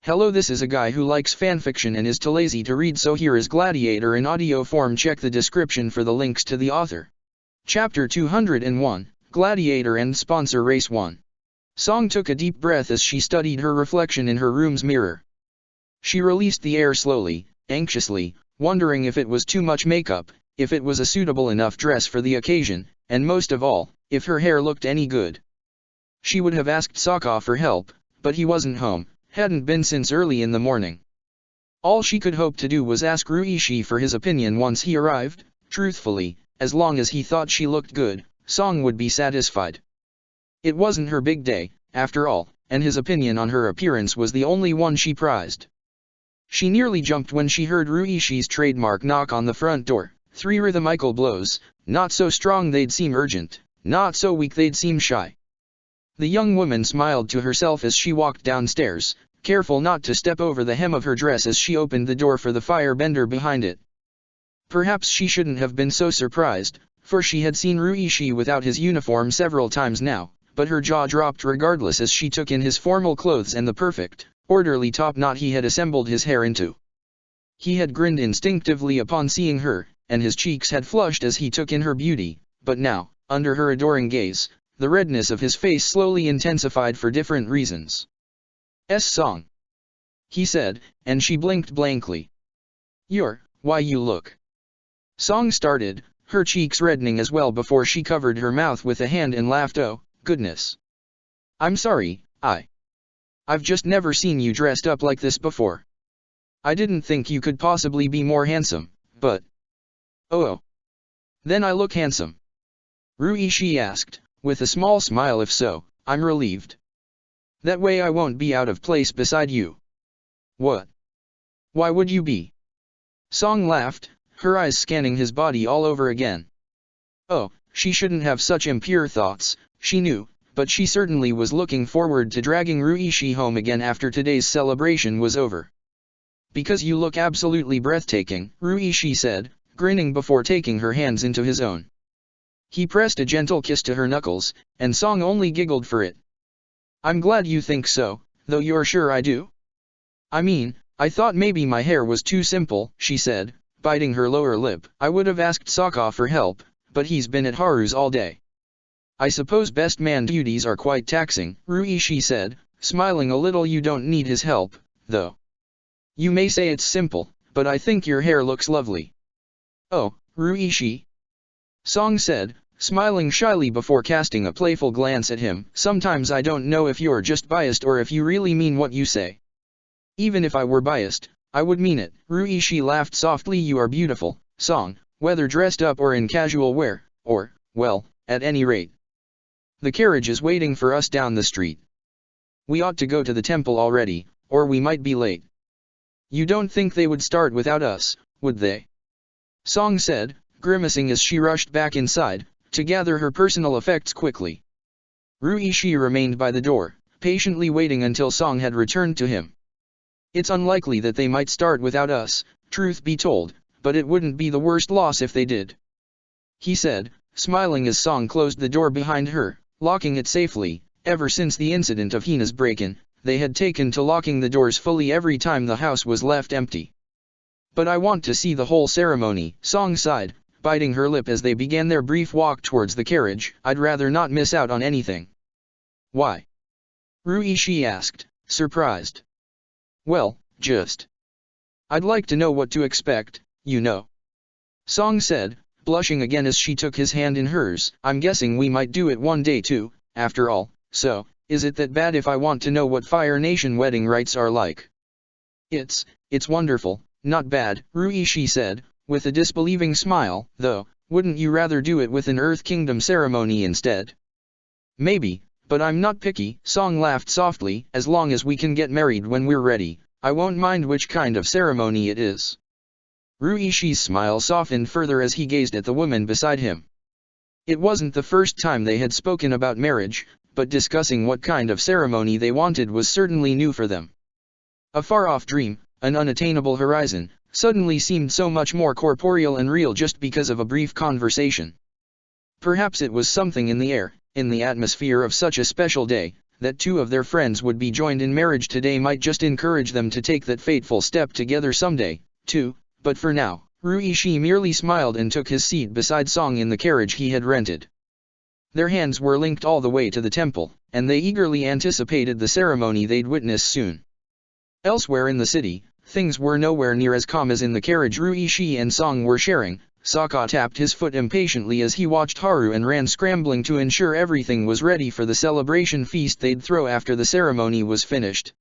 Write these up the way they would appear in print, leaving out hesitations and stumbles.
Hello, this is a guy who likes fanfiction and is too lazy to read, so here is Gladiator in audio form. Check the description for the links to the author. Chapter 201, Gladiator and Sponsor Race 1. Song took a deep breath as she studied her reflection in her room's mirror. She released the air slowly, anxiously, wondering if it was too much makeup, if it was a suitable enough dress for the occasion, and most of all, if her hair looked any good. She would have asked Sokka for help, but he wasn't home. Hadn't been since early in the morning. All she could hope to do was ask Ruishi for his opinion once he arrived. Truthfully, as long as he thought she looked good, Song would be satisfied. It wasn't her big day, after all, and his opinion on her appearance was the only one she prized. She nearly jumped when she heard Ruishi's trademark knock on the front door. 3 rhythmical blows, not so strong they'd seem urgent, not so weak they'd seem shy. The young woman smiled to herself as she walked downstairs, careful not to step over the hem of her dress as she opened the door for the firebender behind it. Perhaps she shouldn't have been so surprised, for she had seen Ruishi without his uniform several times now, but her jaw dropped regardless as she took in his formal clothes and the perfect, orderly top knot he had assembled his hair into. He had grinned instinctively upon seeing her, and his cheeks had flushed as he took in her beauty, but now, under her adoring gaze, the redness of his face slowly intensified for different reasons. Song, he said, and she blinked blankly. Why you look. Song started, her cheeks reddening as well before she covered her mouth with a hand and laughed. Oh, goodness. I'm sorry, I've just never seen you dressed up like this before. I didn't think you could possibly be more handsome, but... Oh. Then I look handsome? Ruishi asked, with a small smile. If so, I'm relieved. That way I won't be out of place beside you. What? Why would you be? Song laughed, her eyes scanning his body all over again. Oh, she shouldn't have such impure thoughts, she knew, but she certainly was looking forward to dragging Ruishi home again after today's celebration was over. Because you look absolutely breathtaking, Ruishi said, grinning before taking her hands into his own. He pressed a gentle kiss to her knuckles, and Song only giggled for it. I'm glad you think so, though you're sure I do? I mean, I thought maybe my hair was too simple, she said, biting her lower lip. I would have asked Sokka for help, but he's been at Haru's all day. I suppose best man duties are quite taxing, Ruishi said, smiling a little. You don't need his help, though. You may say it's simple, but I think your hair looks lovely. Oh, Ruishi? Song said, smiling shyly before casting a playful glance at him. Sometimes I don't know if you're just biased or if you really mean what you say. Even if I were biased, I would mean it. Ruishi laughed softly. You are beautiful, Song, whether dressed up or in casual wear, or, well, at any rate. The carriage is waiting for us down the street. We ought to go to the temple already, or we might be late. You don't think they would start without us, would they? Song said, grimacing as she rushed back inside, to gather her personal effects quickly. Ruishi remained by the door, patiently waiting until Song had returned to him. It's unlikely that they might start without us, truth be told, but it wouldn't be the worst loss if they did. He said, smiling as Song closed the door behind her, locking it safely. Ever since the incident of Hina's break-in, they had taken to locking the doors fully every time the house was left empty. But I want to see the whole ceremony, Song sighed, biting her lip as they began their brief walk towards the carriage. I'd rather not miss out on anything. Why? Ruishi asked, surprised. Well, I'd like to know what to expect, you know. Song said, blushing again as she took his hand in hers. I'm guessing we might do it one day too, after all, so, is it that bad if I want to know what Fire Nation wedding rites are like? It's wonderful, not bad, Ruishi said, with a disbelieving smile. Though, wouldn't you rather do it with an Earth Kingdom ceremony instead? Maybe, but I'm not picky. Song laughed softly. As long as we can get married when we're ready, I won't mind which kind of ceremony it is. Ruishi's smile softened further as he gazed at the woman beside him. It wasn't the first time they had spoken about marriage, but discussing what kind of ceremony they wanted was certainly new for them. A far-off dream, an unattainable horizon, suddenly seemed so much more corporeal and real just because of a brief conversation. Perhaps it was something in the air, in the atmosphere of such a special day, that two of their friends would be joined in marriage today might just encourage them to take that fateful step together someday, too, but for now, Ruishi merely smiled and took his seat beside Song in the carriage he had rented. Their hands were linked all the way to the temple, and they eagerly anticipated the ceremony they'd witness soon. Elsewhere in the city, things were nowhere near as calm as in the carriage Ruishi and Song were sharing. Sokka tapped his foot impatiently as he watched Haru and ran scrambling to ensure everything was ready for the celebration feast they'd throw after the ceremony was finished.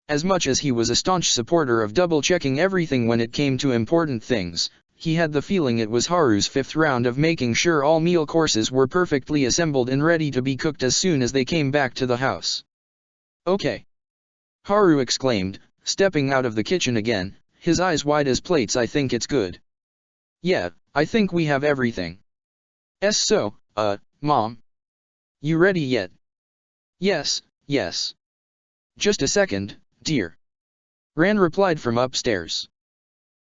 As much as he was a staunch supporter of double-checking everything when it came to important things, he had the feeling it was Haru's fifth round of making sure all meal courses were perfectly assembled and ready to be cooked as soon as they came back to the house. "Okay," Haru exclaimed, stepping out of the kitchen again, his eyes wide as plates. "I think it's good." "Yeah, I think we have everything." So, Mom? You ready yet?" Yes. Just a second, dear." Ran replied from upstairs.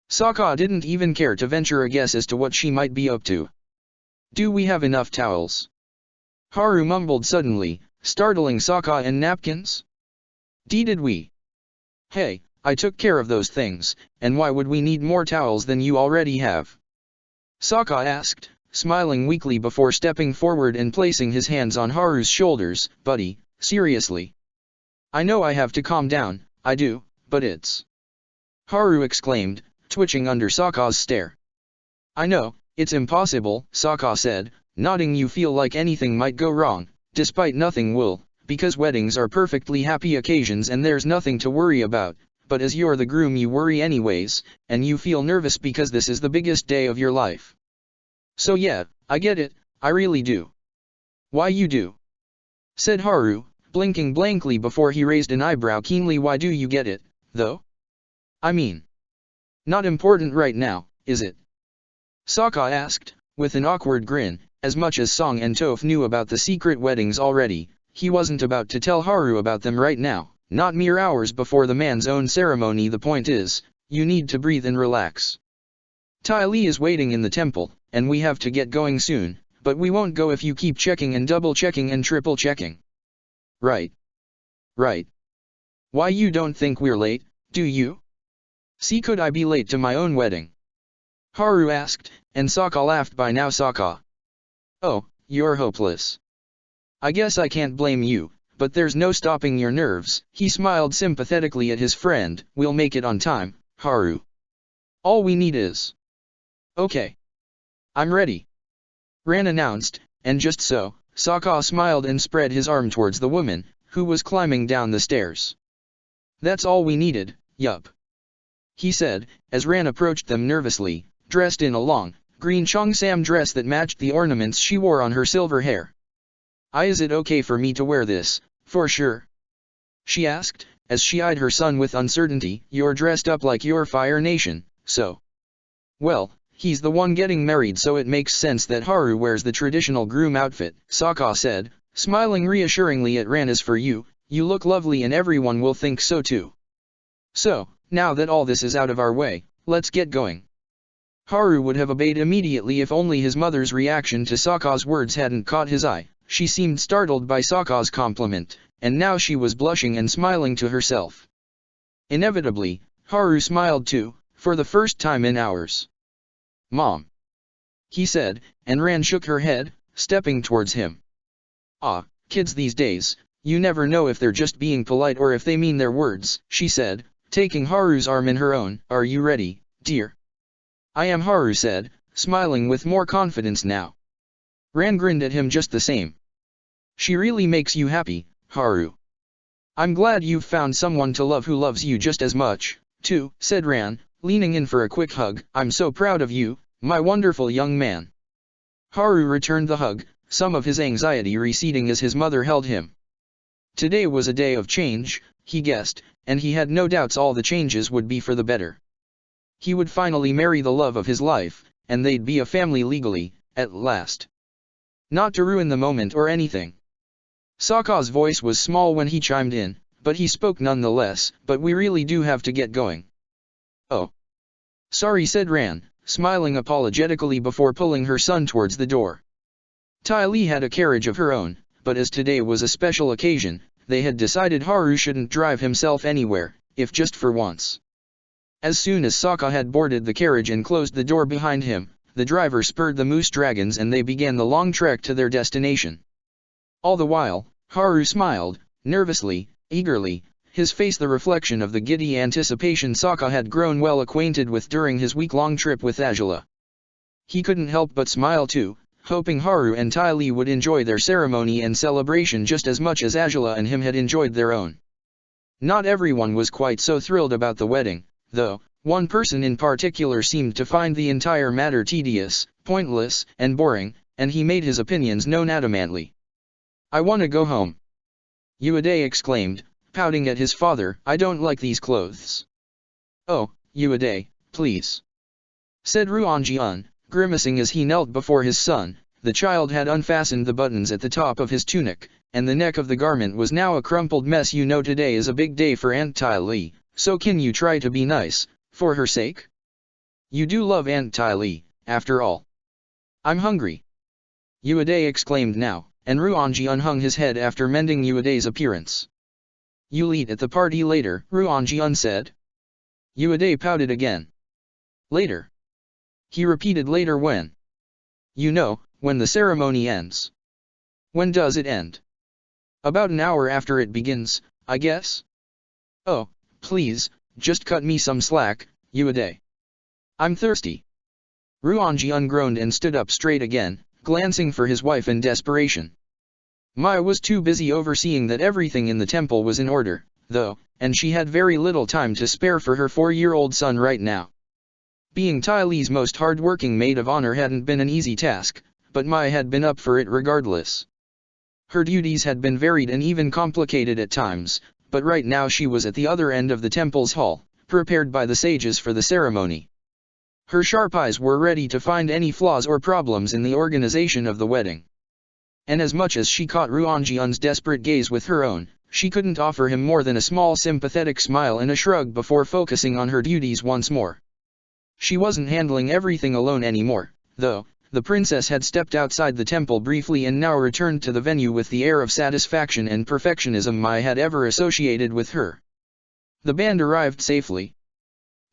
Sokka didn't even care to venture a guess as to what she might be up to. "Do we have enough towels?" Haru mumbled suddenly, startling Sokka. "And napkins?" Did we? Hey, I took care of those things, and why would we need more towels than you already have?" Sokka asked, smiling weakly before stepping forward and placing his hands on Haru's shoulders. "Buddy, seriously. I know I have to calm down, I do, but it's..." Haru exclaimed, twitching under Sokka's stare. "I know, it's impossible," Sokka said, nodding. "You feel like anything might go wrong, despite nothing will, because weddings are perfectly happy occasions and there's nothing to worry about. But as you're the groom you worry anyways, and you feel nervous because this is the biggest day of your life. So yeah, I get it, I really do." "Why you do?" said Haru, blinking blankly before he raised an eyebrow keenly. "Why do you get it, though? I mean, not important right now, is it?" Sokka asked, with an awkward grin. As much as Song and Toph knew about the secret weddings already, he wasn't about to tell Haru about them right now. Not mere hours before the man's own ceremony. "The point is, you need to breathe and relax. Ty Lee is waiting in the temple, and we have to get going soon, but we won't go if you keep checking and double-checking and triple-checking." Right. "Why, you don't think we're late, do you?" "See, could I be late to my own wedding?" Haru asked, and Sokka laughed. "By now, Sokka. Oh, you're hopeless. I guess I can't blame you. But there's no stopping your nerves." He smiled sympathetically at his friend. "We'll make it on time, Haru. All we need is..." "Okay. I'm ready," Ran announced, and just so, Sokka smiled and spread his arm towards the woman, who was climbing down the stairs. "That's all we needed, yup," he said, as Ran approached them nervously, dressed in a long, green cheongsam dress that matched the ornaments she wore on her silver hair. Is it okay for me to wear this, for sure?" she asked, as she eyed her son with uncertainty. "You're dressed up like your Fire Nation, so..." "Well, he's the one getting married, so it makes sense that Haru wears the traditional groom outfit," Sokka said, smiling reassuringly at Ran. "As for you, you look lovely and everyone will think so too. So, now that all this is out of our way, let's get going." Haru would have obeyed immediately if only his mother's reaction to Sokka's words hadn't caught his eye. She seemed startled by Sokka's compliment, and now she was blushing and smiling to herself. Inevitably, Haru smiled too, for the first time in hours. "Mom," he said, and Ran shook her head, stepping towards him. Kids these days, you never know if they're just being polite or if they mean their words," she said, taking Haru's arm in her own. "Are you ready, dear?" "I am," Haru said, smiling with more confidence now. Ran grinned at him just the same. "She really makes you happy, Haru. I'm glad you've found someone to love who loves you just as much, too," said Ran, leaning in for a quick hug. "I'm so proud of you, my wonderful young man." Haru returned the hug, some of his anxiety receding as his mother held him. Today was a day of change, he guessed, and he had no doubts all the changes would be for the better. He would finally marry the love of his life, and they'd be a family legally, at last. Not to ruin the moment or anything. Sokka's voice was small when he chimed in, but he spoke nonetheless. "But we really do have to get going." "Oh. Sorry," said Ran, smiling apologetically before pulling her son towards the door. Ty Lee had a carriage of her own, but as today was a special occasion, they had decided Haru shouldn't drive himself anywhere, if just for once. As soon as Sokka had boarded the carriage and closed the door behind him, the driver spurred the moose dragons and they began the long trek to their destination. All the while, Haru smiled, nervously, eagerly, his face the reflection of the giddy anticipation Sokka had grown well acquainted with during his week-long trip with Azula. He couldn't help but smile too, hoping Haru and Ty Lee would enjoy their ceremony and celebration just as much as Azula and him had enjoyed their own. Not everyone was quite so thrilled about the wedding, though. One person in particular seemed to find the entire matter tedious, pointless, and boring, and he made his opinions known adamantly. "I want to go home," Uday exclaimed, pouting at his father. "I don't like these clothes." "Oh, Uday, please," said Ruonjian, grimacing as he knelt before his son. The child had unfastened the buttons at the top of his tunic, and the neck of the garment was now a crumpled mess. "You know today is a big day for Aunt Ty Lee, so can you try to be nice, for her sake? You do love Aunt Ty Lee, after all." "I'm hungry," Uday exclaimed now, and Ruonjian hung his head after mending Uaday's appearance. "You'll eat at the party later," Ruonjian said. Uday pouted again. "Later?" He repeated. "Later when?" "You know, when the ceremony ends." "When does it end?" "About an hour after it begins, I guess." "Oh, please, just cut me some slack, Uday. I'm thirsty." Ruonjian groaned and stood up straight again, glancing for his wife in desperation. Mai was too busy overseeing that everything in the temple was in order, though, and she had very little time to spare for her 4-year-old son right now. Being Ty Lee's most hard-working maid of honor hadn't been an easy task, but Mai had been up for it regardless. Her duties had been varied and even complicated at times, but right now she was at the other end of the temple's hall, prepared by the sages for the ceremony. Her sharp eyes were ready to find any flaws or problems in the organization of the wedding. And as much as she caught Ruonjian's desperate gaze with her own, she couldn't offer him more than a small sympathetic smile and a shrug before focusing on her duties once more. She wasn't handling everything alone anymore, though. The princess had stepped outside the temple briefly and now returned to the venue with the air of satisfaction and perfectionism Mai had ever associated with her. "The band arrived safely?"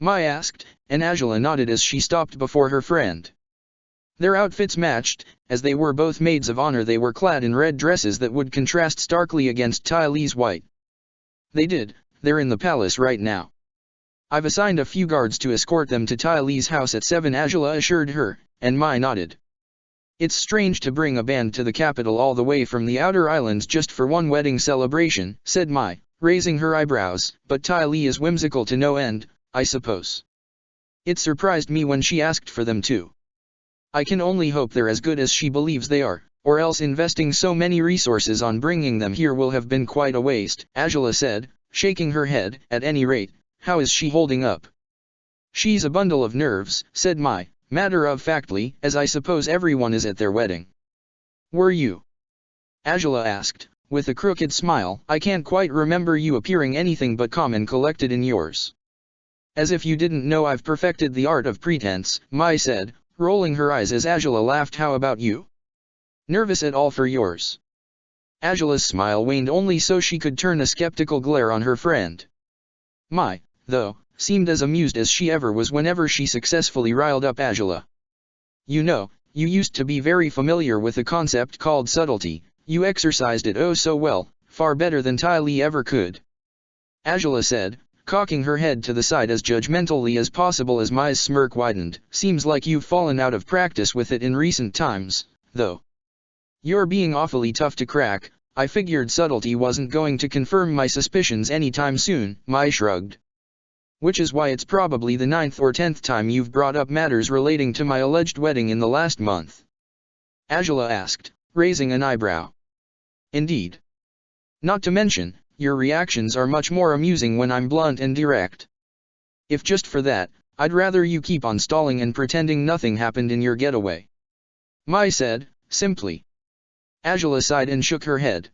Mai asked, and Azula nodded as she stopped before her friend. Their outfits matched, as they were both maids of honor. They were clad in red dresses that would contrast starkly against Ty Lee's white. "They did, they're in the palace right now. I've assigned a few guards to escort them to Ty Lee's house at 7, Azula assured her, and Mai nodded. "It's strange to bring a band to the capital all the way from the outer islands just for one wedding celebration," said Mai, raising her eyebrows, "but Ty Lee is whimsical to no end, I suppose. It surprised me when she asked for them too. I can only hope they're as good as she believes they are, or else investing so many resources on bringing them here will have been quite a waste," Azula said, shaking her head. "At any rate, how is she holding up?" "She's a bundle of nerves," said Mai, matter-of-factly, "as I suppose everyone is at their wedding." "Were you?" Azula asked, with a crooked smile. "I can't quite remember you appearing anything but calm and collected in yours." "As if you didn't know I've perfected the art of pretense," Mai said, rolling her eyes as Azula laughed. "How about you? Nervous at all for yours?" Azula's smile waned only so she could turn a skeptical glare on her friend. Mai, though, seemed as amused as she ever was whenever she successfully riled up Azula. "You know, you used to be very familiar with a concept called subtlety. You exercised it oh so well, far better than Ty Lee ever could," Azula said, cocking her head to the side as judgmentally as possible as Mai's smirk widened. "Seems like you've fallen out of practice with it in recent times, though. You're being awfully tough to crack. I figured subtlety wasn't going to confirm my suspicions anytime soon," Mai shrugged. "Which is why it's probably the 9th or 10th time you've brought up matters relating to my alleged wedding in the last month?" Azula asked, raising an eyebrow. "Indeed. Not to mention, your reactions are much more amusing when I'm blunt and direct. If just for that, I'd rather you keep on stalling and pretending nothing happened in your getaway," Mai said, simply. Azula sighed and shook her head.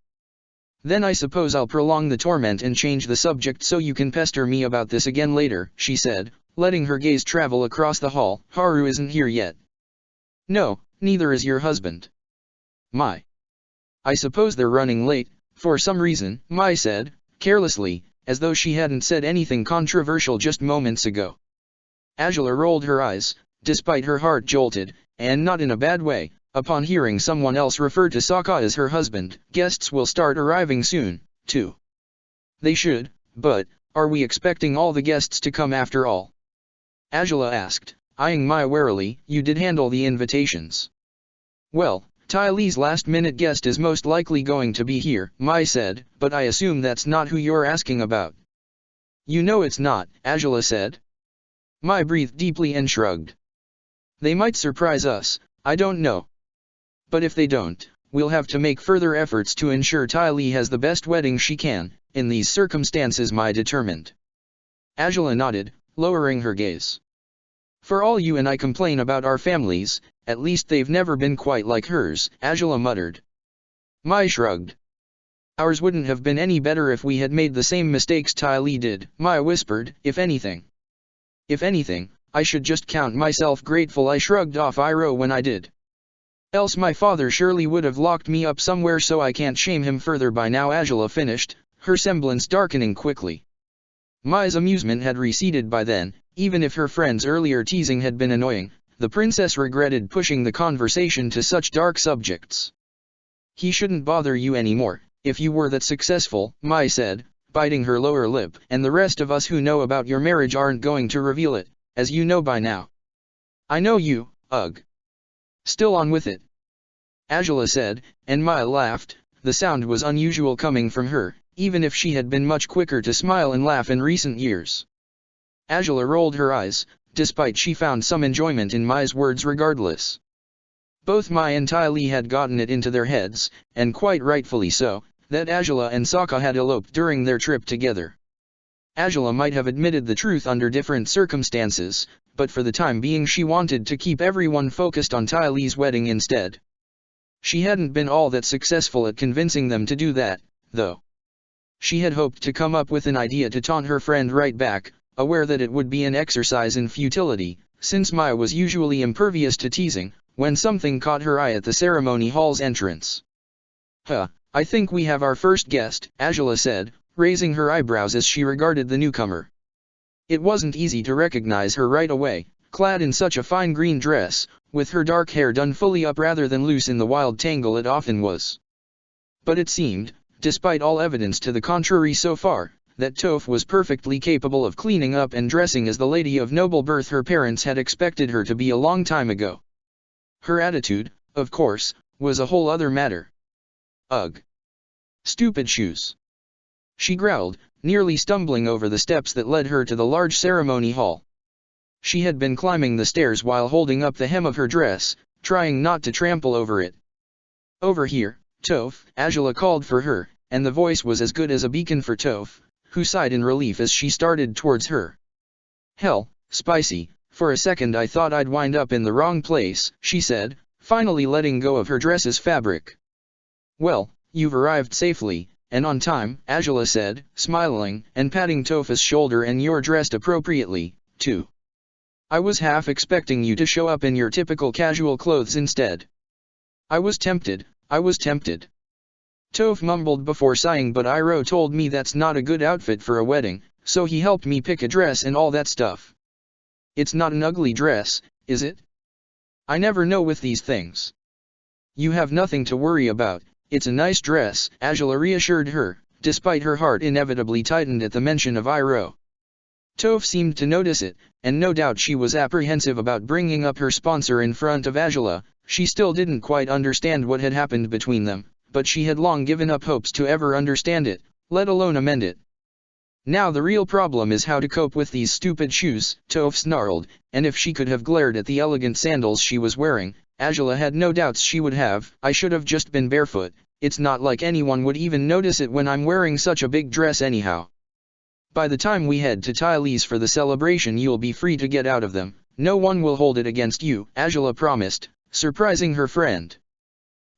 "Then I suppose I'll prolong the torment and change the subject so you can pester me about this again later," she said, letting her gaze travel across the hall. "Haru isn't here yet." "No, neither is your husband." "My. I suppose they're running late," For some reason, Mai said, carelessly, as though she hadn't said anything controversial just moments ago. Angela rolled her eyes, despite her heart jolted, and not in a bad way, upon hearing someone else refer to Sokka as her husband. Guests will start arriving soon, too. They should, but, are we expecting all the guests to come after all? Angela asked, eyeing Mai warily. You did handle the invitations. Well, Ty Lee's last-minute guest is most likely going to be here, Mai said, but I assume that's not who you're asking about. You know it's not, Angela said. Mai breathed deeply and shrugged. They might surprise us, I don't know. But if they don't, we'll have to make further efforts to ensure Ty Lee has the best wedding she can, in these circumstances, Mai determined. Angela nodded, lowering her gaze. For all you and I complain about our families, at least they've never been quite like hers, Angela muttered. Mai shrugged. Ours wouldn't have been any better if we had made the same mistakes Ty Lee did, Mai whispered. If anything, I should just count myself grateful I shrugged off Iroh when I did. Else my father surely would have locked me up somewhere, so I can't shame him further by now, Angela finished, her semblance darkening quickly. Mai's amusement had receded by then. Even if her friend's earlier teasing had been annoying, the princess regretted pushing the conversation to such dark subjects. He shouldn't bother you anymore, if you were that successful, Mai said, biting her lower lip, and the rest of us who know about your marriage aren't going to reveal it, as you know by now. I know you, ugh. Still on with it. Angela said, and Mai laughed. The sound was unusual coming from her, even if she had been much quicker to smile and laugh in recent years. Angela rolled her eyes, despite she found some enjoyment in Mai's words regardless. Both Mai and Ty Lee had gotten it into their heads, and quite rightfully so, that Angela and Sokka had eloped during their trip together. Angela might have admitted the truth under different circumstances, but for the time being she wanted to keep everyone focused on Ty Lee's wedding instead. She hadn't been all that successful at convincing them to do that, though. She had hoped to come up with an idea to taunt her friend right back, aware that it would be an exercise in futility, since Mai was usually impervious to teasing, when something caught her eye at the ceremony hall's entrance. I think we have our first guest, Angela said, raising her eyebrows as she regarded the newcomer. It wasn't easy to recognize her right away, clad in such a fine green dress, with her dark hair done fully up rather than loose in the wild tangle it often was. But it seemed, despite all evidence to the contrary so far, that Toph was perfectly capable of cleaning up and dressing as the lady of noble birth her parents had expected her to be a long time ago. Her attitude, of course, was a whole other matter. Ugh. Stupid shoes. She growled, nearly stumbling over the steps that led her to the large ceremony hall. She had been climbing the stairs while holding up the hem of her dress, trying not to trample over it. Over here, Toph, Angela called for her, and the voice was as good as a beacon for Toph, who sighed in relief as she started towards her. Hell, spicy, for a second I thought I'd wind up in the wrong place, she said, finally letting go of her dress's fabric. Well, you've arrived safely, and on time, Angela said, smiling, and patting Toph's shoulder, and you're dressed appropriately, too. I was half expecting you to show up in your typical casual clothes instead. I was tempted. Toph mumbled before sighing, but Iroh told me that's not a good outfit for a wedding, so he helped me pick a dress and all that stuff. It's not an ugly dress, is it? I never know with these things. You have nothing to worry about, it's a nice dress, Angela reassured her, despite her heart inevitably tightened at the mention of Iroh. Toph seemed to notice it, and no doubt she was apprehensive about bringing up her sponsor in front of Angela. She still didn't quite understand what had happened between them, but she had long given up hopes to ever understand it, let alone amend it. Now the real problem is how to cope with these stupid shoes, Toph snarled, and if she could have glared at the elegant sandals she was wearing, Angela had no doubts she would have. I should have just been barefoot, it's not like anyone would even notice it when I'm wearing such a big dress anyhow. By the time we head to Ty Lee's for the celebration you'll be free to get out of them, no one will hold it against you, Angela promised, surprising her friend.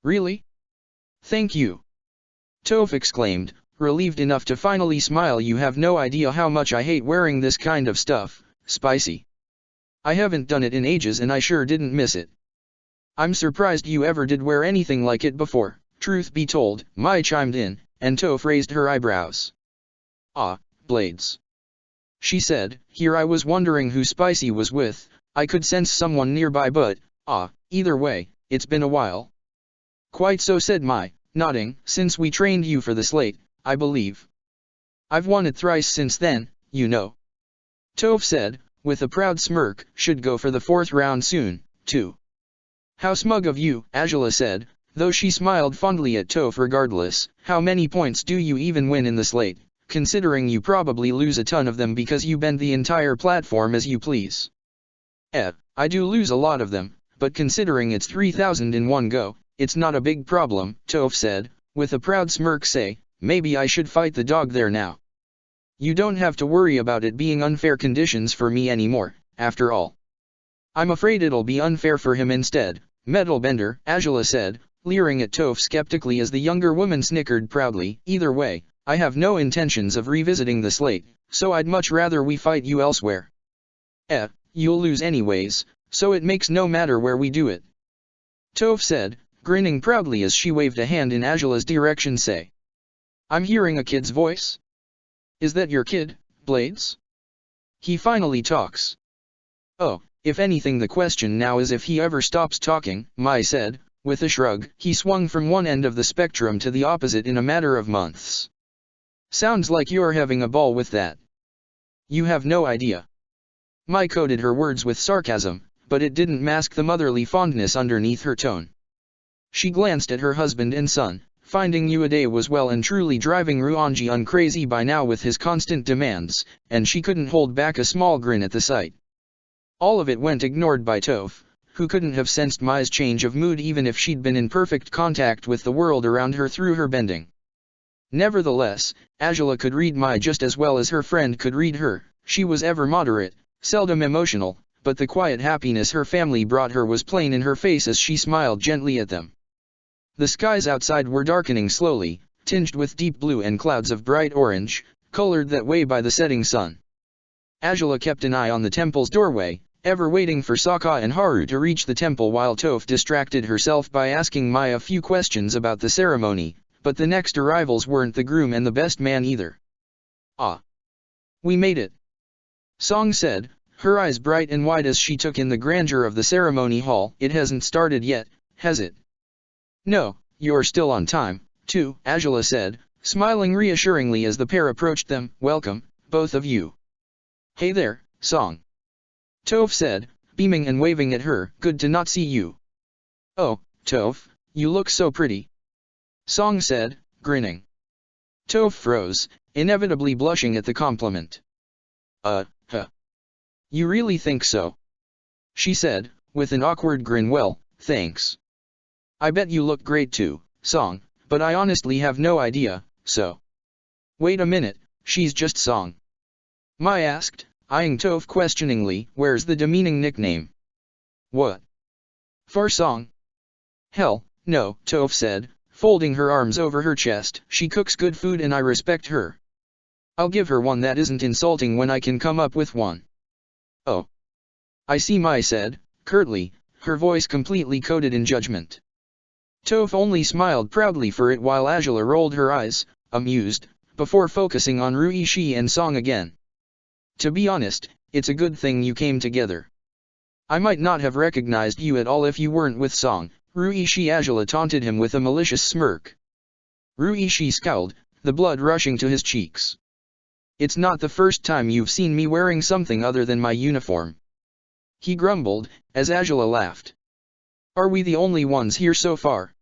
Really? Thank you. Toph exclaimed, relieved enough to finally smile. You have no idea how much I hate wearing this kind of stuff, spicy. I haven't done it in ages and I sure didn't miss it. I'm surprised you ever did wear anything like it before. Truth be told, Mai chimed in, and Toph raised her eyebrows. Ah, blades. She said, here I was wondering who Spicy was with, I could sense someone nearby but, either way, it's been a while. Quite so said Mai, nodding, since we trained you for the slate, I believe. I've won it thrice since then, you know. Toph said, with a proud smirk, should go for the 4th round soon, too. How smug of you, Angela said, though she smiled fondly at Toph regardless. How many points do you even win in the slate, considering you probably lose a ton of them because you bend the entire platform as you please? I do lose a lot of them, but considering it's 3,000 in one go, it's not a big problem, Toph said, with a proud smirk. Say, maybe I should fight the dog there now. You don't have to worry about it being unfair conditions for me anymore, after all. I'm afraid it'll be unfair for him instead, Metal Bender, Angela said, leering at Toph skeptically as the younger woman snickered proudly. Either way, I have no intentions of revisiting the slate, so I'd much rather we fight you elsewhere. You'll lose anyways, so it makes no matter where we do it. Toph said, grinning proudly as she waved a hand in Angela's direction. Say. I'm hearing a kid's voice? Is that your kid, Blades? He finally talks. Oh, if anything the question now is if he ever stops talking, Mai said, with a shrug. He swung from one end of the spectrum to the opposite in a matter of months. Sounds like you're having a ball with that. You have no idea. Mai coded her words with sarcasm, but it didn't mask the motherly fondness underneath her tone. She glanced at her husband and son, finding Uade was well and truly driving Ruonji crazy by now with his constant demands, and she couldn't hold back a small grin at the sight. All of it went ignored by Toph, who couldn't have sensed Mai's change of mood even if she'd been in perfect contact with the world around her through her bending. Nevertheless, Angela could read Mai just as well as her friend could read her. She was ever moderate, seldom emotional, but the quiet happiness her family brought her was plain in her face as she smiled gently at them. The skies outside were darkening slowly, tinged with deep blue and clouds of bright orange, colored that way by the setting sun. Angela kept an eye on the temple's doorway, ever waiting for Sokka and Haru to reach the temple while Toph distracted herself by asking Mai a few questions about the ceremony, but the next arrivals weren't the groom and the best man either. We made it. Song said, her eyes bright and wide as she took in the grandeur of the ceremony hall. It hasn't started yet, has it? No, you're still on time, too, Angela said, smiling reassuringly as the pair approached them. Welcome, both of you. Hey there, Song. Toph said, beaming and waving at her. Good to not see you. Oh, Toph, you look so pretty. Song said, grinning. Toph froze, inevitably blushing at the compliment. You really think so? She said, with an awkward grin. Well, thanks. I bet you look great too, Song, but I honestly have no idea, so. Wait a minute, she's just Song. Mai asked, eyeing Toph questioningly. Where's the demeaning nickname? What? For Song? Hell, no, Toph said, folding her arms over her chest. She cooks good food and I respect her. I'll give her one that isn't insulting when I can come up with one. Oh. I see, Mai said, curtly, her voice completely coded in judgment. Toph only smiled proudly for it while Angela rolled her eyes, amused, before focusing on Ruishi and Song again. To be honest, it's a good thing you came together. I might not have recognized you at all if you weren't with Song, Ruishi. Angela taunted him with a malicious smirk. Ruishi scowled, the blood rushing to his cheeks. It's not the first time you've seen me wearing something other than my uniform. He grumbled, as Angela laughed. Are we the only ones here so far?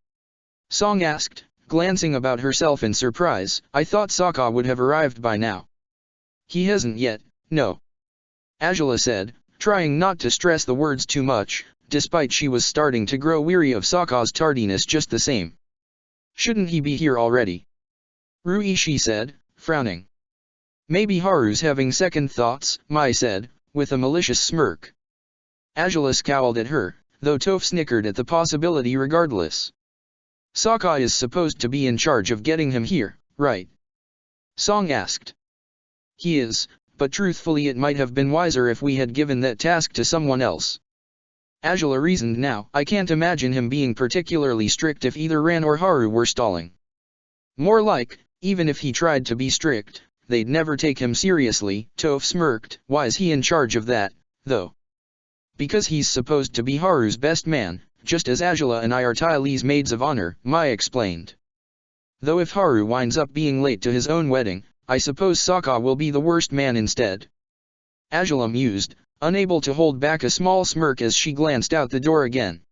Song asked, glancing about herself in surprise. I thought Sokka would have arrived by now. He hasn't yet, no. Angela said, trying not to stress the words too much, despite she was starting to grow weary of Sokka's tardiness just the same. Shouldn't he be here already? Ruishi said, frowning. Maybe Haru's having second thoughts, Mai said, with a malicious smirk. Angela scowled at her, though Toph snickered at the possibility regardless. Sokka is supposed to be in charge of getting him here, right? Song asked. He is, but truthfully it might have been wiser if we had given that task to someone else. Angela reasoned now. I can't imagine him being particularly strict if either Ran or Haru were stalling. More like, Even if he tried to be strict, they'd never take him seriously. Toph smirked. Why's he in charge of that, though? Because he's supposed to be Haru's best man, just as Angela and I are Ty Lee's maids of honor, Mai explained. Though if Haru winds up being late to his own wedding, I suppose Sokka will be the worst man instead. Angela mused, unable to hold back a small smirk as she glanced out the door again.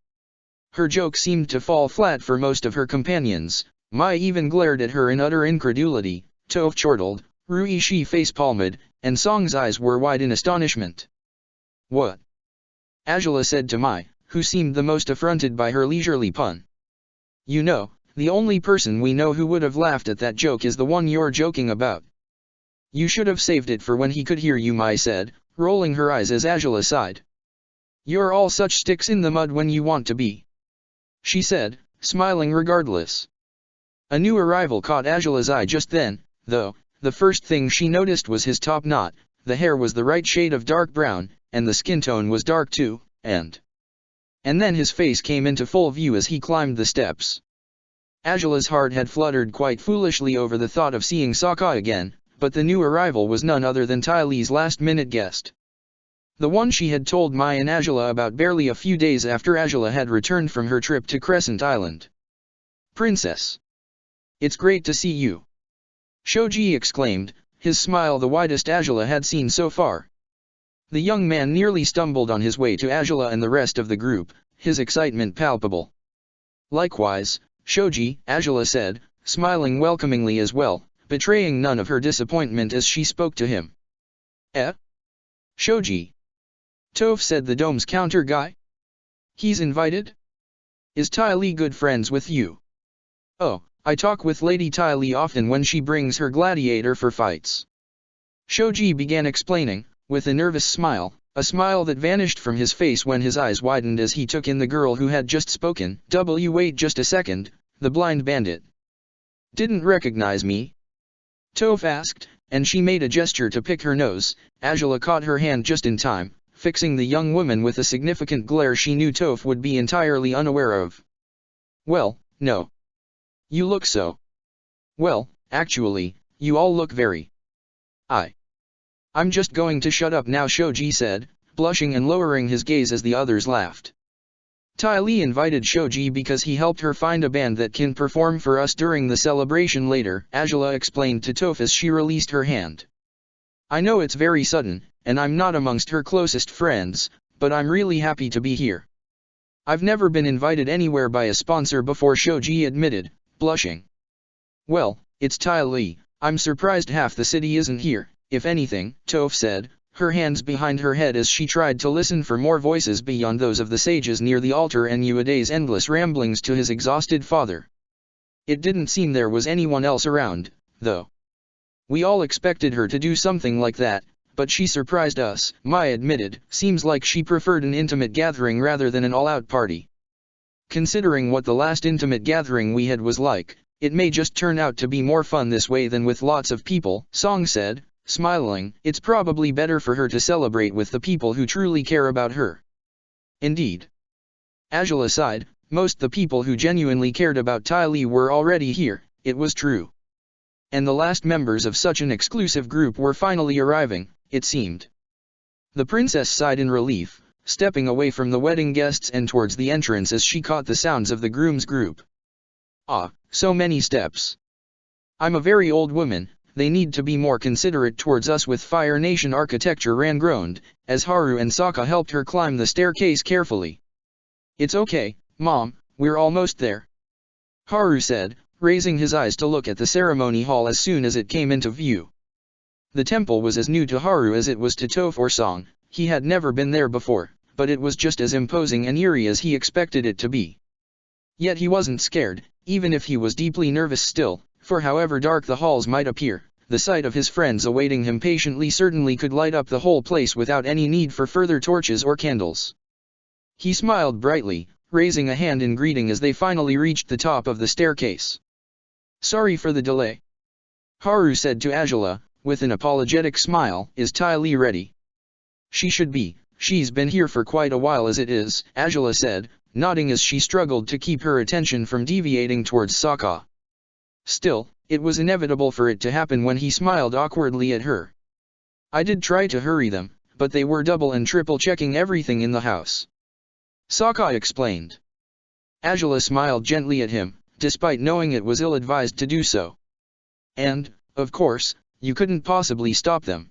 Her joke seemed to fall flat for most of her companions. Mai even glared at her in utter incredulity. Toph chortled, Ruishi face-palmed, and Song's eyes were wide in astonishment. What? Angela said to Mai, who seemed the most affronted by her leisurely pun. You know, the only person we know who would have laughed at that joke is the one you're joking about. You should have saved it for when he could hear you, Mai said, rolling her eyes as Angela sighed. You're all such sticks in the mud when you want to be, she said, smiling regardless. A new arrival caught Angela's eye just then, though. The first thing she noticed was his top knot. The hair was the right shade of dark brown, and the skin tone was dark too, and then his face came into full view as he climbed the steps. Angela's heart had fluttered quite foolishly over the thought of seeing Sokka again, but the new arrival was none other than Ty Lee's last-minute guest. The one she had told Mai and Angela about barely a few days after Angela had returned from her trip to Crescent Island. Princess! It's great to see you! Shoji exclaimed, his smile the widest Angela had seen so far. The young man nearly stumbled on his way to Angela and the rest of the group, his excitement palpable. Likewise, Shoji, Angela said, smiling welcomingly as well, betraying none of her disappointment as she spoke to him. Eh? Shoji? Toph said, the dome's counter guy? He's invited? Is Ty Lee good friends with you? Oh, I talk with Lady Ty Lee often when she brings her gladiator for fights. Shoji began explaining, with a nervous smile, a smile that vanished from his face when his eyes widened as he took in the girl who had just spoken. Wait just a second, the blind bandit. Didn't recognize me? Toph asked, and she made a gesture to pick her nose. Angela caught her hand just in time, fixing the young woman with a significant glare she knew Toph would be entirely unaware of. Well, no. You look so. Well, actually, you all look very. I'm just going to shut up now, Shoji said, blushing and lowering his gaze as the others laughed. Ty Lee invited Shoji because he helped her find a band that can perform for us during the celebration later, Angela explained to Toph as she released her hand. I know it's very sudden, and I'm not amongst her closest friends, but I'm really happy to be here. I've never been invited anywhere by a sponsor before, Shoji admitted, blushing. Well, it's Ty Lee, I'm surprised half the city isn't here, if anything, Toph said, her hands behind her head as she tried to listen for more voices beyond those of the sages near the altar and Uede's endless ramblings to his exhausted father. It didn't seem there was anyone else around, though. We all expected her to do something like that, but she surprised us, Mai admitted. Seems like she preferred an intimate gathering rather than an all-out party. Considering what the last intimate gathering we had was like, it may just turn out to be more fun this way than with lots of people, Song said, smiling. It's probably better for her to celebrate with the people who truly care about her. Indeed. Angela sighed, most the people who genuinely cared about Ty Lee were already here, it was true. And the last members of such an exclusive group were finally arriving, it seemed. The princess sighed in relief, stepping away from the wedding guests and towards the entrance as she caught the sounds of the groom's group. Ah, so many steps. I'm a very old woman. They need to be more considerate towards us with Fire Nation architecture, Ran groaned, as Haru and Sokka helped her climb the staircase carefully. It's okay, Mom, we're almost there. Haru said, raising his eyes to look at the ceremony hall as soon as it came into view. The temple was as new to Haru as it was to Toph or Song. He had never been there before, but it was just as imposing and eerie as he expected it to be. Yet he wasn't scared, even if he was deeply nervous still, for however dark the halls might appear, the sight of his friends awaiting him patiently certainly could light up the whole place without any need for further torches or candles. He smiled brightly, raising a hand in greeting as they finally reached the top of the staircase. Sorry for the delay. Haru said to Angela, with an apologetic smile. Is Ty Lee ready? She should be, she's been here for quite a while as it is, Angela said, nodding as she struggled to keep her attention from deviating towards Sokka. Still, it was inevitable for it to happen when he smiled awkwardly at her. I did try to hurry them, but they were double and triple checking everything in the house. Sokka explained. Angela smiled gently at him, despite knowing it was ill-advised to do so. And, of course, you couldn't possibly stop them.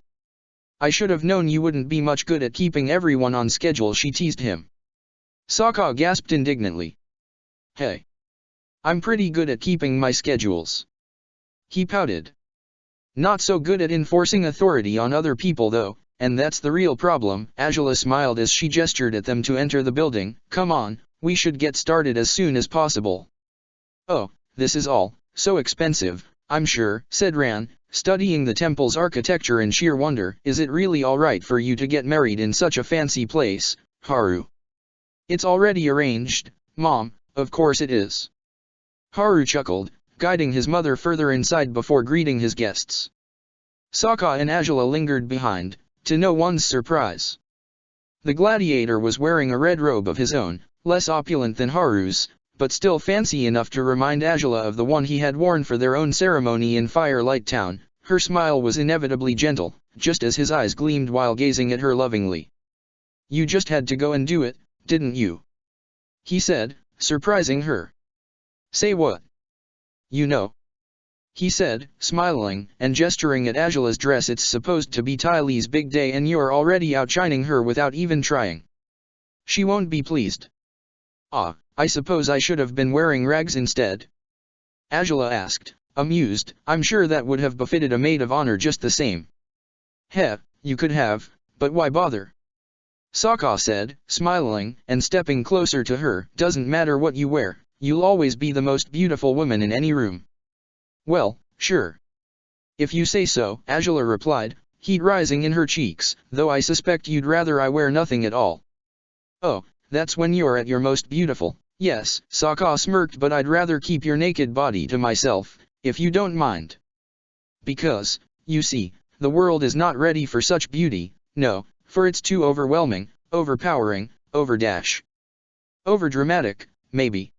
I should have known you wouldn't be much good at keeping everyone on schedule, she teased him. Sokka gasped indignantly. Hey. I'm pretty good at keeping my schedules. He pouted. Not so good at enforcing authority on other people though, and that's the real problem. Angela smiled as she gestured at them to enter the building. Come on, we should get started as soon as possible. Oh, this is all so expensive, I'm sure, said Ran, studying the temple's architecture in sheer wonder. Is it really alright for you to get married in such a fancy place, Haru? It's already arranged, Mom, of course it is. Haru chuckled, guiding his mother further inside before greeting his guests. Sokka and Angela lingered behind, to no one's surprise. The gladiator was wearing a red robe of his own, less opulent than Haru's, but still fancy enough to remind Angela of the one he had worn for their own ceremony in Firelight Town. Her smile was inevitably gentle, just as his eyes gleamed while gazing at her lovingly. You just had to go and do it, didn't you? He said, surprising her. Say what? You know. He said, smiling, and gesturing at Angela's dress. It's supposed to be Tylee's big day and you're already outshining her without even trying. She won't be pleased. Ah, I suppose I should have been wearing rags instead? Angela asked, amused. I'm sure that would have befitted a maid of honor just the same. Heh, you could have, but why bother? Sokka said, smiling, and stepping closer to her. Doesn't matter what you wear, you'll always be the most beautiful woman in any room. Well, sure. If you say so, Angela replied, heat rising in her cheeks, though I suspect you'd rather I wear nothing at all. Oh, that's when you're at your most beautiful. Yes, Sokka smirked, but I'd rather keep your naked body to myself, if you don't mind. Because, you see, the world is not ready for such beauty, no, for it's too overwhelming, overpowering, overdramatic, maybe.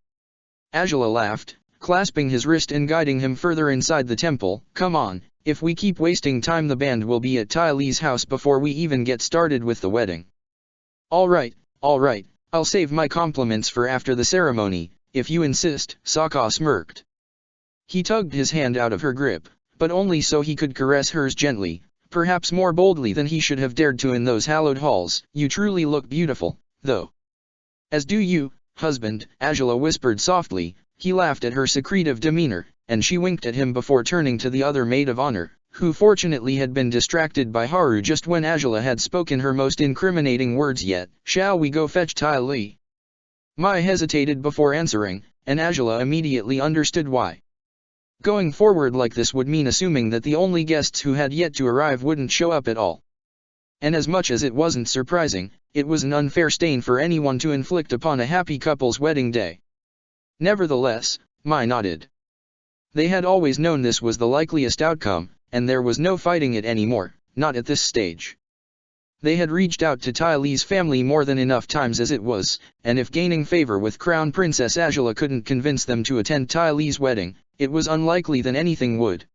Angela laughed, clasping his wrist and guiding him further inside the temple. Come on, if we keep wasting time the band will be at Tylee's house before we even get started with the wedding. Alright, I'll save my compliments for after the ceremony, if you insist, Sokka smirked. He tugged his hand out of her grip, but only so he could caress hers gently, perhaps more boldly than he should have dared to in those hallowed halls. You truly look beautiful, though. As do you, husband, Angela whispered softly. He laughed at her secretive demeanor, and she winked at him before turning to the other maid of honor, who fortunately had been distracted by Haru just when Angela had spoken her most incriminating words yet. Shall we go fetch Tylee? Mai hesitated before answering, and Angela immediately understood why. Going forward like this would mean assuming that the only guests who had yet to arrive wouldn't show up at all. And as much as it wasn't surprising, it was an unfair stain for anyone to inflict upon a happy couple's wedding day. Nevertheless, Mai nodded. They had always known this was the likeliest outcome, and there was no fighting it anymore, not at this stage. They had reached out to Tylee's family more than enough times as it was, and if gaining favor with Crown Princess Angela couldn't convince them to attend Tylee's wedding, it was unlikely that anything would.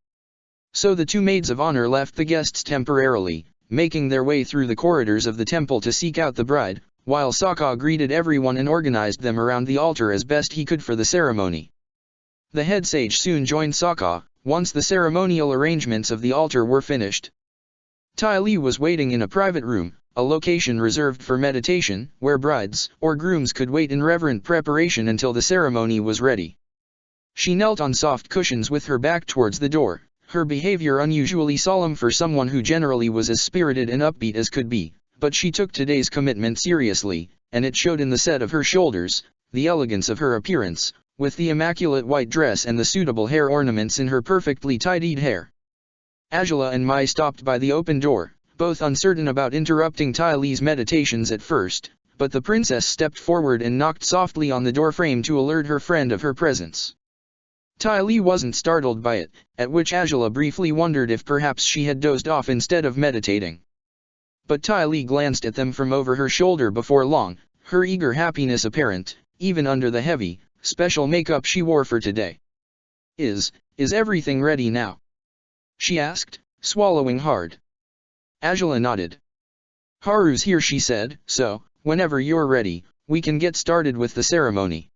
So the two maids of honor left the guests temporarily, making their way through the corridors of the temple to seek out the bride, while Sokka greeted everyone and organized them around the altar as best he could for the ceremony. The head sage soon joined Sokka, once the ceremonial arrangements of the altar were finished. Tylee was waiting in a private room, a location reserved for meditation, where brides or grooms could wait in reverent preparation until the ceremony was ready. She knelt on soft cushions with her back towards the door, her behavior unusually solemn for someone who generally was as spirited and upbeat as could be, but she took today's commitment seriously, and it showed in the set of her shoulders, the elegance of her appearance, with the immaculate white dress and the suitable hair ornaments in her perfectly tidied hair. Angela and Mai stopped by the open door, both uncertain about interrupting Tylee's meditations at first, but the princess stepped forward and knocked softly on the doorframe to alert her friend of her presence. Tylee wasn't startled by it, at which Angela briefly wondered if perhaps she had dozed off instead of meditating. But Tylee glanced at them from over her shoulder before long, her eager happiness apparent, even under the heavy, special makeup she wore for today. is everything ready now? She asked, swallowing hard. Angela nodded. Haru's here, she said, so, whenever you're ready, we can get started with the ceremony.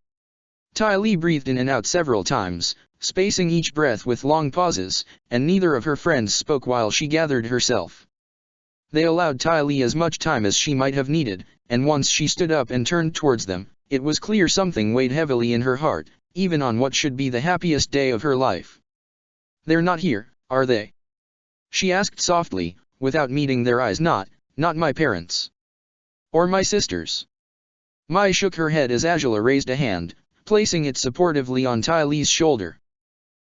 Ty Lee breathed in and out several times, spacing each breath with long pauses, and neither of her friends spoke while she gathered herself. They allowed Ty Lee as much time as she might have needed, and once she stood up and turned towards them, it was clear something weighed heavily in her heart, even on what should be the happiest day of her life. They're not here, are they? She asked softly, without meeting their eyes. Not my parents. Or my sisters. Mai shook her head as Angela raised a hand, placing it supportively on Ty Lee's shoulder.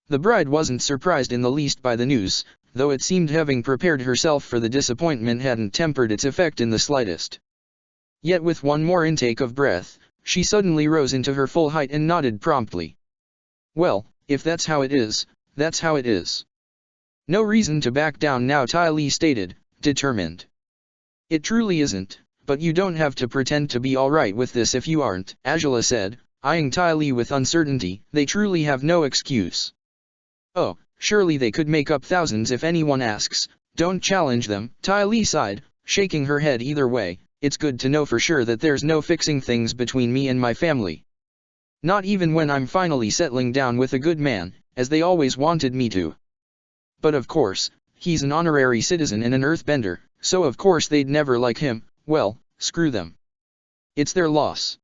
The bride wasn't surprised in the least by the news, though it seemed having prepared herself for the disappointment hadn't tempered its effect in the slightest. Yet with one more intake of breath, she suddenly rose into her full height and nodded promptly. Well, if that's how it is, that's how it is. No reason to back down now, Ty Lee stated, determined. It truly isn't, but you don't have to pretend to be alright with this if you aren't, Angela said, eyeing Ty Lee with uncertainty. They truly have no excuse. Oh, surely they could make up thousands if anyone asks. Don't challenge them, Ty Lee sighed, shaking her head. Either way, it's good to know for sure that there's no fixing things between me and my family. Not even when I'm finally settling down with a good man, as they always wanted me to. But of course, he's an honorary citizen and an earthbender, so of course they'd never like him. Well, screw them. It's their loss.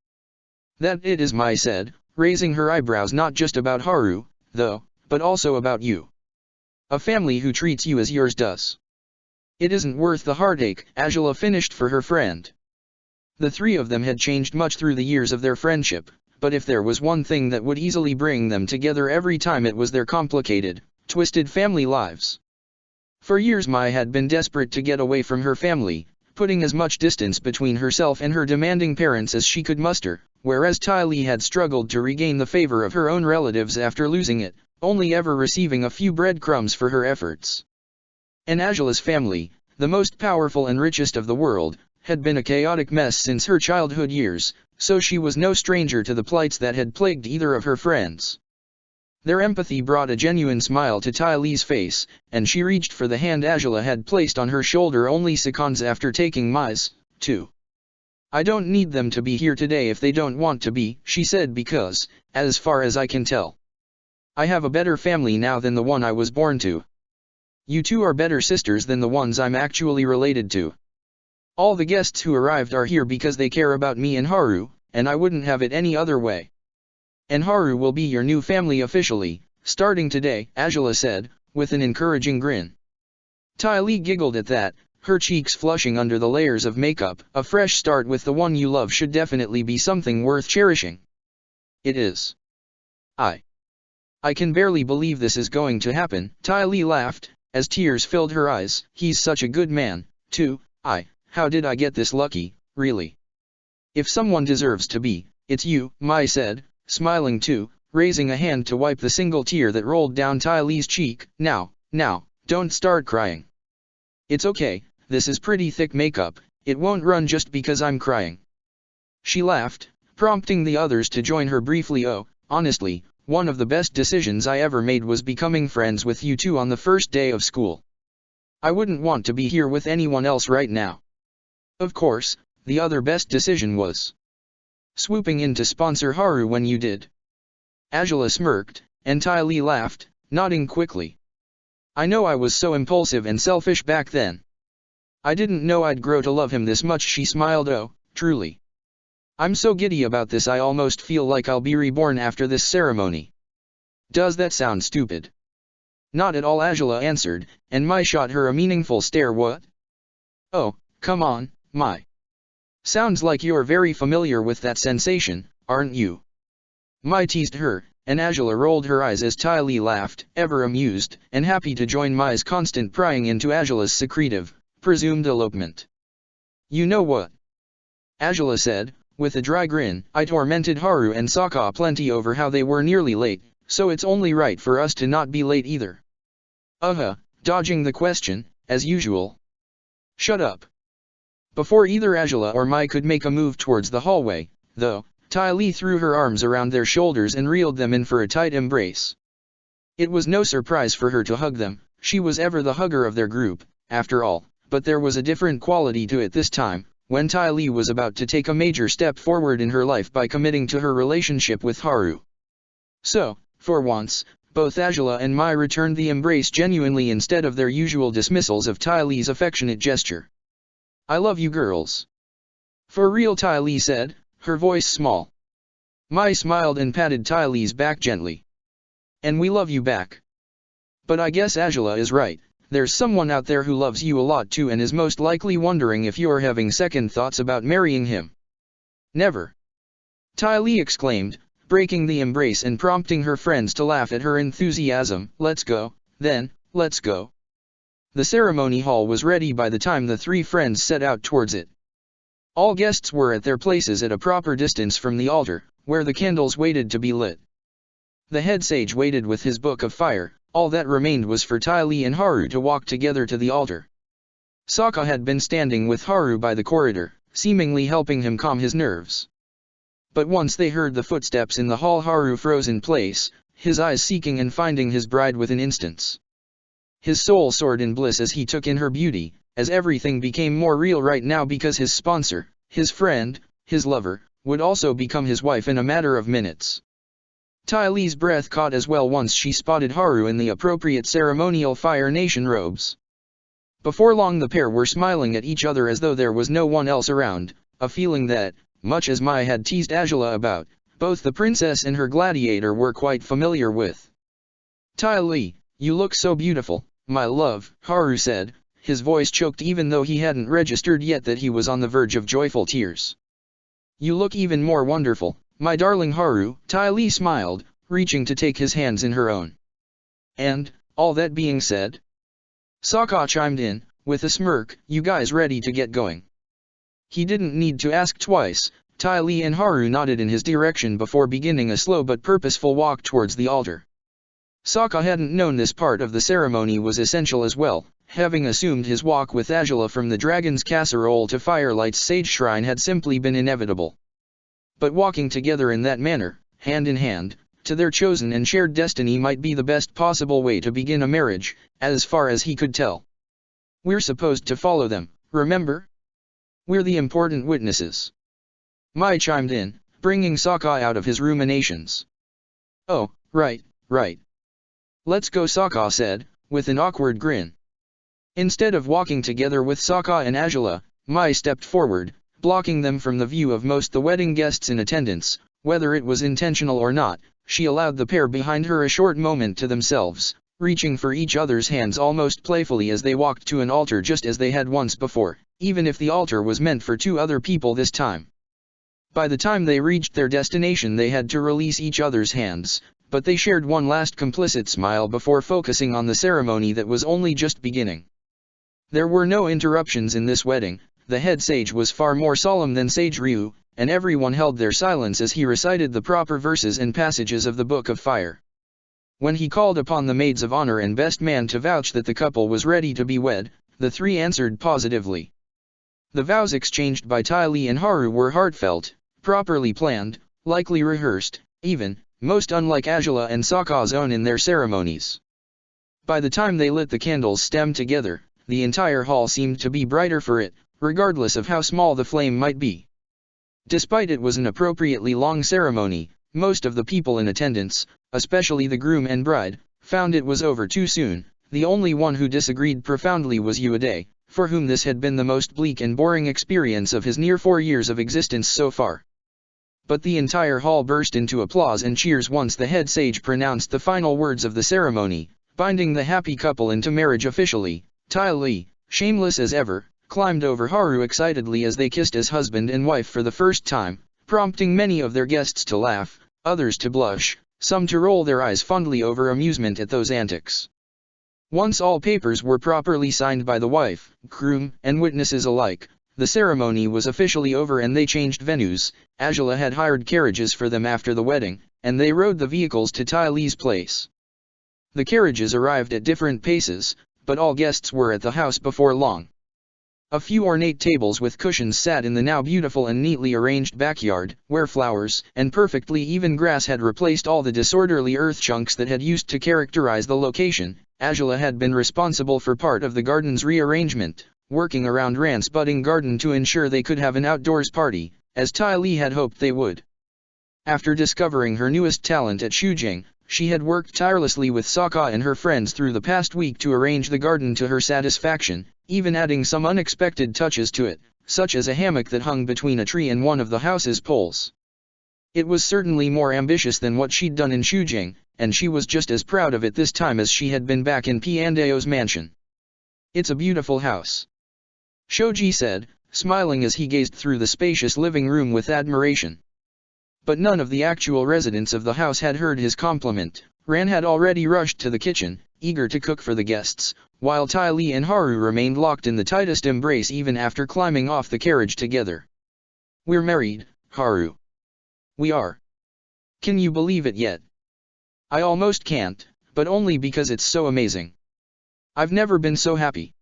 That it is, Mai said, raising her eyebrows. Not just about Haru, though, but also about you. A family who treats you as yours does. It isn't worth the heartache, Angela finished for her friend. The three of them had changed much through the years of their friendship, but if there was one thing that would easily bring them together every time, it was their complicated, twisted family lives. For years Mai had been desperate to get away from her family, putting as much distance between herself and her demanding parents as she could muster, whereas Ty Lee had struggled to regain the favor of her own relatives after losing it, only ever receiving a few breadcrumbs for her efforts. And Angela's family, the most powerful and richest of the world, had been a chaotic mess since her childhood years, so she was no stranger to the plights that had plagued either of her friends. Their empathy brought a genuine smile to Ty Lee's face, and she reached for the hand Angela had placed on her shoulder only seconds after taking Mai's, too. I don't need them to be here today if they don't want to be, she said, because, as far as I can tell, I have a better family now than the one I was born to. You two are better sisters than the ones I'm actually related to. All the guests who arrived are here because they care about me and Haru, and I wouldn't have it any other way. And Haru will be your new family officially, starting today, Angela said, with an encouraging grin. Ty Lee giggled at that, her cheeks flushing under the layers of makeup. A fresh start with the one you love should definitely be something worth cherishing. It is. I can barely believe this is going to happen, Ty Lee laughed, as tears filled her eyes. He's such a good man, too. How did I get this lucky, really? If someone deserves to be, it's you, Mai said, smiling too, raising a hand to wipe the single tear that rolled down Ty Lee's cheek. Now, don't start crying. It's okay, this is pretty thick makeup, it won't run just because I'm crying. She laughed, prompting the others to join her briefly. Oh, honestly, one of the best decisions I ever made was becoming friends with you two on the first day of school. I wouldn't want to be here with anyone else right now. Of course, the other best decision was swooping in to sponsor Haru when you did. Angela smirked, and Ty Lee laughed, nodding quickly. I know I was so impulsive and selfish back then. I didn't know I'd grow to love him this much, she smiled. Oh, truly. I'm so giddy about this, I almost feel like I'll be reborn after this ceremony. Does that sound stupid? Not at all, Angela answered, and Mai shot her a meaningful stare. What? Oh, come on, Mai. Sounds like you're very familiar with that sensation, aren't you? Mai teased her, and Angela rolled her eyes as Ty Lee laughed, ever amused and happy to join Mai's constant prying into Angela's secretive, presumed elopement. You know what? Angela said, with a dry grin, I tormented Haru and Sokka plenty over how they were nearly late, so it's only right for us to not be late either. Dodging the question, as usual. Shut up. Before either Angela or Mai could make a move towards the hallway, though, Ty Lee threw her arms around their shoulders and reeled them in for a tight embrace. It was no surprise for her to hug them, she was ever the hugger of their group, after all, but there was a different quality to it this time, when Ty Lee was about to take a major step forward in her life by committing to her relationship with Haru. So, for once, both Angela and Mai returned the embrace genuinely instead of their usual dismissals of Ty Lee's affectionate gesture. "I love you girls." "For real," Ty Lee said, her voice small. Mai smiled and patted Ty Lee's back gently. "And we love you back. But I guess Angela is right, there's someone out there who loves you a lot too and is most likely wondering if you're having second thoughts about marrying him." "Never!" Ty Lee exclaimed, breaking the embrace and prompting her friends to laugh at her enthusiasm. "Let's go, then, let's go." The ceremony hall was ready by the time the three friends set out towards it. All guests were at their places at a proper distance from the altar, where the candles waited to be lit. The head sage waited with his book of fire, all that remained was for Ty Lee and Haru to walk together to the altar. Sokka had been standing with Haru by the corridor, seemingly helping him calm his nerves. But once they heard the footsteps in the hall, Haru froze in place, his eyes seeking and finding his bride within instants. His soul soared in bliss as he took in her beauty, as everything became more real right now because his sponsor, his friend, his lover, would also become his wife in a matter of minutes. Ty Lee's breath caught as well once she spotted Haru in the appropriate ceremonial Fire Nation robes. Before long the pair were smiling at each other as though there was no one else around, a feeling that, much as Mai had teased Angela about, both the princess and her gladiator were quite familiar with. "Ty Lee, you look so beautiful, my love," Haru said, his voice choked even though he hadn't registered yet that he was on the verge of joyful tears. "You look even more wonderful, my darling Haru," Ty Lee smiled, reaching to take his hands in her own. "And, all that being said?" Sokka chimed in, with a smirk, "You guys ready to get going?" He didn't need to ask twice, Ty Lee and Haru nodded in his direction before beginning a slow but purposeful walk towards the altar. Sokka hadn't known this part of the ceremony was essential as well, having assumed his walk with Angela from the Dragon's Casserole to Firelight's Sage Shrine had simply been inevitable. But walking together in that manner, hand in hand, to their chosen and shared destiny might be the best possible way to begin a marriage, as far as he could tell. "We're supposed to follow them, remember? We're the important witnesses." Mai chimed in, bringing Sokka out of his ruminations. "Oh, right, right. Let's go," Sokka said, with an awkward grin. Instead of walking together with Sokka and Angela, Mai stepped forward, blocking them from the view of most the wedding guests in attendance. Whether it was intentional or not, she allowed the pair behind her a short moment to themselves, reaching for each other's hands almost playfully as they walked to an altar just as they had once before, even if the altar was meant for two other people this time. By the time they reached their destination they had to release each other's hands, but they shared one last complicit smile before focusing on the ceremony that was only just beginning. There were no interruptions in this wedding. The head sage was far more solemn than Sage Ryu, and everyone held their silence as he recited the proper verses and passages of the Book of Fire. When he called upon the maids of honor and best man to vouch that the couple was ready to be wed, the three answered positively. The vows exchanged by Ty Lee and Haru were heartfelt, properly planned, likely rehearsed, even, most unlike Angela and Sokka's own in their ceremonies. By the time they lit the candles stemmed together, the entire hall seemed to be brighter for it, regardless of how small the flame might be. Despite it was an appropriately long ceremony, most of the people in attendance, especially the groom and bride, found it was over too soon. The only one who disagreed profoundly was Ueda, for whom this had been the most bleak and boring experience of his near 4 years of existence so far. But the entire hall burst into applause and cheers once the head sage pronounced the final words of the ceremony, binding the happy couple into marriage officially. Ty Lee, shameless as ever, climbed over Haru excitedly as they kissed as husband and wife for the first time, prompting many of their guests to laugh, others to blush, some to roll their eyes fondly over amusement at those antics. Once all papers were properly signed by the wife, groom, and witnesses alike, the ceremony was officially over and they changed venues. Angela had hired carriages for them after the wedding, and they rode the vehicles to Ty Lee's place. The carriages arrived at different paces, but all guests were at the house before long. A few ornate tables with cushions sat in the now beautiful and neatly arranged backyard, where flowers and perfectly even grass had replaced all the disorderly earth chunks that had used to characterize the location. Angela had been responsible for part of the garden's rearrangement, working around Rand's budding garden to ensure they could have an outdoors party, as Ty Lee had hoped they would. After discovering her newest talent at shujing, she had worked tirelessly with Sokka and her friends through the past week to arrange the garden to her satisfaction, even adding some unexpected touches to it, such as a hammock that hung between a tree and one of the house's poles. It was certainly more ambitious than what she'd done in shujing, and she was just as proud of it this time as she had been back in Piandeo's mansion. "It's a beautiful house," Shoji said, smiling as he gazed through the spacious living room with admiration. But none of the actual residents of the house had heard his compliment. Ran had already rushed to the kitchen, eager to cook for the guests, while Ty Lee and Haru remained locked in the tightest embrace even after climbing off the carriage together. "We're married, Haru. We are. Can you believe it yet?" "I almost can't, but only because it's so amazing. I've never been so happy."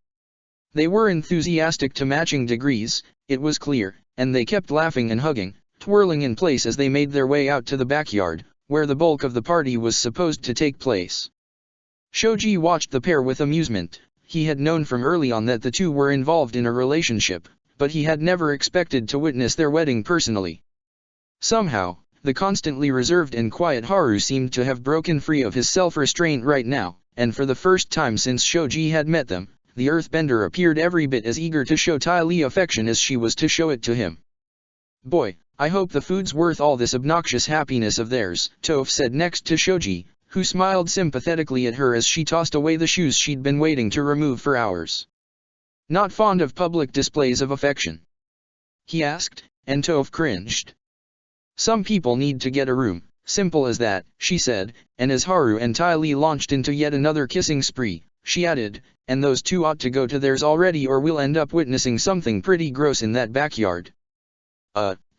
They were enthusiastic to matching degrees, it was clear, and they kept laughing and hugging, twirling in place as they made their way out to the backyard, where the bulk of the party was supposed to take place. Shoji watched the pair with amusement. He had known from early on that the two were involved in a relationship, but he had never expected to witness their wedding personally. Somehow, the constantly reserved and quiet Haru seemed to have broken free of his self-restraint right now, and for the first time since Shoji had met them, the earthbender appeared every bit as eager to show Ty Lee affection as she was to show it to him. "Boy, I hope the food's worth all this obnoxious happiness of theirs," Toph said next to Shoji, who smiled sympathetically at her as she tossed away the shoes she'd been waiting to remove for hours. "Not fond of public displays of affection?" he asked, and Toph cringed. "Some people need to get a room, simple as that," she said, and as Haru and Ty Lee launched into yet another kissing spree, she added, "and those two ought to go to theirs already or we'll end up witnessing something pretty gross in that backyard."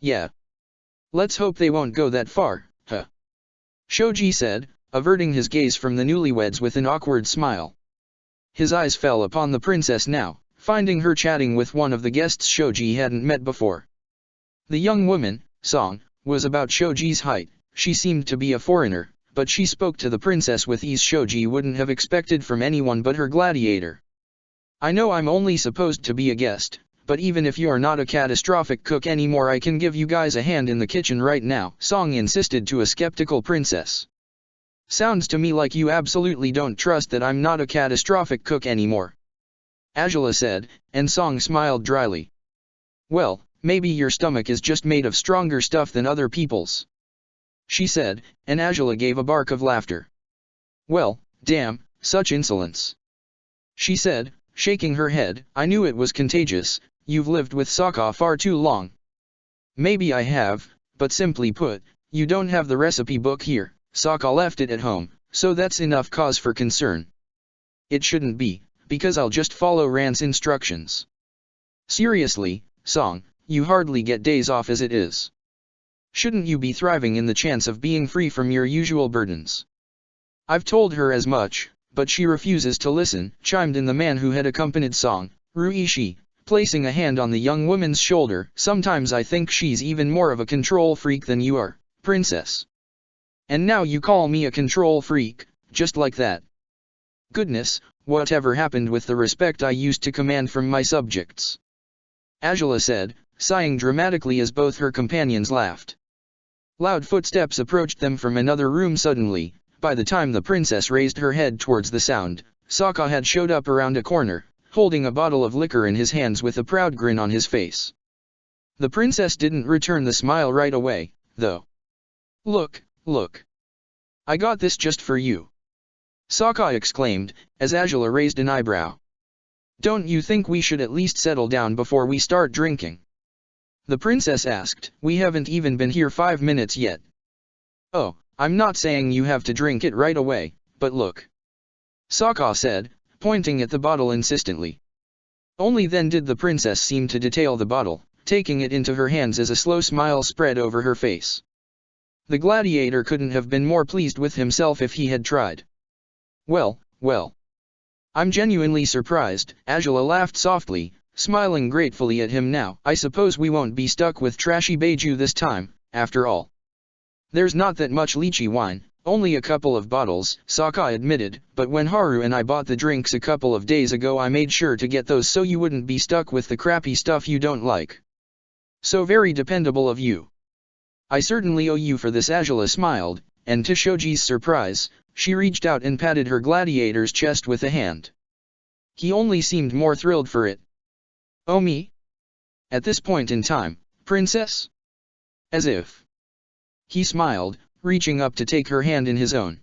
Yeah. Let's hope they won't go that far, huh?" Shoji said, averting his gaze from the newlyweds with an awkward smile. His eyes fell upon the princess now, finding her chatting with one of the guests Shoji hadn't met before. The young woman, Song, was about Shoji's height. She seemed to be a foreigner, but she spoke to the princess with ease Shoji wouldn't have expected from anyone but her gladiator. "I know I'm only supposed to be a guest, but even if you're not a catastrophic cook anymore I can give you guys a hand in the kitchen right now," Song insisted to a skeptical princess. "Sounds to me like you absolutely don't trust that I'm not a catastrophic cook anymore," Angela said, and Song smiled dryly. "Well, maybe your stomach is just made of stronger stuff than other people's," she said, and Angela gave a bark of laughter. "Well, damn, such insolence," she said, shaking her head. "I knew it was contagious. You've lived with Sokka far too long." "Maybe I have, but simply put, you don't have the recipe book here. Sokka left it at home, so that's enough cause for concern." "It shouldn't be, because I'll just follow Ran's instructions." "Seriously, Song, you hardly get days off as it is. Shouldn't you be thriving in the chance of being free from your usual burdens?" "I've told her as much, but she refuses to listen," chimed in the man who had accompanied Song, Ruishi, placing a hand on the young woman's shoulder. "Sometimes I think she's even more of a control freak than you are, princess. And now you call me a control freak, just like that. Goodness, whatever happened with the respect I used to command from my subjects?" Angela said, sighing dramatically as both her companions laughed. Loud footsteps approached them from another room suddenly. By the time the princess raised her head towards the sound, Sokka had showed up around a corner, holding a bottle of liquor in his hands with a proud grin on his face. The princess didn't return the smile right away, though. Look. I got this just for you," Sokka exclaimed, as Angela raised an eyebrow. "Don't you think we should at least settle down before we start drinking?" the princess asked. "We haven't even been here 5 minutes yet." "Oh, I'm not saying you have to drink it right away, but look," Sokka said, pointing at the bottle insistently. Only then did the princess seem to detail the bottle, taking it into her hands as a slow smile spread over her face. The gladiator couldn't have been more pleased with himself if he had tried. Well. I'm genuinely surprised," Angela laughed softly, smiling gratefully at him now. I suppose we won't be stuck with trashy Beiju this time, after all. There's not that much lychee wine, only a couple of bottles, Sokka admitted, but when Haru and I bought the drinks a couple of days ago I made sure to get those so you wouldn't be stuck with the crappy stuff you don't like. So very dependable of you. I certainly owe you for this. Angela smiled, and to Shoji's surprise, she reached out and patted her gladiator's chest with a hand. He only seemed more thrilled for it. Oh me? At this point in time, princess? As if. He smiled, reaching up to take her hand in his own.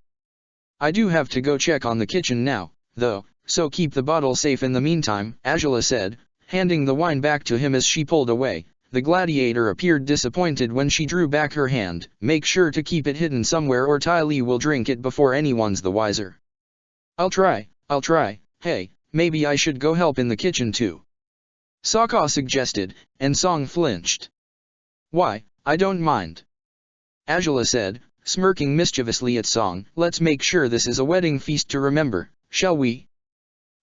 I do have to go check on the kitchen now, though, so keep the bottle safe in the meantime, Angela said, handing the wine back to him as she pulled away. The gladiator appeared disappointed when she drew back her hand. Make sure to keep it hidden somewhere or Ty Lee will drink it before anyone's the wiser. I'll try. Hey, maybe I should go help in the kitchen too. Sokka suggested, and Song flinched. Why, I don't mind. Angela said, smirking mischievously at Song. Let's make sure this is a wedding feast to remember, shall we?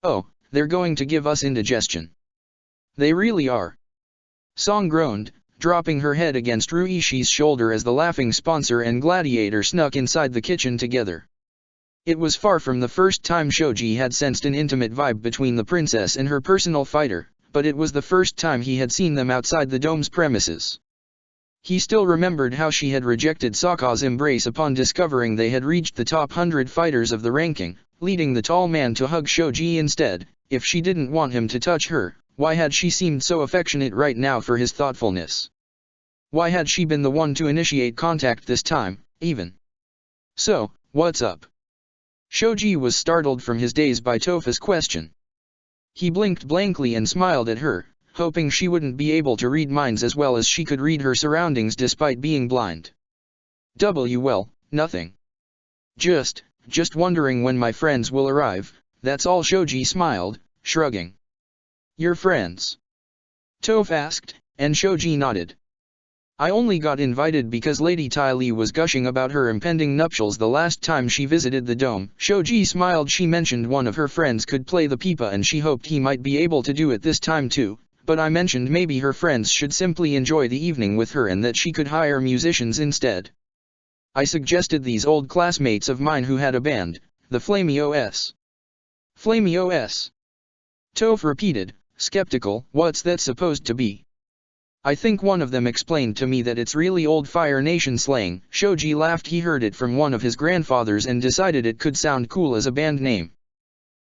Oh, they're going to give us indigestion. They really are. Song groaned, dropping her head against Ruishi's shoulder as the laughing sponsor and gladiator snuck inside the kitchen together. It was far from the first time Shoji had sensed an intimate vibe between the princess and her personal fighter, but it was the first time he had seen them outside the dome's premises. He still remembered how she had rejected Sokka's embrace upon discovering they had reached the top 100 fighters of the ranking, leading the tall man to hug Shoji instead. If she didn't want him to touch her, why had she seemed so affectionate right now for his thoughtfulness? Why had she been the one to initiate contact this time, even? So, what's up? Shoji was startled from his daze by Topha's question. He blinked blankly and smiled at her, hoping she wouldn't be able to read minds as well as she could read her surroundings despite being blind. Well, nothing. Just wondering when my friends will arrive, that's all. Shoji smiled, shrugging. Your friends? Toph asked, and Shoji nodded. I only got invited because Lady Ty Lee was gushing about her impending nuptials the last time she visited the dome. Shoji smiled. She mentioned one of her friends could play the pipa and she hoped he might be able to do it this time too, but I mentioned maybe her friends should simply enjoy the evening with her and that she could hire musicians instead. I suggested these old classmates of mine who had a band, the Flamey-OS. Flamey-OS? Toph repeated, skeptical. What's that supposed to be? I think one of them explained to me that it's really old Fire Nation slang. Shoji laughed. He heard it from one of his grandfathers and decided it could sound cool as a band name.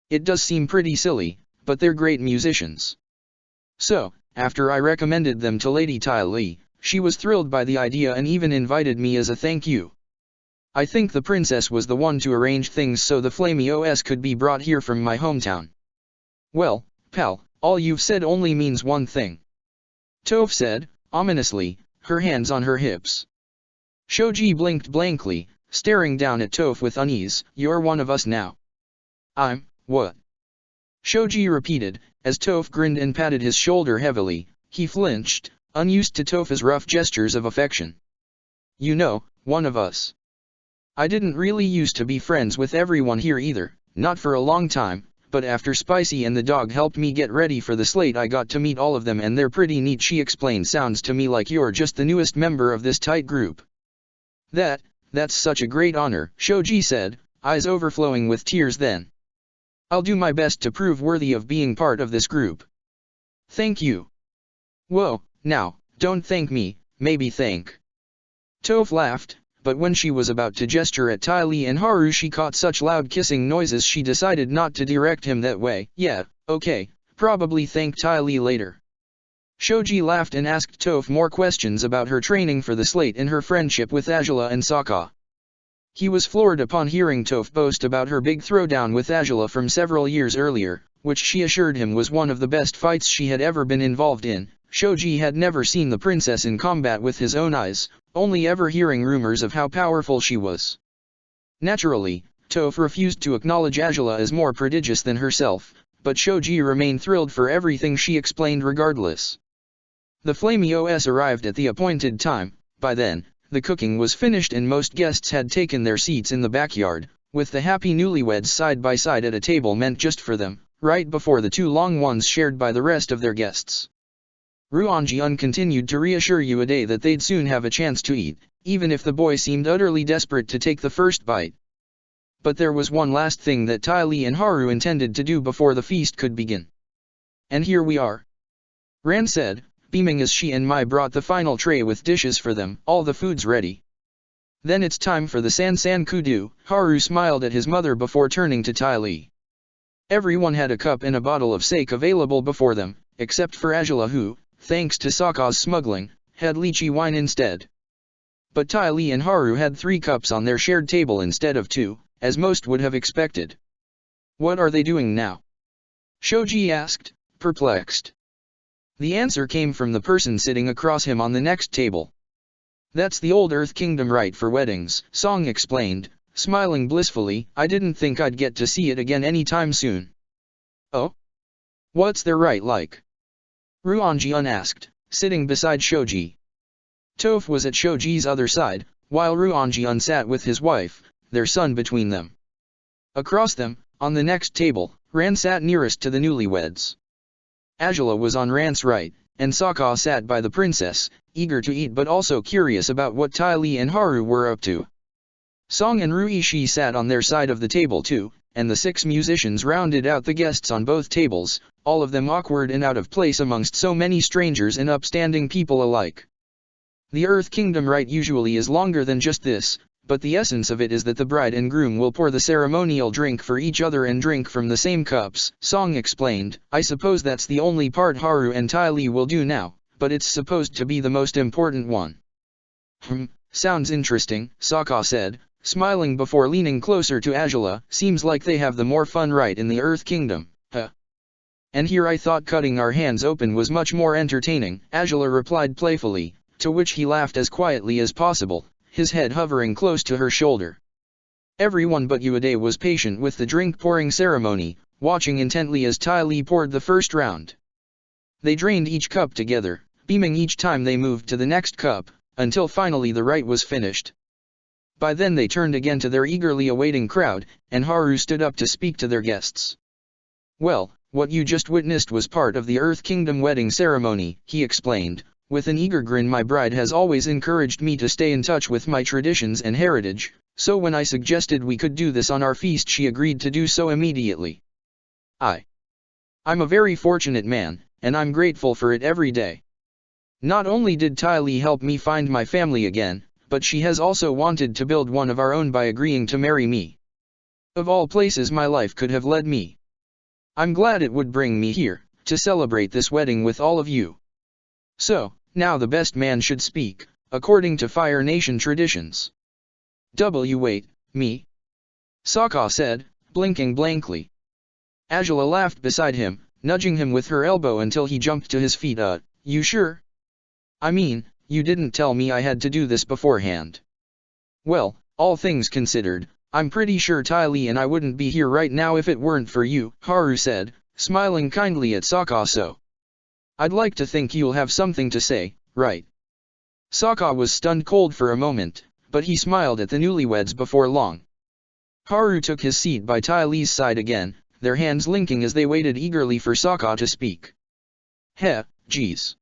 It does seem pretty silly, but they're great musicians. So, after I recommended them to Lady Ty Lee, she was thrilled by the idea and even invited me as a thank you. I think the princess was the one to arrange things so the Flamey-OS could be brought here from my hometown. Well, pal, all you've said only means one thing. Toph said, ominously, her hands on her hips. Shoji blinked blankly, staring down at Toph with unease. You're one of us now. I'm, what? Shoji repeated, as Toph grinned and patted his shoulder heavily. He flinched, unused to Topha's rough gestures of affection. You know, one of us. I didn't really used to be friends with everyone here either, not for a long time. But after Spicy and the dog helped me get ready for the slate I got to meet all of them and they're pretty neat. She explained. Sounds to me like you're just the newest member of this tight group. That's such a great honor, Shoji said, eyes overflowing with tears. Then I'll do my best to prove worthy of being part of this group. Thank you. Whoa, now, don't thank me, maybe thank. Toph laughed. But when she was about to gesture at Ty Lee and Haru she caught such loud kissing noises she decided not to direct him that way. Yeah, okay, probably thank Ty Lee later. Shoji laughed and asked Toph more questions about her training for the slate and her friendship with Angela and Sokka. He was floored upon hearing Toph boast about her big throwdown with Angela from several years earlier, which she assured him was one of the best fights she had ever been involved in. Shoji had never seen the princess in combat with his own eyes, only ever hearing rumors of how powerful she was. Naturally, Toph refused to acknowledge Angela as more prodigious than herself, but Shoji remained thrilled for everything she explained regardless. The Flamey-OS arrived at the appointed time. By then, the cooking was finished and most guests had taken their seats in the backyard, with the happy newlyweds side by side at a table meant just for them. right before the two long ones shared by the rest of their guests. Ruonjian continued to reassure Uade that they'd soon have a chance to eat, even if the boy seemed utterly desperate to take the first bite. But there was one last thing that Tai Li and Haru intended to do before the feast could begin. "And here we are," Ran said, beaming as she and Mai brought the final tray with dishes for them. "All the food's ready." "Then it's time for the San San Kudu," Haru smiled at his mother before turning to Tai Li. Everyone had a cup and a bottle of sake available before them, except for Angela who, thanks to Sokka's smuggling, had lychee wine instead. But Tai Li and Haru had 3 cups on their shared table instead of 2, as most would have expected. "What are they doing now?" Shoji asked, perplexed. The answer came from the person sitting across him on the next table. "That's the old Earth Kingdom rite for weddings," Song explained, smiling blissfully. "I didn't think I'd get to see it again anytime soon." "Oh? What's their rite like?" Ruonjian asked, sitting beside Shoji. Toph was at Shoji's other side, while Ruonjian sat with his wife, their son between them. Across them, on the next table, Ran sat nearest to the newlyweds. Angela was on Ran's right, and Sokka sat by the princess, eager to eat but also curious about what Tai Li and Haru were up to. Song and Ruishi sat on their side of the table too, and the 6 musicians rounded out the guests on both tables, all of them awkward and out of place amongst so many strangers and upstanding people alike. The Earth Kingdom rite usually is longer than just this, but the essence of it is that the bride and groom will pour the ceremonial drink for each other and drink from the same cups, Song explained. "I suppose that's the only part Haru and Tai Li will do now, but it's supposed to be the most important one." Sounds interesting," Sokka said, smiling before leaning closer to Angela. "Seems like they have the more fun rite in the Earth Kingdom, huh? And here I thought cutting our hands open was much more entertaining," Angela replied playfully, to which he laughed as quietly as possible, his head hovering close to her shoulder. Everyone but Uade was patient with the drink-pouring ceremony, watching intently as Tai Li poured the first round. They drained each cup together, beaming each time they moved to the next cup, until finally the rite was finished. By then they turned again to their eagerly awaiting crowd, and Haru stood up to speak to their guests. "Well, what you just witnessed was part of the Earth Kingdom wedding ceremony," he explained. With an eager grin, "My bride has always encouraged me to stay in touch with my traditions and heritage, so when I suggested we could do this on our feast she agreed to do so immediately. I'm a very fortunate man, and I'm grateful for it every day. Not only did Tai Li help me find my family again, but she has also wanted to build one of our own by agreeing to marry me. Of all places my life could have led me. I'm glad it would bring me here, to celebrate this wedding with all of you. So, now the best man should speak, according to Fire Nation traditions." "Wait, me?" Sokka said, blinking blankly. Angela laughed beside him, nudging him with her elbow until he jumped to his feet. You sure? I mean, you didn't tell me I had to do this beforehand." "Well, all things considered, I'm pretty sure Tai Li and I wouldn't be here right now if it weren't for you," Haru said, smiling kindly at Sokka. "So I'd like to think you'll have something to say, right?" Sokka was stunned cold for a moment, but he smiled at the newlyweds before long. Haru took his seat by Tai Li's side again, their hands linking as they waited eagerly for Sokka to speak. Geez.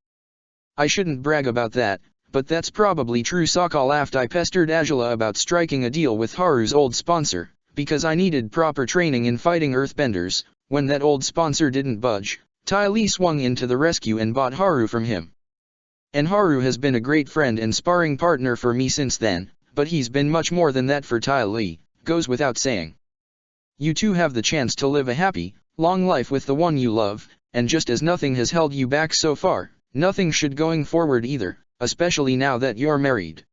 I shouldn't brag about that, but that's probably true." Sokka laughed. "I pestered Angela about striking a deal with Haru's old sponsor, because I needed proper training in fighting earthbenders. When that old sponsor didn't budge, Tai Li swung in to the rescue and bought Haru from him. And Haru has been a great friend and sparring partner for me since then, but he's been much more than that for Tai Li, goes without saying. You two have the chance to live a happy, long life with the one you love, and just as nothing has held you back so far, nothing should going forward either, especially now that you're married.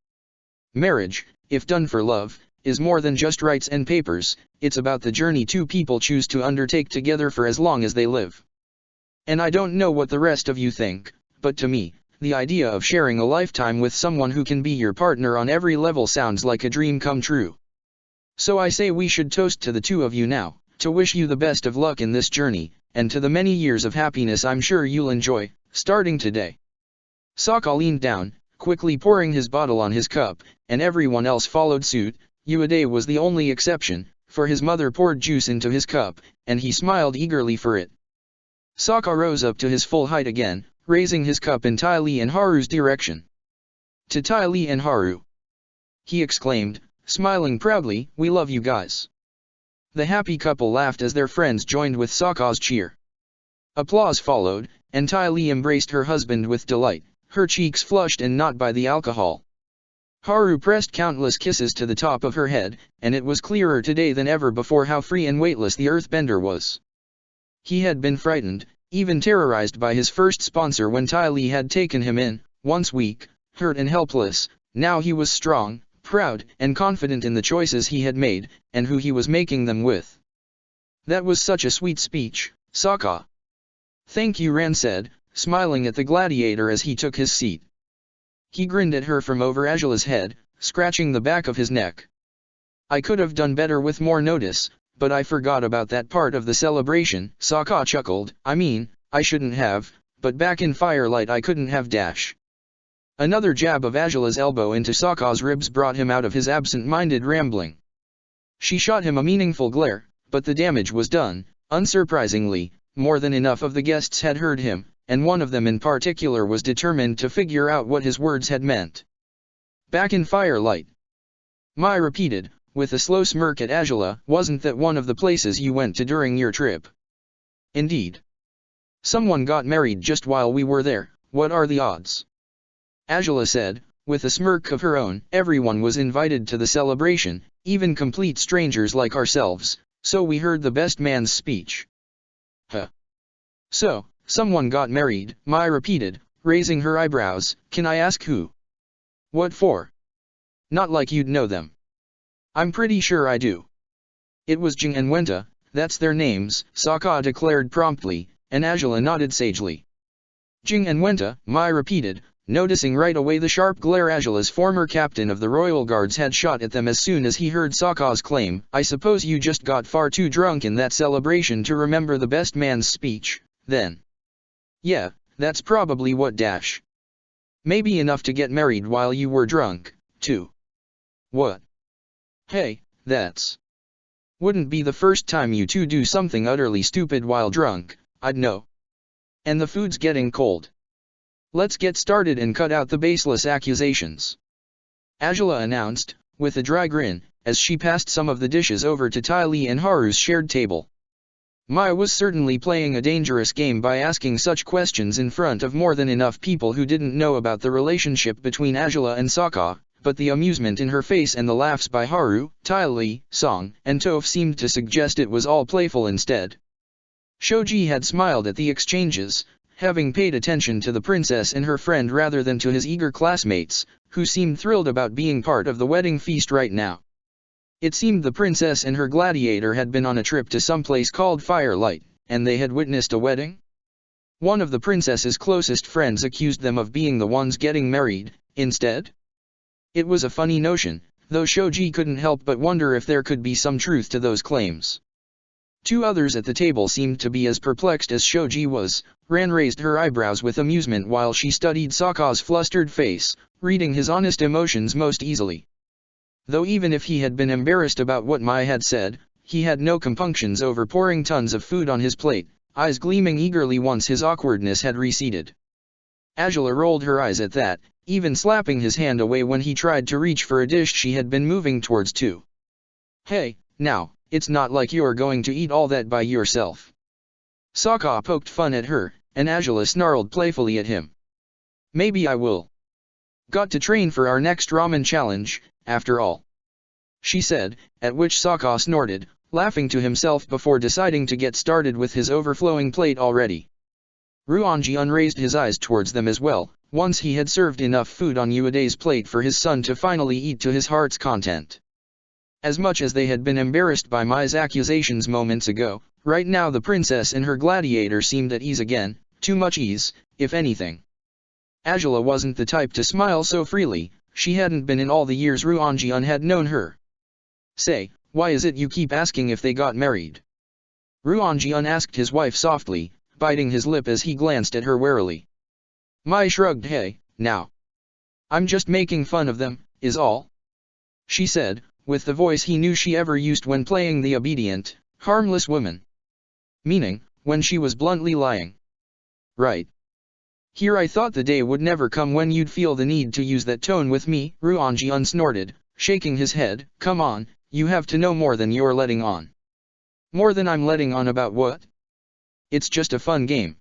Marriage, if done for love, is more than just rights and papers, it's about the journey two people choose to undertake together for as long as they live. And I don't know what the rest of you think, but to me, the idea of sharing a lifetime with someone who can be your partner on every level sounds like a dream come true. So I say we should toast to the two of you now, to wish you the best of luck in this journey, and to the many years of happiness I'm sure you'll enjoy, starting today." Sokka leaned down, quickly pouring his bottle on his cup, and everyone else followed suit. Uade was the only exception, for his mother poured juice into his cup, and he smiled eagerly for it. Sokka rose up to his full height again, raising his cup in Ty Lee and Haru's direction. To Ty Lee and Haru, he exclaimed, smiling proudly, "We love you guys." The happy couple laughed as their friends joined with Sokka's cheer. Applause followed, and Ty Lee embraced her husband with delight, her cheeks flushed and not by the alcohol. Haru pressed countless kisses to the top of her head, and it was clearer today than ever before how free and weightless the earthbender was. He had been frightened, even terrorized by his first sponsor when Ty Lee had taken him in, once weak, hurt and helpless. Now he was strong, proud, and confident in the choices he had made, and who he was making them with. "That was such a sweet speech, Sokka." "Thank you," Ran said, smiling at the gladiator as he took his seat. He grinned at her from over Azula's head, scratching the back of his neck. "I could have done better with more notice, but I forgot about that part of the celebration," Sokka chuckled. "I mean, I shouldn't have, but back in Firelight I couldn't have dash." Another jab of Azula's elbow into Sokka's ribs brought him out of his absent-minded rambling. She shot him a meaningful glare, but the damage was done. Unsurprisingly, more than enough of the guests had heard him, and one of them in particular was determined to figure out what his words had meant. "Back in Firelight," Mai repeated, with a slow smirk at Azula. "Wasn't that one of the places you went to during your trip?" "Indeed. Someone got married just while we were there. What are the odds?" Azula said, with a smirk of her own. "Everyone was invited to the celebration, even complete strangers like ourselves, so we heard the best man's speech." "Huh. So, someone got married," Mai repeated, raising her eyebrows. "Can I ask who? What for? Not like you'd know them." "I'm pretty sure I do. It was Jing and Wenta, that's their names," Sokka declared promptly, and Azula nodded sagely. "Jing and Wenta," Mai repeated, noticing right away the sharp glare Azula's former captain of the royal guards had shot at them as soon as he heard Sokka's claim. "I suppose you just got far too drunk in that celebration to remember the best man's speech, then." "Yeah, that's probably what dash. Maybe enough to get married while you were drunk, too." "What? Hey, that's wouldn't be the first time you two do something utterly stupid while drunk, I'd know. And the food's getting cold. Let's get started and cut out the baseless accusations," Azula announced, with a dry grin, as she passed some of the dishes over to Ty Lee and Haru's shared table. Mai was certainly playing a dangerous game by asking such questions in front of more than enough people who didn't know about the relationship between Azula and Sokka, but the amusement in her face and the laughs by Haru, Ty Lee, Song, and Toph seemed to suggest it was all playful instead. Shoji had smiled at the exchanges, having paid attention to the princess and her friend rather than to his eager classmates, who seemed thrilled about being part of the wedding feast right now. It seemed the princess and her gladiator had been on a trip to some place called Firelight, and they had witnessed a wedding? One of the princess's closest friends accused them of being the ones getting married, instead? It was a funny notion, though Shoji couldn't help but wonder if there could be some truth to those claims. Two others at the table seemed to be as perplexed as Shoji was. Ran raised her eyebrows with amusement while she studied Sokka's flustered face, reading his honest emotions most easily. Though even if he had been embarrassed about what Mai had said, he had no compunctions over pouring tons of food on his plate, eyes gleaming eagerly once his awkwardness had receded. Azula rolled her eyes at that, even slapping his hand away when he tried to reach for a dish she had been moving towards too. "Hey, now, it's not like you're going to eat all that by yourself." Sokka poked fun at her, and Azula snarled playfully at him. "Maybe I will. Got to train for our next ramen challenge, after all," she said, at which Sokka snorted, laughing to himself before deciding to get started with his overflowing plate already. Ruonjian raised his eyes towards them as well, once he had served enough food on Ueda's plate for his son to finally eat to his heart's content. As much as they had been embarrassed by Mai's accusations moments ago, right now the princess and her gladiator seemed at ease again, too much ease, if anything. Azula wasn't the type to smile so freely, she hadn't been in all the years Ruonjian had known her. "Say, why is it you keep asking if they got married?" Ruonjian asked his wife softly, biting his lip as he glanced at her warily. Mai shrugged. "Hey, now. I'm just making fun of them, is all," she said, with the voice he knew she ever used when playing the obedient, harmless woman. Meaning, when she was bluntly lying. Right. Here I thought the day would never come when you'd feel the need to use that tone with me, Ruan Jian snorted, shaking his head. Come on, you have to know more than you're letting on. More than I'm letting on about what? It's just a fun game.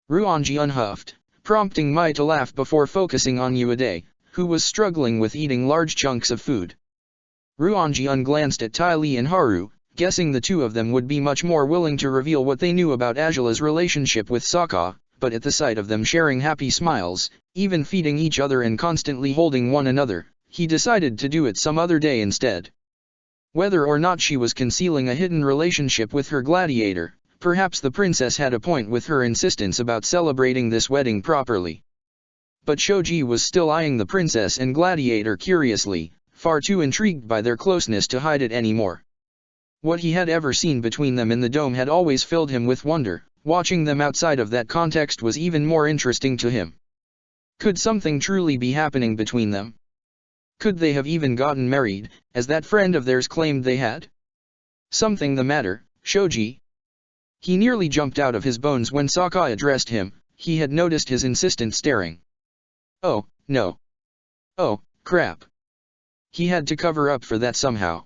Ruan Jian huffed, prompting Mai to laugh before focusing on Yuade, who was struggling with eating large chunks of food. Ruan Jian glanced at Tai Li and Haru, guessing the two of them would be much more willing to reveal what they knew about Angela's relationship with Sokka, but at the sight of them sharing happy smiles, even feeding each other and constantly holding one another, he decided to do it some other day instead. Whether or not she was concealing a hidden relationship with her gladiator, perhaps the princess had a point with her insistence about celebrating this wedding properly. But Shoji was still eyeing the princess and gladiator curiously, far too intrigued by their closeness to hide it anymore. What he had ever seen between them in the dome had always filled him with wonder. Watching them outside of that context was even more interesting to him. Could something truly be happening between them? Could they have even gotten married, as that friend of theirs claimed they had? Something the matter, Shoji? He nearly jumped out of his bones when Sokka addressed him. He had noticed his insistent staring. Oh, no. Oh, crap. He had to cover up for that somehow.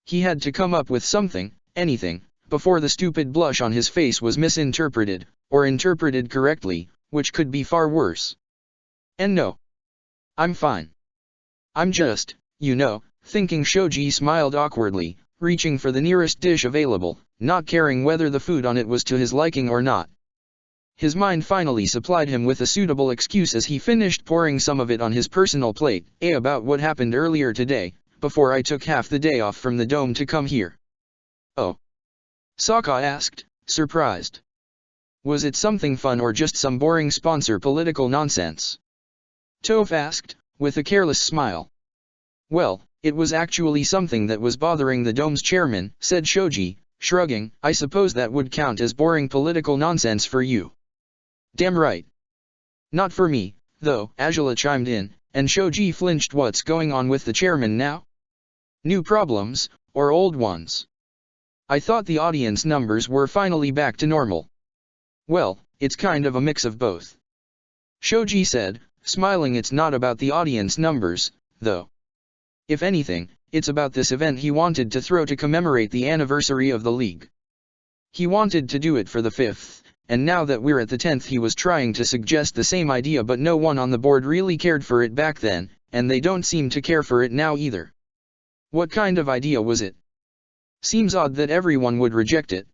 He had to come up with something, anything, before the stupid blush on his face was misinterpreted, or interpreted correctly, which could be far worse. And no. I'm fine. I'm just, thinking. Shoji smiled awkwardly, reaching for the nearest dish available, not caring whether the food on it was to his liking or not. His mind finally supplied him with a suitable excuse as he finished pouring some of it on his personal plate. About what happened earlier today, before I took half the day off from the dome to come here. Oh. Sokka asked, surprised. Was it something fun or just some boring sponsor political nonsense? Toph asked, with a careless smile. Well, it was actually something that was bothering the dome's chairman, said Shoji, shrugging. I suppose that would count as boring political nonsense for you. Damn right. Not for me, though, Angela chimed in, and Shoji flinched. What's going on with the chairman now? New problems, or old ones? I thought the audience numbers were finally back to normal. Well, it's kind of a mix of both. Shoji said, smiling. It's not about the audience numbers, though. If anything, it's about this event he wanted to throw to commemorate the anniversary of the league. He wanted to do it for the 5th, and now that we're at the 10th he was trying to suggest the same idea, but no one on the board really cared for it back then, and they don't seem to care for it now either. What kind of idea was it? Seems odd that everyone would reject it.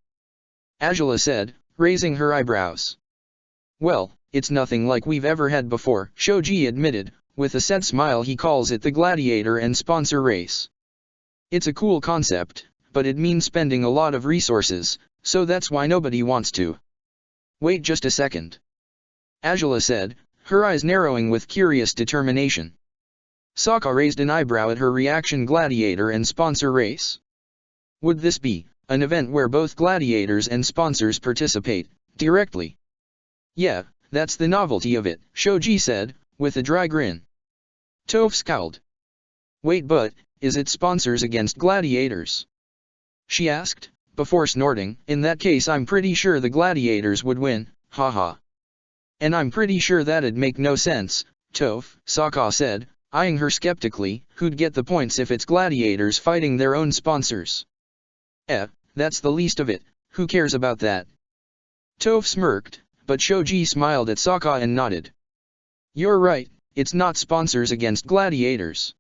Angela said, raising her eyebrows. Well, it's nothing like we've ever had before, Shoji admitted, with a sad smile. He calls it the Gladiator and Sponsor Race. It's a cool concept, but it means spending a lot of resources, so that's why nobody wants to. Wait just a second. Angela said, her eyes narrowing with curious determination. Sokka raised an eyebrow at her reaction. Gladiator and Sponsor Race? Would this be an event where both gladiators and sponsors participate directly? Yeah, that's the novelty of it, Shoji said, with a dry grin. Toph scowled. Wait, but is it sponsors against gladiators? She asked, before snorting. In that case I'm pretty sure the gladiators would win, haha. And I'm pretty sure that'd make no sense, Toph, Sokka said, eyeing her skeptically. Who'd get the points if it's gladiators fighting their own sponsors? That's the least of it, who cares about that? Toph smirked, but Shoji smiled at Sokka and nodded. You're right, it's not sponsors against gladiators.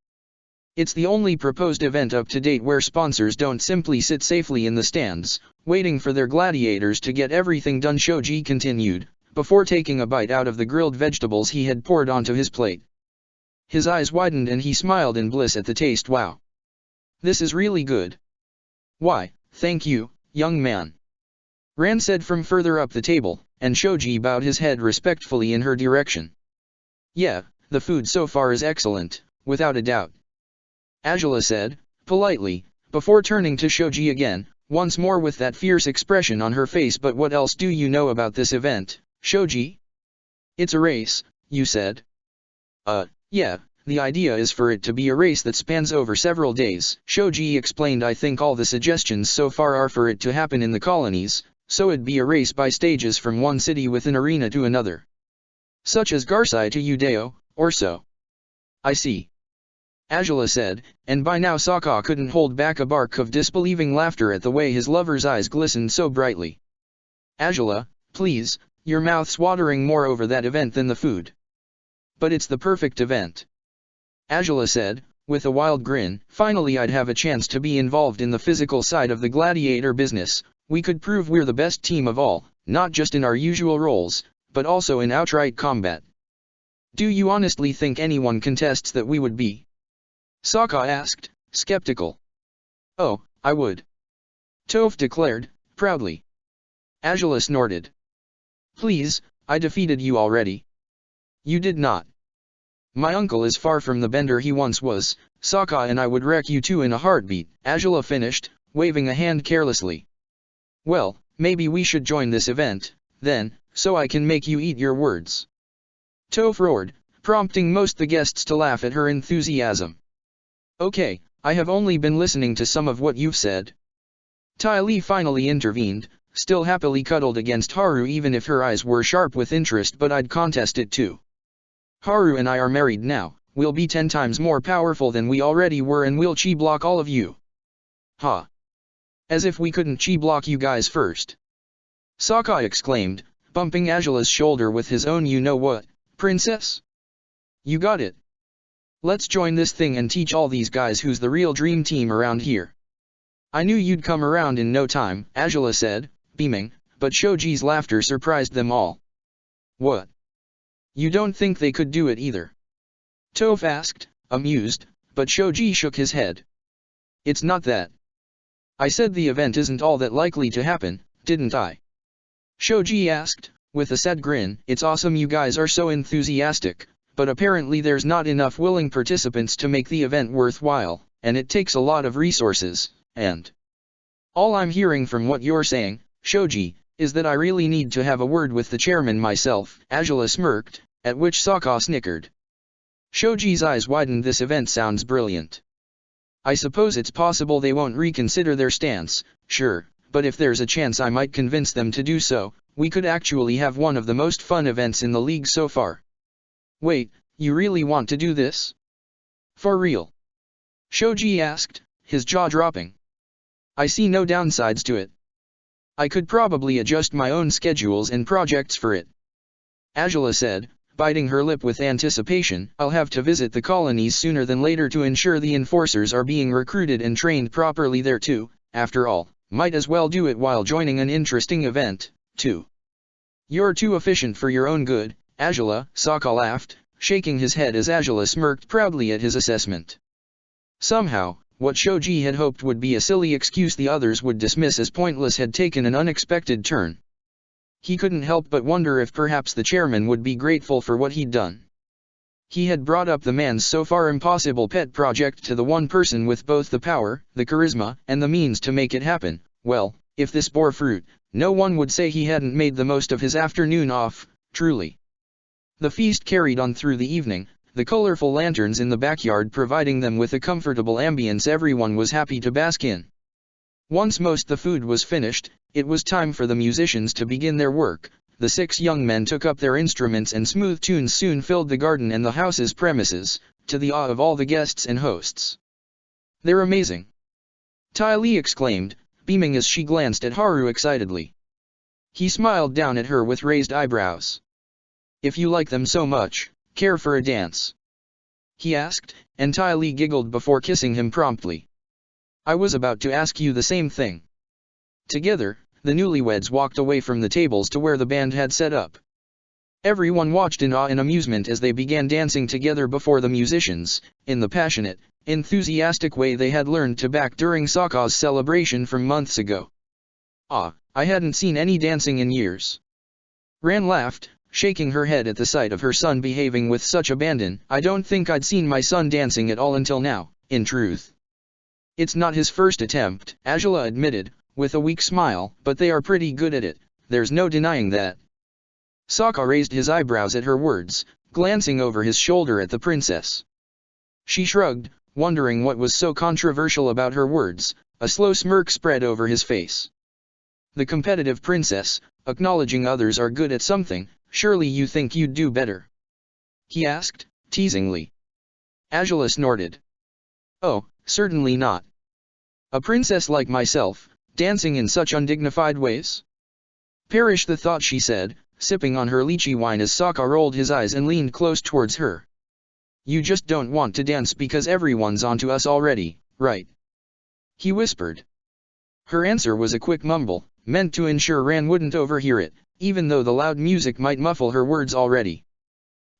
It's the only proposed event up to date where sponsors don't simply sit safely in the stands, waiting for their gladiators to get everything done, Shoji continued, before taking a bite out of the grilled vegetables he had poured onto his plate. His eyes widened and he smiled in bliss at the taste. Wow. This is really good. Why, thank you, young man. Ran said from further up the table, and Shoji bowed his head respectfully in her direction. Yeah, the food so far is excellent, without a doubt. Angela said, politely, before turning to Shoji again, once more with that fierce expression on her face. But what else do you know about this event, Shoji? It's a race, you said? Yeah, The idea is for it to be a race that spans over several days. Shoji explained. I think all the suggestions so far are for it to happen in the colonies, so it'd be a race by stages from one city with an arena to another. Such as Garsai to Udeo, or so. I see. Angela said, and by now Sokka couldn't hold back a bark of disbelieving laughter at the way his lover's eyes glistened so brightly. Angela, please, your mouth's watering more over that event than the food. But it's the perfect event. Angela said, with a wild grin. Finally I'd have a chance to be involved in the physical side of the gladiator business. We could prove we're the best team of all, not just in our usual roles, but also in outright combat. Do you honestly think anyone contests that we would be? Sokka asked, skeptical. Oh, I would. Toph declared, proudly. Angela snorted. Please, I defeated you already. You did not. My uncle is far from the bender he once was. Sokka and I would wreck you two in a heartbeat, Angela finished, waving a hand carelessly. Well, maybe we should join this event, then, so I can make you eat your words. Toph roared, prompting most the guests to laugh at her enthusiasm. Okay, I have only been listening to some of what you've said. Ty Lee finally intervened, still happily cuddled against Haru even if her eyes were sharp with interest, but I'd contest it too. Haru and I are married now, we'll be 10 times more powerful than we already were and we'll chi-block all of you. Ha! As if we couldn't chi-block you guys first. Sokka exclaimed, bumping Angela's shoulder with his own you-know-what, princess? You got it. Let's join this thing and teach all these guys who's the real dream team around here. I knew you'd come around in no time, Angela said, beaming, but Shoji's laughter surprised them all. What? You don't think they could do it either? Toph asked, amused, but Shoji shook his head. It's not that. I said the event isn't all that likely to happen, didn't I? Shoji asked, with a sad grin. It's awesome you guys are so enthusiastic, but apparently there's not enough willing participants to make the event worthwhile, and it takes a lot of resources, and... All I'm hearing from what you're saying, Shoji, is that I really need to have a word with the chairman myself, Angela smirked, at which Sokka snickered. Shoji's eyes widened. This event sounds brilliant. I suppose it's possible they won't reconsider their stance, sure, but if there's a chance I might convince them to do so, we could actually have one of the most fun events in the league so far. Wait, you really want to do this? For real? Shoji asked, his jaw dropping. I see no downsides to it. I could probably adjust my own schedules and projects for it. Angela said, biting her lip with anticipation. I'll have to visit the colonies sooner than later to ensure the enforcers are being recruited and trained properly there too. After all, might as well do it while joining an interesting event, too. You're too efficient for your own good, Angela, Sokka laughed, shaking his head as Angela smirked proudly at his assessment. Somehow, what Shoji had hoped would be a silly excuse the others would dismiss as pointless had taken an unexpected turn. He couldn't help but wonder if perhaps the chairman would be grateful for what he'd done. He had brought up the man's so far impossible pet project to the one person with both the power, the charisma, and the means to make it happen. Well, if this bore fruit, no one would say he hadn't made the most of his afternoon off, truly. The feast carried on through the evening, the colorful lanterns in the backyard providing them with a comfortable ambience everyone was happy to bask in. Once most the food was finished, it was time for the musicians to begin their work. The 6 young men took up their instruments and smooth tunes soon filled the garden and the house's premises, to the awe of all the guests and hosts. They're amazing! Ty Lee exclaimed, beaming as she glanced at Haru excitedly. He smiled down at her with raised eyebrows. If you like them so much, care for a dance? He asked, and Ty Lee giggled before kissing him promptly. I was about to ask you the same thing. Together, the newlyweds walked away from the tables to where the band had set up. Everyone watched in awe and amusement as they began dancing together before the musicians, in the passionate, enthusiastic way they had learned to back during Sokka's celebration from months ago. Ah, I hadn't seen any dancing in years. Ran laughed, shaking her head at the sight of her son behaving with such abandon. I don't think I'd seen my son dancing at all until now, in truth. It's not his first attempt, Angela admitted, with a weak smile, but they are pretty good at it, there's no denying that. Sokka raised his eyebrows at her words, glancing over his shoulder at the princess. She shrugged, wondering what was so controversial about her words. A slow smirk spread over his face. The competitive princess, acknowledging others are good at something, surely you think you'd do better? He asked, teasingly. Angela snorted. Oh, certainly not. A princess like myself, dancing in such undignified ways? Perish the thought, she said, sipping on her lychee wine as Sokka rolled his eyes and leaned close towards her. You just don't want to dance because everyone's onto us already, right? He whispered. Her answer was a quick mumble, meant to ensure Ran wouldn't overhear it, even though the loud music might muffle her words already.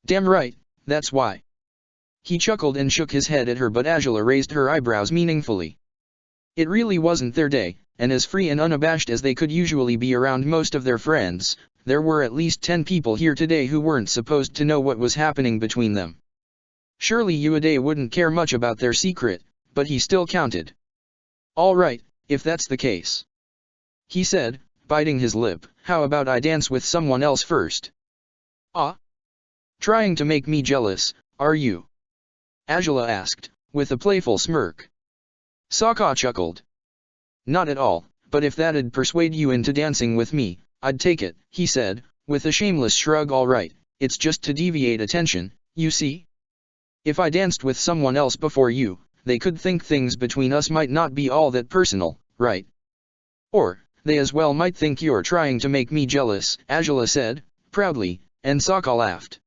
Damn right, that's why. He chuckled and shook his head at her, but Angela raised her eyebrows meaningfully. It really wasn't their day, and as free and unabashed as they could usually be around most of their friends, there were at least 10 people here today who weren't supposed to know what was happening between them. Surely Uday wouldn't care much about their secret, but he still counted. All right, if that's the case. He said, biting his lip, how about I dance with someone else first? Ah? Trying to make me jealous, are you? Angela asked, with a playful smirk. Sokka chuckled. Not at all, but if that'd persuade you into dancing with me, I'd take it, he said, with a shameless shrug. All right, it's just to deviate attention, you see? If I danced with someone else before you, they could think things between us might not be all that personal, right? Or, they as well might think you're trying to make me jealous, Angela said, proudly, and Sokka laughed.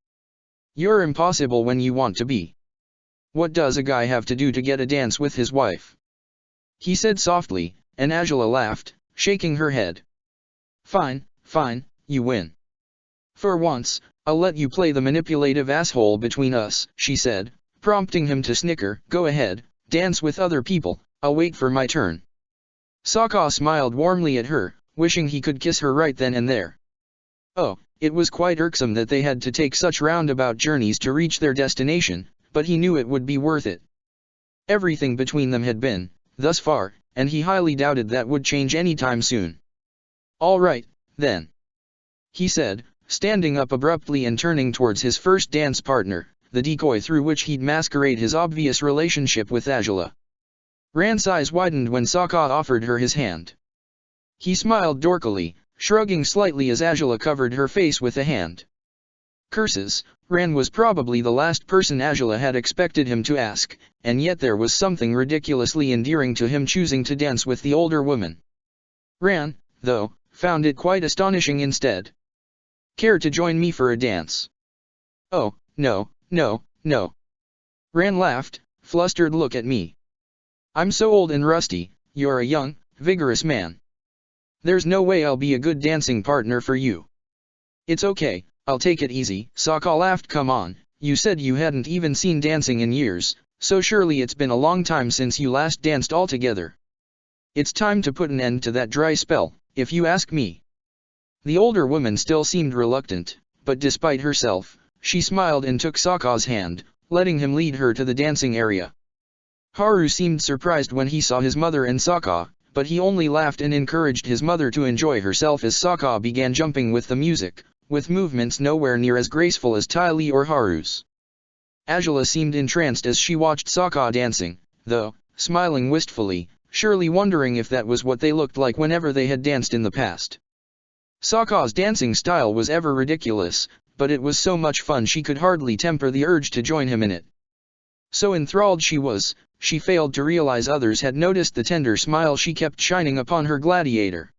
You're impossible when you want to be. What does a guy have to do to get a dance with his wife? He said softly, and Angela laughed, shaking her head. Fine, fine, you win. For once, I'll let you play the manipulative asshole between us, she said, prompting him to snicker. Go ahead, dance with other people, I'll wait for my turn. Sokka smiled warmly at her, wishing he could kiss her right then and there. Oh, it was quite irksome that they had to take such roundabout journeys to reach their destination, but he knew it would be worth it. Everything between them had been, thus far, and he highly doubted that would change anytime soon. All right, then. He said, standing up abruptly and turning towards his first dance partner, the decoy through which he'd masquerade his obvious relationship with Angela. Ran's eyes widened when Sokka offered her his hand. He smiled dorkily, shrugging slightly as Angela covered her face with a hand. Curses, Ran was probably the last person Angela had expected him to ask, and yet there was something ridiculously endearing to him choosing to dance with the older woman. Ran, though, found it quite astonishing instead. Care to join me for a dance? Oh, no, no, no. Ran laughed, flustered. Look at me. I'm so old and rusty, you're a young, vigorous man. There's no way I'll be a good dancing partner for you. It's okay, I'll take it easy, Sokka laughed. Come on, you said you hadn't even seen dancing in years, so surely it's been a long time since you last danced all together. It's time to put an end to that dry spell, if you ask me. The older woman still seemed reluctant, but despite herself, she smiled and took Sokka's hand, letting him lead her to the dancing area. Haru seemed surprised when he saw his mother and Sokka, but he only laughed and encouraged his mother to enjoy herself as Sokka began jumping with the music, with movements nowhere near as graceful as Ty Lee or Haru's. Angela seemed entranced as she watched Sokka dancing, though, smiling wistfully, surely wondering if that was what they looked like whenever they had danced in the past. Sokka's dancing style was ever ridiculous, but it was so much fun she could hardly temper the urge to join him in it. So enthralled she was, she failed to realize others had noticed the tender smile she kept shining upon her gladiator.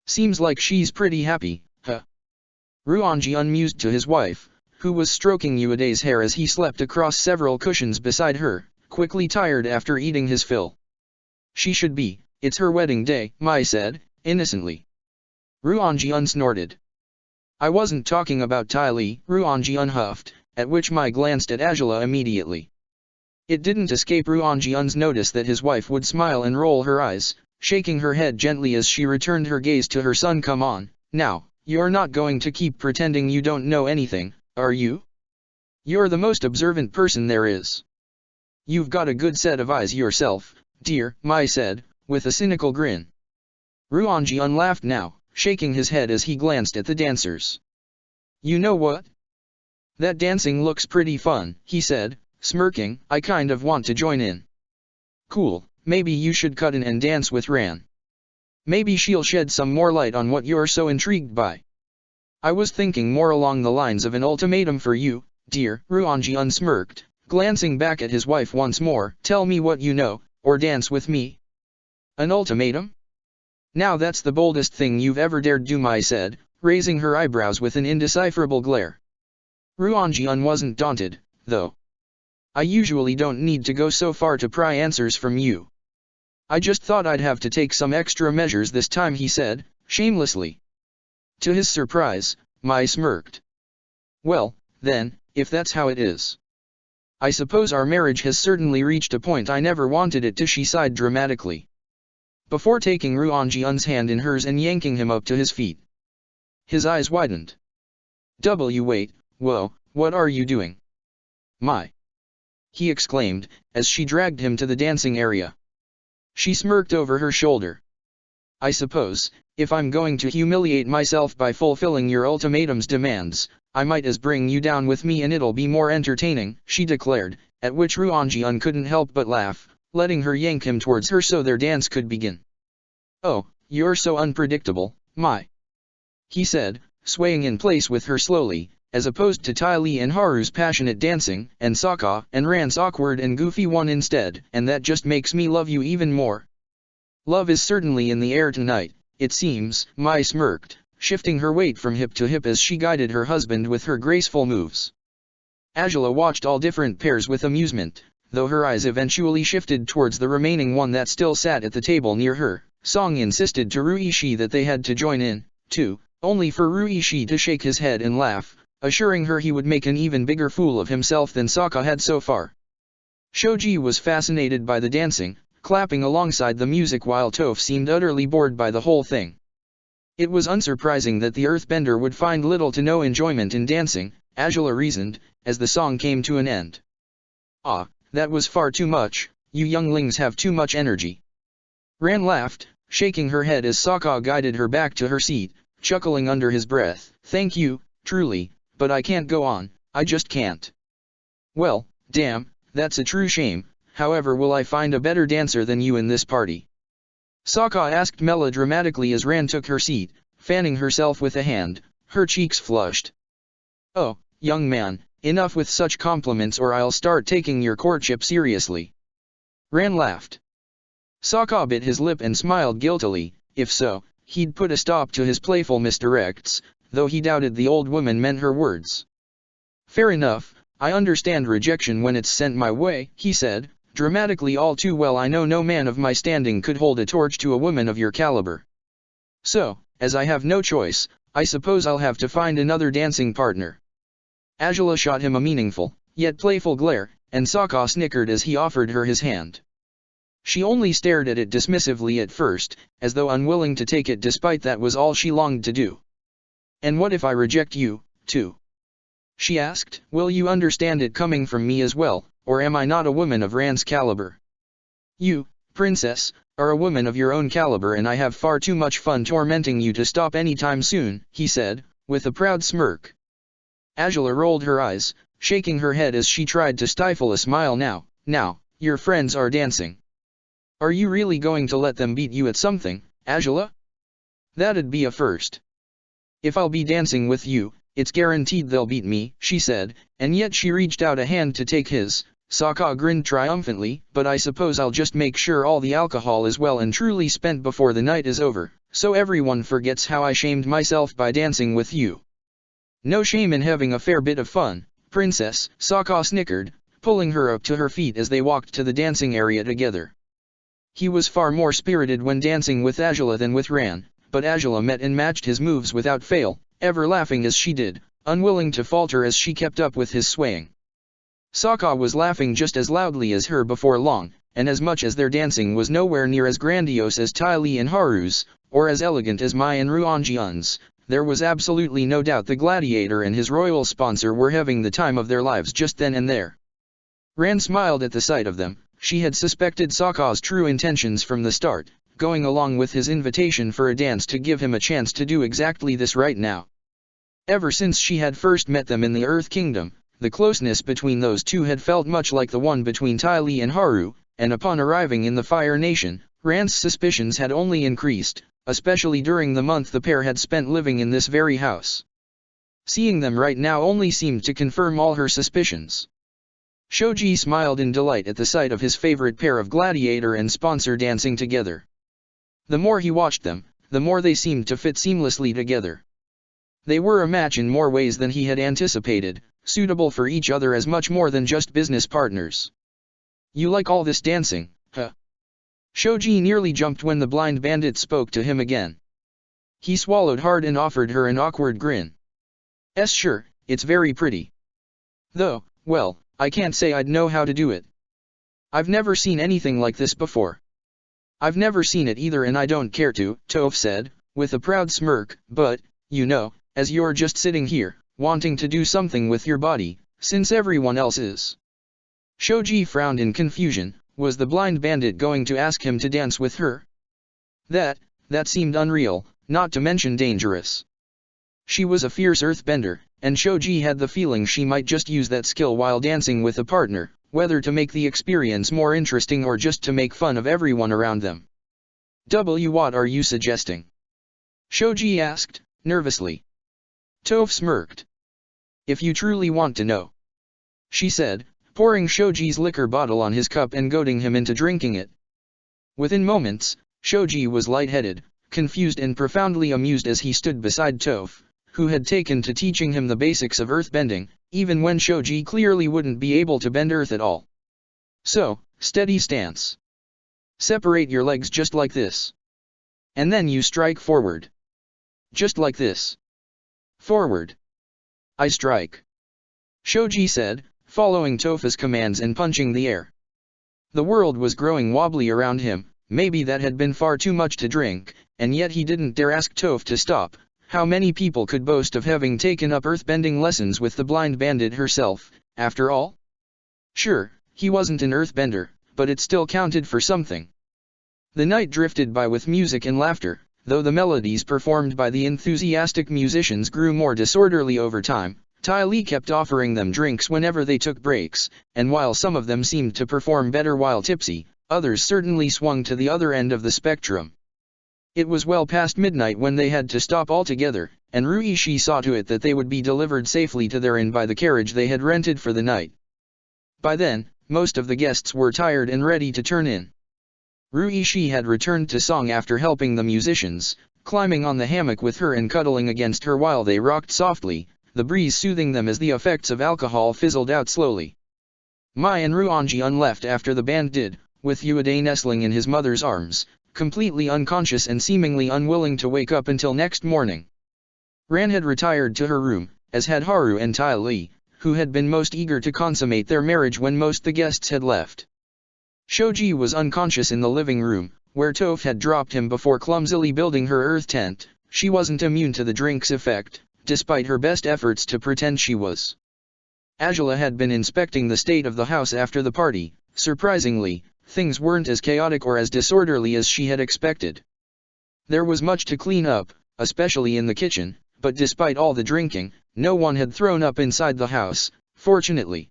Seems like she's pretty happy, huh? Ruonji unmused to his wife, who was stroking Uedei's hair as he slept across several cushions beside her, quickly tired after eating his fill. She should be, it's her wedding day, Mai said, innocently. Ruonji snorted. I wasn't talking about Ty Lee, Ruonji huffed, at which Mai glanced at Angela immediately. It didn't escape Ruonji's notice that his wife would smile and roll her eyes, shaking her head gently as she returned her gaze to her son. Come on, now, you're not going to keep pretending you don't know anything, are you? You're the most observant person there is. You've got a good set of eyes yourself, dear, Mai said, with a cynical grin. Ruonji laughed now, shaking his head as he glanced at the dancers. You know what? That dancing looks pretty fun, he said, smirking, I kind of want to join in. Cool, maybe you should cut in and dance with Ran. Maybe she'll shed some more light on what you're so intrigued by. I was thinking more along the lines of an ultimatum for you, dear. Ruanjian smirked, glancing back at his wife once more. Tell me what you know, or dance with me. An ultimatum? Now that's the boldest thing you've ever dared do, Mai said, raising her eyebrows with an indecipherable glare. Ruanjian wasn't daunted, though. I usually don't need to go so far to pry answers from you. I just thought I'd have to take some extra measures this time, he said, shamelessly. To his surprise, Mai smirked. Well, then, if that's how it is. I suppose our marriage has certainly reached a point I never wanted it to, she sighed dramatically. Before taking Ruanjian's hand in hers and yanking him up to his feet. His eyes widened. Wait, whoa, what are you doing? Mai! He exclaimed, as she dragged him to the dancing area. She smirked over her shoulder. I suppose, if I'm going to humiliate myself by fulfilling your ultimatum's demands, I might as bring you down with me and it'll be more entertaining, she declared, at which Ruanjian couldn't help but laugh, letting her yank him towards her so their dance could begin. Oh, you're so unpredictable, Mai. He said, swaying in place with her slowly, as opposed to Tai Li and Haru's passionate dancing, and Sokka and Ran's awkward and goofy one instead, and that just makes me love you even more. Love is certainly in the air tonight, it seems, Mai smirked, shifting her weight from hip to hip as she guided her husband with her graceful moves. Angela watched all different pairs with amusement, though her eyes eventually shifted towards the remaining one that still sat at the table near her. Song insisted to Ruishi that they had to join in, too, only for Ruishi to shake his head and laugh, assuring her he would make an even bigger fool of himself than Sokka had so far. Shoji was fascinated by the dancing, clapping alongside the music while Toph seemed utterly bored by the whole thing. It was unsurprising that the earthbender would find little to no enjoyment in dancing, Angela reasoned, as the song came to an end. Ah, that was far too much, you younglings have too much energy. Ran laughed, shaking her head as Sokka guided her back to her seat, chuckling under his breath. Thank you, truly, but I can't go on, I just can't. Well, damn, that's a true shame, however will I find a better dancer than you in this party? Sokka asked melodramatically as Ran took her seat, fanning herself with a hand, her cheeks flushed. Oh, young man, enough with such compliments or I'll start taking your courtship seriously. Ran laughed. Sokka bit his lip and smiled guiltily, if so, he'd put a stop to his playful misdirects, though he doubted the old woman meant her words. Fair enough, I understand rejection when it's sent my way, he said, dramatically. All too well I know no man of my standing could hold a torch to a woman of your caliber. So, as I have no choice, I suppose I'll have to find another dancing partner. Angela shot him a meaningful, yet playful glare, and Sokka snickered as he offered her his hand. She only stared at it dismissively at first, as though unwilling to take it despite that was all she longed to do. And what if I reject you, too? She asked. Will you understand it coming from me as well, or am I not a woman of Ran's caliber? You, princess, are a woman of your own caliber and I have far too much fun tormenting you to stop anytime soon, he said, with a proud smirk. Angela rolled her eyes, shaking her head as she tried to stifle a smile. Now, your friends are dancing. Are you really going to let them beat you at something, Angela? That'd be a first. If I'll be dancing with you, it's guaranteed they'll beat me, she said, and yet she reached out a hand to take his. Sokka grinned triumphantly, but I suppose I'll just make sure all the alcohol is well and truly spent before the night is over, so everyone forgets how I shamed myself by dancing with you. No shame in having a fair bit of fun, princess, Sokka snickered, pulling her up to her feet as they walked to the dancing area together. He was far more spirited when dancing with Angela than with Ran, but Angela met and matched his moves without fail, ever laughing as she did, unwilling to falter as she kept up with his swaying. Sokka was laughing just as loudly as her before long, and as much as their dancing was nowhere near as grandiose as Tai Li and Haru's, or as elegant as Mai and Ruanjian's, there was absolutely no doubt the Gladiator and his royal sponsor were having the time of their lives just then and there. Ran smiled at the sight of them. She had suspected Sokka's true intentions from the start, going along with his invitation for a dance to give him a chance to do exactly this right now. Ever since she had first met them in the Earth Kingdom, the closeness between those two had felt much like the one between Ty Lee and Haru, and upon arriving in the Fire Nation, Rand's suspicions had only increased, especially during the month the pair had spent living in this very house. Seeing them right now only seemed to confirm all her suspicions. Shoji smiled in delight at the sight of his favorite pair of Gladiator and Sponsor dancing together. The more he watched them, the more they seemed to fit seamlessly together. They were a match in more ways than he had anticipated, suitable for each other as much more than just business partners. "You like all this dancing, huh?" Shoji nearly jumped when the blind bandit spoke to him again. He swallowed hard and offered her an awkward grin. Sure, it's very pretty. Though, well, I can't say I'd know how to do it. I've never seen anything like this before." "I've never seen it either and I don't care to," Toph said, with a proud smirk, "but, you know, as you're just sitting here, wanting to do something with your body, since everyone else is." Shoji frowned in confusion. Was the blind bandit going to ask him to dance with her? That seemed unreal, not to mention dangerous. She was a fierce earthbender, and Shoji had the feeling she might just use that skill while dancing with a partner, whether to make the experience more interesting or just to make fun of everyone around them. What are you suggesting?" Shoji asked, nervously. Toph smirked. "If you truly want to know," she said, pouring Shoji's liquor bottle on his cup and goading him into drinking it. Within moments, Shoji was lightheaded, confused and profoundly amused as he stood beside Toph, who had taken to teaching him the basics of earthbending, even when Shoji clearly wouldn't be able to bend earth at all. "So, steady stance. Separate your legs just like this. And then you strike forward. Just like this. Forward. I strike," Shoji said, following Toph's commands and punching the air. The world was growing wobbly around him. Maybe that had been far too much to drink, and yet he didn't dare ask Toph to stop. How many people could boast of having taken up earthbending lessons with the blind bandit herself, after all? Sure, he wasn't an earthbender, but it still counted for something. The night drifted by with music and laughter, though the melodies performed by the enthusiastic musicians grew more disorderly over time. Ty Lee kept offering them drinks whenever they took breaks, and while some of them seemed to perform better while tipsy, others certainly swung to the other end of the spectrum. It was well past midnight when they had to stop altogether, and Ruishi saw to it that they would be delivered safely to their inn by the carriage they had rented for the night. By then, most of the guests were tired and ready to turn in. Ruishi had returned to song after helping the musicians, climbing on the hammock with her and cuddling against her while they rocked softly, the breeze soothing them as the effects of alcohol fizzled out slowly. Mai and Ruonji left after the band did, with Ueda nestling in his mother's arms, completely unconscious and seemingly unwilling to wake up until next morning. Ran had retired to her room, as had Haru and Ty Lee, who had been most eager to consummate their marriage when most the guests had left. Shoji was unconscious in the living room, where Toph had dropped him before clumsily building her earth tent. She wasn't immune to the drink's effect, despite her best efforts to pretend she was. Angela had been inspecting the state of the house after the party. Surprisingly, things weren't as chaotic or as disorderly as she had expected. There was much to clean up, especially in the kitchen, but despite all the drinking, no one had thrown up inside the house, fortunately.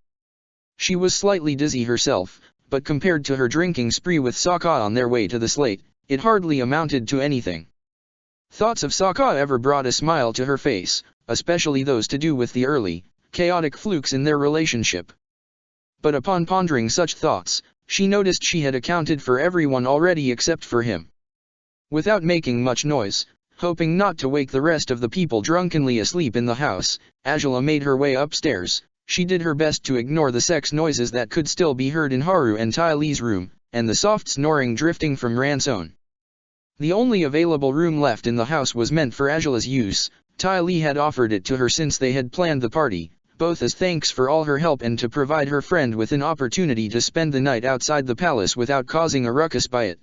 She was slightly dizzy herself, but compared to her drinking spree with Sokka on their way to the slate, it hardly amounted to anything. Thoughts of Sokka ever brought a smile to her face, especially those to do with the early, chaotic flukes in their relationship. But upon pondering such thoughts, she noticed she had accounted for everyone already except for him. Without making much noise, hoping not to wake the rest of the people drunkenly asleep in the house, Angela made her way upstairs. She did her best to ignore the sex noises that could still be heard in Haru and Ty Lee's room, and the soft snoring drifting from Ran's own. The only available room left in the house was meant for Angela's use. Ty Lee had offered it to her since they had planned the party, both as thanks for all her help and to provide her friend with an opportunity to spend the night outside the palace without causing a ruckus by it.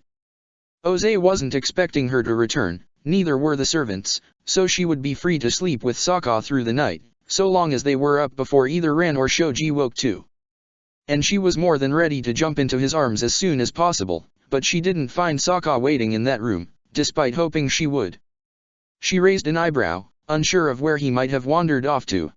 Oze wasn't expecting her to return, neither were the servants, so she would be free to sleep with Sokka through the night, so long as they were up before either Ran or Shoji woke too. And she was more than ready to jump into his arms as soon as possible, but she didn't find Sokka waiting in that room, despite hoping she would. She raised an eyebrow, unsure of where he might have wandered off to.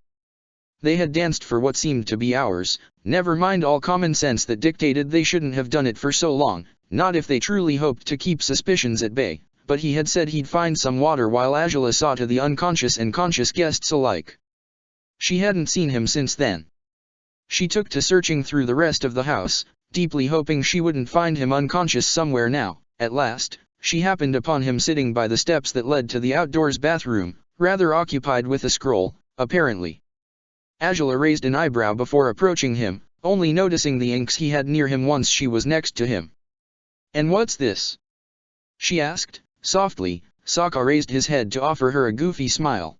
They had danced for what seemed to be hours, never mind all common sense that dictated they shouldn't have done it for so long, not if they truly hoped to keep suspicions at bay, but he had said he'd find some water while Angela saw to the unconscious and conscious guests alike. She hadn't seen him since then. She took to searching through the rest of the house, deeply hoping she wouldn't find him unconscious somewhere now. At last, she happened upon him sitting by the steps that led to the outdoors bathroom, rather occupied with a scroll, apparently. Angela raised an eyebrow before approaching him, only noticing the inks he had near him once she was next to him. "And what's this?" she asked, softly. Sokka raised his head to offer her a goofy smile.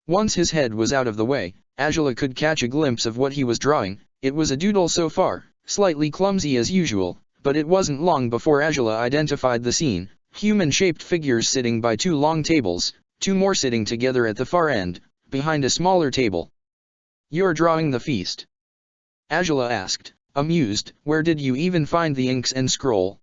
Once his head was out of the way, Angela could catch a glimpse of what he was drawing. It was a doodle so far, slightly clumsy as usual, but it wasn't long before Angela identified the scene: human-shaped figures sitting by two long tables, two more sitting together at the far end, behind a smaller table. "You're drawing the feast?" Angela asked, amused. "Where did you even find the inks and scroll?"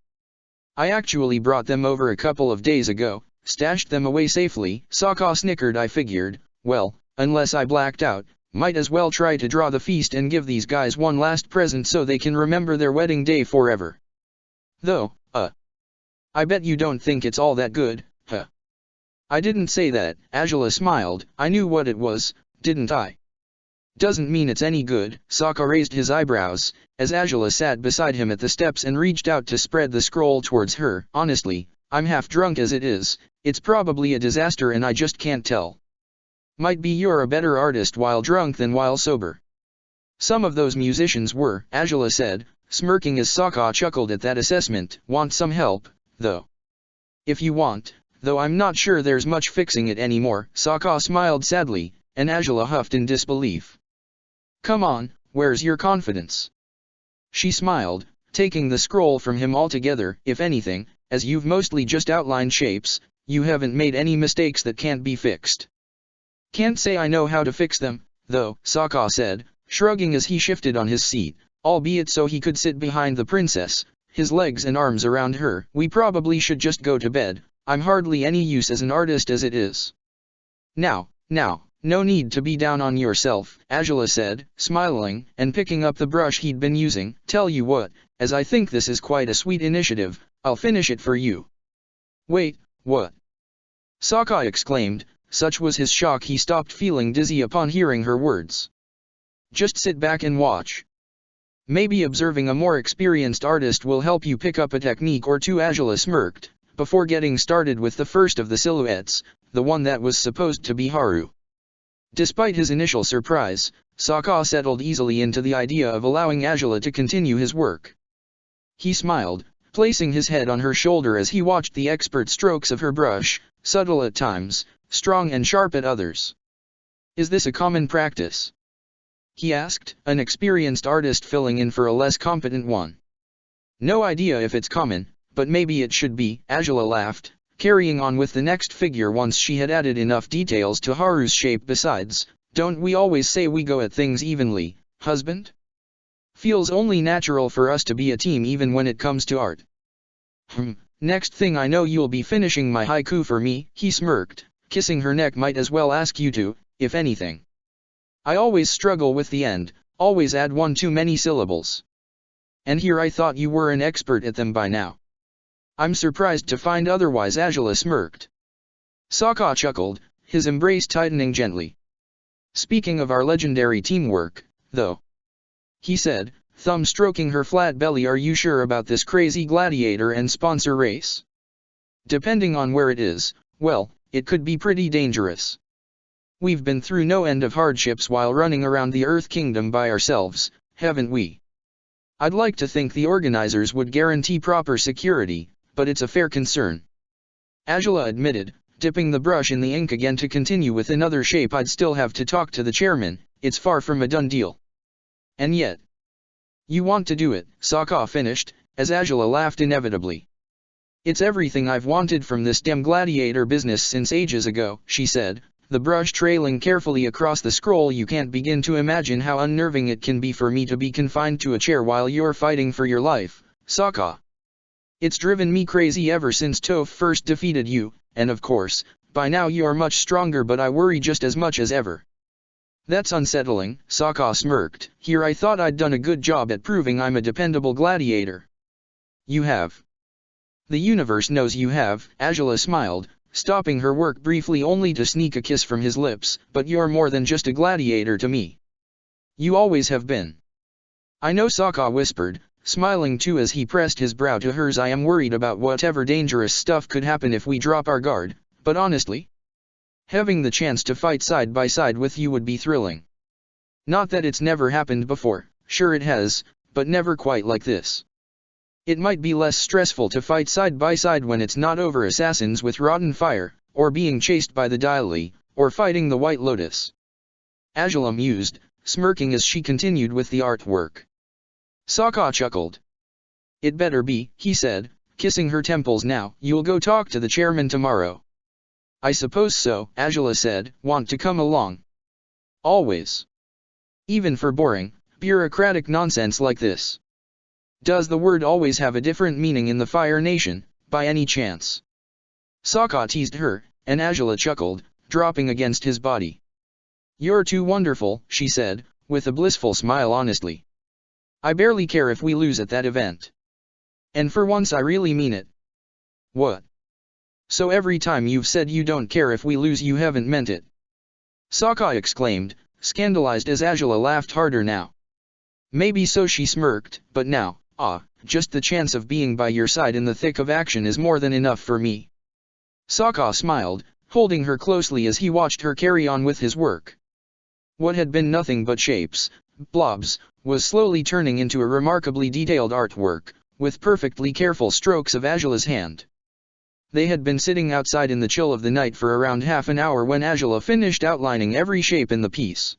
"I actually brought them over a couple of days ago, stashed them away safely." Sokka snickered. "I figured, well, unless I blacked out, might as well try to draw the feast and give these guys one last present so they can remember their wedding day forever. Though, I bet you don't think it's all that good, huh?" "I didn't say that," Angela smiled. "I knew what it was, didn't I?" "Doesn't mean it's any good." Sokka raised his eyebrows, as Angela sat beside him at the steps and reached out to spread the scroll towards her. "Honestly, I'm half drunk as it is. It's probably a disaster and I just can't tell. Might be you're a better artist while drunk than while sober." "Some of those musicians were," Angela said, smirking as Sokka chuckled at that assessment. "Want some help, though?" "If you want, though I'm not sure there's much fixing it anymore." Sokka smiled sadly, and Angela huffed in disbelief. "Come on, where's your confidence?" She smiled, taking the scroll from him altogether. "If anything, as you've mostly just outlined shapes, you haven't made any mistakes that can't be fixed." "Can't say I know how to fix them, though," Sokka said, shrugging as he shifted on his seat, albeit so he could sit behind the princess, his legs and arms around her. "We probably should just go to bed. I'm hardly any use as an artist as it is." Now, no need to be down on yourself," Angela said, smiling, and picking up the brush he'd been using. "Tell you what, as I think this is quite a sweet initiative, I'll finish it for you." "Wait, what?" Sokka exclaimed. Such was his shock he stopped feeling dizzy upon hearing her words. "Just sit back and watch. Maybe observing a more experienced artist will help you pick up a technique or two." Angela smirked, before getting started with the first of the silhouettes, the one that was supposed to be Haru. Despite his initial surprise, Sokka settled easily into the idea of allowing Angela to continue his work. He smiled, placing his head on her shoulder as he watched the expert strokes of her brush, subtle at times, strong and sharp at others. "Is this a common practice?" he asked, an experienced artist filling in for a less competent one. "No idea if it's common, but maybe it should be," Angela laughed, carrying on with the next figure once she had added enough details to Haru's shape. "Besides, don't we always say we go at things evenly, husband? Feels only natural for us to be a team even when it comes to art." "Next thing I know you'll be finishing my haiku for me," he smirked, kissing her neck. "Might as well ask you to, if anything. I always struggle with the end, always add one too many syllables. And here I thought you were an expert at them by now." "I'm surprised to find otherwise," Angela smirked. Sokka chuckled, his embrace tightening gently. "Speaking of our legendary teamwork, though," he said, thumb stroking her flat belly, "are you sure about this crazy gladiator and sponsor race? Depending on where it is, well, it could be pretty dangerous. We've been through no end of hardships while running around the Earth Kingdom by ourselves, haven't we? I'd like to think the organizers would guarantee proper security, but it's a fair concern." Angela admitted, dipping the brush in the ink again to continue with another shape. "I'd still have to talk to the chairman. It's far from a done deal." "And yet, you want to do it," Sokka finished, as Angela laughed inevitably. "It's everything I've wanted from this damn gladiator business since ages ago," she said, the brush trailing carefully across the scroll. "You can't begin to imagine how unnerving it can be for me to be confined to a chair while you're fighting for your life, Sokka. It's driven me crazy ever since Toph first defeated you, and of course, by now you're much stronger, but I worry just as much as ever." That's unsettling, Sokka smirked. Here I thought I'd done a good job at proving I'm a dependable gladiator. You have. The universe knows you have, Azula smiled, stopping her work briefly only to sneak a kiss from his lips, but you're more than just a gladiator to me. You always have been. I know, Sokka whispered, smiling too as he pressed his brow to hers. I am worried about whatever dangerous stuff could happen if we drop our guard, but honestly, having the chance to fight side by side with you would be thrilling. Not that it's never happened before, sure it has, but never quite like this. It might be less stressful to fight side by side when it's not over assassins with rotten fire, or being chased by the Daily, or fighting the White Lotus. Azula mused, smirking as she continued with the artwork. Sokka chuckled. It better be, he said, kissing her temples. Now, you'll go talk to the chairman tomorrow. I suppose so, Azula said. Want to come along? Always. Even for boring, bureaucratic nonsense like this. Does the word always have a different meaning in the Fire Nation, by any chance? Sokka teased her, and Azula chuckled, dropping against his body. You're too wonderful, she said, with a blissful smile. Honestly, I barely care if we lose at that event. And for once I really mean it. What? So every time you've said you don't care if we lose you haven't meant it? Sokka exclaimed, scandalized as Azula laughed harder now. Maybe so, she smirked, but now, just the chance of being by your side in the thick of action is more than enough for me. Sokka smiled, holding her closely as he watched her carry on with his work. What had been nothing but shapes, blobs, was slowly turning into a remarkably detailed artwork, with perfectly careful strokes of Azula's hand. They had been sitting outside in the chill of the night for around half an hour when Azula finished outlining every shape in the piece.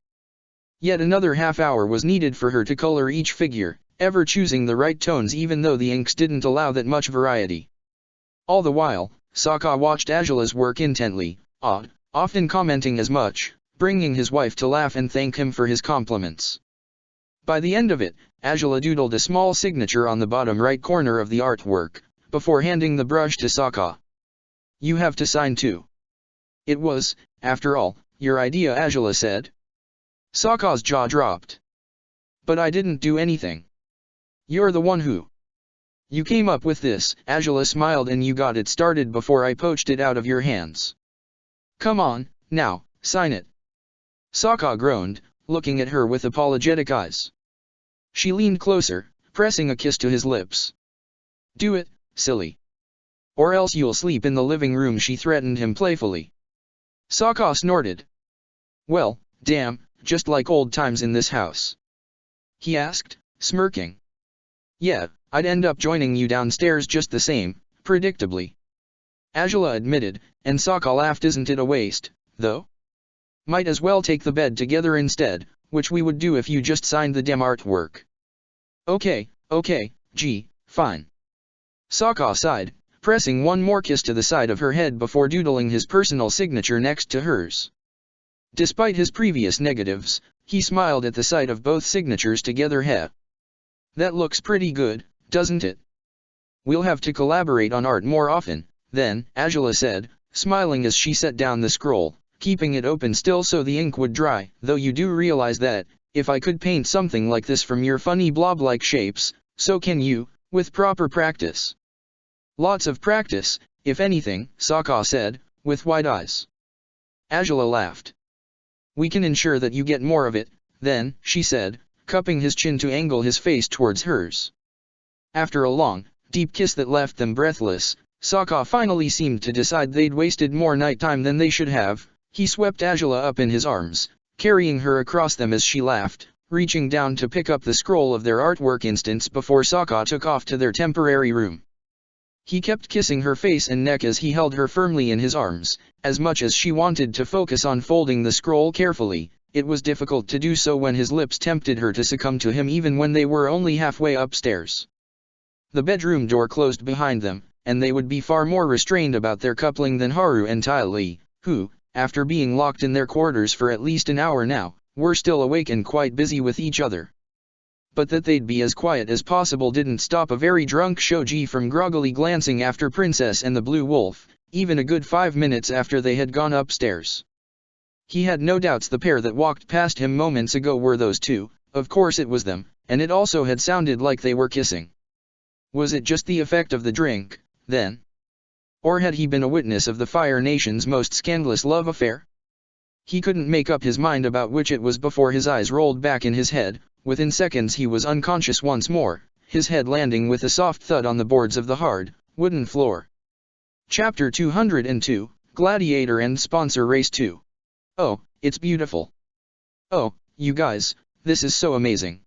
Yet another half hour was needed for her to color each figure, ever choosing the right tones even though the inks didn't allow that much variety. All the while, Sokka watched Azula's work intently, often commenting as much, bringing his wife to laugh and thank him for his compliments. By the end of it, Azula doodled a small signature on the bottom right corner of the artwork, before handing the brush to Sokka. You have to sign too. It was, after all, your idea, Azula said. Sokka's jaw dropped. But I didn't do anything. You're the one who. You came up with this, Azula smiled, and you got it started before I poached it out of your hands. Come on, now, sign it. Sokka groaned, looking at her with apologetic eyes. She leaned closer, pressing a kiss to his lips. Do it, silly. Or else you'll sleep in the living room, she threatened him playfully. Sokka snorted. Well, damn, just like old times in this house. He asked, smirking. Yeah, I'd end up joining you downstairs just the same, predictably. Azula admitted, and Sokka laughed. Isn't it a waste, though? Might as well take the bed together instead, which we would do if you just signed the damn artwork. Okay, gee, fine. Sokka sighed, pressing one more kiss to the side of her head before doodling his personal signature next to hers. Despite his previous negatives, he smiled at the sight of both signatures together. That looks pretty good, doesn't it? We'll have to collaborate on art more often, then, Azula said, smiling as she set down the scroll, keeping it open still so the ink would dry. Though you do realize that, if I could paint something like this from your funny blob-like shapes, so can you, with proper practice. Lots of practice, if anything, Sokka said, with wide eyes. Azula laughed. We can ensure that you get more of it, then, she said, cupping his chin to angle his face towards hers. After a long, deep kiss that left them breathless, Sokka finally seemed to decide they'd wasted more nighttime than they should have. He swept Azula up in his arms, carrying her across them as she laughed, reaching down to pick up the scroll of their artwork instants before Sokka took off to their temporary room. He kept kissing her face and neck as he held her firmly in his arms. As much as she wanted to focus on folding the scroll carefully, it was difficult to do so when his lips tempted her to succumb to him even when they were only halfway upstairs. The bedroom door closed behind them, and they would be far more restrained about their coupling than Haru and Ty Lee, who, after being locked in their quarters for at least an hour now, were still awake and quite busy with each other. But that they'd be as quiet as possible didn't stop a very drunk Shoji from groggily glancing after Princess and the Blue Wolf, even a good 5 minutes after they had gone upstairs. He had no doubts the pair that walked past him moments ago were those two, of course it was them, and it also had sounded like they were kissing. Was it just the effect of the drink, then? Or had he been a witness of the Fire Nation's most scandalous love affair? He couldn't make up his mind about which it was before his eyes rolled back in his head. Within seconds he was unconscious once more, his head landing with a soft thud on the boards of the hard, wooden floor. Chapter 202, Gladiator and Sponsor Race 2. Oh, it's beautiful. Oh, you guys, this is so amazing.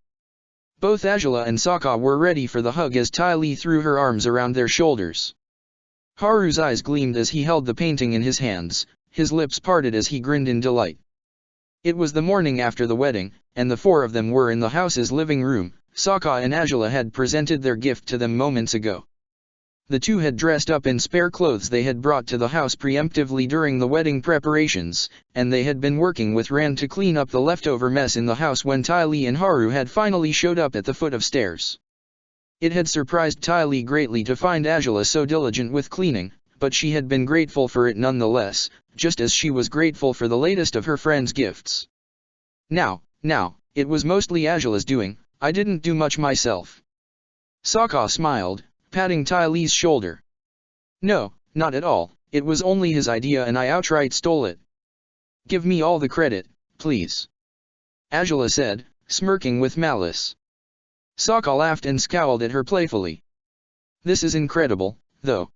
Both Angela and Sokka were ready for the hug as Ty Lee threw her arms around their shoulders. Haru's eyes gleamed as he held the painting in his hands, his lips parted as he grinned in delight. It was the morning after the wedding, and the four of them were in the house's living room. Sokka and Angela had presented their gift to them moments ago. The two had dressed up in spare clothes they had brought to the house preemptively during the wedding preparations, and they had been working with Ran to clean up the leftover mess in the house when Ty Lee and Haru had finally showed up at the foot of stairs. It had surprised Ty Lee greatly to find Angela so diligent with cleaning, but she had been grateful for it nonetheless, just as she was grateful for the latest of her friend's gifts. Now, it was mostly Angela's doing, I didn't do much myself. Sokka smiled, patting Ty Lee's shoulder. No, not at all, it was only his idea and I outright stole it. Give me all the credit, please. Angela said, smirking with malice. Sokka laughed and scowled at her playfully. This is incredible, though.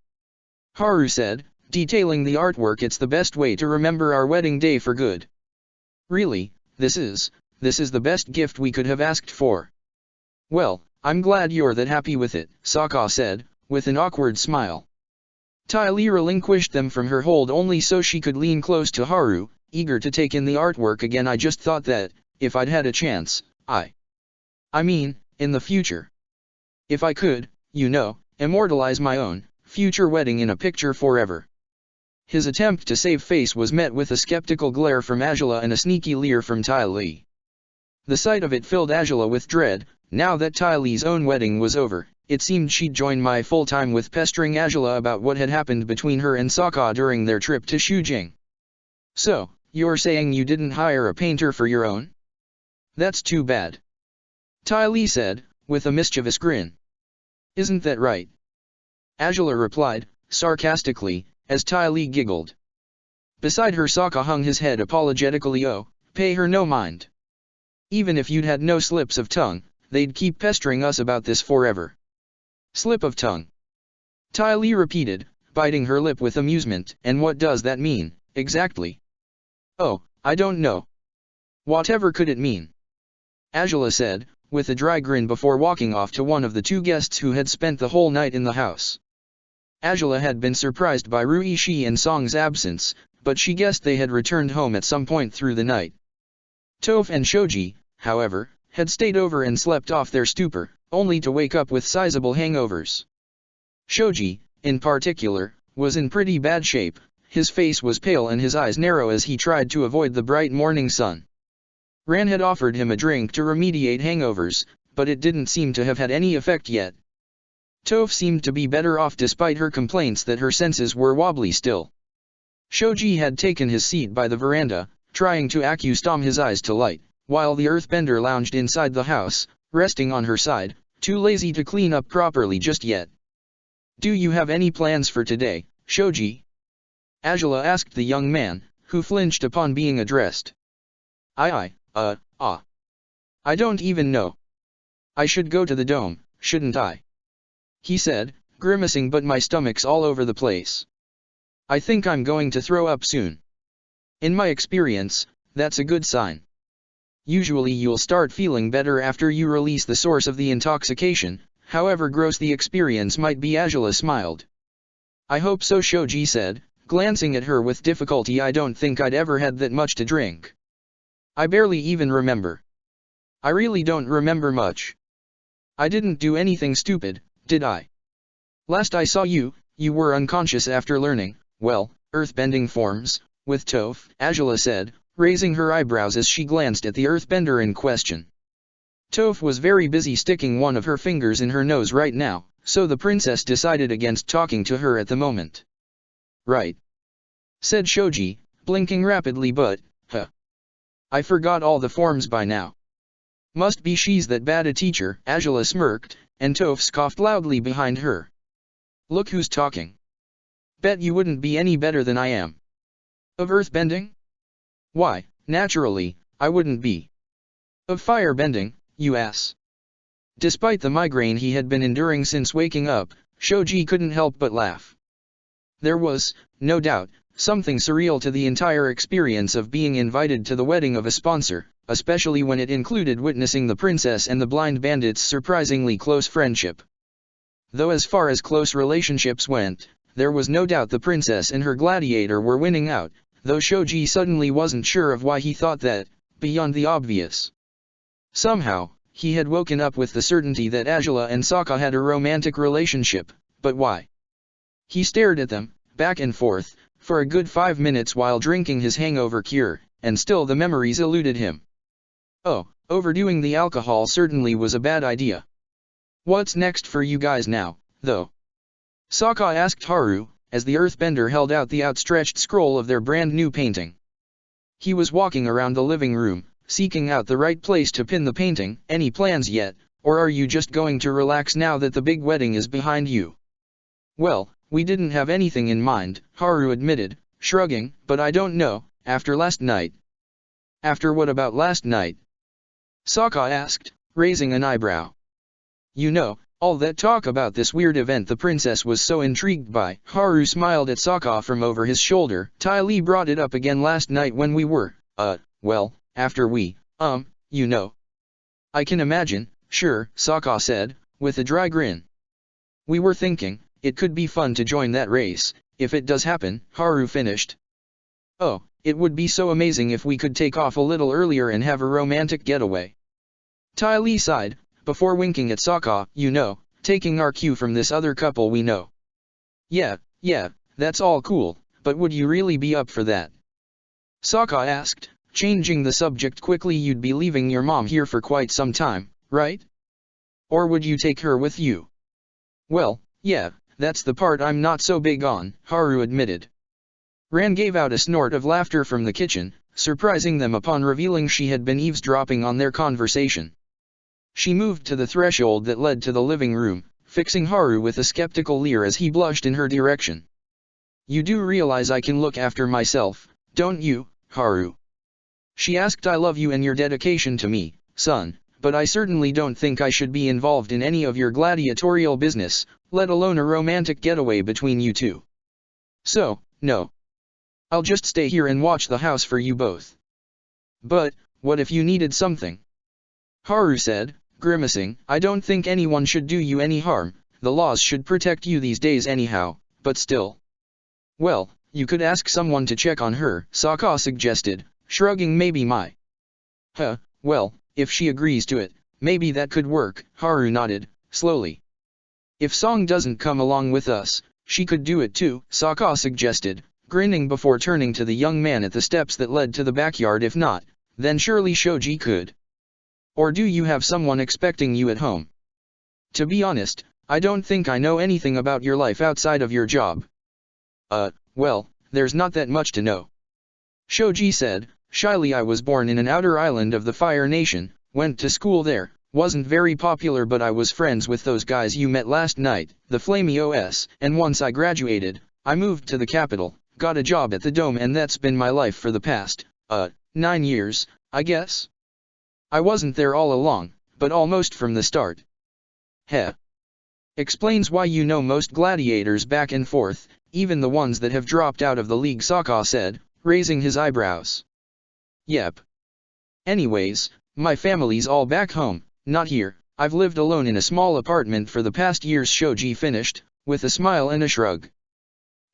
Haru said, detailing the artwork. It's the best way to remember our wedding day for good. Really, this is the best gift we could have asked for. Well, I'm glad you're that happy with it, Sokka said, with an awkward smile. Ty Lee relinquished them from her hold only so she could lean close to Haru, eager to take in the artwork again. I just thought that, if I'd had a chance, I mean, in the future. If I could, immortalize my own future wedding in a picture forever. His attempt to save face was met with a skeptical glare from Angela and a sneaky leer from Ty Lee. The sight of it filled Angela with dread. Now that Ty Lee's own wedding was over, it seemed she'd join my full time with pestering Angela about what had happened between her and Sokka during their trip to Shujing. So, you're saying you didn't hire a painter for your own? That's too bad. Ty Lee said, with a mischievous grin. Isn't that right? Angela replied, sarcastically, as Ty Lee giggled. Beside her Sokka hung his head apologetically. Oh, pay her no mind. Even if you'd had no slips of tongue, they'd keep pestering us about this forever. Slip of tongue. Ty Lee repeated, biting her lip with amusement. And what does that mean, exactly? Oh, I don't know. Whatever could it mean? Angela said, with a dry grin before walking off to one of the two guests who had spent the whole night in the house. Angela had been surprised by Ruishi and Song's absence, but she guessed they had returned home at some point through the night. Toph and Shoji, however, had stayed over and slept off their stupor, only to wake up with sizable hangovers. Shoji, in particular, was in pretty bad shape. His face was pale and his eyes narrow as he tried to avoid the bright morning sun. Ran had offered him a drink to remediate hangovers, but it didn't seem to have had any effect yet. Toph seemed to be better off despite her complaints that her senses were wobbly still. Shoji had taken his seat by the veranda, trying to accustom his eyes to light, while the earthbender lounged inside the house, resting on her side, too lazy to clean up properly just yet. Do you have any plans for today, Shoji? Angela asked the young man, who flinched upon being addressed. I don't even know. I should go to the dome, shouldn't I? He said, grimacing, but my stomach's all over the place. I think I'm going to throw up soon. In my experience, that's a good sign. Usually you'll start feeling better after you release the source of the intoxication, however gross the experience might be. Angela smiled. I hope so, Shoji said, glancing at her with difficulty. I don't think I'd ever had that much to drink. I barely even remember. I really don't remember much. I didn't do anything stupid, did I? Last I saw you, you were unconscious after learning, well, earthbending forms, with Toph, Angela said, raising her eyebrows as she glanced at the earthbender in question. Toph was very busy sticking one of her fingers in her nose right now, so the princess decided against talking to her at the moment. Right, said Shoji, blinking rapidly, but, Huh. I forgot all the forms by now. Must be she's that bad a teacher, Angela smirked, and Toph scoffed loudly behind her. Look who's talking. Bet you wouldn't be any better than I am. Of earthbending? Why, naturally, I wouldn't be. Of firebending, you ass. Despite the migraine he had been enduring since waking up, Shoji couldn't help but laugh. There was, no doubt, something surreal to the entire experience of being invited to the wedding of a sponsor, especially when it included witnessing the princess and the blind bandit's surprisingly close friendship. Though as far as close relationships went, there was no doubt the princess and her gladiator were winning out, though Shoji suddenly wasn't sure of why he thought that, beyond the obvious. Somehow, he had woken up with the certainty that Angela and Sokka had a romantic relationship, but why? He stared at them, back and forth, for a good 5 minutes while drinking his hangover cure, and still the memories eluded him. Oh, overdoing the alcohol certainly was a bad idea. What's next for you guys now, though? Sokka asked Haru, as the earthbender held out the outstretched scroll of their brand new painting. He was walking around the living room, seeking out the right place to pin the painting. Any plans yet, or are you just going to relax now that the big wedding is behind you? Well, we didn't have anything in mind, Haru admitted, shrugging, but I don't know, after last night. After what about last night? Sokka asked, raising an eyebrow. You know, all that talk about this weird event the princess was so intrigued by. Haru smiled at Sokka from over his shoulder. Ty Lee brought it up again last night when we were, well, after we, you know. I can imagine, sure, Sokka said, with a dry grin. We were thinking, it could be fun to join that race, if it does happen, Haru finished. Oh, it would be so amazing if we could take off a little earlier and have a romantic getaway. Ty Lee sighed, before winking at Sokka, you know, taking our cue from this other couple we know. Yeah, that's all cool, but would you really be up for that? Sokka asked, changing the subject quickly. You'd be leaving your mom here for quite some time, right? Or would you take her with you? Well, yeah, that's the part I'm not so big on, Haru admitted. Ran gave out a snort of laughter from the kitchen, surprising them upon revealing she had been eavesdropping on their conversation. She moved to the threshold that led to the living room, fixing Haru with a skeptical leer as he blushed in her direction. You do realize I can look after myself, don't you, Haru? She asked. I love you and your dedication to me, son, but I certainly don't think I should be involved in any of your gladiatorial business, let alone a romantic getaway between you two. So, no. I'll just stay here and watch the house for you both. But, what if you needed something? Haru said, grimacing. I don't think anyone should do you any harm, the laws should protect you these days anyhow, but still. Well, you could ask someone to check on her, Sokka suggested, shrugging. Maybe my. Well, if she agrees to it, maybe that could work, Haru nodded, slowly. If Song doesn't come along with us, she could do it too, Sokka suggested, grinning before turning to the young man at the steps that led to the backyard. If not, then surely Shoji could. Or do you have someone expecting you at home? To be honest, I don't think I know anything about your life outside of your job. Well, there's not that much to know. Shoji said, shyly. I was born in an outer island of the Fire Nation, went to school there, wasn't very popular but I was friends with those guys you met last night, the Flamey, and once I graduated, I moved to the capital, got a job at the Dome, and that's been my life for the past, 9 years, I guess. I wasn't there all along, but almost from the start. Heh. Explains why you know most gladiators back and forth, even the ones that have dropped out of the league, Sokka said, raising his eyebrows. Yep. Anyways, my family's all back home, not here. I've lived alone in a small apartment for the past years, Shoji finished, with a smile and a shrug.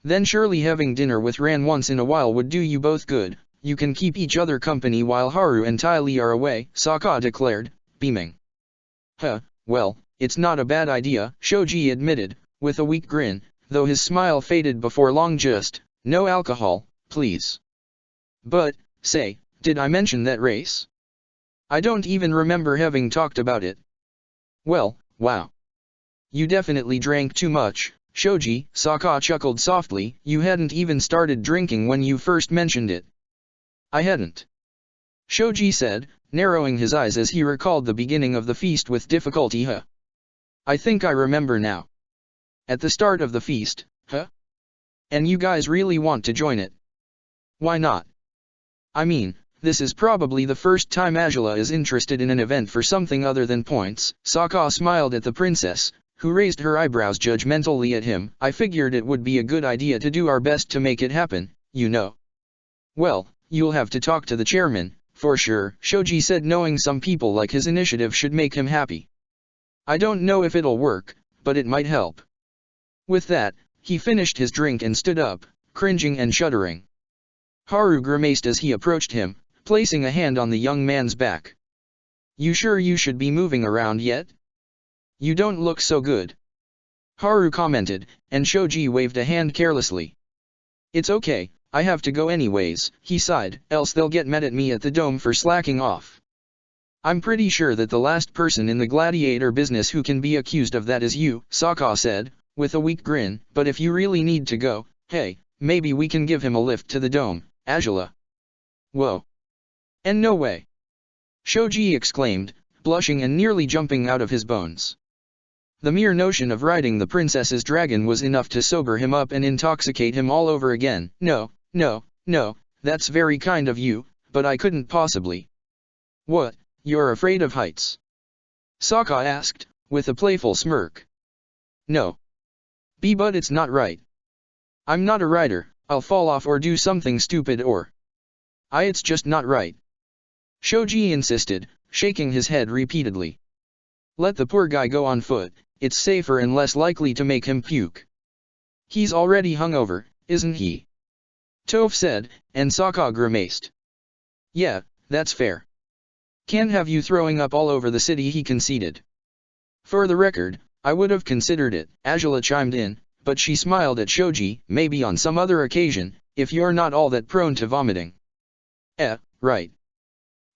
Then surely having dinner with Ran once in a while would do you both good. You can keep each other company while Haru and Ty Lee are away, Sokka declared, beaming. Well, it's not a bad idea, Shoji admitted, with a weak grin, though his smile faded before long. Just, no alcohol, please. But, say, did I mention that race? I don't even remember having talked about it. Well, wow. You definitely drank too much, Shoji, Sokka chuckled softly. You hadn't even started drinking when you first mentioned it. I hadn't. Shoji said, narrowing his eyes as he recalled the beginning of the feast with difficulty. I think I remember now. At the start of the feast, And you guys really want to join it? Why not? I mean, this is probably the first time Azula is interested in an event for something other than points. Sokka smiled at the princess, who raised her eyebrows judgmentally at him. I figured it would be a good idea to do our best to make it happen, you know. Well, you'll have to talk to the chairman, for sure, Shoji said, knowing some people like his initiative should make him happy. I don't know if it'll work, but it might help. With that, he finished his drink and stood up, cringing and shuddering. Haru grimaced as he approached him, placing a hand on the young man's back. You sure you should be moving around yet? You don't look so good. Haru commented, and Shoji waved a hand carelessly. It's okay, I have to go anyways, he sighed, else they'll get mad at me at the dome for slacking off. I'm pretty sure that the last person in the gladiator business who can be accused of that is you, Sokka said, with a weak grin, but if you really need to go, hey, maybe we can give him a lift to the dome, Azula. Whoa. And no way. Shoji exclaimed, blushing and nearly jumping out of his bones. The mere notion of riding the princess's dragon was enough to sober him up and intoxicate him all over again. No, that's very kind of you, but I couldn't possibly. What, you're afraid of heights? Sokka asked, with a playful smirk. No. But it's not right. I'm not a rider, I'll fall off or do something stupid or... It's just not right. Shoji insisted, shaking his head repeatedly. Let the poor guy go on foot, it's safer and less likely to make him puke. He's already hungover, isn't he? Toph said, and Sokka grimaced. Yeah, that's fair. Can't have you throwing up all over the city, he conceded. For the record, I would have considered it, Azula chimed in, but she smiled at Shoji, maybe on some other occasion, if you're not all that prone to vomiting. Right.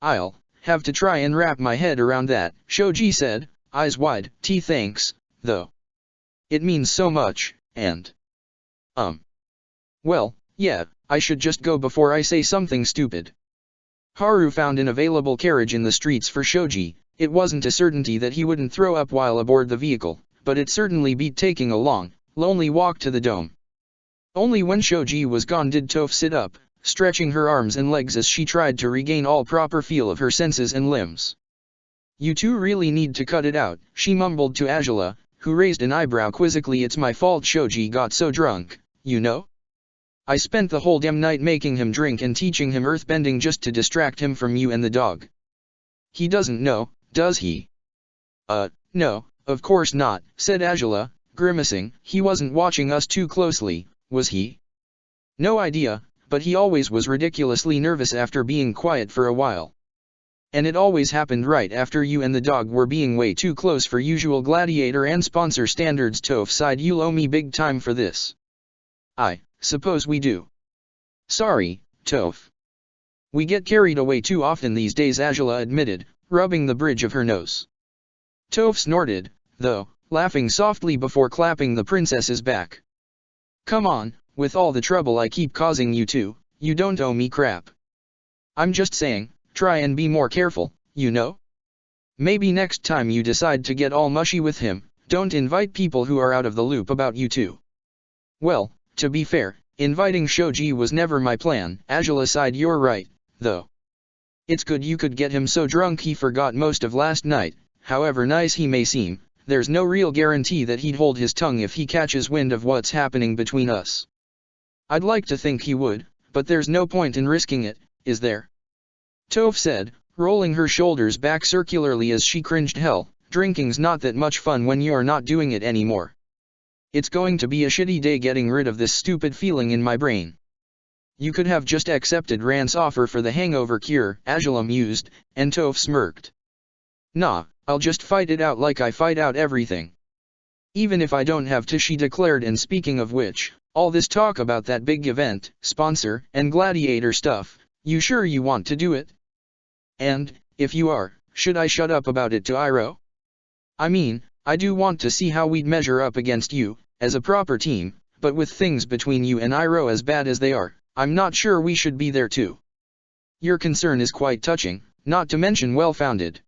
I'll have to try and wrap my head around that, Shoji said, eyes wide. Thanks, though. It means so much, and... Well, yeah, I should just go before I say something stupid. Haru found an available carriage in the streets for Shoji. It wasn't a certainty that he wouldn't throw up while aboard the vehicle, but it certainly beat taking a long, lonely walk to the dome. Only when Shoji was gone did Toph sit up, stretching her arms and legs as she tried to regain all proper feel of her senses and limbs. You two really need to cut it out, she mumbled to Azula, who raised an eyebrow quizzically. It's my fault Shoji got so drunk, you know? I spent the whole damn night making him drink and teaching him earthbending just to distract him from you and the dog. He doesn't know, does he? No, of course not, said Azula, grimacing. He wasn't watching us too closely, was he? No idea, but he always was ridiculously nervous after being quiet for a while. And it always happened right after you and the dog were being way too close for usual gladiator and sponsor standards. Toph sighed. You'll owe me big time for this. I suppose we do. Sorry, Toph. We get carried away too often these days, Azula admitted, rubbing the bridge of her nose. Toph snorted, though, laughing softly before clapping the princess's back. Come on, with all the trouble I keep causing you two, you don't owe me crap. I'm just saying, try and be more careful, you know? Maybe next time you decide to get all mushy with him, don't invite people who are out of the loop about you two. Well, to be fair, inviting Shoji was never my plan, Azula sighed. You're right, though. It's good you could get him so drunk he forgot most of last night. However nice he may seem, there's no real guarantee that he'd hold his tongue if he catches wind of what's happening between us. I'd like to think he would, but there's no point in risking it, is there? Toph said, rolling her shoulders back circularly as she cringed. Hell, drinking's not that much fun when you're not doing it anymore. It's going to be a shitty day getting rid of this stupid feeling in my brain. You could have just accepted Rand's offer for the hangover cure, Azula mused, and Toph smirked. Nah, I'll just fight it out like I fight out everything. Even if I don't have to, she declared. And speaking of which, all this talk about that big event, sponsor, and gladiator stuff, you sure you want to do it? And, if you are, should I shut up about it to Iroh? I mean, I do want to see how we'd measure up against you, as a proper team, but with things between you and Iroh as bad as they are, I'm not sure we should be there too. Your concern is quite touching, not to mention well-founded.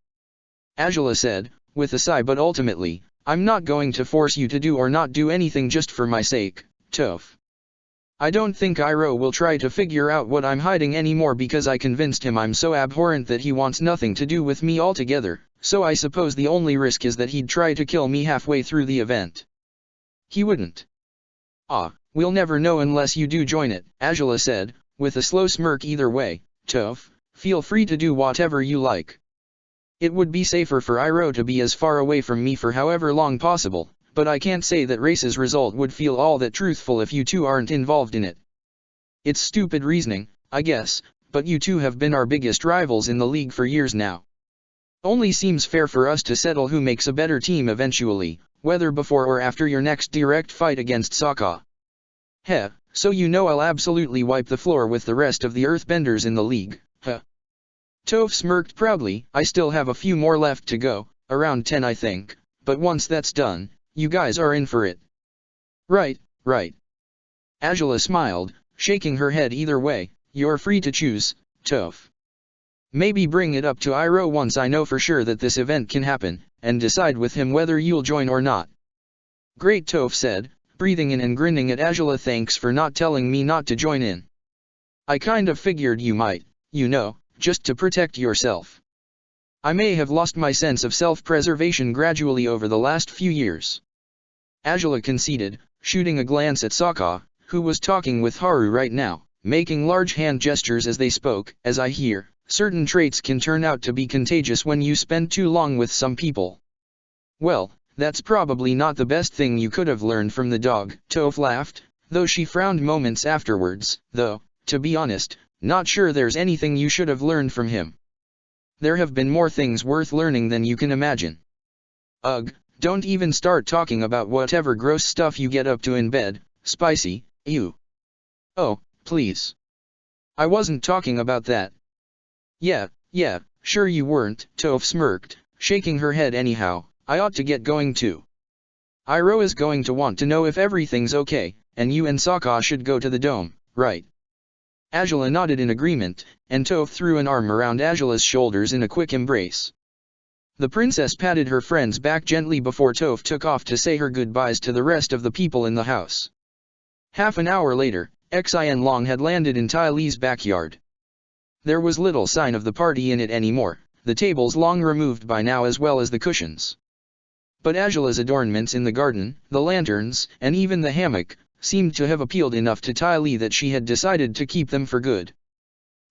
Angela said, with a sigh, but ultimately, I'm not going to force you to do or not do anything just for my sake, Toph. I don't think Iroh will try to figure out what I'm hiding anymore because I convinced him I'm so abhorrent that he wants nothing to do with me altogether, so I suppose the only risk is that he'd try to kill me halfway through the event. He wouldn't. Ah, we'll never know unless you do join it, Angela said, with a slow smirk. Either way, Toph, feel free to do whatever you like. It would be safer for Iroh to be as far away from me for however long possible, but I can't say that race's result would feel all that truthful if you two aren't involved in it. It's stupid reasoning, I guess, but you two have been our biggest rivals in the league for years now. Only seems fair for us to settle who makes a better team eventually, whether before or after your next direct fight against Sokka. Heh, so you know I'll absolutely wipe the floor with the rest of the earthbenders in the league, huh? Toph smirked proudly. I still have a few more left to go, around 10 I think, but once that's done, you guys are in for it. Right, right. Angela smiled, shaking her head. Either way, you're free to choose, Toph. Maybe bring it up to Iroh once I know for sure that this event can happen, and decide with him whether you'll join or not. Great, Toph said, breathing in and grinning at Angela. Thanks for not telling me not to join in. I kind of figured you might, you know, just to protect yourself. I may have lost my sense of self-preservation gradually over the last few years. Angela conceded, shooting a glance at Sokka, who was talking with Haru right now, making large hand gestures as they spoke. As I hear, certain traits can turn out to be contagious when you spend too long with some people. Well, that's probably not the best thing you could have learned from the dog, Toph laughed, though she frowned moments afterwards, though, to be honest, not sure there's anything you should have learned from him. There have been more things worth learning than you can imagine. Ugh, don't even start talking about whatever gross stuff you get up to in bed, spicy, ew. Oh, please. I wasn't talking about that. Yeah, sure you weren't, Toph smirked, shaking her head. Anyhow, I ought to get going too. Iroh is going to want to know if everything's okay, and you and Sokka should go to the dome, right? Angela nodded in agreement, and Toph threw an arm around Angela's shoulders in a quick embrace. The princess patted her friend's back gently before Toph took off to say her goodbyes to the rest of the people in the house. Half an hour later, Xian Long had landed in Ty Lee's backyard. There was little sign of the party in it anymore, the tables long removed by now as well as the cushions. But Angela's adornments in the garden, the lanterns, and even the hammock, seemed to have appealed enough to Ty Lee that she had decided to keep them for good.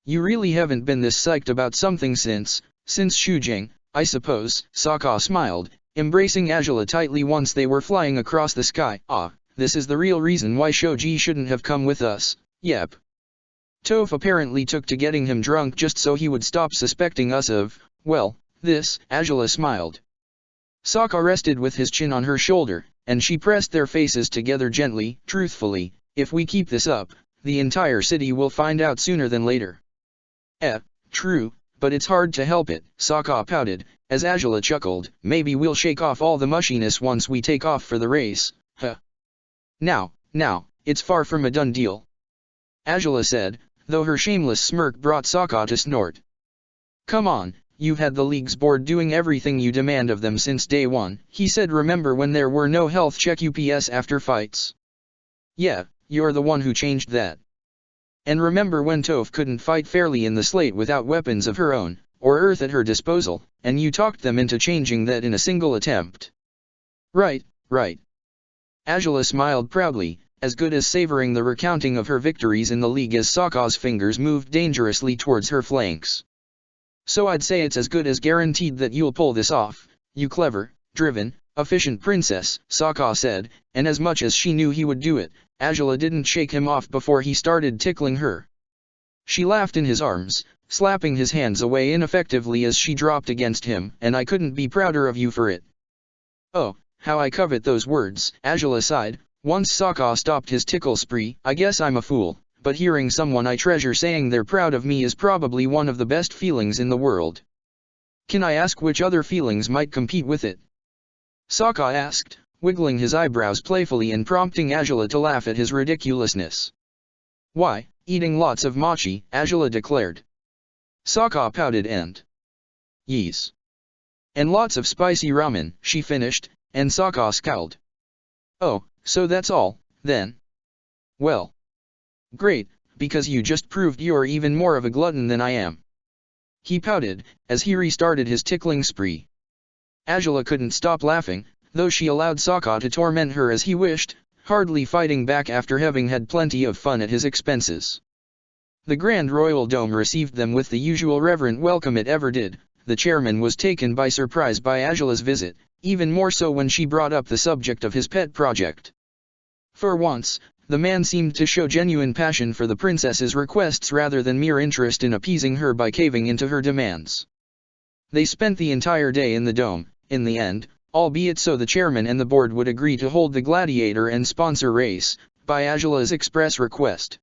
You really haven't been this psyched about something since Shujing, I suppose, Sokka smiled, embracing Angela tightly once they were flying across the sky. Ah, this is the real reason why Shoji shouldn't have come with us, yep. Toph apparently took to getting him drunk just so he would stop suspecting us of, well, this. Angela smiled. Sokka rested with his chin on her shoulder, and she pressed their faces together gently. Truthfully, if we keep this up, the entire city will find out sooner than later. True, but it's hard to help it, Sokka pouted, as Angela chuckled. Maybe we'll shake off all the mushiness once we take off for the race, huh? Now, it's far from a done deal. Angela said, though her shameless smirk brought Sokka to snort. Come on, you've had the league's board doing everything you demand of them since day one, he said. Remember when there were no health check UPS after fights? Yeah, you're the one who changed that. And remember when Toph couldn't fight fairly in the slate without weapons of her own, or Earth at her disposal, and you talked them into changing that in a single attempt? Right. Angela smiled proudly, as good as savoring the recounting of her victories in the league as Sokka's fingers moved dangerously towards her flanks. So I'd say it's as good as guaranteed that you'll pull this off, you clever, driven, efficient princess, Sokka said, and as much as she knew he would do it, Angela didn't shake him off before he started tickling her. She laughed in his arms, slapping his hands away ineffectively as she dropped against him. And I couldn't be prouder of you for it. Oh, how I covet those words, Angela sighed, once Sokka stopped his tickle spree. I guess I'm a fool, but hearing someone I treasure saying they're proud of me is probably one of the best feelings in the world. Can I ask which other feelings might compete with it? Sokka asked, wiggling his eyebrows playfully and prompting Angela to laugh at his ridiculousness. Why, eating lots of mochi, Angela declared. Sokka pouted and, "Yes. And lots of spicy ramen," she finished, and Sokka scowled. "Oh, so that's all, then? Well. Great, because you just proved you're even more of a glutton than I am." He pouted, as he restarted his tickling spree. Angela couldn't stop laughing, though she allowed Sokka to torment her as he wished, hardly fighting back after having had plenty of fun at his expenses. The Grand Royal Dome received them with the usual reverent welcome it ever did. The chairman was taken by surprise by Angela's visit, even more so when she brought up the subject of his pet project. For once, the man seemed to show genuine passion for the princess's requests rather than mere interest in appeasing her by caving into her demands. They spent the entire day in the dome, in the end, albeit so the chairman and the board would agree to hold the Gladiator and sponsor race, by Angela's express request.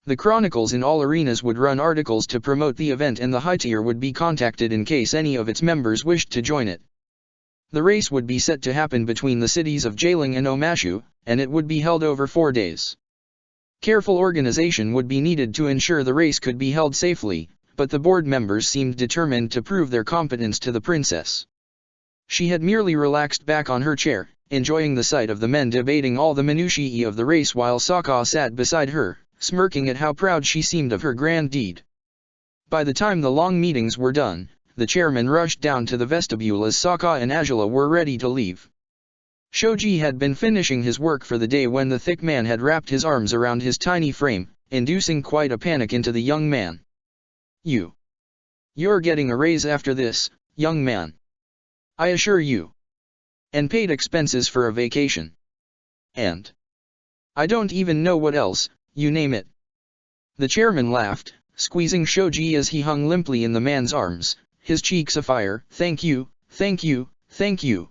The chronicles in all arenas would run articles to promote the event and the high tier would be contacted in case any of its members wished to join it. The race would be set to happen between the cities of Jialing and Omashu, and it would be held over 4 days. Careful organization would be needed to ensure the race could be held safely, but the board members seemed determined to prove their competence to the princess. She had merely relaxed back on her chair, enjoying the sight of the men debating all the minutiae of the race while Sokka sat beside her, smirking at how proud she seemed of her grand deed. By the time the long meetings were done, the chairman rushed down to the vestibule as Sokka and Angela were ready to leave. Shoji had been finishing his work for the day when the thick man had wrapped his arms around his tiny frame, inducing quite a panic into the young man. You're getting a raise after this, young man. I assure you. And paid expenses for a vacation. And I don't even know what else, you name it." The chairman laughed, squeezing Shoji as he hung limply in the man's arms, his cheeks afire. "Thank you, thank you, thank you."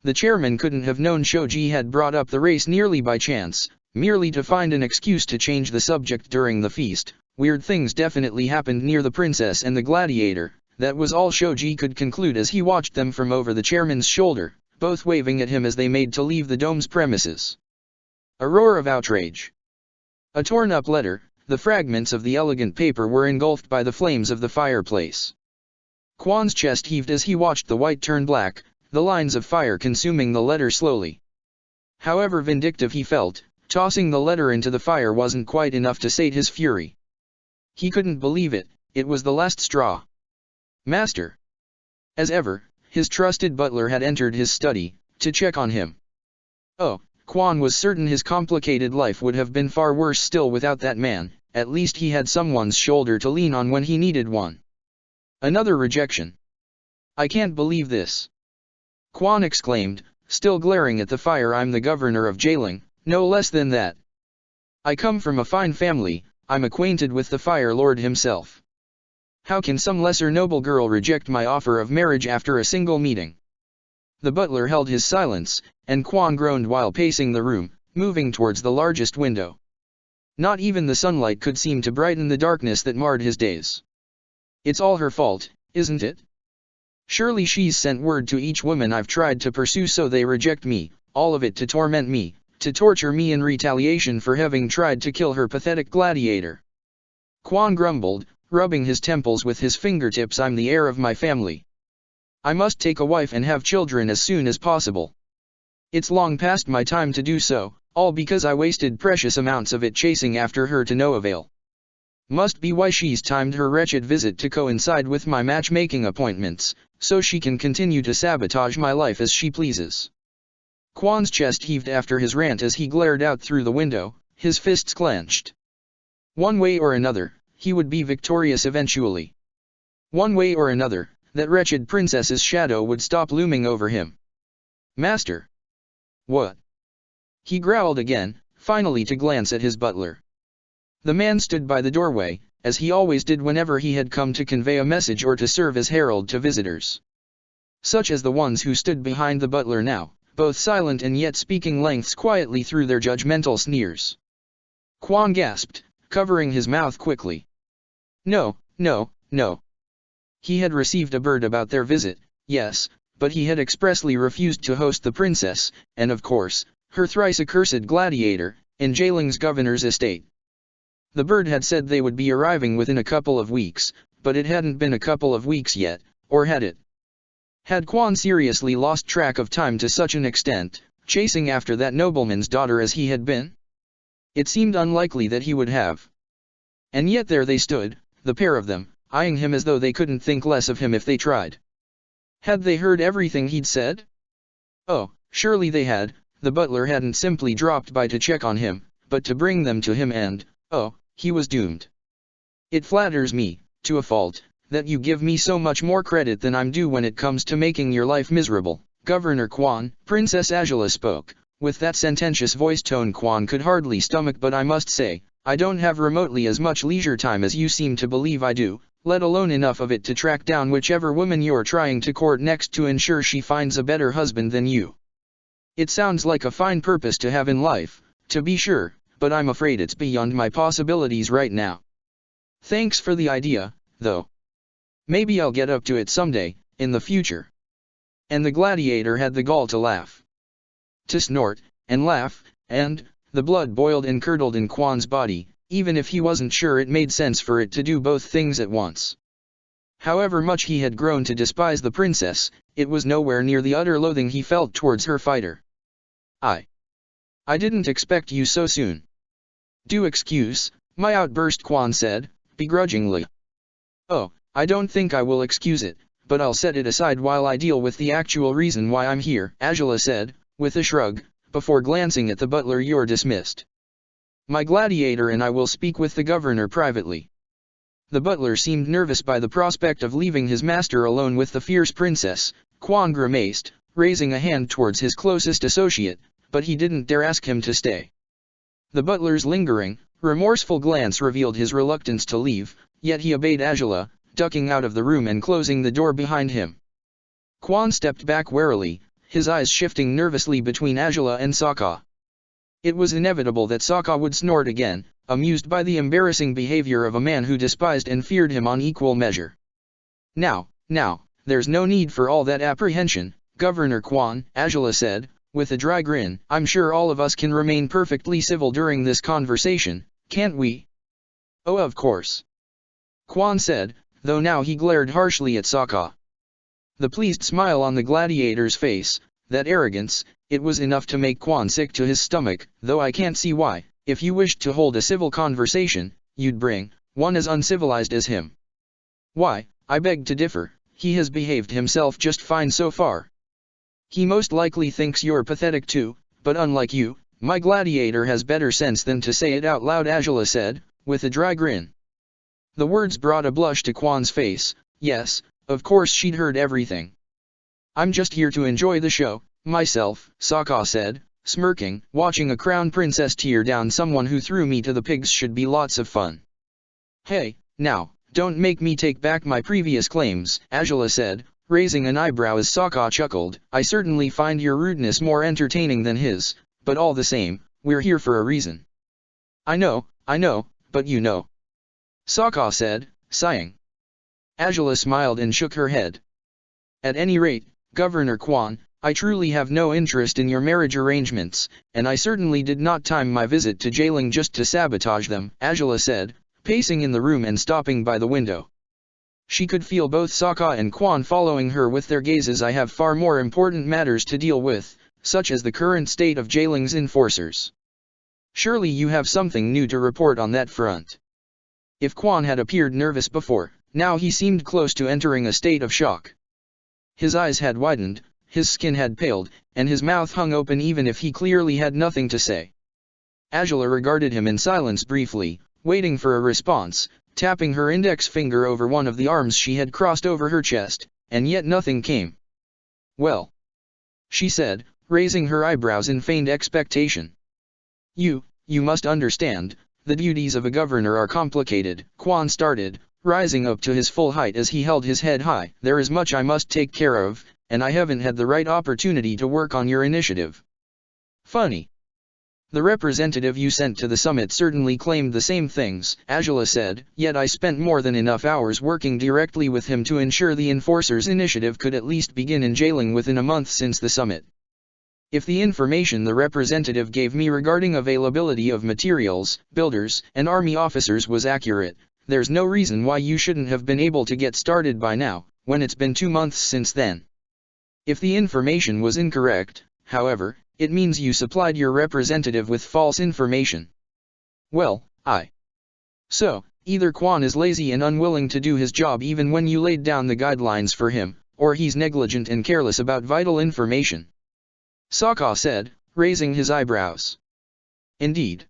The chairman couldn't have known Shoji had brought up the race nearly by chance, merely to find an excuse to change the subject during the feast. Weird things definitely happened near the princess and the gladiator, that was all Shoji could conclude as he watched them from over the chairman's shoulder, both waving at him as they made to leave the dome's premises. A roar of outrage. A torn-up letter, the fragments of the elegant paper were engulfed by the flames of the fireplace. Quan's chest heaved as he watched the white turn black, the lines of fire consuming the letter slowly. However vindictive he felt, tossing the letter into the fire wasn't quite enough to sate his fury. He couldn't believe it, it was the last straw. "Master." As ever, his trusted butler had entered his study, to check on him. Oh, Quan was certain his complicated life would have been far worse still without that man, at least he had someone's shoulder to lean on when he needed one. Another rejection. "I can't believe this," Quan exclaimed, still glaring at the fire. "I'm the governor of Jialing, no less than that. I come from a fine family, I'm acquainted with the Fire Lord himself. How can some lesser noble girl reject my offer of marriage after a single meeting?" The butler held his silence, and Quan groaned while pacing the room, moving towards the largest window. Not even the sunlight could seem to brighten the darkness that marred his days. "It's all her fault, isn't it? Surely she's sent word to each woman I've tried to pursue so they reject me, all of it to torment me, to torture me in retaliation for having tried to kill her pathetic gladiator." Quan grumbled, rubbing his temples with his fingertips. "I'm the heir of my family. I must take a wife and have children as soon as possible. It's long past my time to do so, all because I wasted precious amounts of it chasing after her to no avail. Must be why she's timed her wretched visit to coincide with my matchmaking appointments, so she can continue to sabotage my life as she pleases." Quan's chest heaved after his rant as he glared out through the window, his fists clenched. One way or another, he would be victorious eventually. One way or another, that wretched princess's shadow would stop looming over him. "Master." "What?" He growled again, finally to glance at his butler. The man stood by the doorway, as he always did whenever he had come to convey a message or to serve as herald to visitors. Such as the ones who stood behind the butler now, both silent and yet speaking lengths quietly through their judgmental sneers. Quan gasped, covering his mouth quickly. No. He had received a bird about their visit, yes, but he had expressly refused to host the princess, and of course, her thrice-accursed gladiator, in Jialing's governor's estate. The bird had said they would be arriving within a couple of weeks, but it hadn't been a couple of weeks yet, or had it? Had Quan seriously lost track of time to such an extent, chasing after that nobleman's daughter as he had been? It seemed unlikely that he would have. And yet there they stood, the pair of them, eyeing him as though they couldn't think less of him if they tried. Had they heard everything he'd said? Oh, surely they had. The butler hadn't simply dropped by to check on him, but to bring them to him and, oh, he was doomed. It flatters me, to a fault, that you give me so much more credit than I'm due when it comes to making your life miserable, Governor Quan. Princess Angela spoke, with that sententious voice tone Quan could hardly stomach. But I must say, I don't have remotely as much leisure time as you seem to believe I do, let alone enough of it to track down whichever woman you're trying to court next to ensure she finds a better husband than you. It sounds like a fine purpose to have in life, to be sure, but I'm afraid it's beyond my possibilities right now. Thanks for the idea, though. Maybe I'll get up to it someday, in the future. And the gladiator had the gall to laugh. To snort, and laugh, and, the blood boiled and curdled in Quan's body, even if he wasn't sure it made sense for it to do both things at once. However much he had grown to despise the princess, it was nowhere near the utter loathing he felt towards her fighter. I didn't expect you so soon. Do excuse my outburst, Quan said, begrudgingly. Oh, I don't think I will excuse it, but I'll set it aside while I deal with the actual reason why I'm here, Angela said, with a shrug, before glancing at the butler. You're dismissed. My gladiator and I will speak with the governor privately. The butler seemed nervous by the prospect of leaving his master alone with the fierce princess. Quan grimaced, raising a hand towards his closest associate, but he didn't dare ask him to stay. The butler's lingering, remorseful glance revealed his reluctance to leave, yet he obeyed Angela, ducking out of the room and closing the door behind him. Quan stepped back warily, his eyes shifting nervously between Angela and Sokka. It was inevitable that Sokka would snort again, amused by the embarrassing behavior of a man who despised and feared him on equal measure. Now, there's no need for all that apprehension, Governor Quan, Angela said, with a dry grin. I'm sure all of us can remain perfectly civil during this conversation, can't we? Oh, of course. Quan said, though now he glared harshly at Sokka. The pleased smile on the gladiator's face, that arrogance, it was enough to make Quan sick to his stomach, though I can't see why, if you wished to hold a civil conversation, you'd bring one as uncivilized as him. Why, I beg to differ, he has behaved himself just fine so far. He most likely thinks you're pathetic too, but unlike you, my gladiator has better sense than to say it out loud, Angela said, with a dry grin. The words brought a blush to Quan's face. Yes, of course she'd heard everything. I'm just here to enjoy the show, myself, Sokka said, smirking. Watching a crown princess tear down someone who threw me to the pigs should be lots of fun. Hey, now, don't make me take back my previous claims, Angela said, raising an eyebrow as Sokka chuckled. I certainly find your rudeness more entertaining than his, but all the same, we're here for a reason. I know, but you know. Sokka said, sighing. Angela smiled and shook her head. At any rate, Governor Quan, I truly have no interest in your marriage arrangements, and I certainly did not time my visit to Jailing just to sabotage them, Angela said, pacing in the room and stopping by the window. She could feel both Sokka and Quan following her with their gazes. I have far more important matters to deal with, such as the current state of Jailing's enforcers. Surely you have something new to report on that front. If Quan had appeared nervous before, now he seemed close to entering a state of shock. His eyes had widened, his skin had paled, and his mouth hung open even if he clearly had nothing to say. Angela regarded him in silence briefly, waiting for a response, tapping her index finger over one of the arms she had crossed over her chest, and yet nothing came. Well, she said, raising her eyebrows in feigned expectation. You must understand, the duties of a governor are complicated, Quan started, rising up to his full height as he held his head high. There is much I must take care of, and I haven't had the right opportunity to work on your initiative. Funny. The representative you sent to the summit certainly claimed the same things, Angela said, yet I spent more than enough hours working directly with him to ensure the Enforcers initiative could at least begin in Jailing within a month since the summit. If the information the representative gave me regarding availability of materials, builders, and army officers was accurate, there's no reason why you shouldn't have been able to get started by now, when it's been 2 months since then. If the information was incorrect, however, it means you supplied your representative with false information. Well, So, either Quan is lazy and unwilling to do his job even when you laid down the guidelines for him, or he's negligent and careless about vital information. Sokka said, raising his eyebrows. Indeed.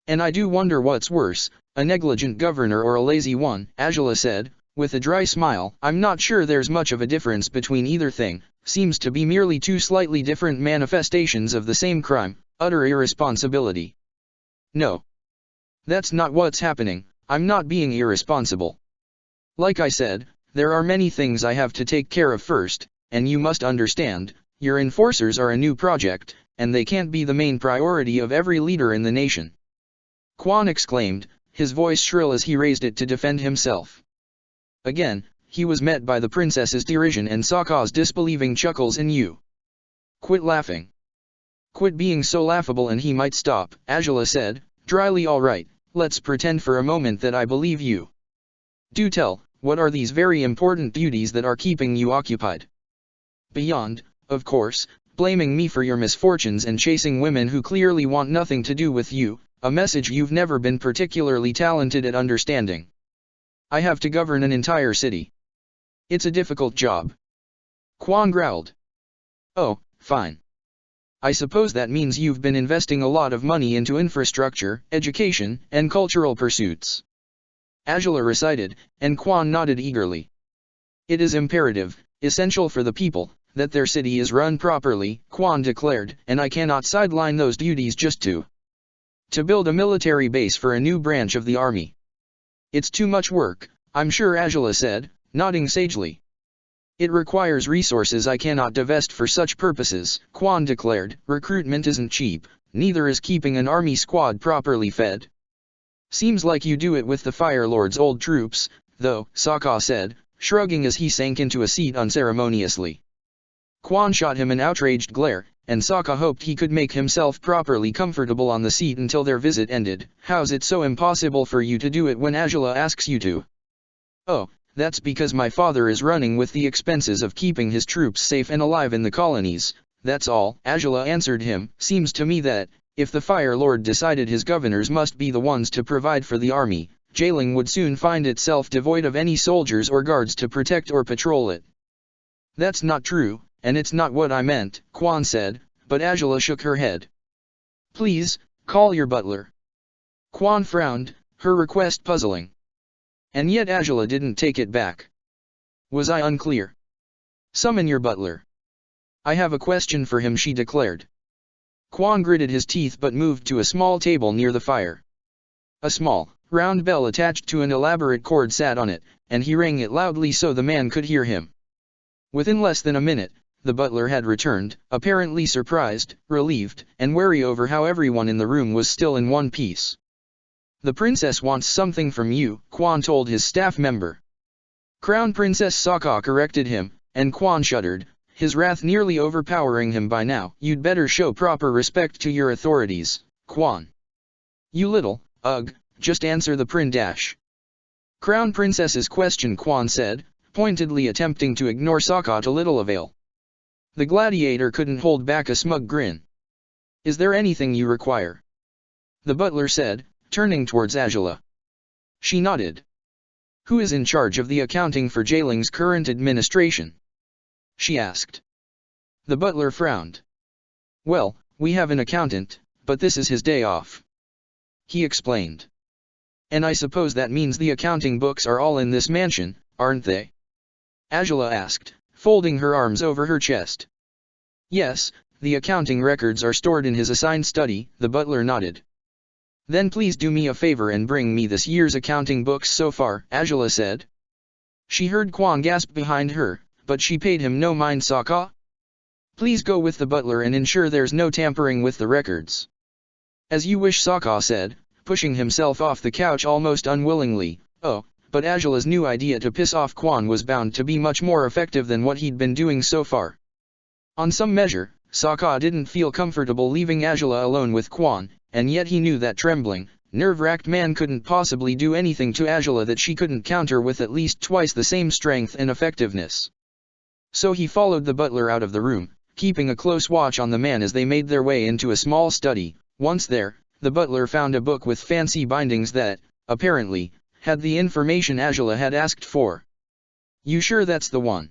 And I do wonder what's worse, a negligent governor or a lazy one, Azula said, with a dry smile. I'm not sure there's much of a difference between either thing, seems to be merely two slightly different manifestations of the same crime, utter irresponsibility. No. That's not what's happening, I'm not being irresponsible. Like I said, there are many things I have to take care of first, and you must understand, your enforcers are a new project, and they can't be the main priority of every leader in the nation. Quan exclaimed, his voice shrill as he raised it to defend himself. Again, he was met by the princess's derision and Sokka's disbelieving chuckles. And you. Quit laughing. Quit being so laughable and he might stop, Azula said, dryly. All right, let's pretend for a moment that I believe you. Do tell, what are these very important duties that are keeping you occupied? Beyond, of course, blaming me for your misfortunes and chasing women who clearly want nothing to do with you, a message you've never been particularly talented at understanding. I have to govern an entire city. It's a difficult job. Quan growled. Oh, fine. I suppose that means you've been investing a lot of money into infrastructure, education, and cultural pursuits. Azula recited, and Quan nodded eagerly. It is imperative, essential for the people, that their city is run properly, Quan declared, and I cannot sideline those duties just to build a military base for a new branch of the army. It's too much work, I'm sure, Azula said, nodding sagely. It requires resources I cannot divest for such purposes, Quan declared. Recruitment isn't cheap, neither is keeping an army squad properly fed. Seems like you do it with the Fire Lord's old troops, though, Sokka said, shrugging as he sank into a seat unceremoniously. Quan shot him an outraged glare, and Sokka hoped he could make himself properly comfortable on the seat until their visit ended. How's it so impossible for you to do it when Azula asks you to? Oh, that's because my father is running with the expenses of keeping his troops safe and alive in the colonies, that's all, Azula answered him. Seems to me that, if the Fire Lord decided his governors must be the ones to provide for the army, Jailing would soon find itself devoid of any soldiers or guards to protect or patrol it. That's not true, and it's not what I meant, Quan said, but Azula shook her head. Please, call your butler. Quan frowned, her request puzzling. And yet Azula didn't take it back. Was I unclear? Summon your butler. I have a question for him, she declared. Quan gritted his teeth but moved to a small table near the fire. A small, round bell attached to an elaborate cord sat on it, and he rang it loudly so the man could hear him. Within less than a minute, the butler had returned, apparently surprised, relieved, and wary over how everyone in the room was still in one piece. The princess wants something from you, Quan told his staff member. Crown Princess Sokka corrected him, and Quan shuddered, his wrath nearly overpowering him by now. You'd better show proper respect to your authorities, Quan. You little, just answer the Crown Princess's question, Quan said, pointedly attempting to ignore Sokka to little avail. The gladiator couldn't hold back a smug grin. Is there anything you require? The butler said, turning towards Azula. She nodded. Who is in charge of the accounting for Jailing's current administration? She asked. The butler frowned. Well, we have an accountant, but this is his day off. He explained. And I suppose that means the accounting books are all in this mansion, aren't they? Azula asked, folding her arms over her chest. Yes, the accounting records are stored in his assigned study, the butler nodded. Then please do me a favor and bring me this year's accounting books so far, Azula said. She heard Quan gasp behind her, but she paid him no mind. Sokka? Please go with the butler and ensure there's no tampering with the records. As you wish, Sokka said, pushing himself off the couch almost unwillingly. Oh, but Azula's new idea to piss off Quan was bound to be much more effective than what he'd been doing so far. On some measure, Sokka didn't feel comfortable leaving Azula alone with Quan, and yet he knew that trembling, nerve-wracked man couldn't possibly do anything to Angela that she couldn't counter with at least twice the same strength and effectiveness. So he followed the butler out of the room, keeping a close watch on the man as they made their way into a small study. Once there, the butler found a book with fancy bindings that, apparently, had the information Angela had asked for. "You sure that's the one?"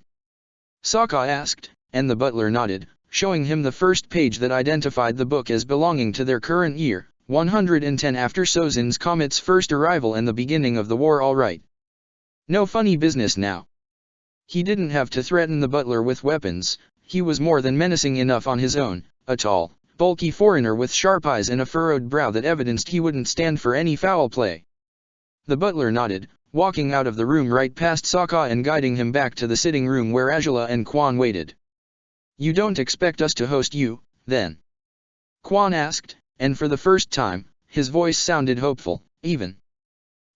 Sokka asked, and the butler nodded, showing him the first page that identified the book as belonging to their current year, 110 after Sozin's comet's first arrival and the beginning of the war. "All right. No funny business now." He didn't have to threaten the butler with weapons. He was more than menacing enough on his own, a tall, bulky foreigner with sharp eyes and a furrowed brow that evidenced he wouldn't stand for any foul play. The butler nodded, walking out of the room right past Sokka and guiding him back to the sitting room where Angela and Quan waited. "You don't expect us to host you, then?" Quan asked, and for the first time, his voice sounded hopeful, even.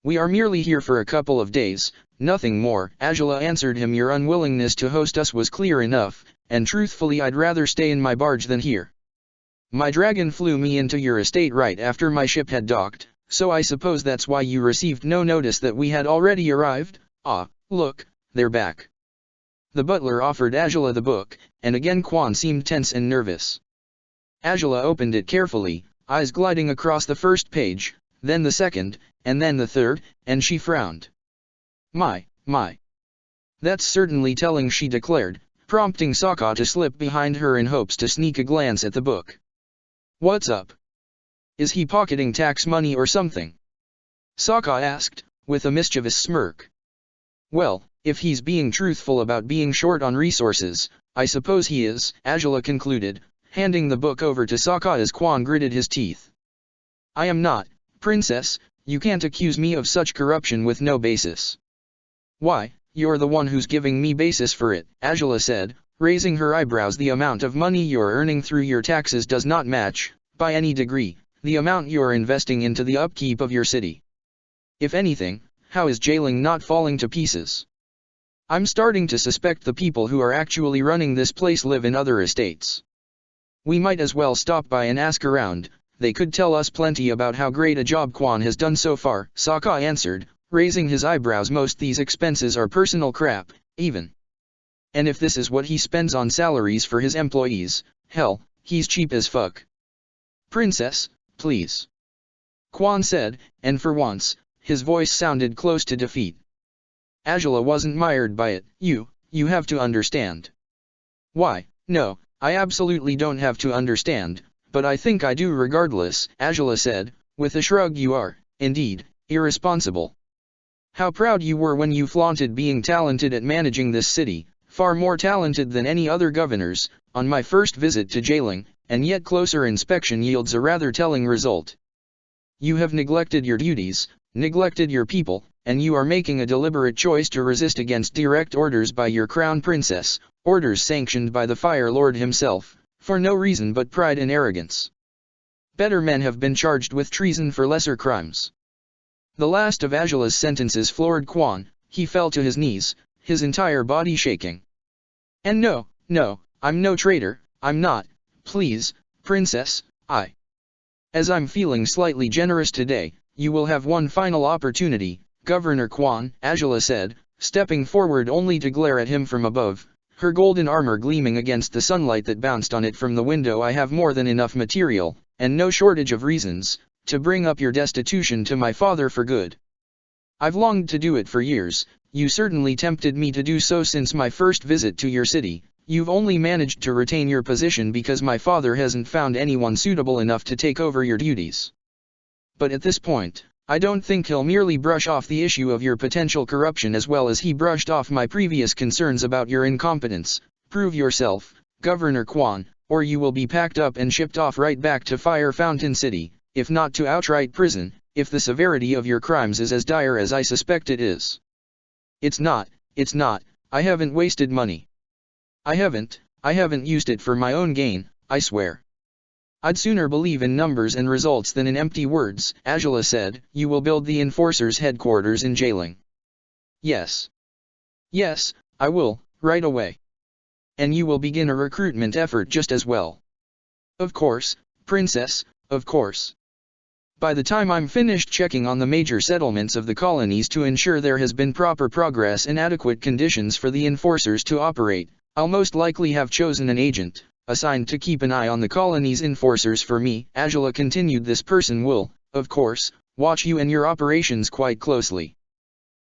"We are merely here for a couple of days, nothing more," Angela answered him. "Your unwillingness to host us was clear enough, and truthfully I'd rather stay in my barge than here. My dragon flew me into your estate right after my ship had docked, so I suppose that's why you received no notice that we had already arrived. Ah, look, they're back." The butler offered Angela the book, and again Quan seemed tense and nervous. Angela opened it carefully, eyes gliding across the first page, then the second, and then the third, and she frowned. My. That's certainly telling," she declared, prompting Sokka to slip behind her in hopes to sneak a glance at the book. "What's up? Is he pocketing tax money or something?" Sokka asked, with a mischievous smirk. "Well, if he's being truthful about being short on resources, I suppose he is," Angela concluded, handing the book over to Sokka as Quan gritted his teeth. "I am not, princess, you can't accuse me of such corruption with no basis." "Why, you're the one who's giving me basis for it," Angela said, raising her eyebrows. "The amount of money you're earning through your taxes does not match, by any degree, the amount you're investing into the upkeep of your city. If anything, how is jailing not falling to pieces? I'm starting to suspect the people who are actually running this place live in other estates. We might as well stop by and ask around, they could tell us plenty about how great a job Quan has done so far," Sokka answered, raising his eyebrows. "Most these expenses are personal crap, even. And if this is what he spends on salaries for his employees, hell, he's cheap as fuck." "Princess, please," Quan said, and for once, his voice sounded close to defeat. Angela wasn't mired by it. You have to understand." "Why, no, I absolutely don't have to understand, but I think I do regardless," Angela said, with a shrug. "You are, indeed, irresponsible. How proud you were when you flaunted being talented at managing this city, far more talented than any other governors, on my first visit to Jailing, and yet closer inspection yields a rather telling result. You have neglected your duties, neglected your people, and you are making a deliberate choice to resist against direct orders by your crown princess, orders sanctioned by the Fire Lord himself, for no reason but pride and arrogance. Better men have been charged with treason for lesser crimes." The last of Angela's sentences floored Quan. He fell to his knees, his entire body shaking. "And no, I'm no traitor, I'm not, please, princess, As I'm feeling slightly generous today, you will have one final opportunity, Governor Quan," Angela said, stepping forward only to glare at him from above, her golden armor gleaming against the sunlight that bounced on it from the window. "I have more than enough material, and no shortage of reasons, to bring up your destitution to my father for good. I've longed to do it for years. You certainly tempted me to do so since my first visit to your city. You've only managed to retain your position because my father hasn't found anyone suitable enough to take over your duties. But at this point, I don't think he'll merely brush off the issue of your potential corruption as well as he brushed off my previous concerns about your incompetence. Prove yourself, Governor Quan, or you will be packed up and shipped off right back to Fire Fountain City, if not to outright prison, if the severity of your crimes is as dire as I suspect it is." It's not, I haven't wasted money. I haven't used it for my own gain, I swear. I'd sooner believe in numbers and results than in empty words," Angela said. "You will build the Enforcer's headquarters in Jailing." Yes, I will, right away. And you will begin a recruitment effort just as well." "Of course, princess, of course." By the time I'm finished checking on the major settlements of the colonies to ensure there has been proper progress and adequate conditions for the enforcers to operate, I'll most likely have chosen an agent, assigned to keep an eye on the colony's enforcers for me. Angela continued. This person will, of course, watch you and your operations quite closely.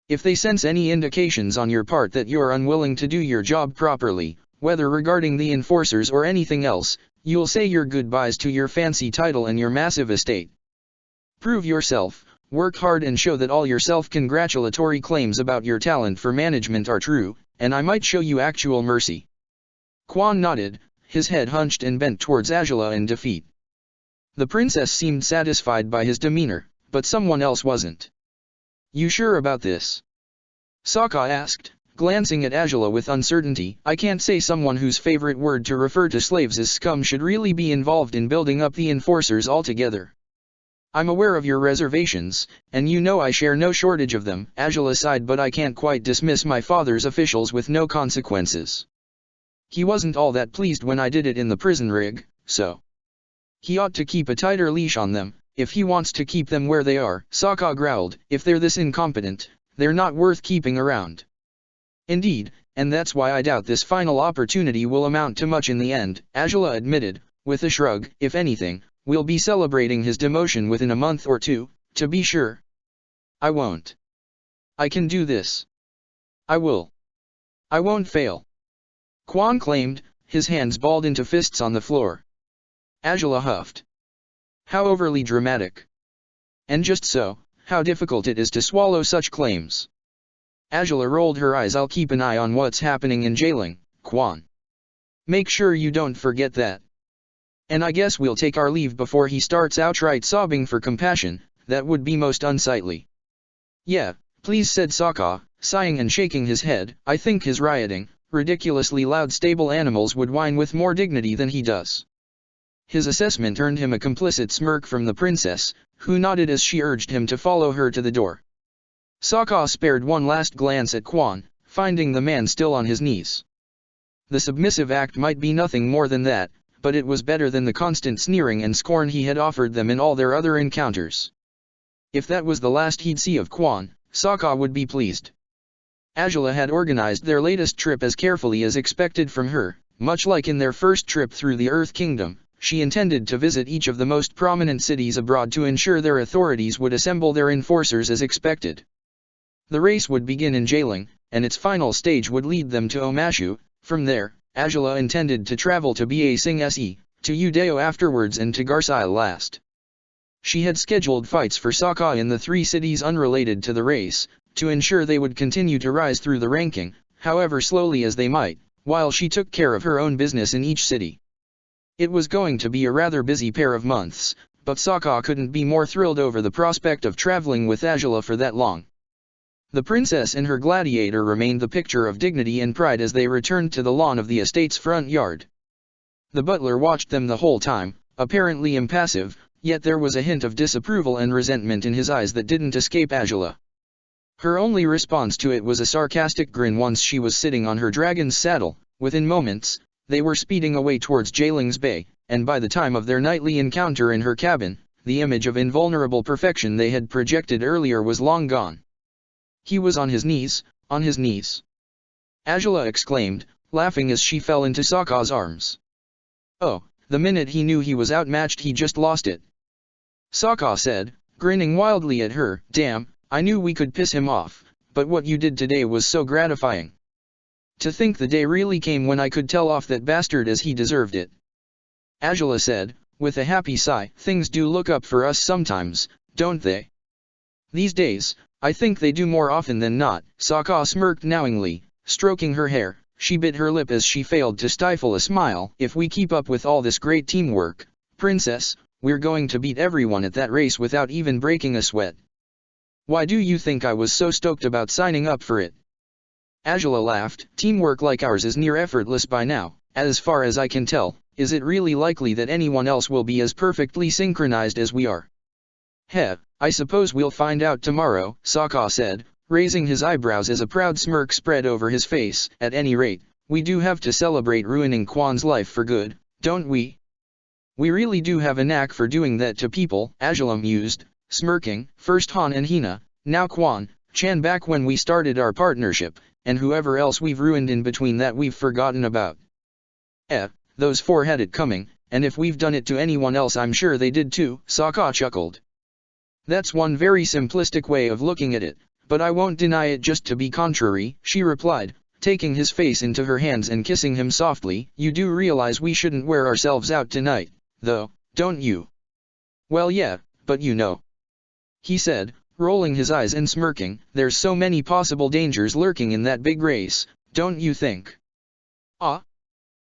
If they sense any indications on your part that you're unwilling to do your job properly, whether regarding the enforcers or anything else, you'll say your goodbyes to your fancy title and your massive estate. Prove yourself, work hard and show that all your self-congratulatory claims about your talent for management are true, and I might show you actual mercy. Quan nodded, his head hunched and bent towards Angela in defeat. The princess seemed satisfied by his demeanor, but someone else wasn't. You sure about this? Sokka asked, glancing at Angela with uncertainty. I can't say someone whose favorite word to refer to slaves is scum should really be involved in building up the enforcers altogether. I'm aware of your reservations, and you know I share no shortage of them. Angela sighed. But I can't quite dismiss my father's officials with no consequences. He wasn't all that pleased when I did it in the prison rig, so he ought to keep a tighter leash on them, if he wants to keep them where they are. Sokka growled, if they're this incompetent, they're not worth keeping around. Indeed, and that's why I doubt this final opportunity will amount to much in the end, Angela admitted, with a shrug. If anything, we'll be celebrating his demotion within a month or two, to be sure. I won't. I can do this. I will. I won't fail. Quan claimed, his hands balled into fists on the floor. Angela huffed. How overly dramatic. And just so, how difficult it is to swallow such claims. Angela rolled her eyes. I'll keep an eye on what's happening in jailing, Quan. Make sure you don't forget that. And I guess we'll take our leave before he starts outright sobbing for compassion. That would be most unsightly. Yeah, please, said Sokka, sighing and shaking his head. I think his rioting, ridiculously loud stable animals would whine with more dignity than he does. His assessment earned him a complicit smirk from the princess, who nodded as she urged him to follow her to the door. Sokka spared one last glance at Quan, finding the man still on his knees. The submissive act might be nothing more than that, but it was better than the constant sneering and scorn he had offered them in all their other encounters. If that was the last he'd see of Quan, Sokka would be pleased. Angela had organized their latest trip as carefully as expected from her. Much like in their first trip through the Earth Kingdom, she intended to visit each of the most prominent cities abroad to ensure their authorities would assemble their enforcers as expected. The race would begin in Jailing, and its final stage would lead them to Omashu. From there, Angela intended to travel to Ba Sing Se, to Udeo afterwards and to Garcile last. She had scheduled fights for Sokka in the 3 cities unrelated to the race, to ensure they would continue to rise through the ranking, however slowly as they might, while she took care of her own business in each city. It was going to be a rather busy pair of months, but Sokka couldn't be more thrilled over the prospect of traveling with Angela for that long. The princess and her gladiator remained the picture of dignity and pride as they returned to the lawn of the estate's front yard. The butler watched them the whole time, apparently impassive, yet there was a hint of disapproval and resentment in his eyes that didn't escape Angela. Her only response to it was a sarcastic grin. Once she was sitting on her dragon's saddle, within moments, they were speeding away towards Jailing's Bay, and by the time of their nightly encounter in her cabin, the image of invulnerable perfection they had projected earlier was long gone. He was on his knees, on his knees. Angela exclaimed, laughing as she fell into Sokka's arms. Oh, the minute he knew he was outmatched he just lost it. Sokka said, grinning wildly at her, damn, I knew we could piss him off, but what you did today was so gratifying. To think the day really came when I could tell off that bastard as he deserved it. Angela said, with a happy sigh, things do look up for us sometimes, don't they? These days, I think they do more often than not. Sokka smirked knowingly, stroking her hair. She bit her lip as she failed to stifle a smile. If we keep up with all this great teamwork, princess, we're going to beat everyone at that race without even breaking a sweat. Why do you think I was so stoked about signing up for it? Angela laughed. Teamwork like ours is near effortless by now. As far as I can tell, is it really likely that anyone else will be as perfectly synchronized as we are? Heh, I suppose we'll find out tomorrow, Sokka said, raising his eyebrows as a proud smirk spread over his face. At any rate, we do have to celebrate ruining Quan's life for good, don't we? We really do have a knack for doing that to people, Angela mused, smirking. First Han and Hina, now Quan, Chan back when we started our partnership, and whoever else we've ruined in between that we've forgotten about. Those four had it coming, and if we've done it to anyone else I'm sure they did too, Sokka chuckled. That's one very simplistic way of looking at it, but I won't deny it just to be contrary, she replied, taking his face into her hands and kissing him softly. You do realize we shouldn't wear ourselves out tonight, though, don't you? Well yeah, but you know, he said, rolling his eyes and smirking, there's so many possible dangers lurking in that big race, don't you think? Ah?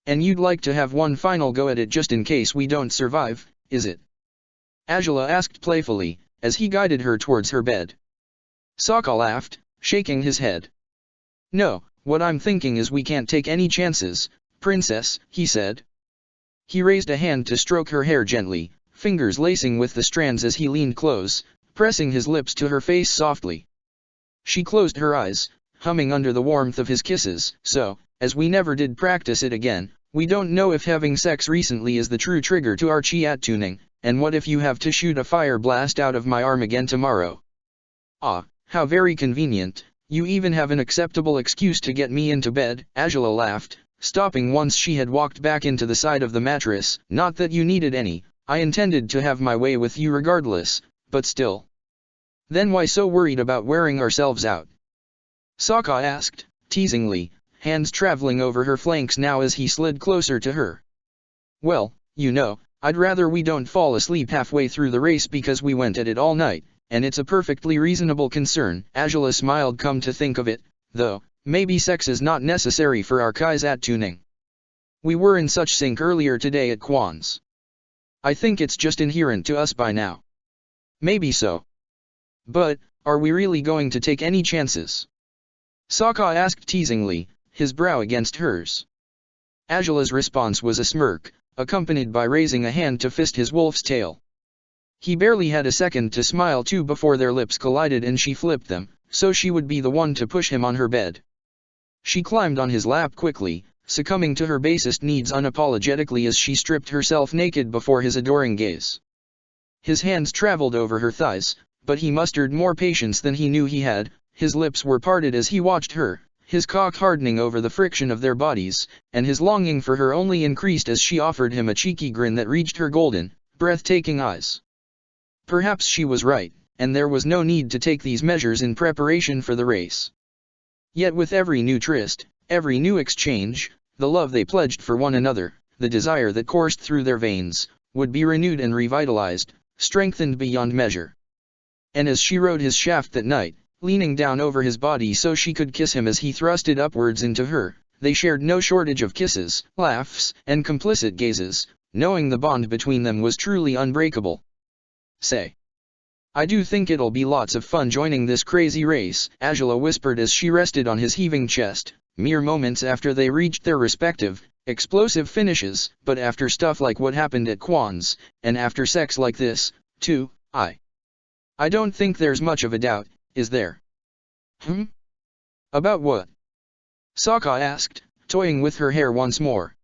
And you'd like to have one final go at it just in case we don't survive, is it? Angela asked playfully, as he guided her towards her bed. Sokka laughed, shaking his head. No, what I'm thinking is we can't take any chances, princess, he said. He raised a hand to stroke her hair gently, fingers lacing with the strands as he leaned close, pressing his lips to her face softly. She closed her eyes, humming under the warmth of his kisses. So, as we never did practice it again, we don't know if having sex recently is the true trigger to our chi tuning, and what if you have to shoot a fire blast out of my arm again tomorrow? Ah, how very convenient, you even have an acceptable excuse to get me into bed, Angela laughed, stopping once she had walked back into the side of the mattress. Not that you needed any, I intended to have my way with you regardless, but still. Then why so worried about wearing ourselves out? Sokka asked, teasingly, hands traveling over her flanks now as he slid closer to her. Well, you know, I'd rather we don't fall asleep halfway through the race because we went at it all night, and it's a perfectly reasonable concern. Angela smiled. Come to think of it, though, maybe sex is not necessary for our Kai's tuning. We were in such sync earlier today at Quan's. I think it's just inherent to us by now. Maybe so. But, are we really going to take any chances? Sokka asked teasingly, his brow against hers. Angela's response was a smirk, accompanied by raising a hand to fist his wolf's tail. He barely had a second to smile too before their lips collided and she flipped them, so she would be the one to push him on her bed. She climbed on his lap quickly, succumbing to her basest needs unapologetically as she stripped herself naked before his adoring gaze. His hands traveled over her thighs, but he mustered more patience than he knew he had. His lips were parted as he watched her, his cock hardening over the friction of their bodies, and his longing for her only increased as she offered him a cheeky grin that reached her golden, breathtaking eyes. Perhaps she was right, and there was no need to take these measures in preparation for the race. Yet with every new tryst, every new exchange, the love they pledged for one another, the desire that coursed through their veins, would be renewed and revitalized, strengthened beyond measure. And as she rode his shaft that night, leaning down over his body so she could kiss him as he thrusted upwards into her, they shared no shortage of kisses, laughs, and complicit gazes, knowing the bond between them was truly unbreakable. Say. I do think it'll be lots of fun joining this crazy race, Angela whispered as she rested on his heaving chest, mere moments after they reached their respective, explosive finishes. But after stuff like what happened at Quan's, and after sex like this, too, I don't think there's much of a doubt, is there? About what? Sokka asked, toying with her hair once more.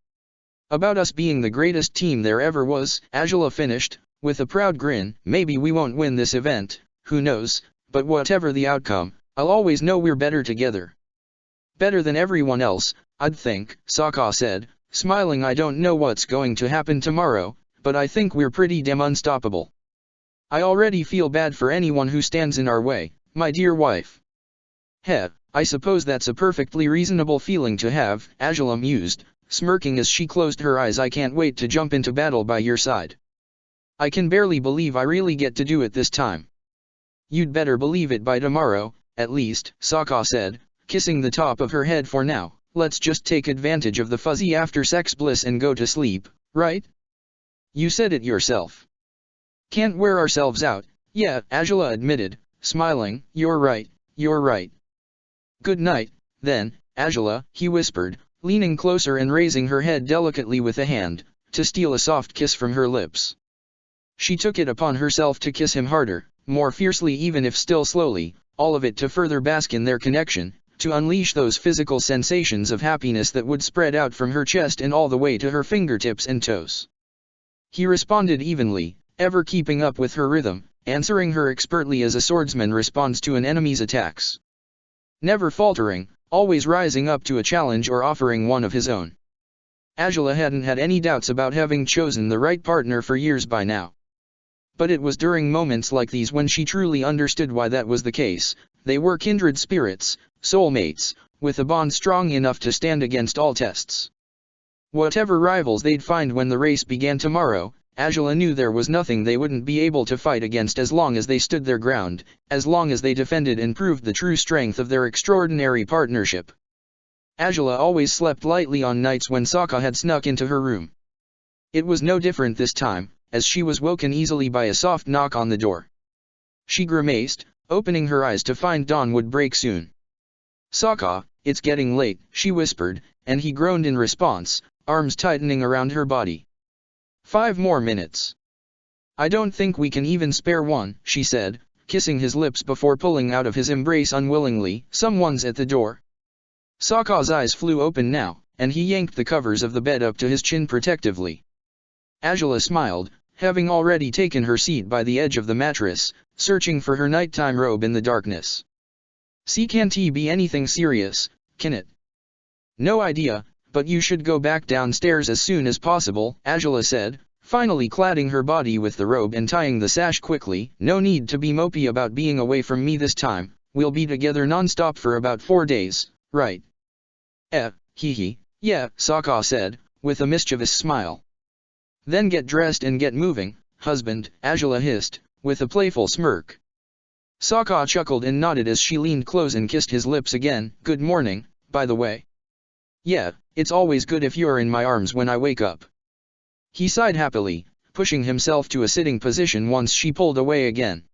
About us being the greatest team there ever was, Angela finished, with a proud grin. Maybe we won't win this event, who knows, but whatever the outcome, I'll always know we're better together. Better than everyone else, I'd think, Sokka said, smiling. I don't know what's going to happen tomorrow, but I think we're pretty damn unstoppable. I already feel bad for anyone who stands in our way, my dear wife. I suppose that's a perfectly reasonable feeling to have, Angela mused, smirking as she closed her eyes. I can't wait to jump into battle by your side. I can barely believe I really get to do it this time. You'd better believe it by tomorrow, at least, Sokka said, kissing the top of her head. For now, let's just take advantage of the fuzzy after-sex bliss and go to sleep, right? You said it yourself. Can't wear ourselves out. Yeah, Angela admitted, smiling. You're right, you're right. Good night, then, Angela, he whispered, leaning closer and raising her head delicately with a hand, to steal a soft kiss from her lips. She took it upon herself to kiss him harder, more fiercely even if still slowly, all of it to further bask in their connection, to unleash those physical sensations of happiness that would spread out from her chest and all the way to her fingertips and toes. He responded evenly, ever keeping up with her rhythm, answering her expertly as a swordsman responds to an enemy's attacks. Never faltering, always rising up to a challenge or offering one of his own. Angela hadn't had any doubts about having chosen the right partner for years by now. But it was during moments like these when she truly understood why that was the case. They were kindred spirits, soulmates, with a bond strong enough to stand against all tests. Whatever rivals they'd find when the race began tomorrow, Angela knew there was nothing they wouldn't be able to fight against as long as they stood their ground, as long as they defended and proved the true strength of their extraordinary partnership. Angela always slept lightly on nights when Sokka had snuck into her room. It was no different this time, as she was woken easily by a soft knock on the door. She grimaced, opening her eyes to find dawn would break soon. "Sokka, it's getting late," she whispered, and he groaned in response, arms tightening around her body. 5 more minutes. "I don't think we can even spare one," she said, kissing his lips before pulling out of his embrace unwillingly. "Someone's at the door." Sokka's eyes flew open now, and he yanked the covers of the bed up to his chin protectively. Angela smiled, having already taken her seat by the edge of the mattress, searching for her nighttime robe in the darkness. "See, can't it be anything serious, can it?" "No idea, but you should go back downstairs as soon as possible," Angela said, finally cladding her body with the robe and tying the sash quickly. "No need to be mopey about being away from me this time. We'll be together non-stop for about 4 days, right?" Hee, yeah, Sokka said, with a mischievous smile. "Then get dressed and get moving, husband," Angela hissed, with a playful smirk. Sokka chuckled and nodded as she leaned close and kissed his lips again. "Good morning, by the way." "Yeah, it's always good if you're in my arms when I wake up." He sighed happily, pushing himself to a sitting position once she pulled away again.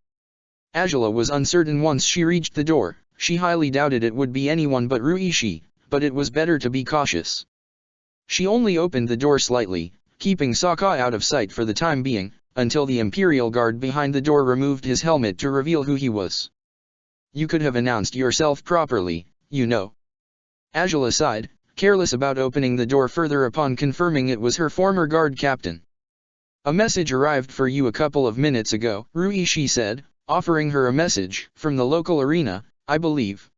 Angela was uncertain once she reached the door. She highly doubted it would be anyone but Ruishi, but it was better to be cautious. She only opened the door slightly, keeping Sokka out of sight for the time being, until the Imperial Guard behind the door removed his helmet to reveal who he was. "You could have announced yourself properly, you know." Angela sighed, careless about opening the door further upon confirming it was her former guard captain. "A message arrived for you a couple of minutes ago," Ruishi said, offering her a message from the local arena, "I believe."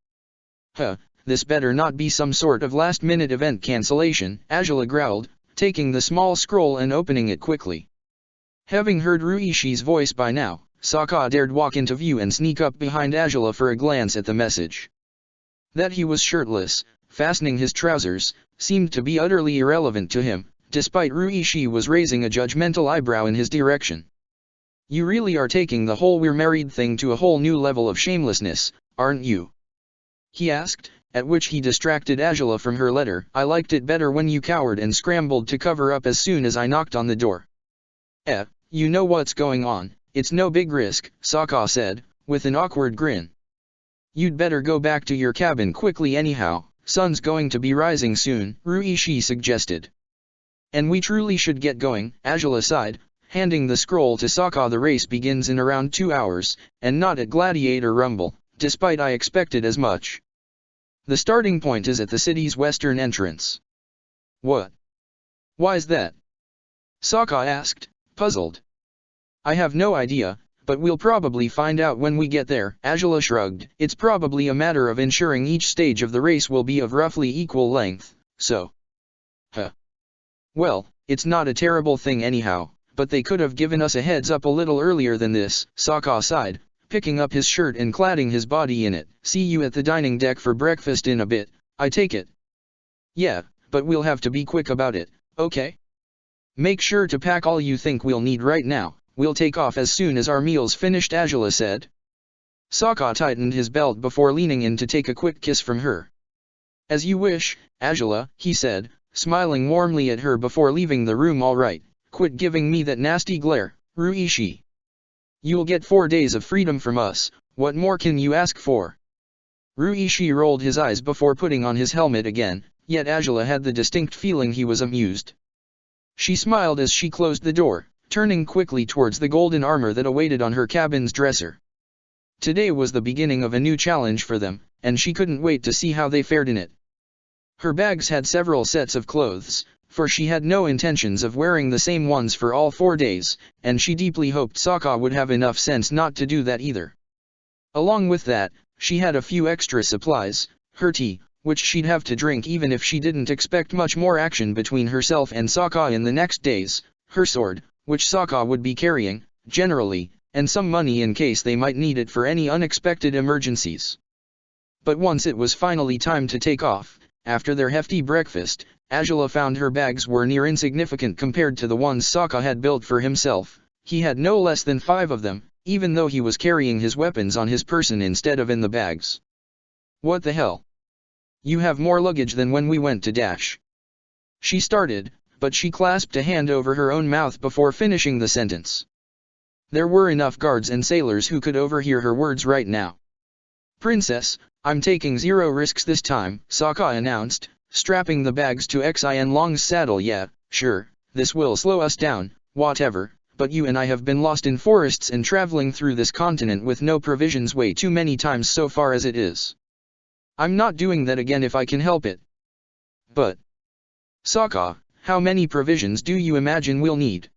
This better not be some sort of last-minute event cancellation," Angela growled, taking the small scroll and opening it quickly. Having heard Ruishi's voice by now, Sokka dared walk into view and sneak up behind Angela for a glance at the message. That he was shirtless, fastening his trousers, seemed to be utterly irrelevant to him, despite Ruishi was raising a judgmental eyebrow in his direction. "You really are taking the whole we're married thing to a whole new level of shamelessness, aren't you?" he asked, at which he distracted Angela from her letter. "I liked it better when you cowered and scrambled to cover up as soon as I knocked on the door." You know what's going on, it's no big risk," Sokka said, with an awkward grin. "You'd better go back to your cabin quickly anyhow, sun's going to be rising soon," Ruishi suggested. "And we truly should get going," Angela sighed, handing the scroll to Sokka. "The race begins in around 2 hours, and not at Gladiator Rumble, despite I expected as much. The starting point is at the city's western entrance." "What? Why's that?" Sokka asked, puzzled. "I have no idea, but we'll probably find out when we get there," Angela shrugged. "It's probably a matter of ensuring each stage of the race will be of roughly equal length, so." "Well, it's not a terrible thing anyhow, but they could have given us a heads up a little earlier than this," Sokka sighed, picking up his shirt and cladding his body in it. "See you at the dining deck for breakfast in a bit, I take it." "Yeah, but we'll have to be quick about it, okay? Make sure to pack all you think we'll need right now. We'll take off as soon as our meal's finished," Angela said. Sokka tightened his belt before leaning in to take a quick kiss from her. "As you wish, Angela," he said, smiling warmly at her before leaving the room. "All right, quit giving me that nasty glare, Ruishi. You'll get 4 days of freedom from us, what more can you ask for?" Ruishi rolled his eyes before putting on his helmet again, yet Angela had the distinct feeling he was amused. She smiled as she closed the door, turning quickly towards the golden armor that awaited on her cabin's dresser. Today was the beginning of a new challenge for them, and she couldn't wait to see how they fared in it. Her bags had several sets of clothes, for she had no intentions of wearing the same ones for all 4 days, and she deeply hoped Sokka would have enough sense not to do that either. Along with that, she had a few extra supplies, her tea, which she'd have to drink even if she didn't expect much more action between herself and Sokka in the next days, her sword, which Sokka would be carrying, generally, and some money in case they might need it for any unexpected emergencies. But once it was finally time to take off, after their hefty breakfast, Azula found her bags were near insignificant compared to the ones Sokka had built for himself. He had no less than 5 of them, even though he was carrying his weapons on his person instead of in the bags. What the hell? You have more luggage than when we went to Dash. She started, but she clasped a hand over her own mouth before finishing the sentence. There were enough guards and sailors who could overhear her words right now. Princess, I'm taking 0 risks this time, Sokka announced, strapping the bags to Xin Long's saddle. Yeah, sure, this will slow us down, whatever, but you and I have been lost in forests and traveling through this continent with no provisions way too many times so far as it is. I'm not doing that again if I can help it. But, Sokka, how many provisions do you imagine we'll need?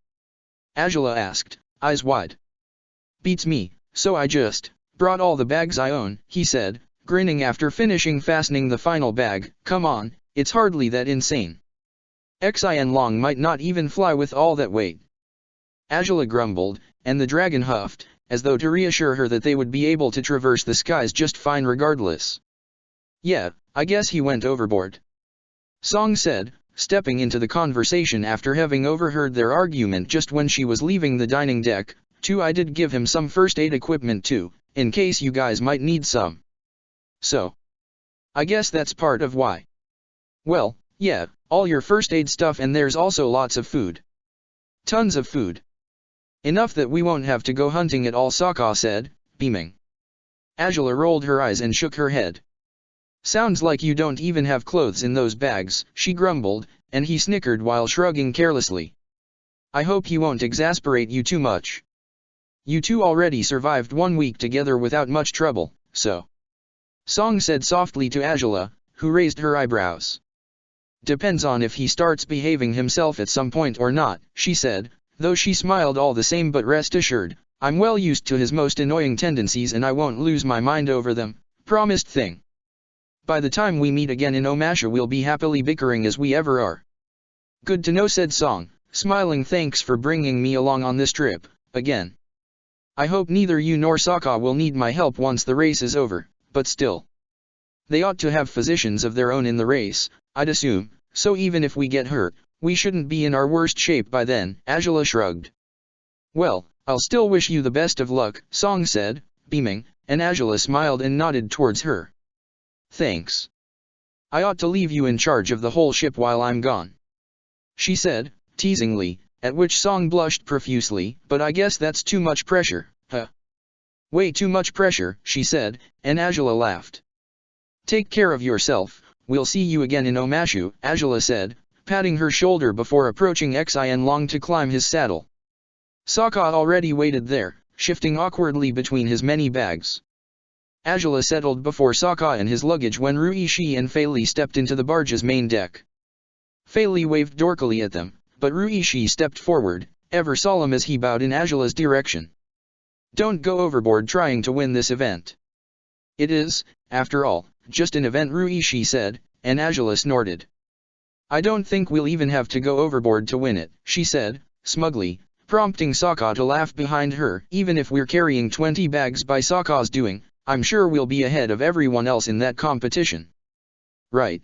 Azula asked, eyes wide. Beats me, so I just brought all the bags I own, he said, grinning after finishing fastening the final bag. Come on, it's hardly that insane. Xin Long might not even fly with all that weight. Azula grumbled, and the dragon huffed, as though to reassure her that they would be able to traverse the skies just fine regardless. Yeah, I guess he went overboard. Song said, stepping into the conversation after having overheard their argument just when she was leaving the dining deck. I did give him some first aid equipment too, in case you guys might need some. So, I guess that's part of why. Well, yeah, all your first aid stuff, and there's also lots of food. Tons of food. Enough that we won't have to go hunting at all, Sokka said, beaming. Azula rolled her eyes and shook her head. Sounds like you don't even have clothes in those bags, she grumbled, and he snickered while shrugging carelessly. I hope he won't exasperate you too much. You two already survived 1 week together without much trouble, so. Song said softly to Azula, who raised her eyebrows. Depends on if he starts behaving himself at some point or not, she said, though she smiled all the same. But rest assured, I'm well used to his most annoying tendencies and I won't lose my mind over them, promised thing. By the time we meet again in Omasha we'll be happily bickering as we ever are. Good to know, said Song, smiling. Thanks for bringing me along on this trip, again. I hope neither you nor Sokka will need my help once the race is over, but still. They ought to have physicians of their own in the race, I'd assume, so even if we get hurt, we shouldn't be in our worst shape by then, Azula shrugged. Well, I'll still wish you the best of luck, Song said, beaming, and Azula smiled and nodded towards her. Thanks. I ought to leave you in charge of the whole ship while I'm gone, she said, teasingly, at which Song blushed profusely. But I guess that's too much pressure, huh? Way too much pressure, she said, and Azula laughed. Take care of yourself, we'll see you again in Omashu, Azula said, patting her shoulder before approaching Xin Long to climb his saddle. Sokka already waited there, shifting awkwardly between his many bags. Azula settled before Sokka and his luggage when Ruishi and Fei Li stepped into the barge's main deck. Fei Li waved dorkily at them, but Ruishi stepped forward, ever solemn as he bowed in Azula's direction. Don't go overboard trying to win this event. It is, after all, just an event, Ruishi said, and Azula snorted. I don't think we'll even have to go overboard to win it, she said, smugly, prompting Sokka to laugh behind her. Even if we're carrying 20 bags by Sokka's doing, I'm sure we'll be ahead of everyone else in that competition. Right.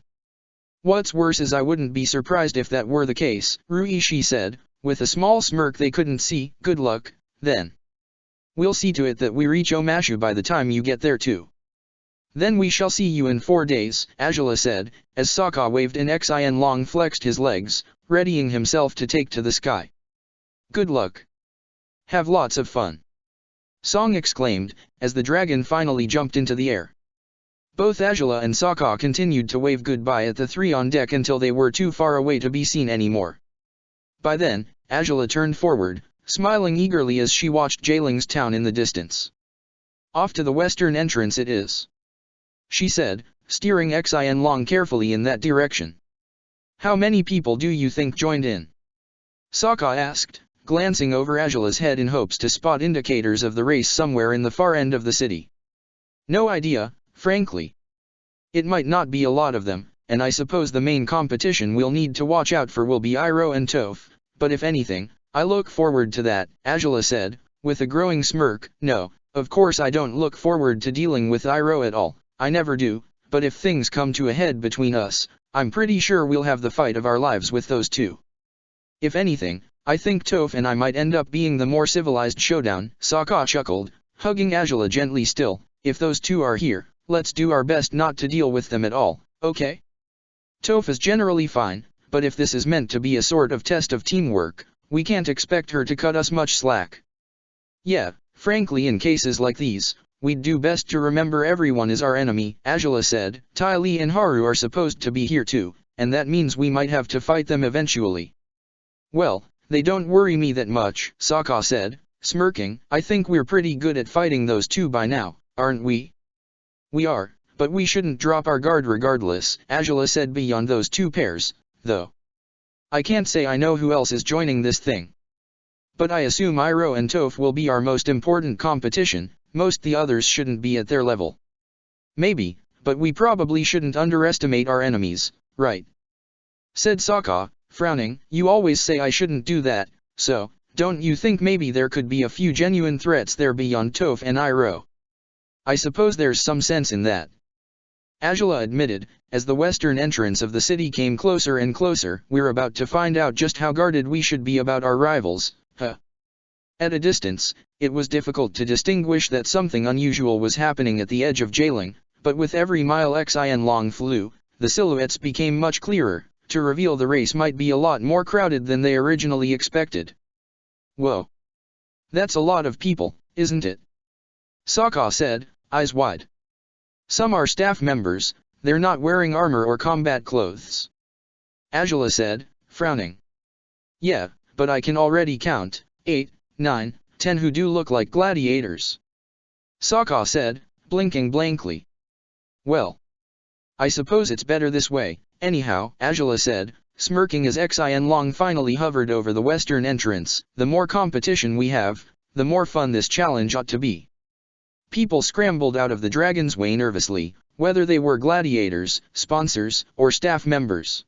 What's worse is I wouldn't be surprised if that were the case, Ruishi said, with a small smirk they couldn't see. Good luck, then. We'll see to it that we reach Omashu by the time you get there too. Then we shall see you in 4 days, Azula said, as Sokka waved and Xin Long flexed his legs, readying himself to take to the sky. Good luck. Have lots of fun. Song exclaimed, as the dragon finally jumped into the air. Both Azula and Sokka continued to wave goodbye at the 3 on deck until they were too far away to be seen anymore. By then, Azula turned forward, smiling eagerly as she watched Jailing's town in the distance. Off to the western entrance it is, she said, steering Xin Long carefully in that direction. How many people do you think joined in? Sokka asked, glancing over Azula's head in hopes to spot indicators of the race somewhere in the far end of the city. No idea, frankly. It might not be a lot of them, and I suppose the main competition we'll need to watch out for will be Iroh and Toph, but if anything, I look forward to that, Azula said, with a growing smirk. No, of course I don't look forward to dealing with Iroh at all, I never do, but if things come to a head between us, I'm pretty sure we'll have the fight of our lives with those two. If anything, I think Toph and I might end up being the more civilized showdown, Sokka chuckled, hugging Azula gently. Still, if those two are here, let's do our best not to deal with them at all, okay? Toph is generally fine, but if this is meant to be a sort of test of teamwork, we can't expect her to cut us much slack. Yeah, frankly in cases like these, we'd do best to remember everyone is our enemy, Azula said. Ty Lee and Haru are supposed to be here too, and that means we might have to fight them eventually. Well, they don't worry me that much, Sokka said, smirking. I think we're pretty good at fighting those two by now, aren't we? We are, but we shouldn't drop our guard regardless, Azula said. Beyond those two pairs, though, I can't say I know who else is joining this thing. But I assume Iroh and Toph will be our most important competition. Most the others shouldn't be at their level. Maybe, but we probably shouldn't underestimate our enemies, right? Said Sokka, frowning. You always say I shouldn't do that, so, don't you think maybe there could be a few genuine threats there beyond Toph and Iroh? I suppose there's some sense in that. Azula admitted, as the western entrance of the city came closer and closer. We're about to find out just how guarded we should be about our rivals, huh? At a distance, it was difficult to distinguish that something unusual was happening at the edge of Jailing, but with every mile Xian Long flew, the silhouettes became much clearer, to reveal the race might be a lot more crowded than they originally expected. Whoa! That's a lot of people, isn't it? Sokka said, eyes wide. Some are staff members, they're not wearing armor or combat clothes. Azula said, frowning. Yeah, but I can already count 8, 9, 10 who do look like gladiators. Sokka said, blinking blankly. Well, I suppose it's better this way. Anyhow, Azula said, smirking as Xian Long finally hovered over the western entrance. The more competition we have, the more fun this challenge ought to be. People scrambled out of the Dragon's Way nervously, whether they were gladiators, sponsors, or staff members.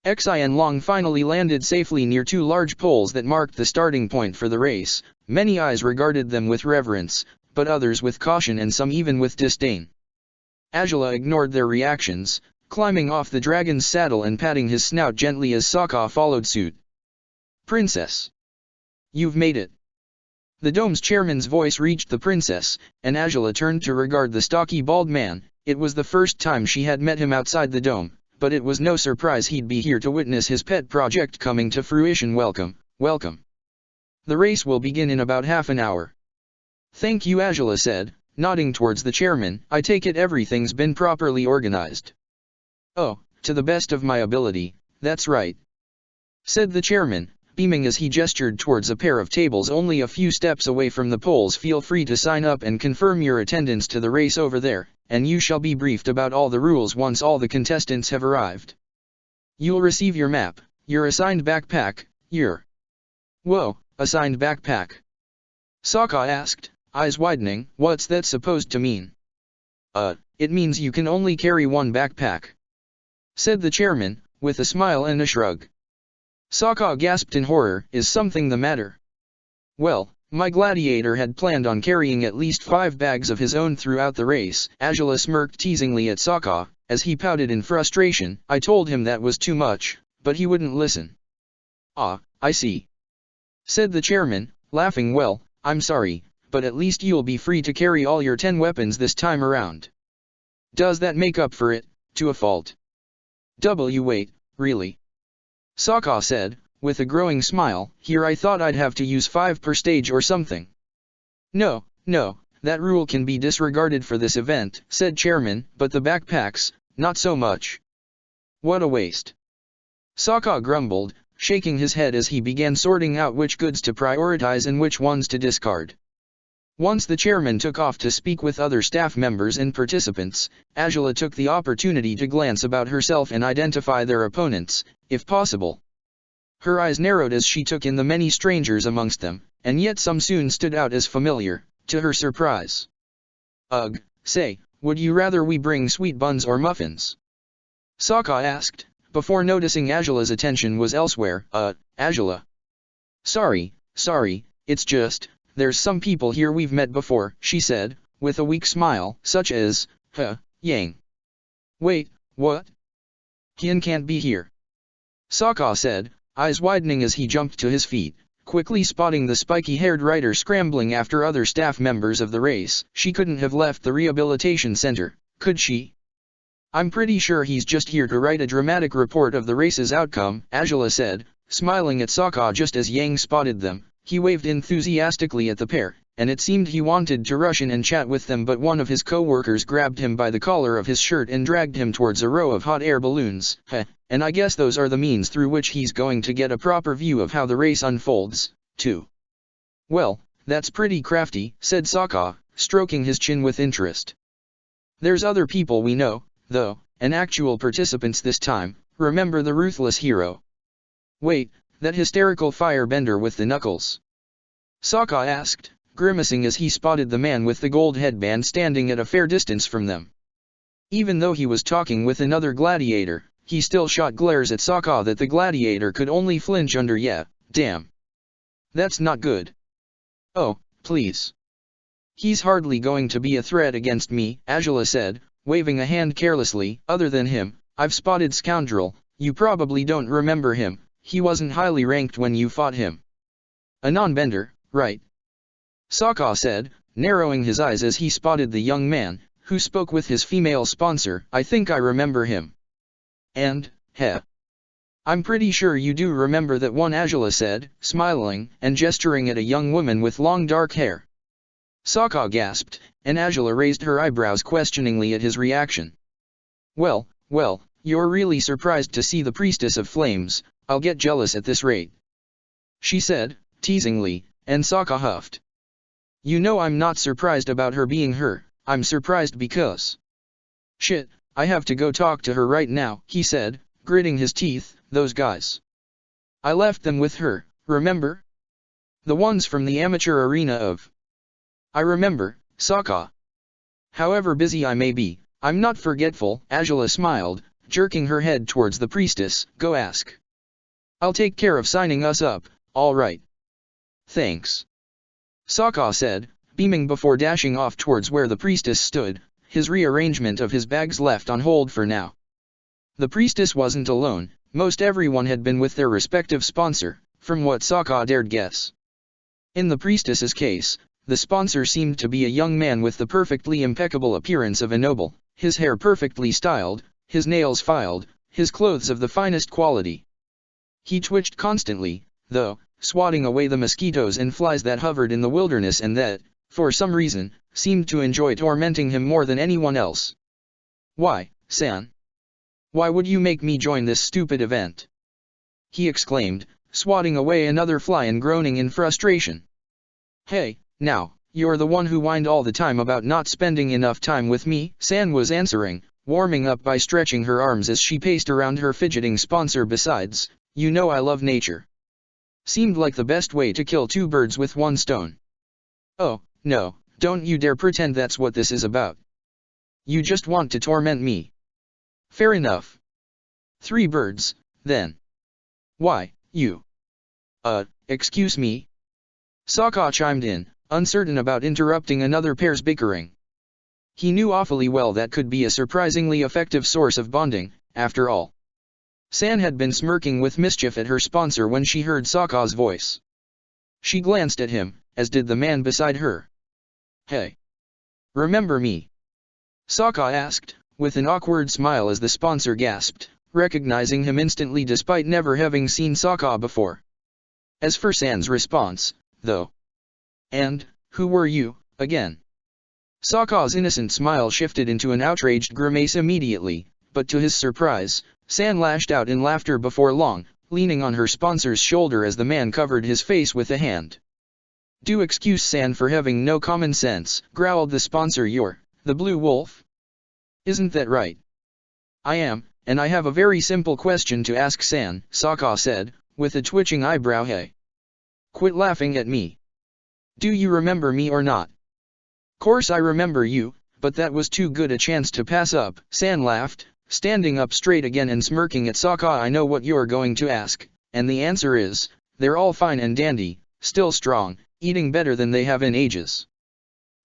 Xian Long finally landed safely near two large poles that marked the starting point for the race. Many eyes regarded them with reverence, but others with caution and some even with disdain. Azula ignored their reactions, climbing off the dragon's saddle and patting his snout gently as Sokka followed suit. Princess! You've made it! The dome's chairman's voice reached the princess, and Azula turned to regard the stocky bald man. It was the first time she had met him outside the dome, but it was no surprise he'd be here to witness his pet project coming to fruition. Welcome, welcome. The race will begin in about half an hour. Thank you, Azula said, nodding towards the chairman. I take it everything's been properly organized. Oh, to the best of my ability, that's right, said the chairman, beaming as he gestured towards a pair of tables only a few steps away from the poles. Feel free to sign up and confirm your attendance to the race over there, and you shall be briefed about all the rules once all the contestants have arrived. You'll receive your map, your assigned backpack, your... Whoa, assigned backpack? Sokka asked, eyes widening. What's that supposed to mean? It means you can only carry one backpack, said the chairman, with a smile and a shrug. Sokka gasped in horror. Is something the matter? Well, my gladiator had planned on carrying at least 5 bags of his own throughout the race. Azula smirked teasingly at Sokka, as he pouted in frustration. I told him that was too much, but he wouldn't listen. Ah, I see, said the chairman, laughing. Well, I'm sorry, but at least you'll be free to carry all your 10 weapons this time around. Does that make up for it, to a fault? Wait, really? Sokka said, with a growing smile. Here I thought I'd have to use 5 per stage or something. No, that rule can be disregarded for this event, said chairman, but the backpacks, not so much. What a waste. Sokka grumbled, shaking his head as he began sorting out which goods to prioritize and which ones to discard. Once the chairman took off to speak with other staff members and participants, Angela took the opportunity to glance about herself and identify their opponents, if possible. Her eyes narrowed as she took in the many strangers amongst them, and yet some soon stood out as familiar, to her surprise. "Ugh, say, would you rather we bring sweet buns or muffins?" Sokka asked, before noticing Angela's attention was elsewhere. Angela. Sorry, it's just, there's some people here we've met before," she said, with a weak smile, such as, Yang. "Wait, what? Hien can't be here," Sokka said, eyes widening as he jumped to his feet, quickly spotting the spiky-haired rider scrambling after other staff members of the race. She couldn't have left the rehabilitation center, could she? "I'm pretty sure he's just here to write a dramatic report of the race's outcome," Angela said, smiling at Sokka just as Yang spotted them. He waved enthusiastically at the pair, and it seemed he wanted to rush in and chat with them, but one of his co-workers grabbed him by the collar of his shirt and dragged him towards a row of hot air balloons. And I guess those are the means through which he's going to get a proper view of how the race unfolds, too. "Well, that's pretty crafty," said Sokka, stroking his chin with interest. "There's other people we know, though, and actual participants this time. Remember the ruthless hero?" "Wait, that hysterical firebender with the knuckles?" Sokka asked, grimacing as he spotted the man with the gold headband standing at a fair distance from them. Even though he was talking with another gladiator, he still shot glares at Sokka that the gladiator could only flinch under. "Yeah, damn. That's not good." "Oh, please. He's hardly going to be a threat against me," Angela said, waving a hand carelessly. "Other than him, I've spotted Scoundrel. You probably don't remember him. He wasn't highly ranked when you fought him." "A non-bender, right?" Sokka said, narrowing his eyes as he spotted the young man, who spoke with his female sponsor. "I think I remember him." "And, I'm pretty sure you do remember that one," Angela said, smiling and gesturing at a young woman with long dark hair. Sokka gasped, and Angela raised her eyebrows questioningly at his reaction. Well, you're really surprised to see the Priestess of Flames. I'll get jealous at this rate," she said, teasingly, and Sokka huffed. "You know I'm not surprised about her being her, I'm surprised because... Shit, I have to go talk to her right now," he said, gritting his teeth. "Those guys. I left them with her, remember? The ones from the amateur arena of..." "I remember, Sokka. However busy I may be, I'm not forgetful," Angela smiled, jerking her head towards the priestess. "Go ask. I'll take care of signing us up, all right." "Thanks," Sokka said, beaming before dashing off towards where the priestess stood, his rearrangement of his bags left on hold for now. The priestess wasn't alone. Most everyone had been with their respective sponsor, from what Sokka dared guess. In the priestess's case, the sponsor seemed to be a young man with the perfectly impeccable appearance of a noble, his hair perfectly styled, his nails filed, his clothes of the finest quality. He twitched constantly, though, swatting away the mosquitoes and flies that hovered in the wilderness and that, for some reason, seemed to enjoy tormenting him more than anyone else. "Why, San? Why would you make me join this stupid event?" he exclaimed, swatting away another fly and groaning in frustration. "Hey, now, you're the one who whined all the time about not spending enough time with me," San was answering, warming up by stretching her arms as she paced around her fidgeting sponsor. "Besides, you know I love nature. Seemed like the best way to kill two birds with one stone." "Oh, no, don't you dare pretend that's what this is about. You just want to torment me." "Fair enough. 3 birds, then." "Why, you..." Excuse me?" Sokka chimed in, uncertain about interrupting another pair's bickering. He knew awfully well that could be a surprisingly effective source of bonding, after all. San had been smirking with mischief at her sponsor when she heard Sokka's voice. She glanced at him, as did the man beside her. "Hey. Remember me?" Sokka asked, with an awkward smile as the sponsor gasped, recognizing him instantly despite never having seen Sokka before. As for San's response, though. "And, who were you, again?" Sokka's innocent smile shifted into an outraged grimace immediately, but to his surprise, San lashed out in laughter before long, leaning on her sponsor's shoulder as the man covered his face with a hand. Do excuse San for having no common sense, growled the sponsor. You're the Blue Wolf? Isn't that right? I am, and I have a very simple question to ask San, Sokka said, with a twitching eyebrow. Hey. Quit laughing at me. Do you remember me or not? Course I remember you, but that was too good a chance to pass up, San laughed, standing up straight again and smirking at Sokka. I know what you're going to ask, and the answer is, they're all fine and dandy, still strong, eating better than they have in ages.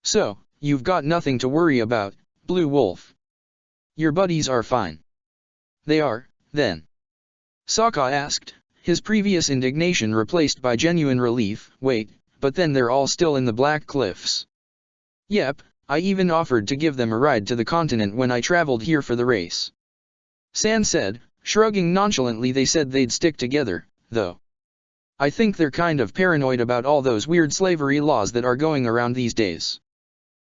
So, you've got nothing to worry about, Blue Wolf. Your buddies are fine. They are, then? Sokka asked, his previous indignation replaced by genuine relief. Wait, but then they're all still in the Black Cliffs. Yep, I even offered to give them a ride to the continent when I traveled here for the race. San said, shrugging nonchalantly. They said they'd stick together, though. I think they're kind of paranoid about all those weird slavery laws that are going around these days.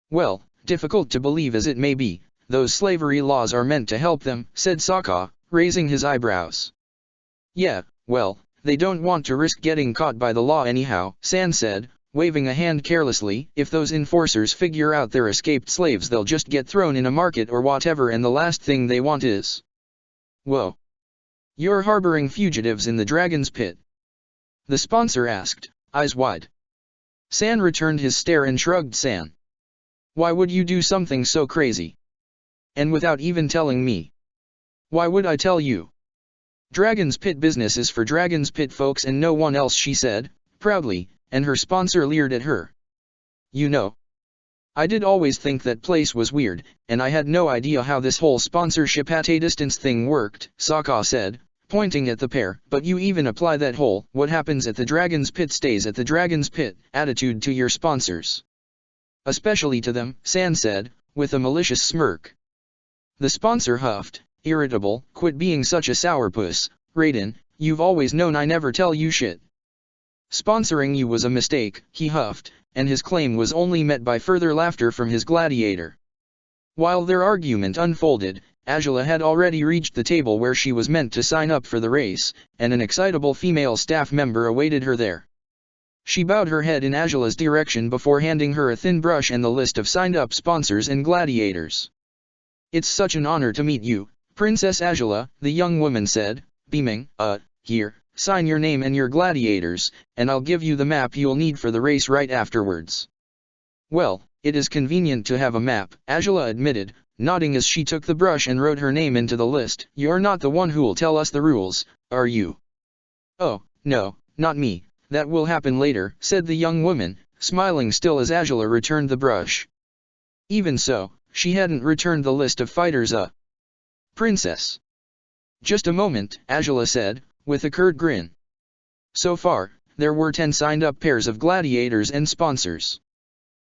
Well, difficult to believe as it may be, those slavery laws are meant to help them, said Sokka, raising his eyebrows. Yeah, well, they don't want to risk getting caught by the law anyhow, San said, waving a hand carelessly. If those enforcers figure out they're escaped slaves, they'll just get thrown in a market or whatever, and the last thing they want is... Whoa. You're harboring fugitives in the Dragon's Pit? The sponsor asked, eyes wide. San returned his stare and shrugged. San. Why would you do something so crazy? And without even telling me? Why would I tell you? Dragon's Pit business is for Dragon's Pit folks and no one else, she said, proudly, and her sponsor leered at her. You know, I did always think that place was weird, and I had no idea how this whole sponsorship at a distance thing worked, Sokka said, pointing at the pair. But you even apply that whole "what happens at the Dragon's Pit stays at the Dragon's Pit" attitude to your sponsors. Especially to them, San said, with a malicious smirk. The sponsor huffed, irritable. Quit being such a sourpuss, Raiden, you've always known I never tell you shit. Sponsoring you was a mistake, he huffed, and his claim was only met by further laughter from his gladiator. While their argument unfolded, Azula had already reached the table where she was meant to sign up for the race, and an excitable female staff member awaited her there. She bowed her head in Azula's direction before handing her a thin brush and the list of signed-up sponsors and gladiators. It's such an honor to meet you, Princess Azula, the young woman said, beaming. Here, sign your name and your gladiators, and I'll give you the map you'll need for the race right afterwards. Well, it is convenient to have a map, Azula admitted, nodding as she took the brush and wrote her name into the list. You're not the one who'll tell us the rules, are you? Oh, no, not me, that will happen later, said the young woman, smiling still as Azula returned the brush. Even so, she hadn't returned the list of fighters. Princess. Just a moment, Azula said, with a curt grin. So far, there were 10 signed-up pairs of gladiators and sponsors.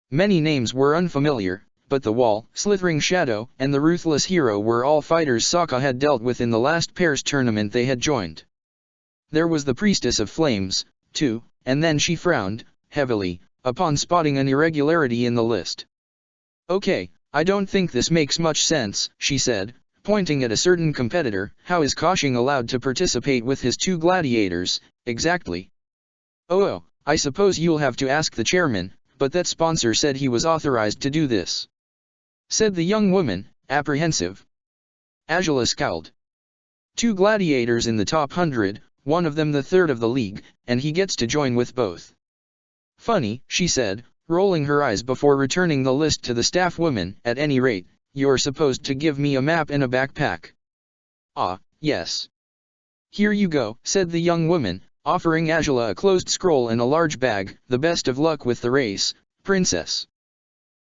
Many names were unfamiliar, but the Wall, Slithering Shadow, and the Ruthless Hero were all fighters Sokka had dealt with in the last pairs tournament they had joined. There was the Priestess of Flames, too, and then she frowned, heavily, upon spotting an irregularity in the list. Okay, I don't think this makes much sense, she said, pointing at a certain competitor. How is Koshing allowed to participate with his 2 gladiators, exactly? Oh, I suppose you'll have to ask the chairman, but that sponsor said he was authorized to do this, said the young woman, apprehensive. Azula scowled. 2 gladiators in the top 100, one of them the third of the league, and he gets to join with both. Funny, she said, rolling her eyes before returning the list to the staff woman. At any rate, you're supposed to give me a map and a backpack. Ah, yes. Here you go, said the young woman, offering Azula a closed scroll and a large bag. The best of luck with the race, princess.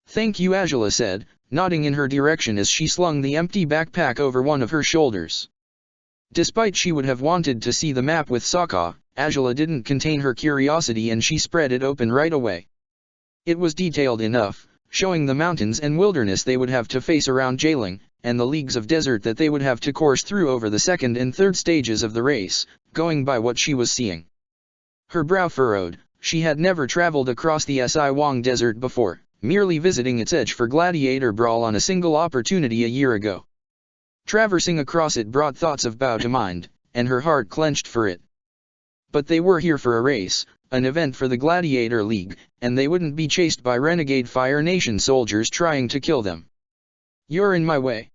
Thank you, Azula said, nodding in her direction as she slung the empty backpack over one of her shoulders. Despite she would have wanted to see the map with Sokka, Azula didn't contain her curiosity and she spread it open right away. It was detailed enough, showing the mountains and wilderness they would have to face around Jailing, and the leagues of desert that they would have to course through over the second and third stages of the race, going by what she was seeing. Her brow furrowed. She had never traveled across the Si Wong Desert before, merely visiting its edge for Gladiator Brawl on a single opportunity a year ago. Traversing across it brought thoughts of Bao to mind, and her heart clenched for it. But they were here for a race, an event for the Gladiator League, and they wouldn't be chased by renegade Fire Nation soldiers trying to kill them. "You're in my way."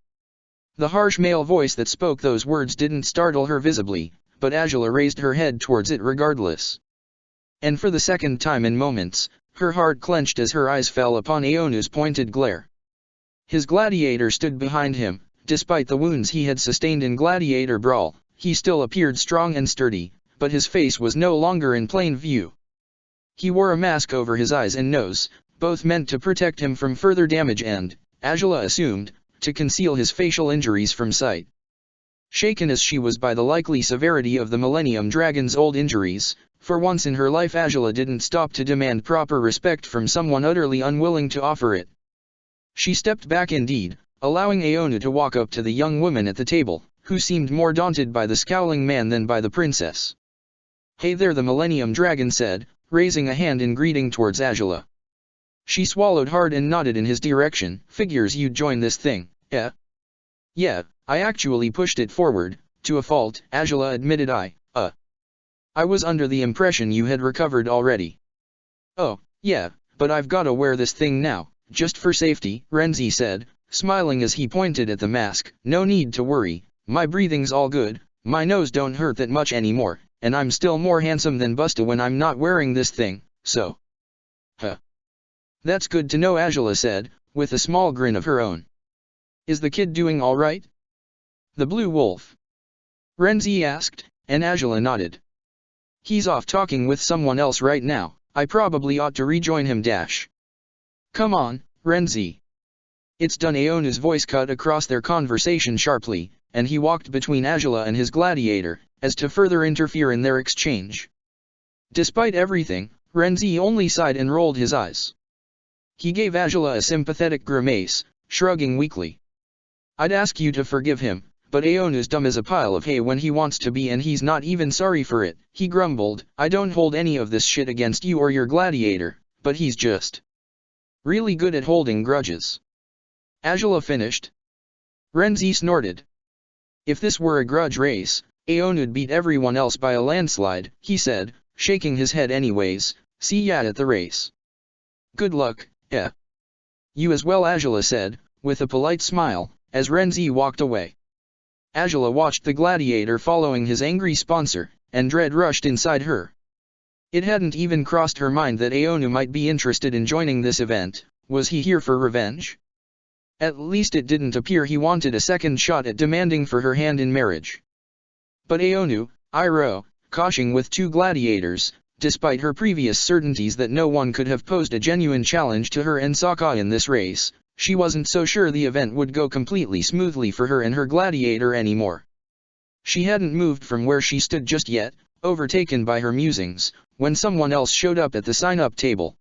The harsh male voice that spoke those words didn't startle her visibly, but Angela raised her head towards it regardless. And for the second time in moments, her heart clenched as her eyes fell upon Aonu's pointed glare. His gladiator stood behind him. Despite the wounds he had sustained in Gladiator Brawl, he still appeared strong and sturdy, but his face was no longer in plain view. He wore a mask over his eyes and nose, both meant to protect him from further damage and, Angela assumed, to conceal his facial injuries from sight. Shaken as she was by the likely severity of the Millennium Dragon's old injuries, for once in her life Angela didn't stop to demand proper respect from someone utterly unwilling to offer it. She stepped back indeed, allowing Aonu to walk up to the young woman at the table, who seemed more daunted by the scowling man than by the princess. "Hey there," the Millennium Dragon said, raising a hand in greeting towards Angela. She swallowed hard and nodded in his direction. "Figures you'd join this thing, eh?" "Yeah, I actually pushed it forward, to a fault," Angela admitted. I was under the impression you had recovered already." "Oh, yeah, but I've gotta wear this thing now, just for safety," Renzi said, smiling as he pointed at the mask. "No need to worry, my breathing's all good, my nose don't hurt that much anymore, and I'm still more handsome than Busta when I'm not wearing this thing, so." "Huh. That's good to know," Angela said, with a small grin of her own. "Is the kid doing all right?" "The Blue Wolf?" Renzi asked, and Angela nodded. "He's off talking with someone else right now. I probably ought to rejoin him. Come on, Renzi." "It's done." Aonu's voice cut across their conversation sharply, and he walked between Angela and his gladiator, as to further interfere in their exchange. Despite everything, Renzi only sighed and rolled his eyes. He gave Angela a sympathetic grimace, shrugging weakly. "I'd ask you to forgive him, but Aonu's dumb as a pile of hay when he wants to be, and he's not even sorry for it," he grumbled. "I don't hold any of this shit against you or your gladiator, but he's just really good at holding grudges." Angela finished. Renzi snorted. "If this were a grudge race, Aonu'd beat everyone else by a landslide," he said, shaking his head. "Anyways, see ya at the race." "Good luck, eh?" "You as well," Angela said, with a polite smile, as Renzi walked away. Angela watched the gladiator following his angry sponsor, and dread rushed inside her. It hadn't even crossed her mind that Aonu might be interested in joining this event. Was he here for revenge? At least it didn't appear he wanted a second shot at demanding for her hand in marriage. But Aonu, cautioning with two gladiators, despite her previous certainties that no one could have posed a genuine challenge to her and Sokka in this race, she wasn't so sure the event would go completely smoothly for her and her gladiator anymore. She hadn't moved from where she stood just yet, overtaken by her musings, when someone else showed up at the sign-up table.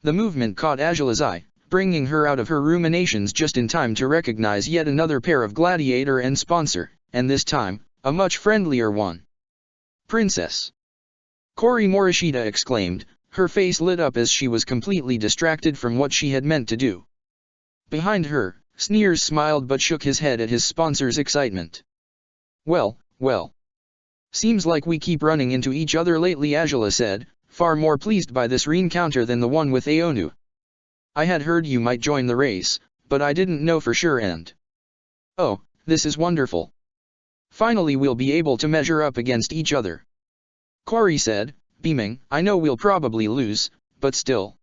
The movement caught Angela's eye, bringing her out of her ruminations just in time to recognize yet another pair of gladiator and sponsor, and this time, a much friendlier one. "Princess!" Kori Morishita exclaimed, her face lit up as she was completely distracted from what she had meant to do. Behind her, Sneers smiled but shook his head at his sponsor's excitement. Well. Seems like we keep running into each other lately," Angela said, far more pleased by this reencounter than the one with Aonu. "I had heard you might join the race, but I didn't know for sure and... Oh, this is wonderful. Finally we'll be able to measure up against each other." Kori said, beaming. "I know we'll probably lose, but still.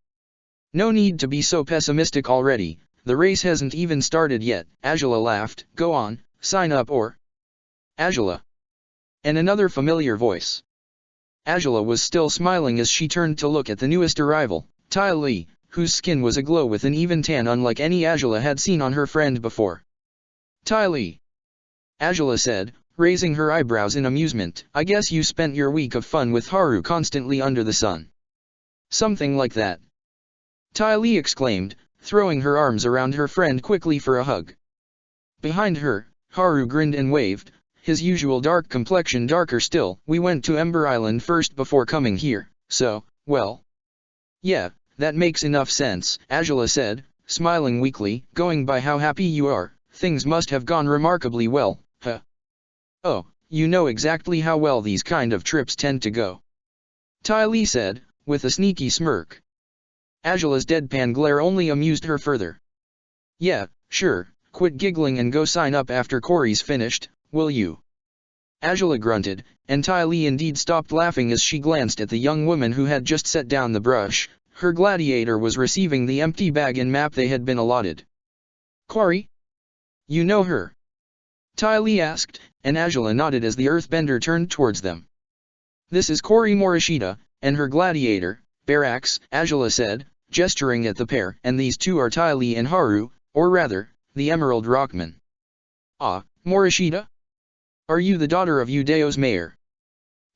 No need to be so pessimistic already. The race hasn't even started yet." Angela laughed. "Go on, sign up or..." "Angela." And another familiar voice. Angela was still smiling as she turned to look at the newest arrival, Ty Lee, whose skin was aglow with an even tan unlike any Angela had seen on her friend before. "Ty Lee," Angela said, raising her eyebrows in amusement. "I guess you spent your week of fun with Haru constantly under the sun." "Something like that," Ty Lee exclaimed, throwing her arms around her friend quickly for a hug. Behind her, Haru grinned and waved, his usual dark complexion darker still. "We went to Ember Island first before coming here, so, well. Yeah, that makes enough sense," Angela said, smiling weakly. "Going by how happy you are, things must have gone remarkably well, huh?" "Oh, you know exactly how well these kind of trips tend to go." Ty Lee said, with a sneaky smirk. Angela's deadpan glare only amused her further. Yeah, sure, quit giggling and go sign up after Corey's finished, will you? Angela grunted, and Ty Lee indeed stopped laughing as she glanced at the young woman who had just set down the brush. Her gladiator was receiving the empty bag and map they had been allotted. Corey? You know her? Ty Lee asked, and Angela nodded as the earthbender turned towards them. This is Corey Morishita, and her gladiator, Barax, Angela said, gesturing at the pair, and these two are Ty Lee and Haru, or rather, the Emerald Rockman. Ah, Morishita? Are you the daughter of Udeo's mayor?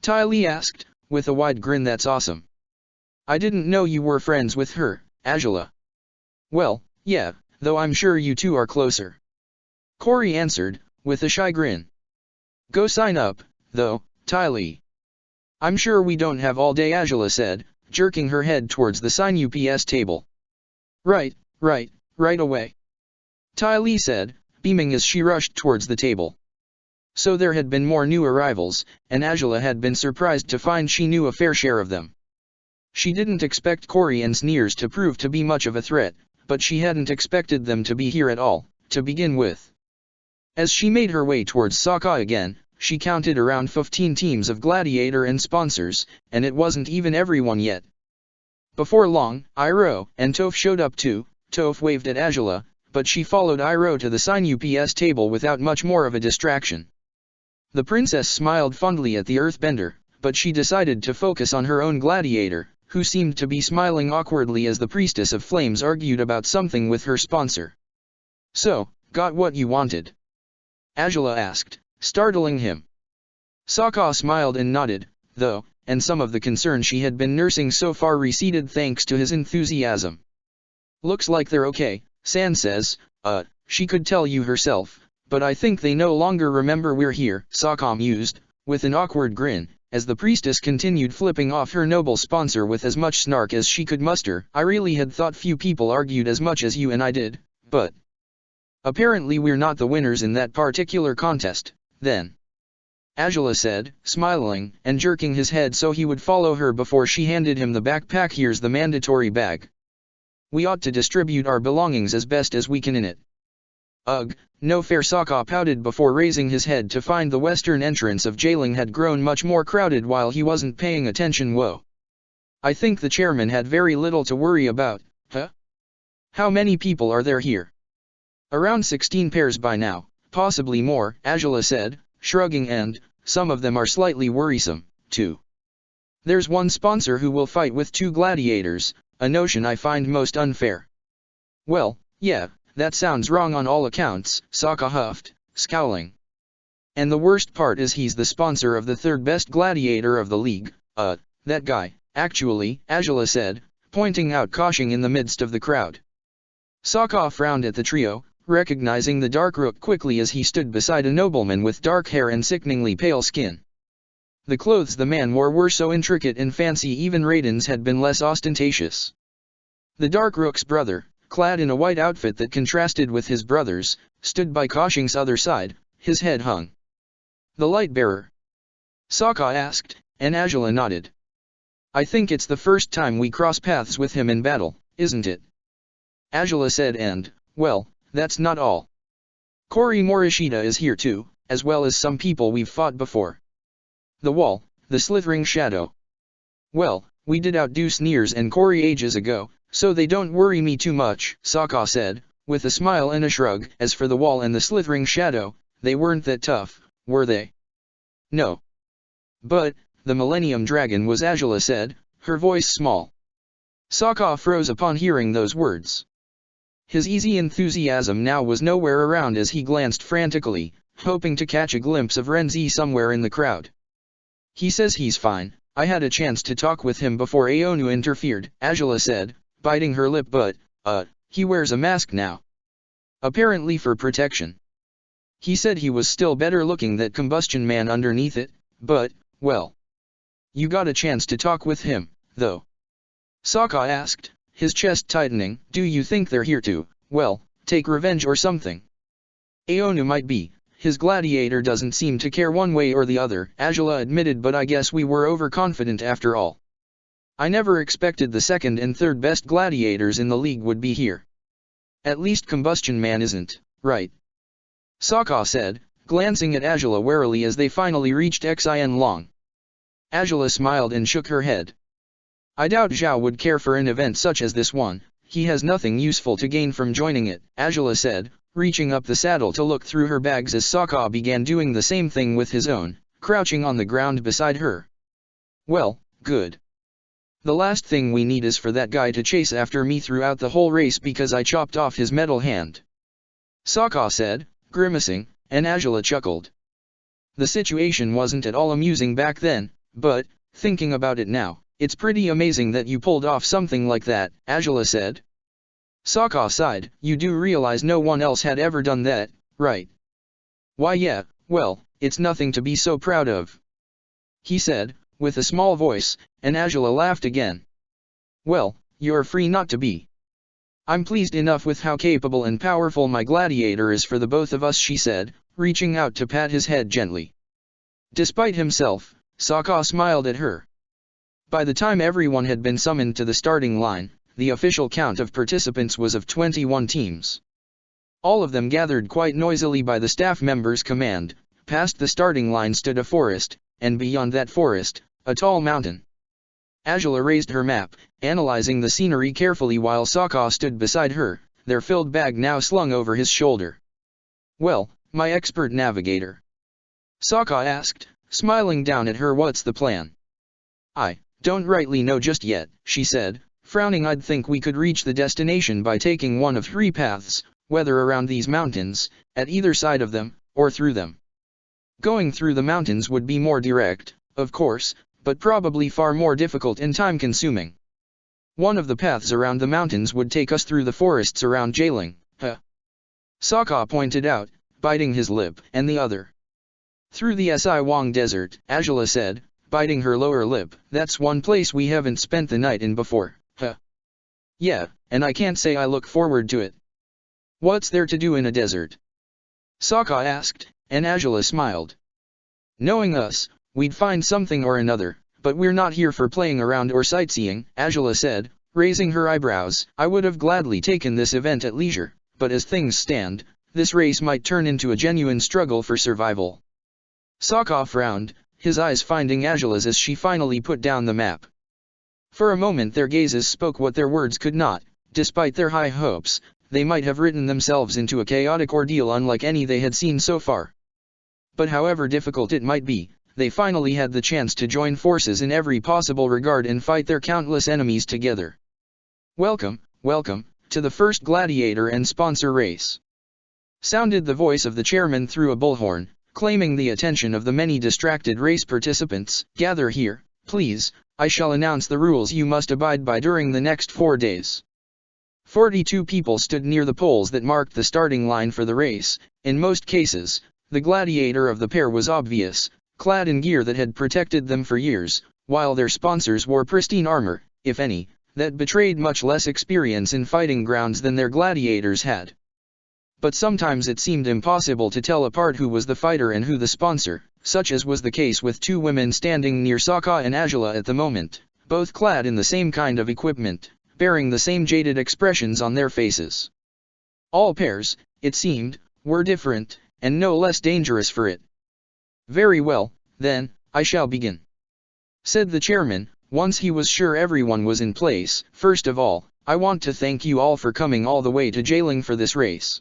Ty Lee asked, with a wide grin. That's awesome. I didn't know you were friends with her, Angela. Well, yeah, though I'm sure you two are closer. Corey answered, with a shy grin. Go sign up, though, Ty Lee. I'm sure we don't have all day, Angela said, jerking her head towards the sign UPS table. Right away. Ty Lee said, beaming as she rushed towards the table. So there had been more new arrivals, and Angela had been surprised to find she knew a fair share of them. She didn't expect Corey and Sneers to prove to be much of a threat, but she hadn't expected them to be here at all, to begin with. As she made her way towards Sokka again, she counted around 15 teams of Gladiator and sponsors, and it wasn't even everyone yet. Before long, Iroh and Toph showed up too. Toph waved at Angela, but she followed Iroh to the sign UPS table without much more of a distraction. The princess smiled fondly at the earthbender, but she decided to focus on her own gladiator, who seemed to be smiling awkwardly as the priestess of flames argued about something with her sponsor. So, got what you wanted? Angela asked, startling him. Sokka smiled and nodded, though, and some of the concern she had been nursing so far receded thanks to his enthusiasm. Looks like they're okay, San says. She could tell you herself, but I think they no longer remember we're here, Sokka mused, with an awkward grin, as the priestess continued flipping off her noble sponsor with as much snark as she could muster. I really had thought few people argued as much as you and I did, but apparently we're not the winners in that particular contest, then. Angela said, smiling, and jerking his head so he would follow her before she handed him the backpack. Here's the mandatory bag. We ought to distribute our belongings as best as we can in it. Ugh, no fair. Sokka pouted before raising his head to find the western entrance of Jailing had grown much more crowded while he wasn't paying attention. Whoa. I think the chairman had very little to worry about, huh? How many people are there here? Around 16 pairs by now, possibly more, Angela said, shrugging, and some of them are slightly worrisome, too. There's one sponsor who will fight with 2 gladiators, a notion I find most unfair. Well, yeah, that sounds wrong on all accounts, Sokka huffed, scowling. And the worst part is he's the sponsor of the 3rd best gladiator of the league. That guy, actually, Angela said, pointing out Koshing in the midst of the crowd. Sokka frowned at the trio, recognizing the dark rook quickly as he stood beside a nobleman with dark hair and sickeningly pale skin. The clothes the man wore were so intricate and fancy even Raiden's had been less ostentatious. The dark rook's brother, clad in a white outfit that contrasted with his brother's, stood by Koshing's other side, his head hung. The light bearer? Sokka asked, and Angela nodded. I think it's the first time we cross paths with him in battle, isn't it? Angela said, and, well, that's not all. Corey Morishita is here too, as well as some people we've fought before. The wall, the slithering shadow. Well, we did outdo Sneers and Corey ages ago, so they don't worry me too much, Sokka said, with a smile and a shrug. As for the wall and the slithering shadow, they weren't that tough, were they? No. But, the Millennium Dragon was, Angela said, her voice small. Sokka froze upon hearing those words. His easy enthusiasm now was nowhere around as he glanced frantically, hoping to catch a glimpse of Renzi somewhere in the crowd. He says he's fine. I had a chance to talk with him before Aonu interfered, Angela said, biting her lip, but, he wears a mask now. Apparently for protection. He said he was still better looking that combustion man underneath it, but, well. You got a chance to talk with him, though? Sokka asked, his chest tightening. Do you think they're here to, well, take revenge or something? Aonu might be. His gladiator doesn't seem to care one way or the other, Angela admitted, but I guess we were overconfident after all. I never expected the second and third best gladiators in the league would be here. At least Combustion Man isn't, right? Sokka said, glancing at Azula warily as they finally reached Xin Long. Azula smiled and shook her head. I doubt Zhao would care for an event such as this one. He has nothing useful to gain from joining it, Azula said, reaching up the saddle to look through her bags as Sokka began doing the same thing with his own, crouching on the ground beside her. Well, good. The last thing we need is for that guy to chase after me throughout the whole race because I chopped off his metal hand. Sokka said, grimacing, and Azula chuckled. The situation wasn't at all amusing back then, but, thinking about it now, it's pretty amazing that you pulled off something like that, Azula said. Sokka sighed, you do realize no one else had ever done that, right? Why yeah, well, it's nothing to be so proud of, he said, with a small voice, and Azula laughed again. Well, you're free not to be. I'm pleased enough with how capable and powerful my gladiator is for the both of us, she said, reaching out to pat his head gently. Despite himself, Sokka smiled at her. By the time everyone had been summoned to the starting line, the official count of participants was of 21 teams. All of them gathered quite noisily by the staff members' command. Past the starting line stood a forest, and beyond that forest, a tall mountain. Azula raised her map, analyzing the scenery carefully while Sokka stood beside her, their filled bag now slung over his shoulder. Well, my expert navigator, Sokka asked, smiling down at her. What's the plan? I don't rightly know just yet, she said, frowning. I'd think we could reach the destination by taking one of 3 paths, whether around these mountains, at either side of them, or through them. Going through the mountains would be more direct, of course, but probably far more difficult and time-consuming. One of the paths around the mountains would take us through the forests around Jailing, Sokka pointed out, biting his lip, and the other through the Si Wang Desert, Azula said, biting her lower lip. That's one place we haven't spent the night in before, Yeah, and I can't say I look forward to it. What's there to do in a desert? Sokka asked, and Azula smiled. Knowing us, we'd find something or another, but we're not here for playing around or sightseeing, Azula said, raising her eyebrows. I would have gladly taken this event at leisure, but as things stand, this race might turn into a genuine struggle for survival. Sokka frowned, his eyes finding Azula's as she finally put down the map. For a moment their gazes spoke what their words could not. Despite their high hopes, they might have written themselves into a chaotic ordeal unlike any they had seen so far. But however difficult it might be, they finally had the chance to join forces in every possible regard and fight their countless enemies together. Welcome, welcome, to the first gladiator and sponsor race, sounded the voice of the chairman through a bullhorn, claiming the attention of the many distracted race participants. Gather here, please. I shall announce the rules you must abide by during the next 4 days. 42 people stood near the poles that marked the starting line for the race. In most cases, the gladiator of the pair was obvious, clad in gear that had protected them for years, while their sponsors wore pristine armor, if any, that betrayed much less experience in fighting grounds than their gladiators had. But sometimes it seemed impossible to tell apart who was the fighter and who the sponsor, such as was the case with 2 women standing near Sokka and Azula at the moment, both clad in the same kind of equipment, bearing the same jaded expressions on their faces. All pairs, it seemed, were different, and no less dangerous for it. Very well, then, I shall begin, said the chairman, once he was sure everyone was in place. First of all, I want to thank you all for coming all the way to Jailing for this race.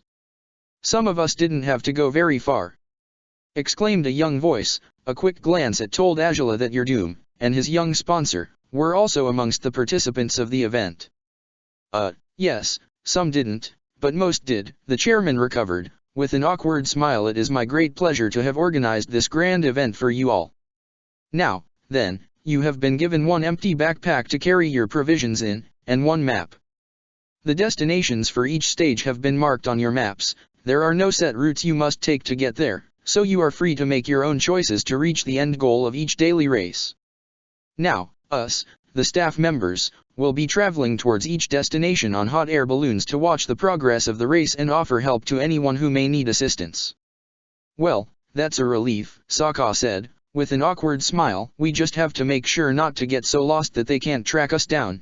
Some of us didn't have to go very far, exclaimed a young voice. A quick glance at told Azula that Doom, and his young sponsor, were also amongst the participants of the event. Yes, some didn't, but most did, the chairman recovered, with an awkward smile. It is my great pleasure to have organized this grand event for you all. Now, then, you have been given 1 empty backpack to carry your provisions in, and 1 map. The destinations for each stage have been marked on your maps. There are no set routes you must take to get there, so you are free to make your own choices to reach the end goal of each daily race. Now, us, the staff members, will be traveling towards each destination on hot air balloons to watch the progress of the race and offer help to anyone who may need assistance. Well, that's a relief, Sokka said, with an awkward smile. "We just have to make sure not to get so lost that they can't track us down."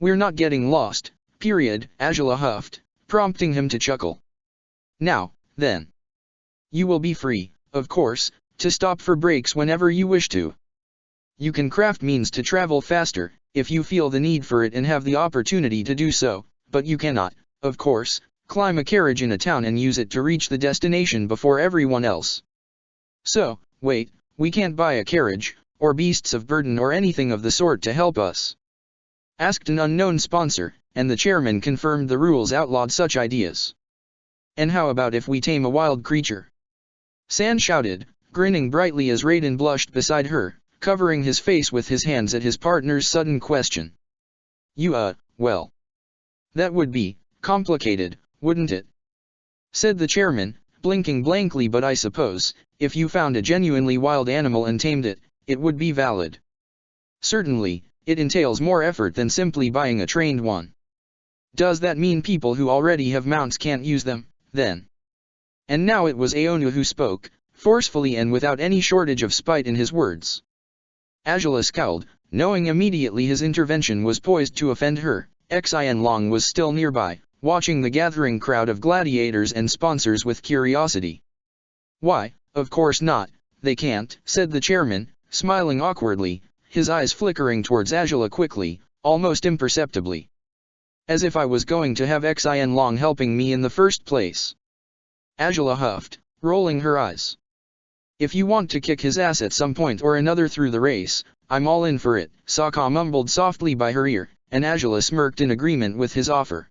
"We're not getting lost, period," Angela huffed, prompting him to chuckle. "Now, then. You will be free, of course, to stop for breaks whenever you wish to. You can craft means to travel faster, if you feel the need for it and have the opportunity to do so, but you cannot, of course, climb a carriage in a town and use it to reach the destination before everyone else." "So, wait, we can't buy a carriage, or beasts of burden or anything of the sort to help us?" asked an unknown sponsor, and the chairman confirmed the rules outlawed such ideas. "And how about if we tame a wild creature?" San shouted, grinning brightly as Raiden blushed beside her, covering his face with his hands at his partner's sudden question. Well. That would be complicated, wouldn't it?" said the chairman, blinking blankly. "But I suppose, if you found a genuinely wild animal and tamed it, it would be valid." "Certainly, it entails more effort than simply buying a trained one." "Does that mean people who already have mounts can't use them, then?" And now it was Aonu who spoke, forcefully and without any shortage of spite in his words. Angela scowled, knowing immediately his intervention was poised to offend her. Xian Long was still nearby, watching the gathering crowd of gladiators and sponsors with curiosity. "Why, of course not, they can't," said the chairman, smiling awkwardly, his eyes flickering towards Angela quickly, almost imperceptibly. "As if I was going to have Xian Long helping me in the first place." Angela huffed, rolling her eyes. "If you want to kick his ass at some point or another through the race, I'm all in for it," Sokka mumbled softly by her ear, and Angela smirked in agreement with his offer.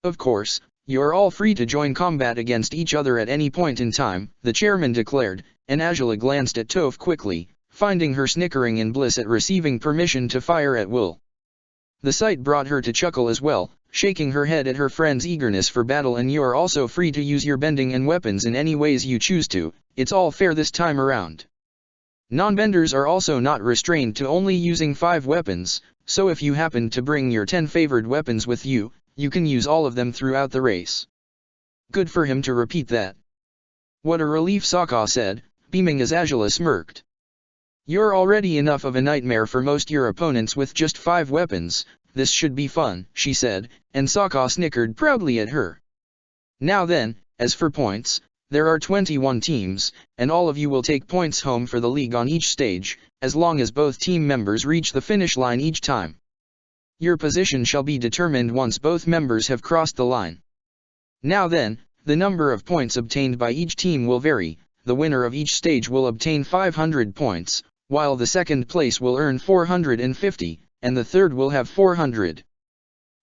"Of course, you're all free to join combat against each other at any point in time," the chairman declared, and Angela glanced at Toph quickly, finding her snickering in bliss at receiving permission to fire at will. The sight brought her to chuckle as well, shaking her head at her friend's eagerness for battle. "And you're also free to use your bending and weapons in any ways you choose to, it's all fair this time around. Non-benders are also not restrained to only using 5 weapons, so if you happen to bring your 10 favored weapons with you, you can use all of them throughout the race." "Good for him to repeat that." "What a relief," Sokka said, beaming as Angela smirked. "You're already enough of a nightmare for most your opponents with just 5 weapons, this should be fun," she said, and Sokka snickered proudly at her. "Now then, as for points, there are 21 teams, and all of you will take points home for the league on each stage, as long as both team members reach the finish line each time. Your position shall be determined once both members have crossed the line. Now then, the number of points obtained by each team will vary. The winner of each stage will obtain 500 points, while the second place will earn 450, and the third will have 400.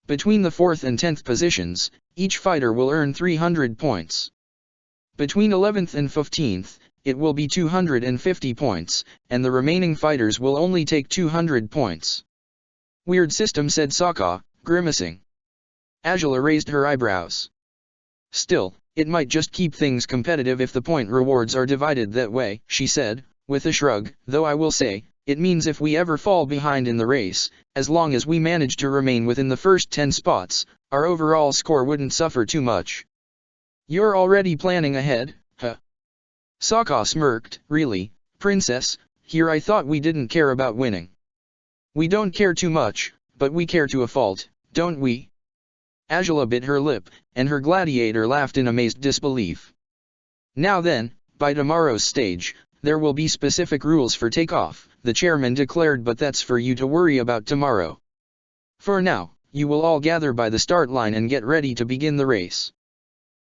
Between the 4th and 10th positions, each fighter will earn 300 points. Between 11th and 15th, it will be 250 points, and the remaining fighters will only take 200 points." "Weird system," said Sokka, grimacing. Angela raised her eyebrows. "Still, it might just keep things competitive if the point rewards are divided that way," she said, with a shrug, "though I will say, it means if we ever fall behind in the race, as long as we manage to remain within the first 10 spots, our overall score wouldn't suffer too much." "You're already planning ahead, huh?" Sokka smirked. "Really, princess, here I thought we didn't care about winning." "We don't care too much, but we care to a fault, don't we?" Angela bit her lip, and her gladiator laughed in amazed disbelief. "Now then, by tomorrow's stage, there will be specific rules for takeoff," the chairman declared, "but that's for you to worry about tomorrow. For now, you will all gather by the start line and get ready to begin the race.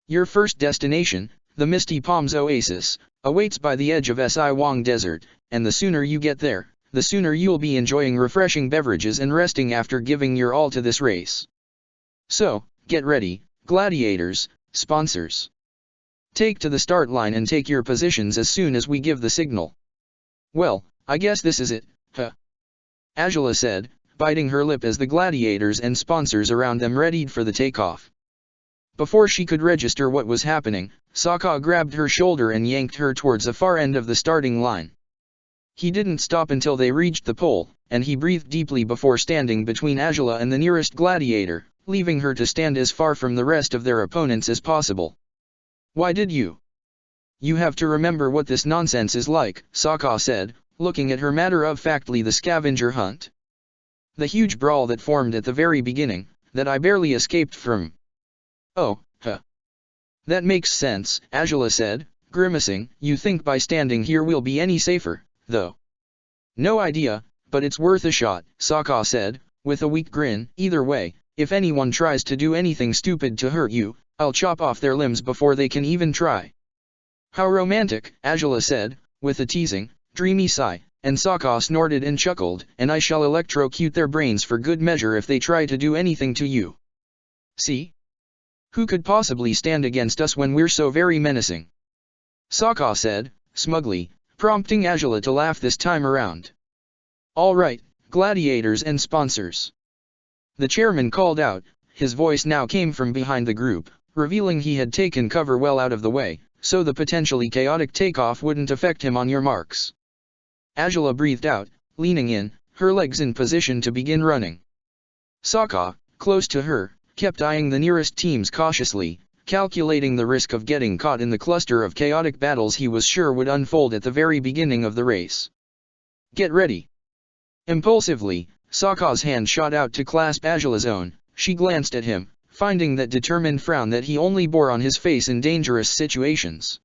Your first destination, the Misty Palms Oasis, awaits by the edge of Si Wang Desert, and the sooner you get there, the sooner you'll be enjoying refreshing beverages and resting after giving your all to this race. So, get ready, gladiators, sponsors. Take to the start line and take your positions as soon as we give the signal." "Well, I guess this is it, huh?" Angela said, biting her lip as the gladiators and sponsors around them readied for the takeoff. Before she could register what was happening, Sokka grabbed her shoulder and yanked her towards the far end of the starting line. He didn't stop until they reached the pole, and he breathed deeply before standing between Angela and the nearest gladiator, leaving her to stand as far from the rest of their opponents as possible. "Why did you You have to remember what this nonsense is like, Sokka said, looking at her matter-of-factly. The scavenger hunt. The huge brawl that formed at the very beginning, that I barely escaped from. Oh, huh. That makes sense, Azula said, grimacing. You think by standing here we'll be any safer, though? No idea, but it's worth a shot, Sokka said, with a weak grin. Either way, if anyone tries to do anything stupid to hurt you, I'll chop off their limbs before they can even try. How romantic, Azula said, with a teasing, dreamy sigh, and Sokka snorted and chuckled. And I shall electrocute their brains for good measure if they try to do anything to you. See? Who could possibly stand against us when we're so very menacing? Sokka said, smugly, prompting Azula to laugh this time around. All right, gladiators and sponsors. The chairman called out. His voice now came from behind the group, revealing he had taken cover well out of the way, so the potentially chaotic takeoff wouldn't affect him. On your marks. Azula breathed out, leaning in, her legs in position to begin running. Sokka, close to her, kept eyeing the nearest teams cautiously, calculating the risk of getting caught in the cluster of chaotic battles he was sure would unfold at the very beginning of the race. Get ready. Impulsively, Sokka's hand shot out to clasp Azula's own. She glanced at him, finding that determined frown that he only bore on his face in dangerous situations.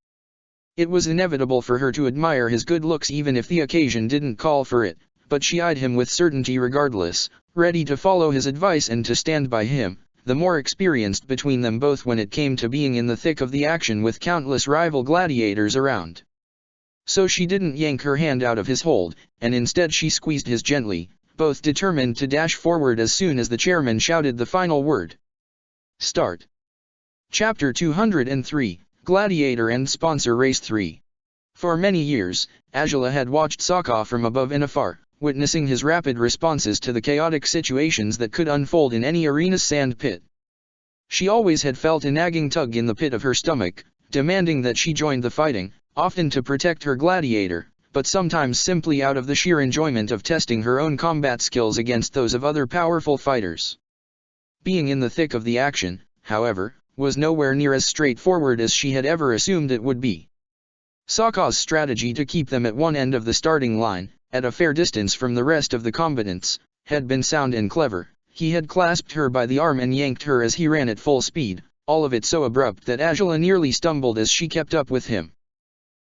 It was inevitable for her to admire his good looks even if the occasion didn't call for it, but she eyed him with certainty regardless, ready to follow his advice and to stand by him, the more experienced between them both when it came to being in the thick of the action with countless rival gladiators around. So she didn't yank her hand out of his hold, and instead she squeezed his gently, both determined to dash forward as soon as the chairman shouted the final word. Start. Chapter 203, Gladiator and Sponsor Race 3. For many years, Azula had watched Sokka from above and afar, witnessing his rapid responses to the chaotic situations that could unfold in any arena's sand pit. She always had felt a nagging tug in the pit of her stomach, demanding that she join the fighting, often to protect her gladiator, but sometimes simply out of the sheer enjoyment of testing her own combat skills against those of other powerful fighters. Being in the thick of the action, however, was nowhere near as straightforward as she had ever assumed it would be. Sokka's strategy to keep them at one end of the starting line, at a fair distance from the rest of the combatants, had been sound and clever. He had clasped her by the arm and yanked her as he ran at full speed, all of it so abrupt that Azula nearly stumbled as she kept up with him.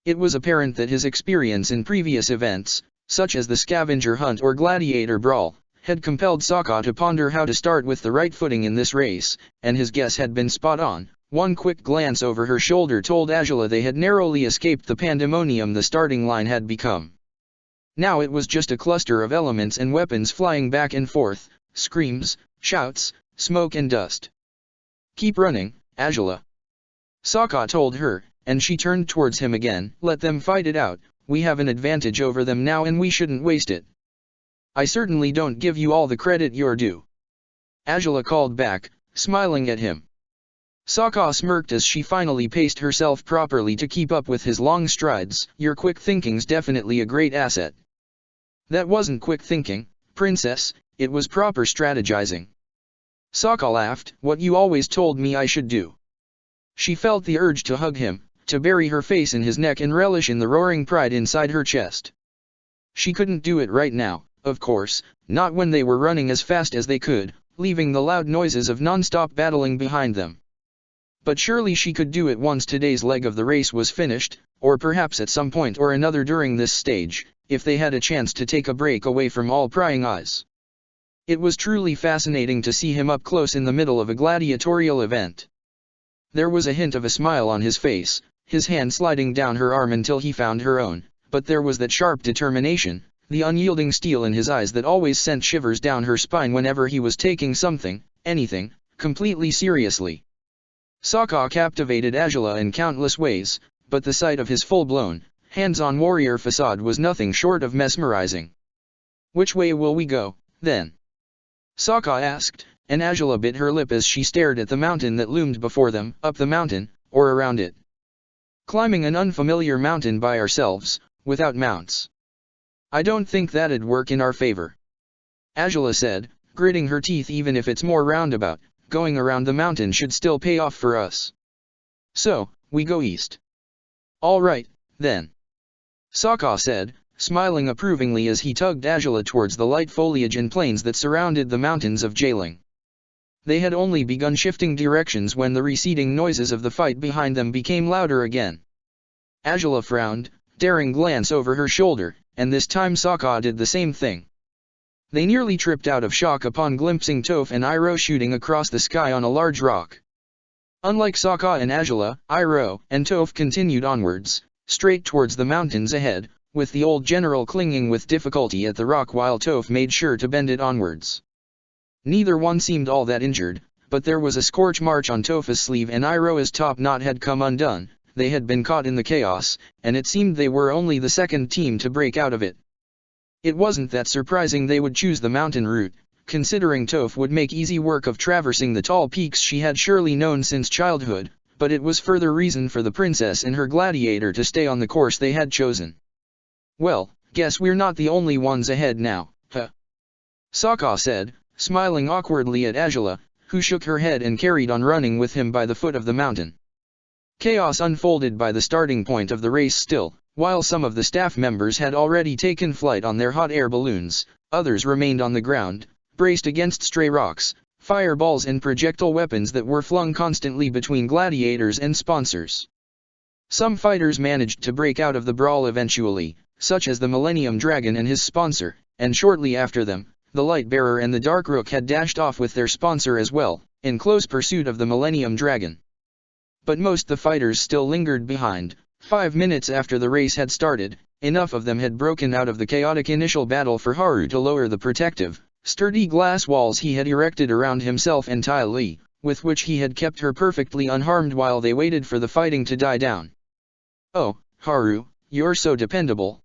It was apparent that his experience in previous events, such as the scavenger hunt or gladiator brawl, had compelled Sokka to ponder how to start with the right footing in this race, and his guess had been spot on. One quick glance over her shoulder told Azula they had narrowly escaped the pandemonium the starting line had become. Now it was just a cluster of elements and weapons flying back and forth, screams, shouts, smoke and dust. Keep running, Azula. Sokka told her, and she turned towards him again. Let them fight it out, we have an advantage over them now and we shouldn't waste it. I certainly don't give you all the credit you're due. Azula called back, smiling at him. Sokka smirked as she finally paced herself properly to keep up with his long strides. Your quick thinking's definitely a great asset. That wasn't quick thinking, princess, it was proper strategizing. Sokka laughed. What you always told me I should do. She felt the urge to hug him, to bury her face in his neck and relish in the roaring pride inside her chest. She couldn't do it right now, of course, not when they were running as fast as they could, leaving the loud noises of non-stop battling behind them. But surely she could do it once today's leg of the race was finished, or perhaps at some point or another during this stage, if they had a chance to take a break away from all prying eyes. It was truly fascinating to see him up close in the middle of a gladiatorial event. There was a hint of a smile on his face, his hand sliding down her arm until he found her own, but there was that sharp determination, the unyielding steel in his eyes that always sent shivers down her spine whenever he was taking something, anything, completely seriously. Sokka captivated Azula in countless ways, but the sight of his full-blown, hands-on warrior facade was nothing short of mesmerizing. Which way will we go, then? Sokka asked, and Azula bit her lip as she stared at the mountain that loomed before them. Up the mountain, or around it? Climbing an unfamiliar mountain by ourselves, without mounts. I don't think that'd work in our favor. Azula said, gritting her teeth. Even if it's more roundabout, going around the mountain should still pay off for us. So, we go east. All right, then. Sokka said, smiling approvingly as he tugged Azula towards the light foliage and plains that surrounded the mountains of Jailing. They had only begun shifting directions when the receding noises of the fight behind them became louder again. Azula frowned, daring glance over her shoulder, and this time Sokka did the same thing. They nearly tripped out of shock upon glimpsing Toph and Iroh shooting across the sky on a large rock. Unlike Sokka and Azula, Iroh and Toph continued onwards, straight towards the mountains ahead, with the old general clinging with difficulty at the rock while Toph made sure to bend it onwards. Neither one seemed all that injured, but there was a scorch mark on Toph's sleeve and Iroh's top knot had come undone. They had been caught in the chaos, and it seemed they were only the second team to break out of it. It wasn't that surprising they would choose the mountain route, considering Toph would make easy work of traversing the tall peaks she had surely known since childhood, but it was further reason for the princess and her gladiator to stay on the course they had chosen. Well, guess we're not the only ones ahead now, huh? Sokka said, smiling awkwardly at Azula, who shook her head and carried on running with him by the foot of the mountain. Chaos unfolded by the starting point of the race still. While some of the staff members had already taken flight on their hot air balloons, others remained on the ground, braced against stray rocks, fireballs and projectile weapons that were flung constantly between gladiators and sponsors. Some fighters managed to break out of the brawl eventually, such as the Millennium Dragon and his sponsor, and shortly after them, the Lightbearer and the Dark Rook had dashed off with their sponsor as well, in close pursuit of the Millennium Dragon. But most the fighters still lingered behind. 5 minutes after the race had started, enough of them had broken out of the chaotic initial battle for Haru to lower the protective, sturdy glass walls he had erected around himself and Ty Lee, with which he had kept her perfectly unharmed while they waited for the fighting to die down. "Oh, Haru, you're so dependable."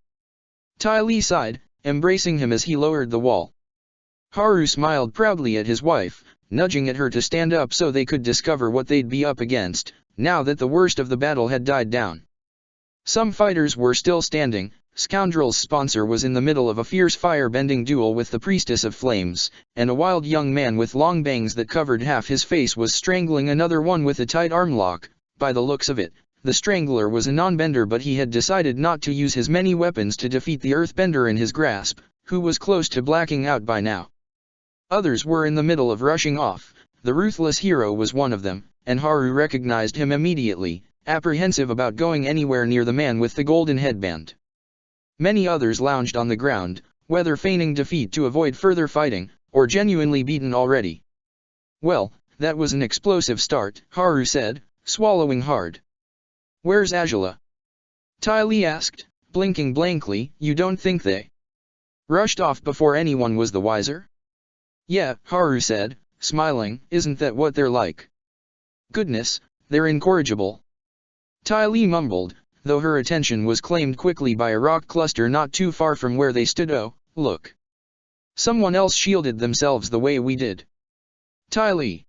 Ty Lee sighed, embracing him as he lowered the wall. Haru smiled proudly at his wife, nudging at her to stand up so they could discover what they'd be up against, now that the worst of the battle had died down. Some fighters were still standing. Scoundrel's sponsor was in the middle of a fierce fire-bending duel with the Priestess of Flames, and a wild young man with long bangs that covered half his face was strangling another one with a tight arm lock. By the looks of it, the strangler was a non-bender, but he had decided not to use his many weapons to defeat the earthbender in his grasp, who was close to blacking out by now. Others were in the middle of rushing off. The ruthless hero was one of them, and Haru recognized him immediately, apprehensive about going anywhere near the man with the golden headband. Many others lounged on the ground, whether feigning defeat to avoid further fighting, or genuinely beaten already. "Well, that was an explosive start," Haru said, swallowing hard. "Where's Azula?" Ty Lee asked, blinking blankly. "You don't think they rushed off before anyone was the wiser?" "Yeah," Haru said, smiling, "isn't that what they're like? Goodness, they're incorrigible." Ty Lee mumbled, though her attention was claimed quickly by a rock cluster not too far from where they stood. "Oh, look. Someone else shielded themselves the way we did." "Ty Lee,"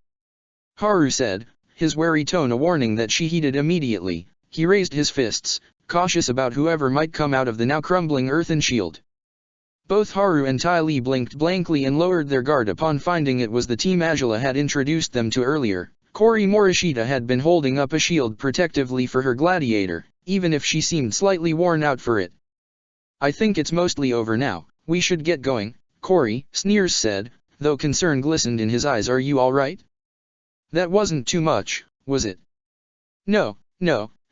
Haru said, his wary tone a warning that she heeded immediately. He raised his fists, cautious about whoever might come out of the now crumbling earthen shield. Both Haru and Ty Lee blinked blankly and lowered their guard upon finding it was the team Azula had introduced them to earlier. Kori Morishita had been holding up a shield protectively for her gladiator, even if she seemed slightly worn out for it. "I think it's mostly over now, we should get going," Kori Sneers said, though concern glistened in his eyes. "Are you all right? That wasn't too much, was it?" No,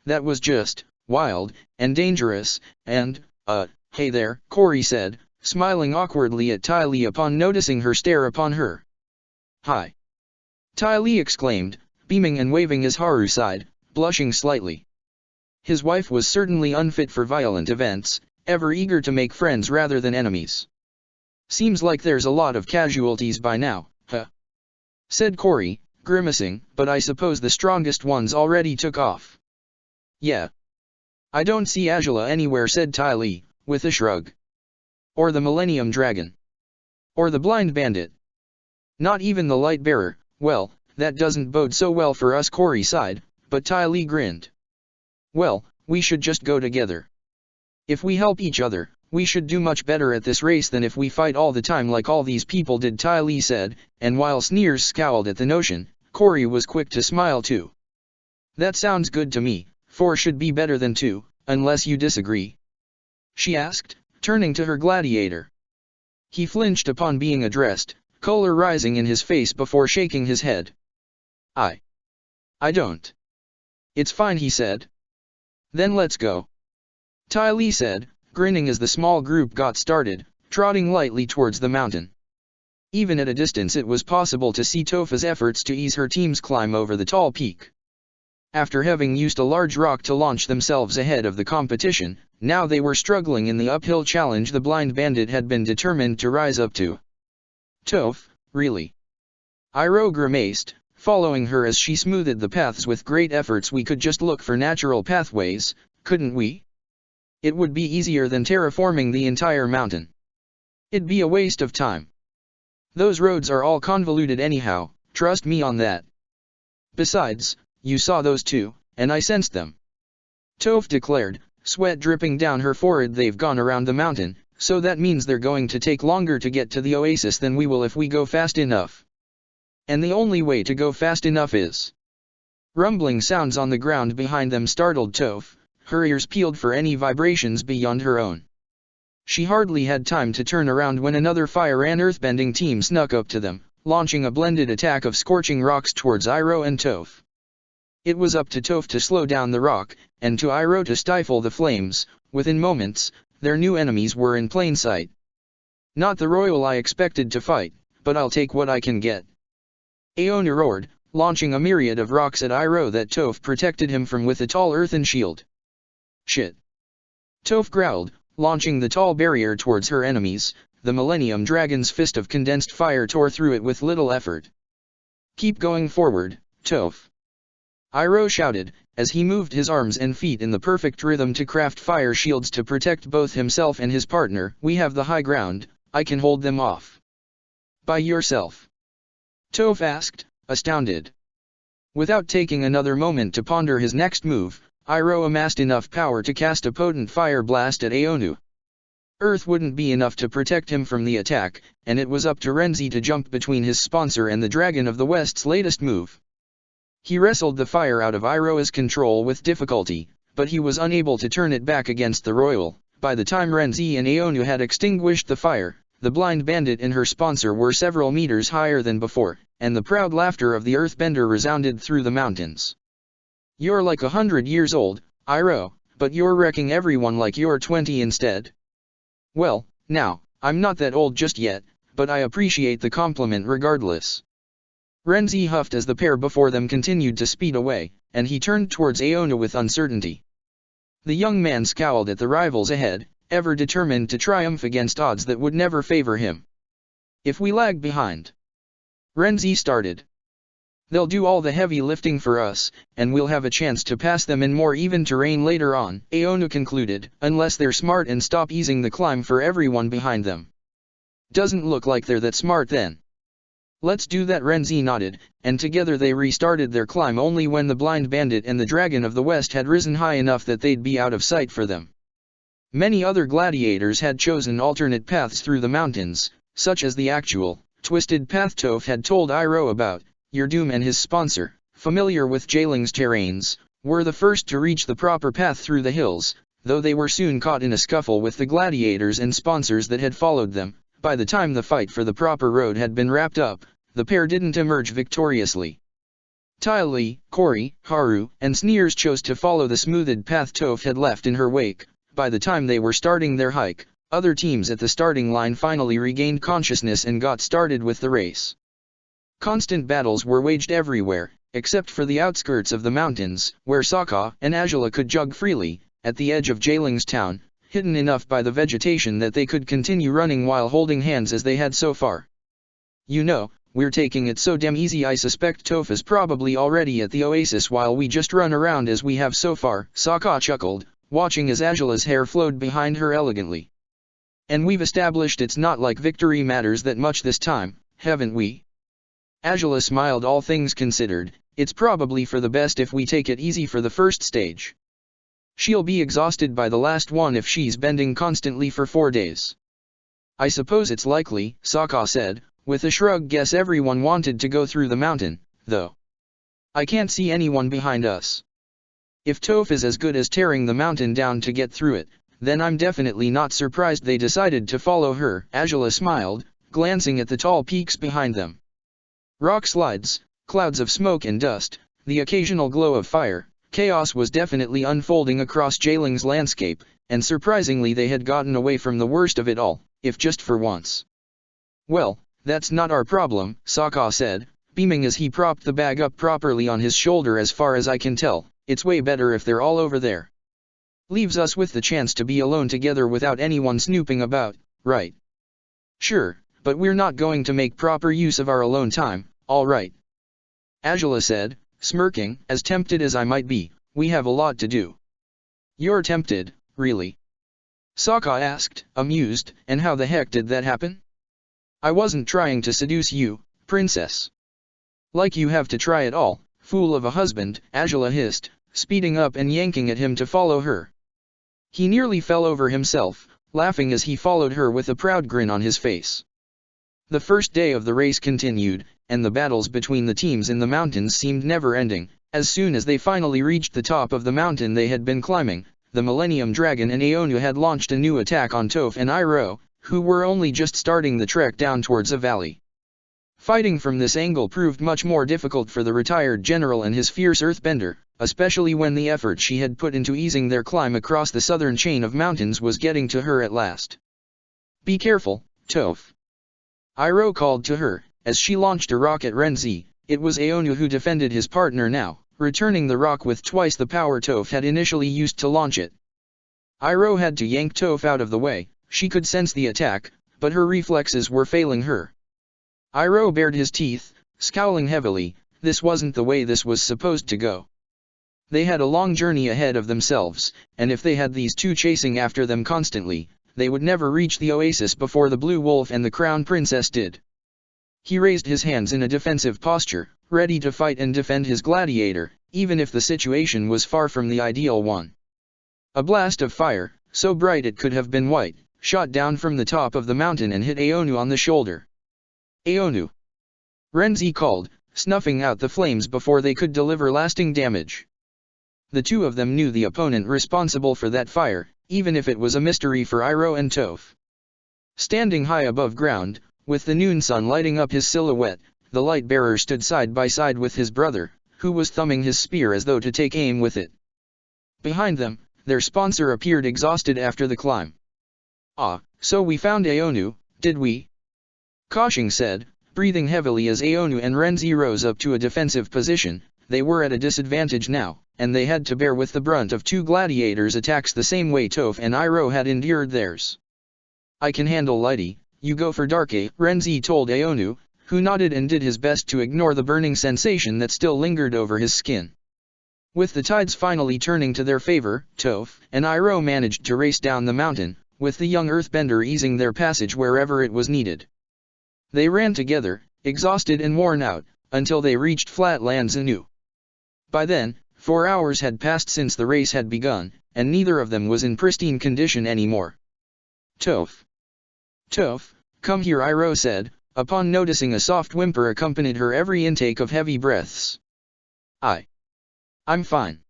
that was just wild and dangerous, and, hey there," Kori said, smiling awkwardly at Ty Lee upon noticing her stare upon her. "Hi!" Ty Lee exclaimed, beaming and waving as Haru sighed, blushing slightly. His wife was certainly unfit for violent events, ever eager to make friends rather than enemies. "Seems like there's a lot of casualties by now, huh?" said Kori, grimacing, "but I suppose the strongest ones already took off." "Yeah. I don't see Azula anywhere," said Ty Lee, with a shrug. "Or the Millennium Dragon. Or the Blind Bandit. Not even the Lightbearer." "Well, that doesn't bode so well for us," Kori sighed, but Ty Lee grinned. "Well, we should just go together. If we help each other, we should do much better at this race than if we fight all the time like all these people did," Ty Lee said, and while Sneers scowled at the notion, Kori was quick to smile too. "That sounds good to me. 4 should be better than 2, unless you disagree?" she asked, turning to her gladiator. He flinched upon being addressed, color rising in his face before shaking his head. I don't. "It's fine," he said. "Then let's go," Ty Lee said, grinning as the small group got started, trotting lightly towards the mountain. Even at a distance it was possible to see Topha's efforts to ease her team's climb over the tall peak. After having used a large rock to launch themselves ahead of the competition, now they were struggling in the uphill challenge the blind bandit had been determined to rise up to. "Toph, really?" Iroh grimaced, following her as she smoothed the paths with great efforts. "We could just look for natural pathways, couldn't we? It would be easier than terraforming the entire mountain. It'd be a waste of time. Those roads are all convoluted anyhow, trust me on that. Besides, you saw those two, and I sensed them," Toph declared, sweat dripping down her forehead. "They've gone around the mountain, so that means they're going to take longer to get to the oasis than we will if we go fast enough. And the only way to go fast enough is..." Rumbling sounds on the ground behind them startled Toph, her ears peeled for any vibrations beyond her own. She hardly had time to turn around when another fire and earthbending team snuck up to them, launching a blended attack of scorching rocks towards Iroh and Toph. It was up to Toph to slow down the rock, and to Iroh to stifle the flames. Within moments, their new enemies were in plain sight. "Not the royal I expected to fight, but I'll take what I can get," Aeonu roared, launching a myriad of rocks at Iroh that Toph protected him from with a tall earthen shield. "Shit!" Toph growled, launching the tall barrier towards her enemies. The Millennium Dragon's fist of condensed fire tore through it with little effort. "Keep going forward, Toph," Iroh shouted, as he moved his arms and feet in the perfect rhythm to craft fire shields to protect both himself and his partner. "We have the high ground, I can hold them off." "By yourself?" Toph asked, astounded. Without taking another moment to ponder his next move, Iroh amassed enough power to cast a potent fire blast at Aeonu. Earth wouldn't be enough to protect him from the attack, and it was up to Renzi to jump between his sponsor and the Dragon of the West's latest move. He wrestled the fire out of Iroh's control with difficulty, but he was unable to turn it back against the royal. By the time Renzi and Aeonu had extinguished the fire, the blind bandit and her sponsor were several meters higher than before, and the proud laughter of the earthbender resounded through the mountains. "You're like 100 years old, Iroh, but you're wrecking everyone like you're 20 instead." "Well, now, I'm not that old just yet, but I appreciate the compliment regardless." Renzi huffed as the pair before them continued to speed away, and he turned towards Aeonu with uncertainty. The young man scowled at the rivals ahead, ever determined to triumph against odds that would never favor him. "If we lag behind," Renzi started, "they'll do all the heavy lifting for us, and we'll have a chance to pass them in more even terrain later on," Aeonu concluded, "unless they're smart and stop easing the climb for everyone behind them." "Doesn't look like they're that smart then." "Let's do that," Renzi nodded, and together they restarted their climb only when the blind bandit and the Dragon of the West had risen high enough that they'd be out of sight for them. Many other gladiators had chosen alternate paths through the mountains, such as the actual, twisted path Toph had told Iroh about. Yerdum and his sponsor, familiar with Jailing's terrains, were the first to reach the proper path through the hills, though they were soon caught in a scuffle with the gladiators and sponsors that had followed them. By the time the fight for the proper road had been wrapped up, the pair didn't emerge victoriously. Ty Lee, Corey, Haru, and Sneers chose to follow the smoothed path Toph had left in her wake. By the time they were starting their hike, other teams at the starting line finally regained consciousness and got started with the race. Constant battles were waged everywhere, except for the outskirts of the mountains, where Sokka and Azula could jog freely, at the edge of Jailing's town, hidden enough by the vegetation that they could continue running while holding hands as they had so far. "You know, we're taking it so damn easy. I suspect Toph is probably already at the oasis while we just run around as we have so far," Sokka chuckled, watching as Azula's hair flowed behind her elegantly. "And we've established it's not like victory matters that much this time, haven't we?" Azula smiled. "All things considered, it's probably for the best if we take it easy for the first stage. She'll be exhausted by the last one if she's bending constantly for 4 days." "I suppose it's likely," Sokka said, with a shrug. "Guess everyone wanted to go through the mountain, though. I can't see anyone behind us." If Toph is as good as tearing the mountain down to get through it, then I'm definitely not surprised they decided to follow her. Azula smiled, glancing at the tall peaks behind them. Rock slides, clouds of smoke and dust, the occasional glow of fire, chaos was definitely unfolding across Jialing's landscape, and surprisingly they had gotten away from the worst of it all, if just for once. Well, that's not our problem, Sokka said, beaming as he propped the bag up properly on his shoulder. As far as I can tell, it's way better if they're all over there. Leaves us with the chance to be alone together without anyone snooping about, right? Sure, but we're not going to make proper use of our alone time, all right? Azula said, smirking. As tempted as I might be, we have a lot to do. You're tempted, really? Sokka asked, amused, and how the heck did that happen? I wasn't trying to seduce you, princess. Like you have to try it all, fool of a husband, Azula hissed, speeding up and yanking at him to follow her. He nearly fell over himself, laughing as he followed her with a proud grin on his face. The first day of the race continued, and the battles between the teams in the mountains seemed never-ending. As soon as they finally reached the top of the mountain they had been climbing, the Millennium Dragon and Aonu had launched a new attack on Toph and Iroh, who were only just starting the trek down towards a valley. Fighting from this angle proved much more difficult for the retired general and his fierce earthbender, especially when the effort she had put into easing their climb across the southern chain of mountains was getting to her at last. Be careful, Toph. Iroh called to her, as she launched a rock at Renzi. It was Aonu who defended his partner now, returning the rock with twice the power Toph had initially used to launch it. Iroh had to yank Toph out of the way. She could sense the attack, but her reflexes were failing her. Iroh bared his teeth, scowling heavily. This wasn't the way this was supposed to go. They had a long journey ahead of themselves, and if they had these two chasing after them constantly, they would never reach the oasis before the Blue Wolf and the Crown Princess did. He raised his hands in a defensive posture, ready to fight and defend his gladiator, even if the situation was far from the ideal one. A blast of fire, so bright it could have been white, shot down from the top of the mountain and hit Aonu on the shoulder. Aonu! Renzi called, snuffing out the flames before they could deliver lasting damage. The two of them knew the opponent responsible for that fire, even if it was a mystery for Iroh and Toph. Standing high above ground, with the noon sun lighting up his silhouette, the light-bearer stood side by side with his brother, who was thumbing his spear as though to take aim with it. Behind them, their sponsor appeared exhausted after the climb. Ah, so we found Aonu, did we? Koshing said, breathing heavily as Aonu and Renzi rose up to a defensive position. They were at a disadvantage now, and they had to bear with the brunt of two gladiators' attacks the same way Toph and Iroh had endured theirs. I can handle Lighty, you go for Darke, Renzi told Aonu, who nodded and did his best to ignore the burning sensation that still lingered over his skin. With the tides finally turning to their favor, Toph and Iroh managed to race down the mountain, with the young earthbender easing their passage wherever it was needed. They ran together, exhausted and worn out, until they reached flat lands anew. By then, 4 hours had passed since the race had begun, and neither of them was in pristine condition anymore. Toph! Toph, come here, Iroh said, upon noticing a soft whimper accompanied her every intake of heavy breaths. I'm fine.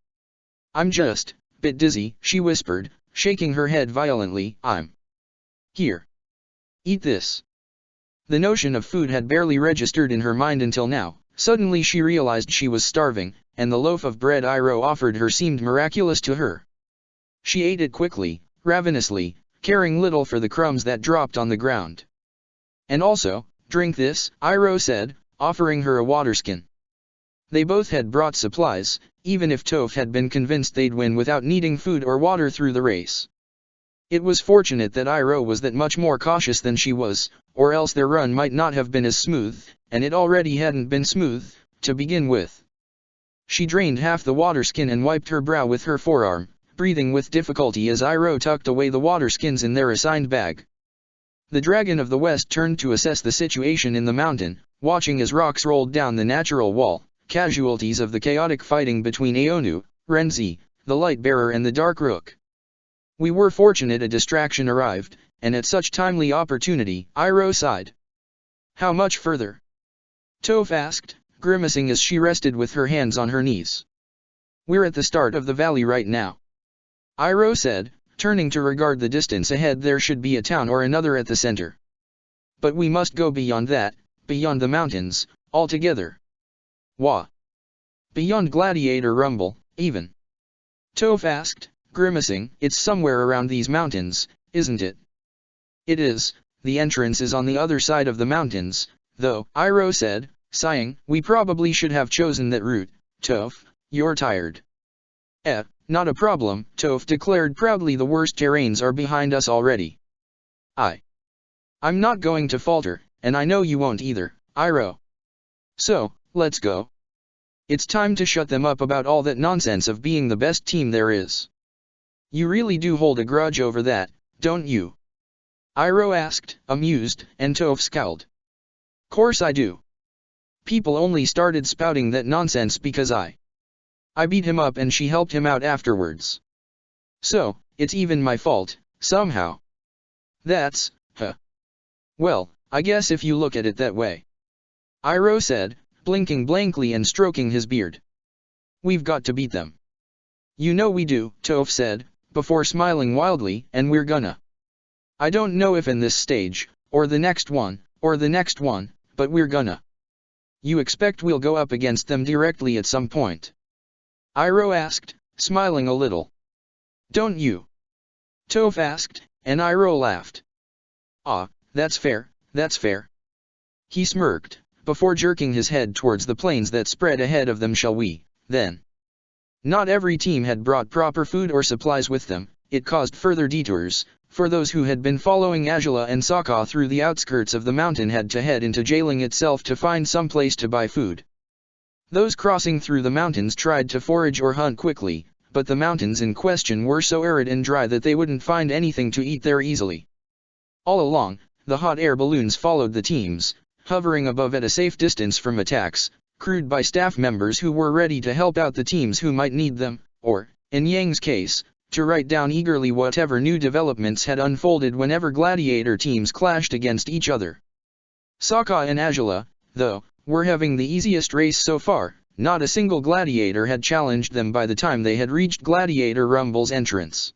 I'm just bit dizzy, she whispered, shaking her head violently. I'm here. Eat this. The notion of food had barely registered in her mind until now. Suddenly she realized she was starving, and the loaf of bread Iroh offered her seemed miraculous to her. She ate it quickly, ravenously, caring little for the crumbs that dropped on the ground. And also, drink this, Iroh said, offering her a waterskin. They both had brought supplies, even if Toph had been convinced they'd win without needing food or water through the race. It was fortunate that Iroh was that much more cautious than she was, or else their run might not have been as smooth, and it already hadn't been smooth, to begin with. She drained half the waterskin and wiped her brow with her forearm, breathing with difficulty as Iroh tucked away the waterskins in their assigned bag. The Dragon of the West turned to assess the situation in the mountain, watching as rocks rolled down the natural wall, casualties of the chaotic fighting between Aonu, Renzi, the Light-Bearer and the Dark Rook. We were fortunate a distraction arrived, and at such timely opportunity, Iroh sighed. How much further? Toph asked, grimacing as she rested with her hands on her knees. We're at the start of the valley right now. Iroh said, turning to regard the distance ahead. There should be a town or another at the center. But we must go beyond that, beyond the mountains, altogether. Wah! Beyond Gladiator rumble, even. Toph asked, grimacing. It's somewhere around these mountains, isn't it? It is. The entrance is on the other side of the mountains, though, Iroh said, sighing. We probably should have chosen that route, Toph. You're tired. Not a problem, Toph declared proudly. The worst terrains are behind us already. I'm not going to falter, and I know you won't either, Iroh. So, let's go. It's time to shut them up about all that nonsense of being the best team there is. You really do hold a grudge over that, don't you? Iroh asked, amused, and Toph scowled. Course I do. People only started spouting that nonsense because I beat him up and she helped him out afterwards. So, it's even my fault, somehow. That's, well, I guess if you look at it that way. Iroh said, blinking blankly and stroking his beard. We've got to beat them. You know we do, Toph said, before smiling wildly, and we're gonna. I don't know if in this stage, or the next one, but we're gonna. You expect we'll go up against them directly at some point? Iroh asked, smiling a little. Don't you? Toph asked, and Iroh laughed. That's fair, that's fair. He smirked, before jerking his head towards the plains that spread ahead of them. Shall we, then? Not every team had brought proper food or supplies with them. It caused further detours, for those who had been following Azula and Sokka through the outskirts of the mountain had to head into Jailing itself to find some place to buy food. Those crossing through the mountains tried to forage or hunt quickly, but the mountains in question were so arid and dry that they wouldn't find anything to eat there easily. All along, the hot air balloons followed the teams, hovering above at a safe distance from attacks, crewed by staff members who were ready to help out the teams who might need them, or, in Yang's case, to write down eagerly whatever new developments had unfolded whenever gladiator teams clashed against each other. Sokka and Azula, though, were having the easiest race so far. Not a single gladiator had challenged them by the time they had reached Gladiator Rumble's entrance.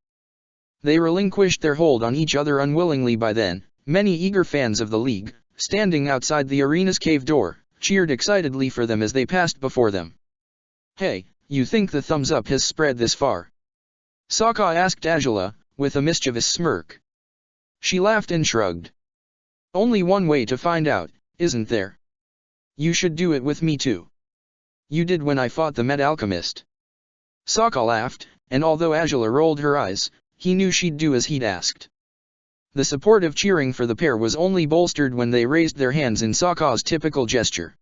They relinquished their hold on each other unwillingly by then. Many eager fans of the league, standing outside the arena's cave door, cheered excitedly for them as they passed before them. Hey, you think the thumbs up has spread this far? Sokka asked Azula, with a mischievous smirk. She laughed and shrugged. Only one way to find out, isn't there? You should do it with me too. You did when I fought the Med Alchemist. Sokka laughed, and although Azula rolled her eyes, he knew she'd do as he'd asked. The supportive cheering for the pair was only bolstered when they raised their hands in Sokka's typical gesture.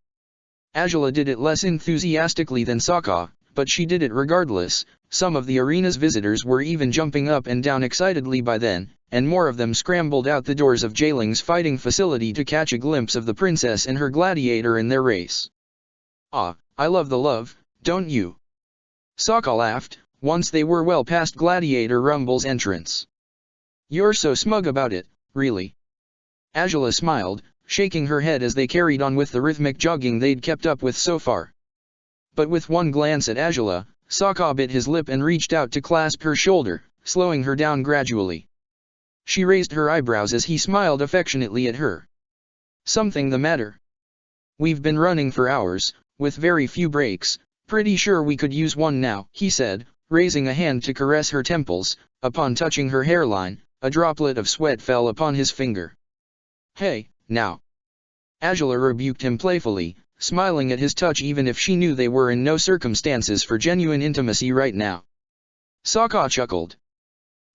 Azula did it less enthusiastically than Sokka, but she did it regardless. Some of the arena's visitors were even jumping up and down excitedly by then, and more of them scrambled out the doors of Jailing's fighting facility to catch a glimpse of the princess and her gladiator in their race. I love the love, don't you? Sokka laughed, once they were well past Gladiator Rumble's entrance. You're so smug about it, really. Azula smiled, shaking her head as they carried on with the rhythmic jogging they'd kept up with so far. But with one glance at Azula, Sokka bit his lip and reached out to clasp her shoulder, slowing her down gradually. She raised her eyebrows as he smiled affectionately at her. Something the matter? We've been running for hours, with very few breaks. Pretty sure we could use one now, he said, raising a hand to caress her temples. Upon touching her hairline, a droplet of sweat fell upon his finger. Hey, now. Azula rebuked him playfully, smiling at his touch even if she knew they were in no circumstances for genuine intimacy right now. Sokka chuckled.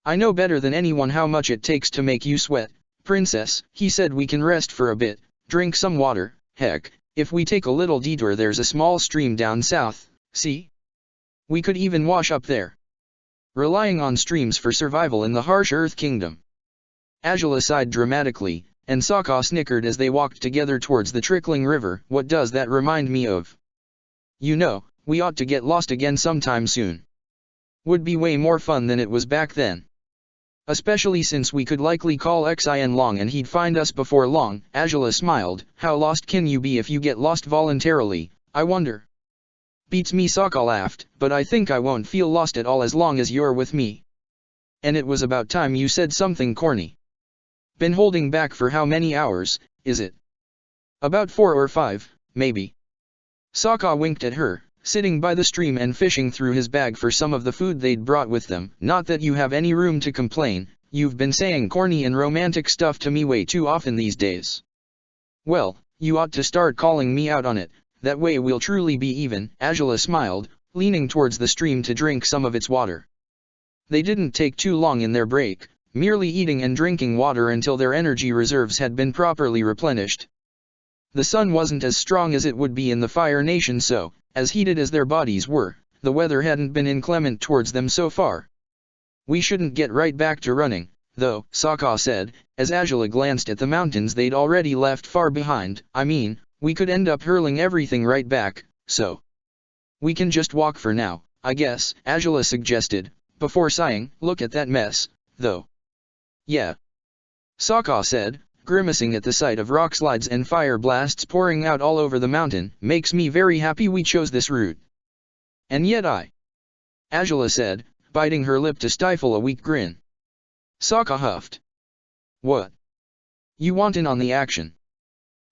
I know better than anyone how much it takes to make you sweat, princess, he said. We can rest for a bit, drink some water. Heck, if we take a little detour there's a small stream down south, see? We could even wash up there. Relying on streams for survival in the harsh Earth Kingdom. Azula sighed dramatically, and Sokka snickered as they walked together towards the trickling river. What does that remind me of? You know, we ought to get lost again sometime soon. Would be way more fun than it was back then. Especially since we could likely call Xin Long and he'd find us before long. Azula smiled. How lost can you be if you get lost voluntarily, I wonder? Beats me, Sokka laughed, but I think I won't feel lost at all as long as you're with me. And it was about time you said something corny. Been holding back for how many hours, is it? About 4 or 5, maybe. Sokka winked at her, sitting by the stream and fishing through his bag for some of the food they'd brought with them. Not that you have any room to complain, you've been saying corny and romantic stuff to me way too often these days. Well, you ought to start calling me out on it, that way we'll truly be even. Azula smiled, leaning towards the stream to drink some of its water. They didn't take too long in their break, merely eating and drinking water until their energy reserves had been properly replenished. The sun wasn't as strong as it would be in the Fire Nation, so, as heated as their bodies were, the weather hadn't been inclement towards them so far. We shouldn't get right back to running, though, Sokka said, as Azula glanced at the mountains they'd already left far behind. I mean, we could end up hurling everything right back, so we can just walk for now, I guess, Azula suggested, before sighing. Look at that mess, though. Yeah. Sokka said, grimacing at the sight of rock slides and fire blasts pouring out all over the mountain. Makes me very happy we chose this route. And yet Azula said, biting her lip to stifle a weak grin. Sokka huffed. What? You want in on the action?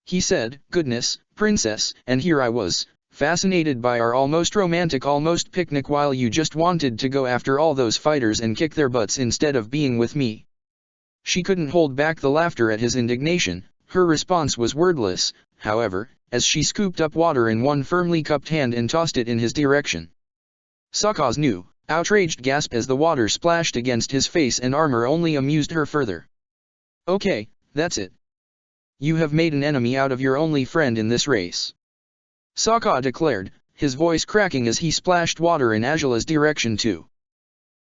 He said, goodness, princess, and here I was, fascinated by our almost romantic almost picnic while you just wanted to go after all those fighters and kick their butts instead of being with me. She couldn't hold back the laughter at his indignation. Her response was wordless, however, as she scooped up water in one firmly cupped hand and tossed it in his direction. Sokka's new, outraged gasp as the water splashed against his face and armor only amused her further. Okay, that's it. You have made an enemy out of your only friend in this race, Sokka declared, his voice cracking as he splashed water in Azula's direction too.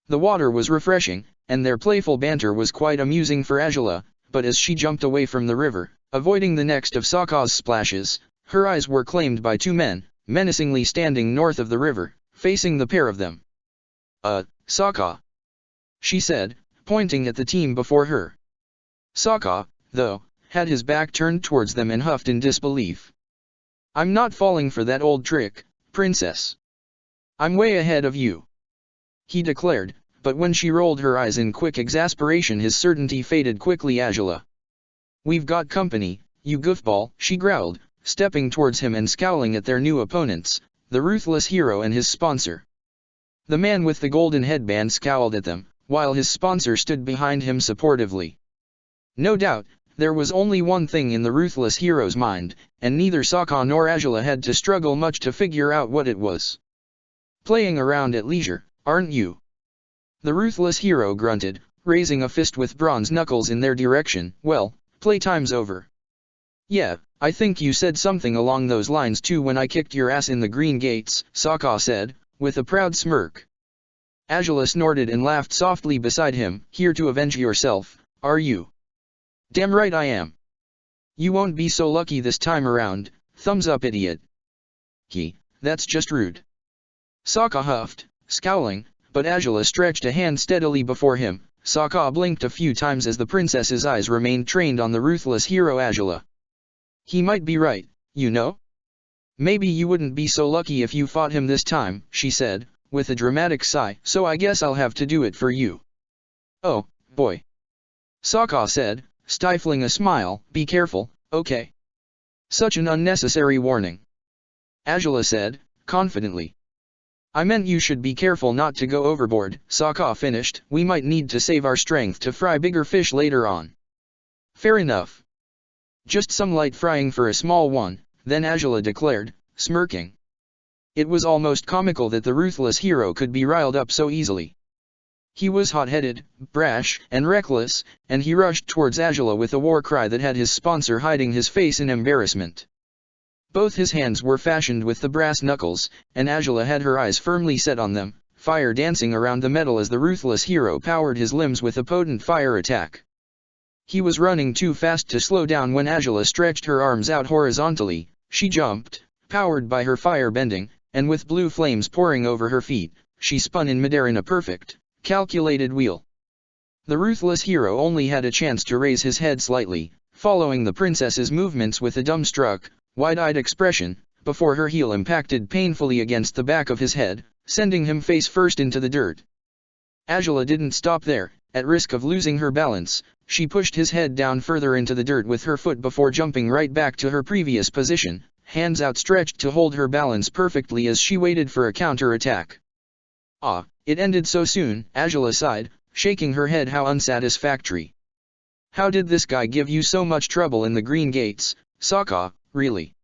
The water was refreshing, and their playful banter was quite amusing for Azula, but as she jumped away from the river, avoiding the next of Sokka's splashes, her eyes were claimed by two men, menacingly standing north of the river, facing the pair of them. Sokka, she said, pointing at the team before her. Sokka, though, had his back turned towards them and huffed in disbelief. I'm not falling for that old trick, princess. I'm way ahead of you, he declared, but when she rolled her eyes in quick exasperation his certainty faded quickly. Azula. We've got company, you goofball, she growled, stepping towards him and scowling at their new opponents, the ruthless hero and his sponsor. The man with the golden headband scowled at them, while his sponsor stood behind him supportively. No doubt, there was only one thing in the ruthless hero's mind, and neither Sokka nor Azula had to struggle much to figure out what it was. Playing around at leisure, aren't you? The ruthless hero grunted, raising a fist with bronze knuckles in their direction. Well, playtime's over. Yeah, I think you said something along those lines too when I kicked your ass in the Green Gates, Sokka said, with a proud smirk. Azula snorted and laughed softly beside him. Here to avenge yourself, are you? Damn right I am. You won't be so lucky this time around, thumbs up idiot. That's just rude. Sokka huffed, scowling, but Azula stretched a hand steadily before him. Sokka blinked a few times as the princess's eyes remained trained on the ruthless hero Azula. He might be right, you know? Maybe you wouldn't be so lucky if you fought him this time, she said, with a dramatic sigh, so I guess I'll have to do it for you. Oh, boy. Sokka said, stifling a smile, be careful, okay? Such an unnecessary warning. Azula said, confidently. I meant you should be careful not to go overboard, Sokka finished. We might need to save our strength to fry bigger fish later on. Fair enough. Just some light frying for a small one, then Azula declared, smirking. It was almost comical that the ruthless hero could be riled up so easily. He was hot-headed, brash, and reckless, and he rushed towards Azula with a war cry that had his sponsor hiding his face in embarrassment. Both his hands were fashioned with the brass knuckles, and Azula had her eyes firmly set on them, fire dancing around the metal as the ruthless hero powered his limbs with a potent fire attack. He was running too fast to slow down when Azula stretched her arms out horizontally. She jumped, powered by her fire bending, and with blue flames pouring over her feet, she spun in midair in a perfect, calculated wheel. The ruthless hero only had a chance to raise his head slightly, following the princess's movements with a dumbstruck, wide-eyed expression, before her heel impacted painfully against the back of his head, sending him face first into the dirt. Angela didn't stop there. At risk of losing her balance, she pushed his head down further into the dirt with her foot before jumping right back to her previous position, hands outstretched to hold her balance perfectly as she waited for a counter-attack. Ah, it ended so soon, Angela sighed, shaking her head. How unsatisfactory. How did this guy give you so much trouble in the Green Gates, Sokka, really?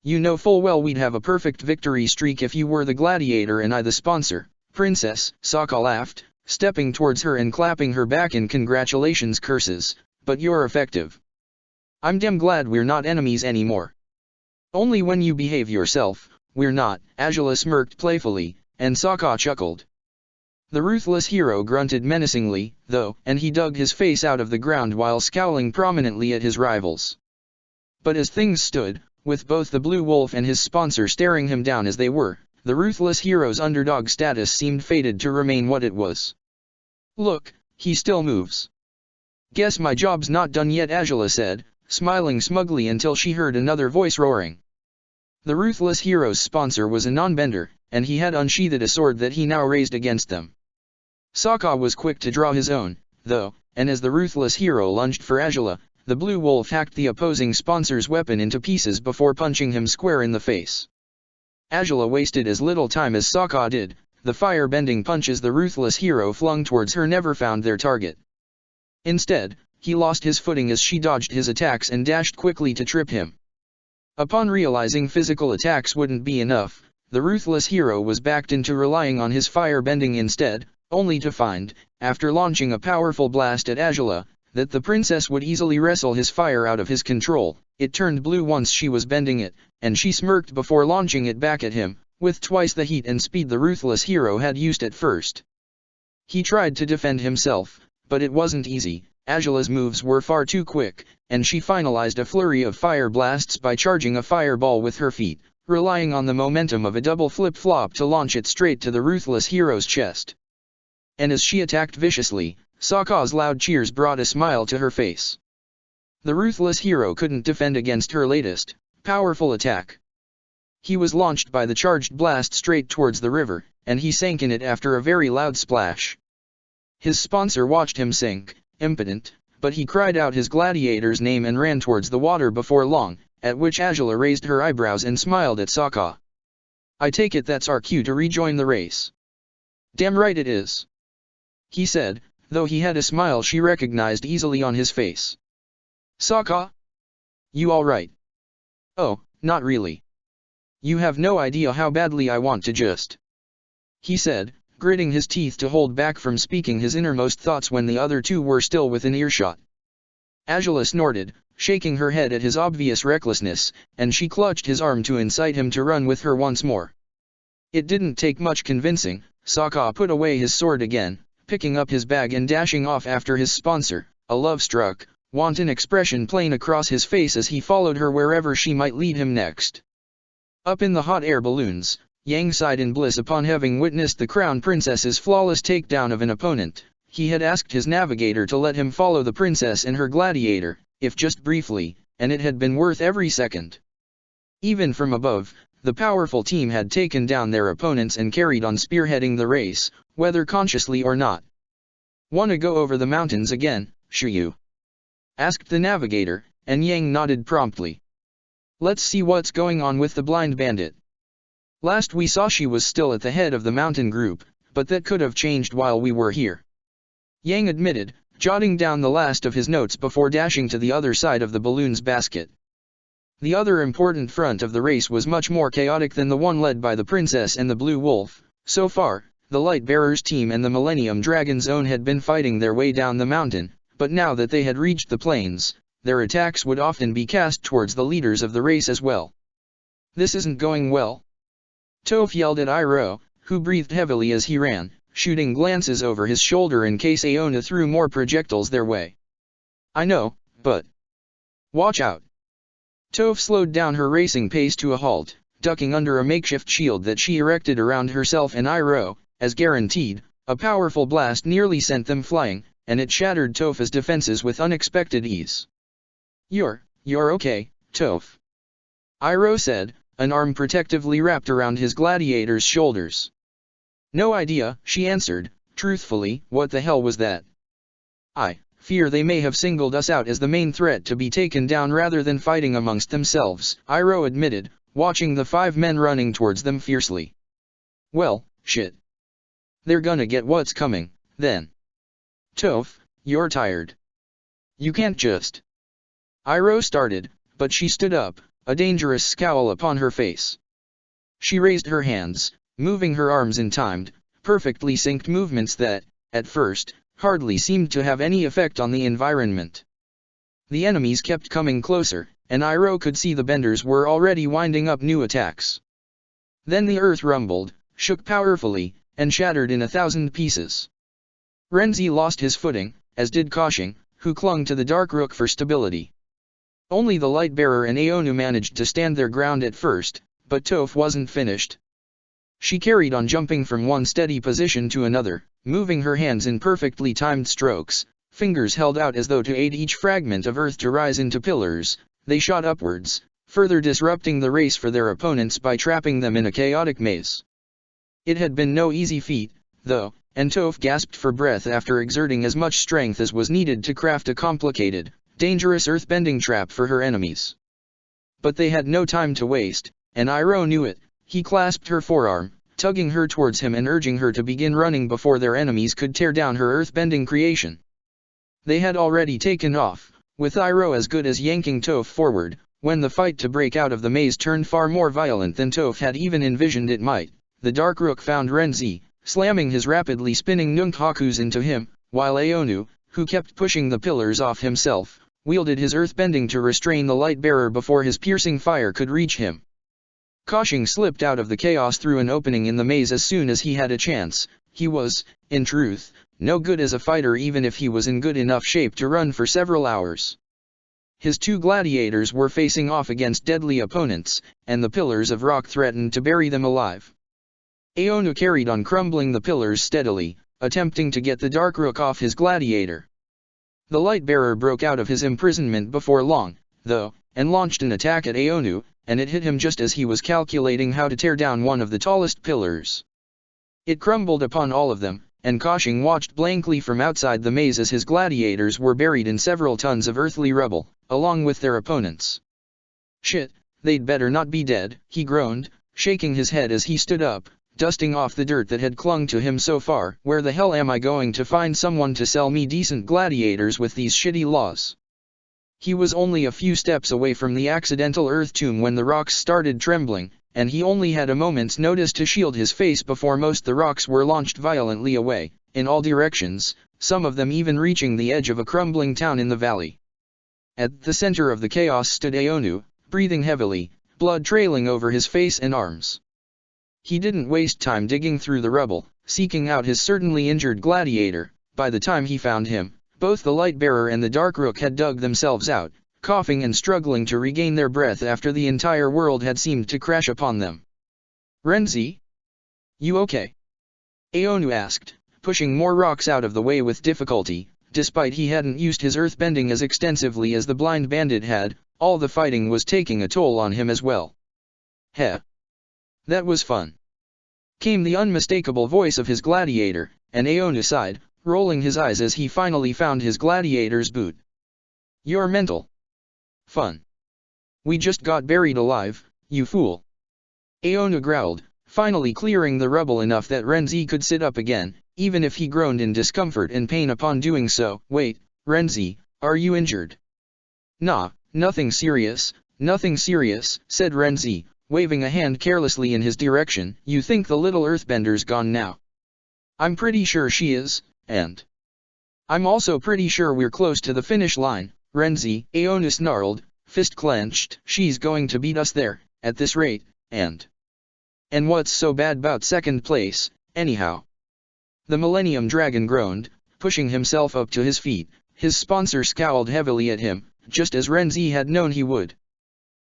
You know full well we'd have a perfect victory streak if you were the gladiator and I the sponsor, Princess, Sokka laughed, stepping towards her and clapping her back in congratulations curses, but you're effective. I'm damn glad we're not enemies anymore. Only when you behave yourself, we're not, Angela smirked playfully, and Sokka chuckled. The ruthless hero grunted menacingly, though, and he dug his face out of the ground while scowling prominently at his rivals. But as things stood, with both the Blue Wolf and his sponsor staring him down as they were, the ruthless hero's underdog status seemed fated to remain what it was. Look, he still moves. Guess my job's not done yet, Angela said, smiling smugly until she heard another voice roaring. The ruthless hero's sponsor was a non-bender, and he had unsheathed a sword that he now raised against them. Sokka was quick to draw his own, though, and as the ruthless hero lunged for Angela, the Blue Wolf hacked the opposing sponsor's weapon into pieces before punching him square in the face. Angela wasted as little time as Sokka did. The fire-bending punches the ruthless hero flung towards her never found their target. Instead, he lost his footing as she dodged his attacks and dashed quickly to trip him. Upon realizing physical attacks wouldn't be enough, the ruthless hero was backed into relying on his fire-bending instead, only to find, after launching a powerful blast at Angela, that the princess would easily wrestle his fire out of his control. It turned blue once she was bending it, and she smirked before launching it back at him, with twice the heat and speed the ruthless hero had used at first. He tried to defend himself, but it wasn't easy. Angela's moves were far too quick, and she finalized a flurry of fire blasts by charging a fireball with her feet, relying on the momentum of a double flip-flop to launch it straight to the ruthless hero's chest. And as she attacked viciously, Sokka's loud cheers brought a smile to her face. The ruthless hero couldn't defend against her latest, powerful attack. He was launched by the charged blast straight towards the river, and he sank in it after a very loud splash. His sponsor watched him sink, impotent, but he cried out his gladiator's name and ran towards the water before long, at which Angela raised her eyebrows and smiled at Sokka. I take it that's our cue to rejoin the race. Damn right it is. He said, though he had a smile she recognized easily on his face. Sokka? You alright? Oh, not really. You have no idea how badly I want to just. He said, gritting his teeth to hold back from speaking his innermost thoughts when the other two were still within earshot. Angela snorted, shaking her head at his obvious recklessness, and she clutched his arm to incite him to run with her once more. It didn't take much convincing. Sokka put away his sword again, picking up his bag and dashing off after his sponsor, a love-struck, wanton expression plain across his face as he followed her wherever she might lead him next. Up in the hot air balloons, Yang sighed in bliss upon having witnessed the crown princess's flawless takedown of an opponent. He had asked his navigator to let him follow the princess and her gladiator, if just briefly, and it had been worth every second. Even from above, the powerful team had taken down their opponents and carried on spearheading the race, whether consciously or not. "Wanna go over the mountains again, Shiryu?" asked the navigator, and Yang nodded promptly. "Let's see what's going on with the blind bandit. Last we saw she was still at the head of the mountain group, but that could have changed while we were here," Yang admitted, jotting down the last of his notes before dashing to the other side of the balloon's basket. The other important front of the race was much more chaotic than the one led by the princess and the Blue Wolf. So far, the Light-Bearers team and the Millennium Dragon's own had been fighting their way down the mountain, but now that they had reached the plains, their attacks would often be cast towards the leaders of the race as well. "This isn't going well," Toph yelled at Iroh, who breathed heavily as he ran, shooting glances over his shoulder in case Aona threw more projectiles their way. "I know, but watch out." Toph slowed down her racing pace to a halt, ducking under a makeshift shield that she erected around herself and Iroh, as guaranteed. A powerful blast nearly sent them flying, and it shattered Toph's defenses with unexpected ease. You're okay, Toph," Iroh said, an arm protectively wrapped around his gladiator's shoulders. "No idea," she answered, truthfully. "What the hell was that?" "I fear they may have singled us out as the main threat to be taken down rather than fighting amongst themselves," Iroh admitted, watching the 5 men running towards them fiercely. "Well, shit. They're gonna get what's coming, then. Toph, you're tired. You can't just..." Iroh started, but she stood up, a dangerous scowl upon her face. She raised her hands, moving her arms in timed, perfectly synced movements that, at first, hardly seemed to have any effect on the environment. The enemies kept coming closer, and Iroh could see the benders were already winding up new attacks. Then the earth rumbled, shook powerfully, and shattered in 1,000 pieces. Renzi lost his footing, as did Koshing, who clung to the Dark Rook for stability. Only the Lightbearer and Aonu managed to stand their ground at first, but Toph wasn't finished. She carried on, jumping from one steady position to another, moving her hands in perfectly timed strokes, fingers held out as though to aid each fragment of earth to rise into pillars. They shot upwards, further disrupting the race for their opponents by trapping them in a chaotic maze. It had been no easy feat, though, and Toph gasped for breath after exerting as much strength as was needed to craft a complicated, dangerous earthbending trap for her enemies. But they had no time to waste, and Iroh knew it. He clasped her forearm, tugging her towards him and urging her to begin running before their enemies could tear down her earthbending creation. They had already taken off, with Iroh as good as yanking Toph forward, when the fight to break out of the maze turned far more violent than Toph had even envisioned it might. The Dark Rook found Renzi, slamming his rapidly spinning Nunchakus into him, while Aonu, who kept pushing the pillars off himself, wielded his earthbending to restrain the Lightbearer before his piercing fire could reach him. Koshing slipped out of the chaos through an opening in the maze as soon as he had a chance. He was, in truth, no good as a fighter even if he was in good enough shape to run for several hours. His 2 gladiators were facing off against deadly opponents, and the pillars of rock threatened to bury them alive. Aonu carried on crumbling the pillars steadily, attempting to get the Dark Rook off his gladiator. The Lightbearer broke out of his imprisonment before long, though, and launched an attack at Aonu, and it hit him just as he was calculating how to tear down one of the tallest pillars. It crumbled upon all of them, and Koshing watched blankly from outside the maze as his gladiators were buried in several tons of earthly rubble, along with their opponents. "Shit, they'd better not be dead," he groaned, shaking his head as he stood up, dusting off the dirt that had clung to him so far. "Where the hell am I going to find someone to sell me decent gladiators with these shitty laws?" He was only a few steps away from the accidental earth tomb when the rocks started trembling, and he only had a moment's notice to shield his face before most the rocks were launched violently away, in all directions, some of them even reaching the edge of a crumbling town in the valley. At the center of the chaos stood Aonu, breathing heavily, blood trailing over his face and arms. He didn't waste time digging through the rubble, seeking out his certainly injured gladiator. By the time he found him, both the Lightbearer and the Dark Rook had dug themselves out, coughing and struggling to regain their breath after the entire world had seemed to crash upon them. "Renzi? You okay?" Aonu asked, pushing more rocks out of the way with difficulty. Despite he hadn't used his earthbending as extensively as the blind bandit had, all the fighting was taking a toll on him as well. "Heh. That was fun," came the unmistakable voice of his gladiator, and Aonu sighed, rolling his eyes as he finally found his gladiator's boot. "You're mental. Fun. We just got buried alive, you fool." Aonu growled, finally clearing the rubble enough that Renzi could sit up again, even if he groaned in discomfort and pain upon doing so. "Wait, Renzi, are you injured?" "Nah, nothing serious," said Renzi, waving a hand carelessly in his direction. "You think the little earthbender's gone now?" "I'm pretty sure she is, and I'm also pretty sure we're close to the finish line, Renzi," Aonu snarled, fist clenched. "She's going to beat us there, at this rate, and what's so bad 'bout second place, anyhow?" The Millennium Dragon groaned, pushing himself up to his feet. His sponsor scowled heavily at him, just as Renzi had known he would.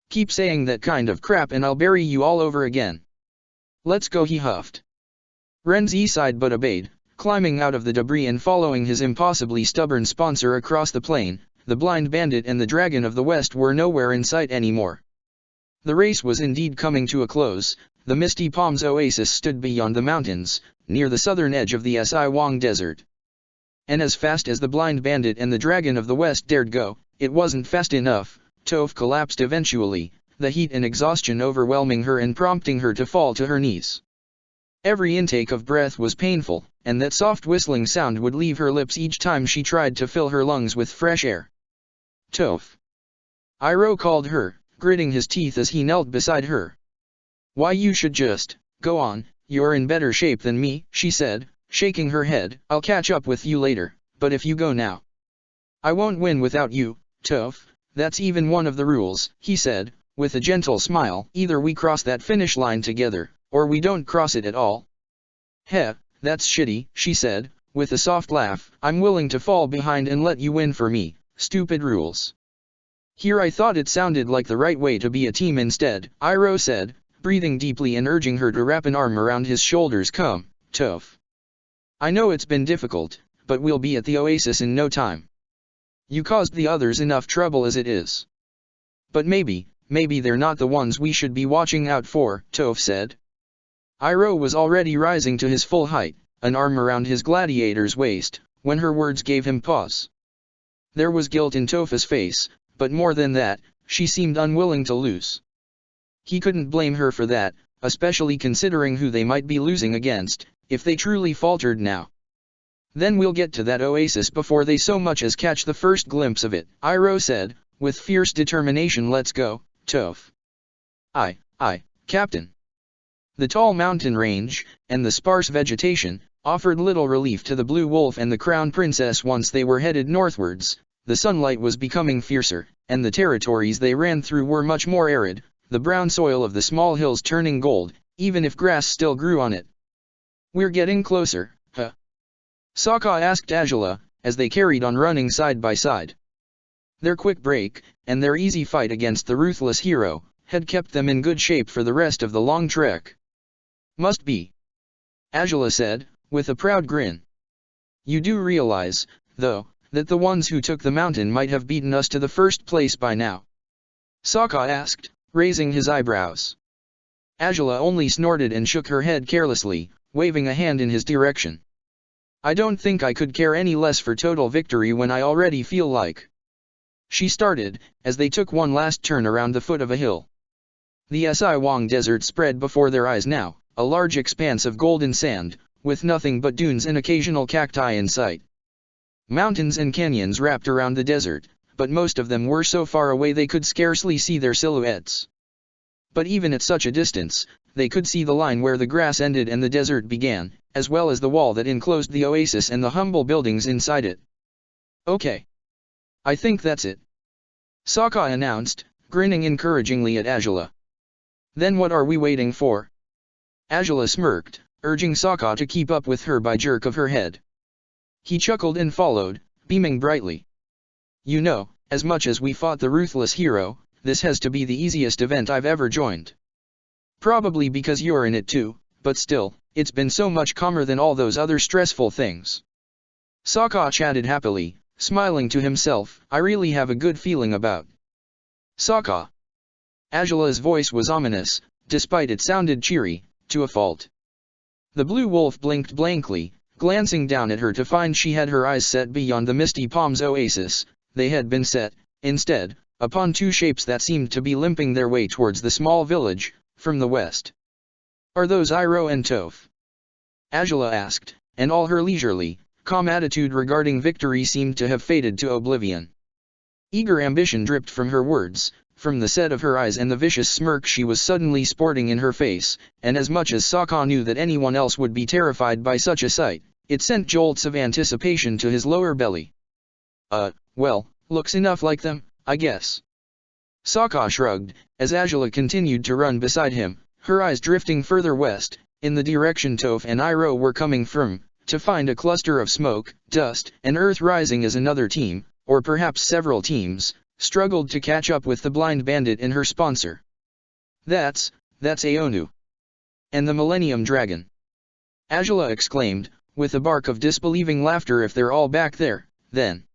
"Keep saying that kind of crap and I'll bury you all over again." "Let's go," he huffed. Renzi sighed but obeyed, climbing out of the debris and following his impossibly stubborn sponsor across the plain. The blind bandit and the dragon of the west were nowhere in sight anymore. The race was indeed coming to a close. The Misty Palms oasis stood beyond the mountains, near the southern edge of the Si Wang Desert. And as fast as the Blind Bandit and the Dragon of the West dared go, it wasn't fast enough. Toph collapsed eventually, the heat and exhaustion overwhelming her and prompting her to fall to her knees. Every intake of breath was painful, and that soft whistling sound would leave her lips each time she tried to fill her lungs with fresh air. Toph. Iroh called her, gritting his teeth as he knelt beside her. Why, you should just go on, you're in better shape than me, she said, shaking her head. I'll catch up with you later, but if you go now, I won't win without you, Toph. That's even one of the rules, he said, with a gentle smile. Either we cross that finish line together, or we don't cross it at all. Heh, that's shitty, she said, with a soft laugh. I'm willing to fall behind and let you win for me. Stupid rules. Here I thought it sounded like the right way to be a team instead, Iroh said, breathing deeply and urging her to wrap an arm around his shoulders. Come, Toph. I know it's been difficult, but we'll be at the oasis in no time. You caused the others enough trouble as it is. But maybe they're not the ones we should be watching out for, Toph said. Iroh was already rising to his full height, an arm around his gladiator's waist, when her words gave him pause. There was guilt in Toph's face, but more than that, she seemed unwilling to lose. He couldn't blame her for that, especially considering who they might be losing against, if they truly faltered now. Then we'll get to that oasis before they so much as catch the first glimpse of it, Iroh said, with fierce determination. Let's go, Toph. Aye, Captain. The tall mountain range, and the sparse vegetation, offered little relief to the Blue Wolf and the Crown Princess once they were headed northwards. The sunlight was becoming fiercer, and the territories they ran through were much more arid, the brown soil of the small hills turning gold, even if grass still grew on it. We're getting closer, huh? Sokka asked Azula, as they carried on running side by side. Their quick break, and their easy fight against the ruthless hero, had kept them in good shape for the rest of the long trek. Must be, Azula said, with a proud grin. You do realize, though, that the ones who took the mountain might have beaten us to the first place by now? Sokka asked, raising his eyebrows. Azula only snorted and shook her head carelessly, waving a hand in his direction. I don't think I could care any less for total victory when I already feel like. She started, as they took one last turn around the foot of a hill. The Si Wang Desert spread before their eyes now, a large expanse of golden sand, with nothing but dunes and occasional cacti in sight. Mountains and canyons wrapped around the desert, but most of them were so far away they could scarcely see their silhouettes. But even at such a distance, they could see the line where the grass ended and the desert began, as well as the wall that enclosed the oasis and the humble buildings inside it. Okay. I think that's it, Sokka announced, grinning encouragingly at Azula. Then what are we waiting for? Azula smirked, urging Sokka to keep up with her by jerk of her head. He chuckled and followed, beaming brightly. You know, as much as we fought the ruthless hero, this has to be the easiest event I've ever joined. Probably because you're in it too, but still, it's been so much calmer than all those other stressful things. Sokka chatted happily, smiling to himself. I really have a good feeling about Sokka. Azula's voice was ominous, despite it sounded cheery, to a fault. The Blue Wolf blinked blankly, glancing down at her to find she had her eyes set beyond the Misty Palms oasis. They had been set, instead, upon two shapes that seemed to be limping their way towards the small village, from the west. Are those Iroh and Toph? Azula asked, and all her leisurely, calm attitude regarding victory seemed to have faded to oblivion. Eager ambition dripped from her words, from the set of her eyes and the vicious smirk she was suddenly sporting in her face, and as much as Sokka knew that anyone else would be terrified by such a sight, it sent jolts of anticipation to his lower belly. Well, looks enough like them, I guess. Sokka shrugged, as Azula continued to run beside him, her eyes drifting further west, in the direction Toph and Iroh were coming from, to find a cluster of smoke, dust, and earth rising as another team, or perhaps several teams, struggled to catch up with the Blind Bandit and her sponsor. That's Aonu. And the Millennium Dragon. Azula exclaimed, with a bark of disbelieving laughter. If they're all back there, then.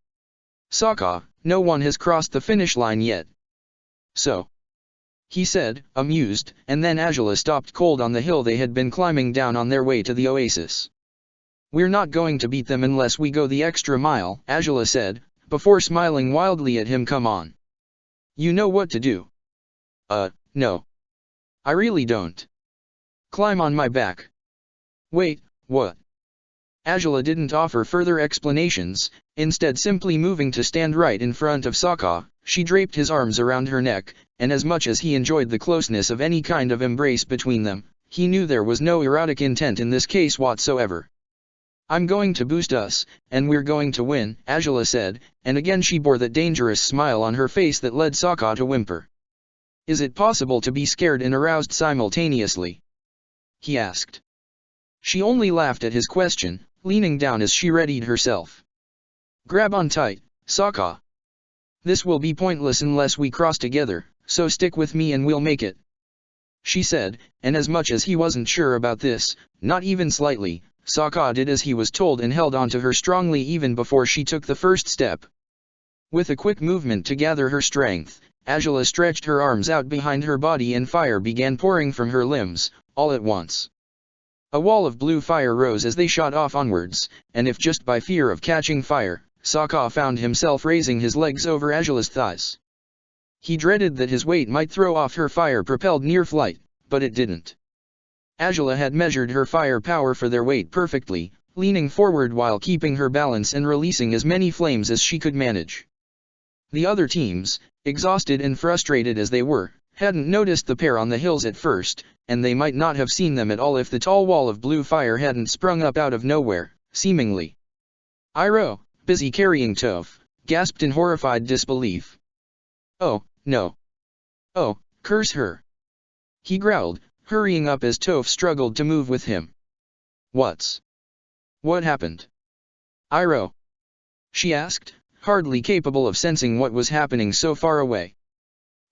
Sokka, no one has crossed the finish line yet. So. he said, amused, and then Angela stopped cold on the hill they had been climbing down on their way to the oasis. "We're not going to beat them unless we go the extra mile," Angela said, before smiling wildly at him. "Come on. You know what to do." No. I really don't." "Climb on my back." "Wait, what?" Angela didn't offer further explanations, instead simply moving to stand right in front of Sokka. She draped his arms around her neck, and as much as he enjoyed the closeness of any kind of embrace between them, he knew there was no erotic intent in this case whatsoever. "I'm going to boost us, and we're going to win," Angela said, and again she bore that dangerous smile on her face that led Sokka to whimper. "Is it possible to be scared and aroused simultaneously?" he asked. She only laughed at his question, leaning down as she readied herself. "Grab on tight, Sokka. This will be pointless unless we cross together, so stick with me and we'll make it," she said, and as much as he wasn't sure about this, not even slightly, Sokka did as he was told and held onto her strongly even before she took the first step. With a quick movement to gather her strength, Angela stretched her arms out behind her body and fire began pouring from her limbs, all at once. A wall of blue fire rose as they shot off onwards, and if just by fear of catching fire, Sokka found himself raising his legs over Angela's thighs. He dreaded that his weight might throw off her fire-propelled near flight, but it didn't. Angela had measured her fire power for their weight perfectly, leaning forward while keeping her balance and releasing as many flames as she could manage. The other teams, exhausted and frustrated as they were, hadn't noticed the pair on the hills at first, and they might not have seen them at all if the tall wall of blue fire hadn't sprung up out of nowhere, seemingly. Iroh, busy carrying Toph, gasped in horrified disbelief. "Oh, no. Oh, curse her!" he growled, hurrying up as Toph struggled to move with him. What happened?" "Iroh?" she asked, hardly capable of sensing what was happening so far away.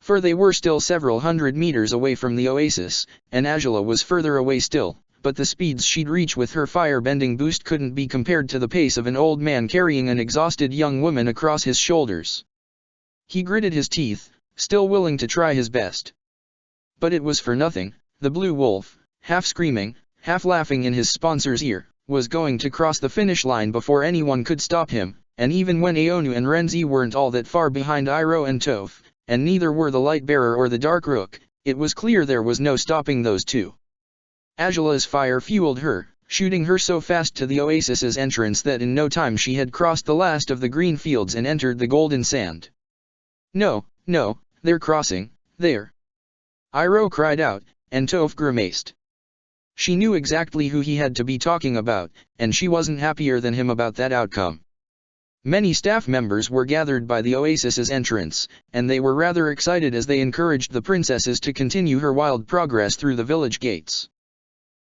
For they were still several hundred meters away from the oasis, and Angela was further away still, but the speeds she'd reach with her fire-bending boost couldn't be compared to the pace of an old man carrying an exhausted young woman across his shoulders. He gritted his teeth, still willing to try his best. But it was for nothing. The blue wolf, half screaming, half laughing in his sponsor's ear, was going to cross the finish line before anyone could stop him, and even when Aonu and Renzi weren't all that far behind Iroh and Toph, and neither were the Lightbearer or the Dark Rook, it was clear there was no stopping those two. Angela's fire fueled her, shooting her so fast to the oasis's entrance that in no time she had crossed the last of the green fields and entered the golden sand. No, they're crossing, there!" Iroh cried out, and Toph grimaced. She knew exactly who he had to be talking about, and she wasn't happier than him about that outcome. Many staff members were gathered by the oasis's entrance, and they were rather excited as they encouraged the princesses to continue her wild progress through the village gates.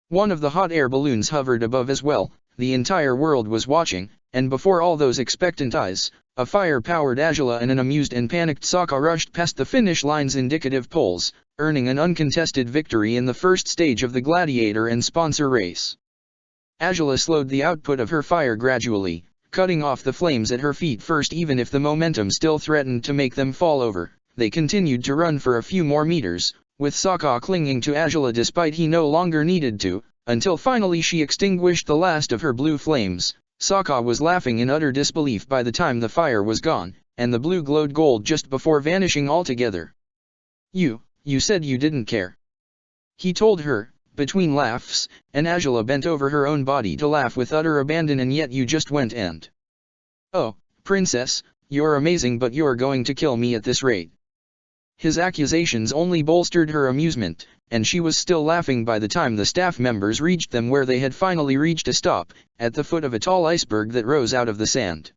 One of the hot air balloons hovered above as well. The entire world was watching, and before all those expectant eyes, a fire-powered Angela and an amused and panicked Sokka rushed past the finish line's indicative poles, earning an uncontested victory in the first stage of the Gladiator and sponsor race. Angela slowed the output of her fire gradually, cutting off the flames at her feet first. Even if the momentum still threatened to make them fall over, they continued to run for a few more meters, with Sokka clinging to Angela despite he no longer needed to, until finally she extinguished the last of her blue flames. Sokka was laughing in utter disbelief by the time the fire was gone, and the blue glowed gold just before vanishing altogether. You said you didn't care," he told her, between laughs, and Angela bent over her own body to laugh with utter abandon. "And yet you just went and—" "Oh, princess, you're amazing, but you're going to kill me at this rate." His accusations only bolstered her amusement, and she was still laughing by the time the staff members reached them, where they had finally reached a stop, at the foot of a tall iceberg that rose out of the sand.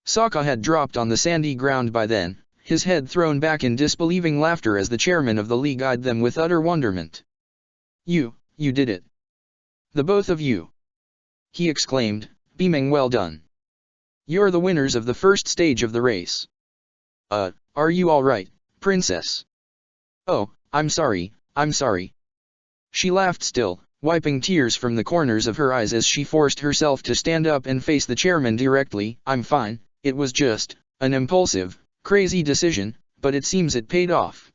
Sokka had dropped on the sandy ground by then, his head thrown back in disbelieving laughter as the chairman of the league eyed them with utter wonderment. You did it. The both of you!" he exclaimed, beaming. "Well done. You're the winners of the first stage of the race." Are you all right, princess?" "Oh, I'm sorry. She laughed still, wiping tears from the corners of her eyes as she forced herself to stand up and face the chairman directly. "I'm fine, it was just an impulsive, crazy decision, but it seems it paid off."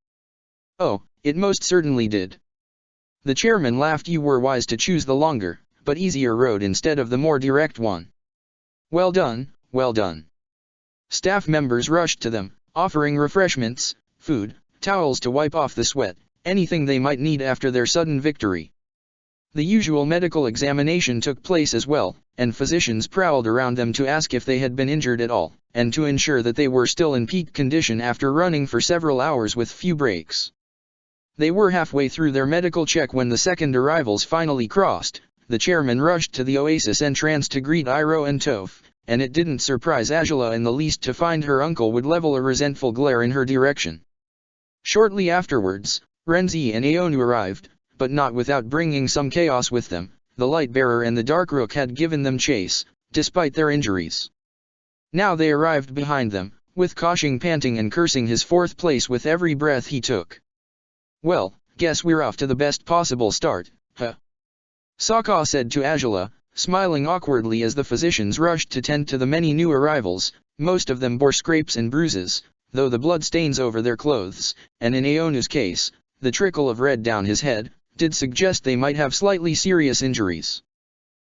Oh, it most certainly did. The chairman laughed. You were wise to choose the longer, but easier road instead of the more direct one. Well done, well done. Staff members rushed to them, offering refreshments, food, towels to wipe off the sweat, anything they might need after their sudden victory. The usual medical examination took place as well, and physicians prowled around them to ask if they had been injured at all, and to ensure that they were still in peak condition after running for several hours with few breaks. They were halfway through their medical check when the second arrivals finally crossed. The chairman rushed to the Oasis entrance to greet Iroh and Toph, and it didn't surprise Angela in the least to find her uncle would level a resentful glare in her direction. Shortly afterwards, Renzi and Aonu arrived, but not without bringing some chaos with them. The Light-Bearer and the Dark Rook had given them chase, despite their injuries. Now they arrived behind them, with Koshing panting and cursing his fourth place with every breath he took. Well, guess we're off to the best possible start, huh? Sokka said to Angela, smiling awkwardly as the physicians rushed to tend to the many new arrivals. Most of them bore scrapes and bruises, though the blood stains over their clothes, and in Aonu's case, the trickle of red down his head, did suggest they might have slightly serious injuries.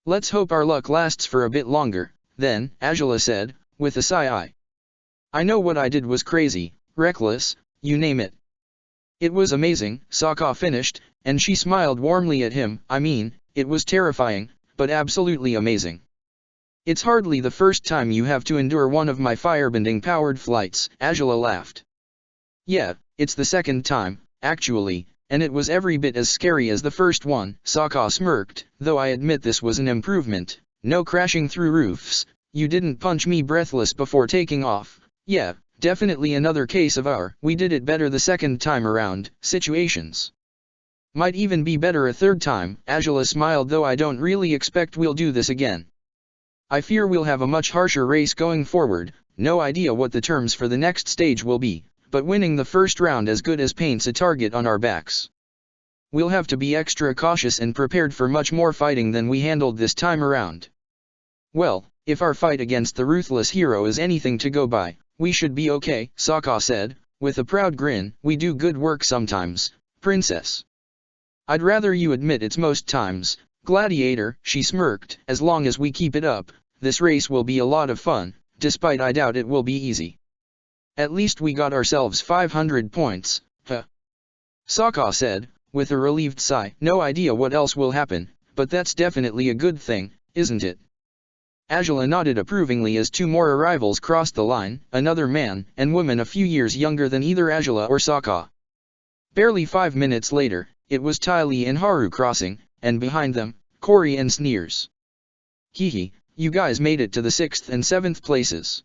Let's hope our luck lasts for a bit longer, then, Angela said, with a sigh. I know what I did was crazy, reckless, you name it. It was amazing, Sokka finished, and she smiled warmly at him. I mean, it was terrifying, but absolutely amazing. It's hardly the first time you have to endure one of my firebending-powered flights, Angela laughed. Yeah, it's the second time, actually, and it was every bit as scary as the first one, Sokka smirked, though I admit this was an improvement. No crashing through roofs, you didn't punch me breathless before taking off. Yeah, definitely another case of our "we did it better the second time around" situations. Might even be better a third time, Angela smiled, though I don't really expect we'll do this again. I fear we'll have a much harsher race going forward. No idea what the terms for the next stage will be, but winning the first round as good as paints a target on our backs. We'll have to be extra cautious and prepared for much more fighting than we handled this time around. Well, if our fight against the ruthless hero is anything to go by, we should be okay, Sokka said, with a proud grin. We do good work sometimes, princess. I'd rather you admit it's most times, Gladiator, she smirked. As long as we keep it up, this race will be a lot of fun, despite I doubt it will be easy. At least we got ourselves 500 points, huh? Sokka said, with a relieved sigh. No idea what else will happen, but that's definitely a good thing, isn't it? Angela nodded approvingly as two more arrivals crossed the line, another man and woman a few years younger than either Angela or Sokka. Barely 5 minutes later, it was Ty Lee and Haru crossing, and behind them, Cory and Sneers. Hehe, you guys made it to the 6th and 7th places.